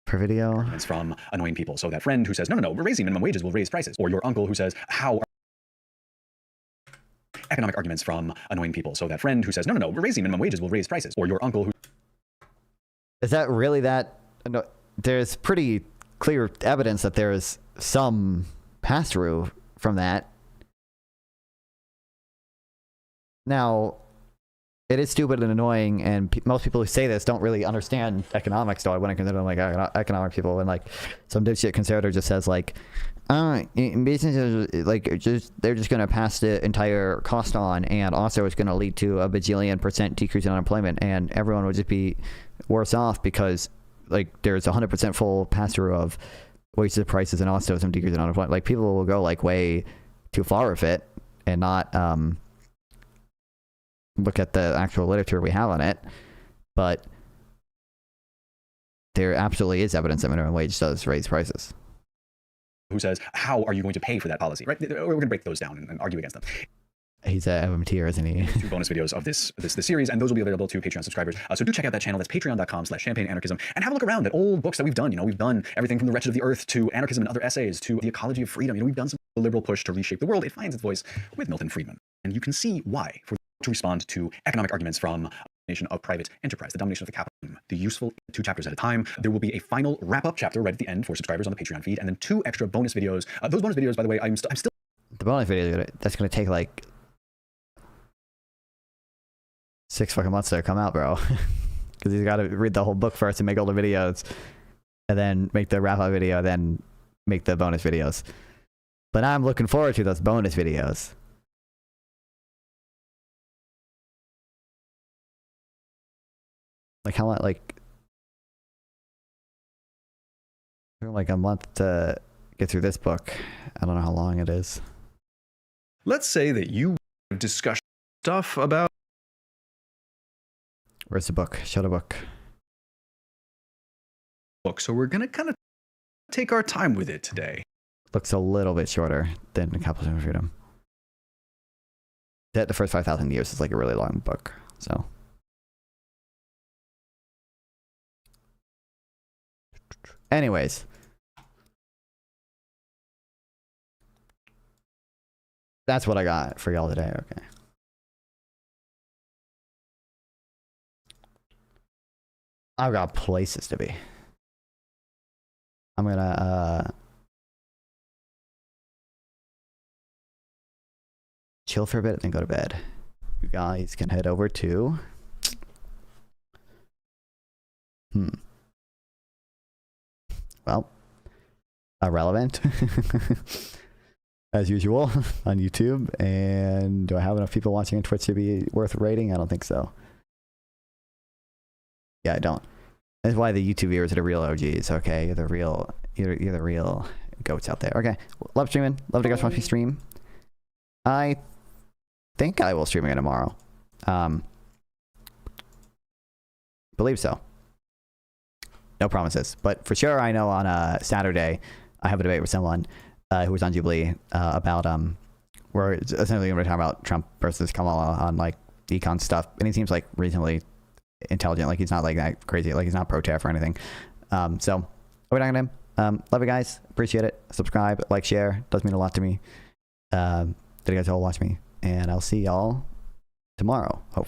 per video. It's from annoying people. So that friend who says, no, we're raising minimum wages, will raise prices. Or your uncle who says, how... Economic arguments from annoying people. So that friend who says, no, we're raising minimum wages, will raise prices. Or your uncle who... Is that really that? No, there's pretty clear evidence that there's some pass-through from that. Now, it is stupid and annoying, and most people who say this don't really understand economics, so I wouldn't consider them like economic people. And like some dipshit conservator just says like, businesses like they're just going to pass the entire cost on, and also it's going to lead to a bajillion % decrease in unemployment, and everyone would just be worse off because like there's 100% full pass through of wasted prices and also some decrease in unemployment. Like, people will go like way too far with it and not look at the actual literature we have on it. But there absolutely is evidence that minimum wage does raise prices. Who says, how are you going to pay for that policy, right? We're going to break those down and argue against them. He's a MMTer, isn't he? 2 bonus videos of this series, and those will be available to Patreon subscribers. So do check out that channel. That's patreon.com/champagneanarchism, and have a look around at old books that we've done. You know, we've done everything from The Wretched of the Earth to Anarchism and Other Essays to The Ecology of Freedom. You know, we've done some liberal push to reshape the world. It finds its voice with Milton Friedman. And you can see why, to respond to economic arguments from the domination of private enterprise, the domination of the capital, the useful 2 chapters at a time. There will be a final wrap-up chapter right at the end for subscribers on the Patreon feed, and then 2 extra bonus videos. Those bonus videos, by the way, I'm still... The bonus video, that's going to take like 6 fucking months to come out, bro. Because he's got to read the whole book first and make all the videos, and then make the wrap-up video, then make the bonus videos. But I'm looking forward to those bonus videos. Like, how long, like a month to get through this book. I don't know how long it is. Let's say that you discuss stuff about... Where's the book? Show the book. So we're going to kind of take our time with it today. Looks a little bit shorter than Capitalism and Freedom. The first 5,000 years is like a really long book, so... Anyways. That's what I got for y'all today, okay. I've got places to be. I'm gonna chill for a bit and then go to bed. You guys can head over to well, irrelevant as usual on YouTube. And do I have enough people watching on Twitch to be worth rating? I don't think so. Yeah, I don't. That's why the YouTube viewers are the real OGs. Okay, you're the real goats out there. Okay, love streaming. Love to guys watch me stream. I think I will stream again tomorrow. Believe so. No promises, but for sure I know on a Saturday I have a debate with someone who was on Jubilee about we're essentially going to talk about Trump versus Kamala on like econ stuff, and he seems like reasonably intelligent. Like, he's not like that crazy. Like, he's not pro-tariff or anything. So we're talking to him. Love you guys. Appreciate it. Subscribe, like, share. Does mean a lot to me. That you guys all watch me, and I'll see y'all tomorrow, hopefully.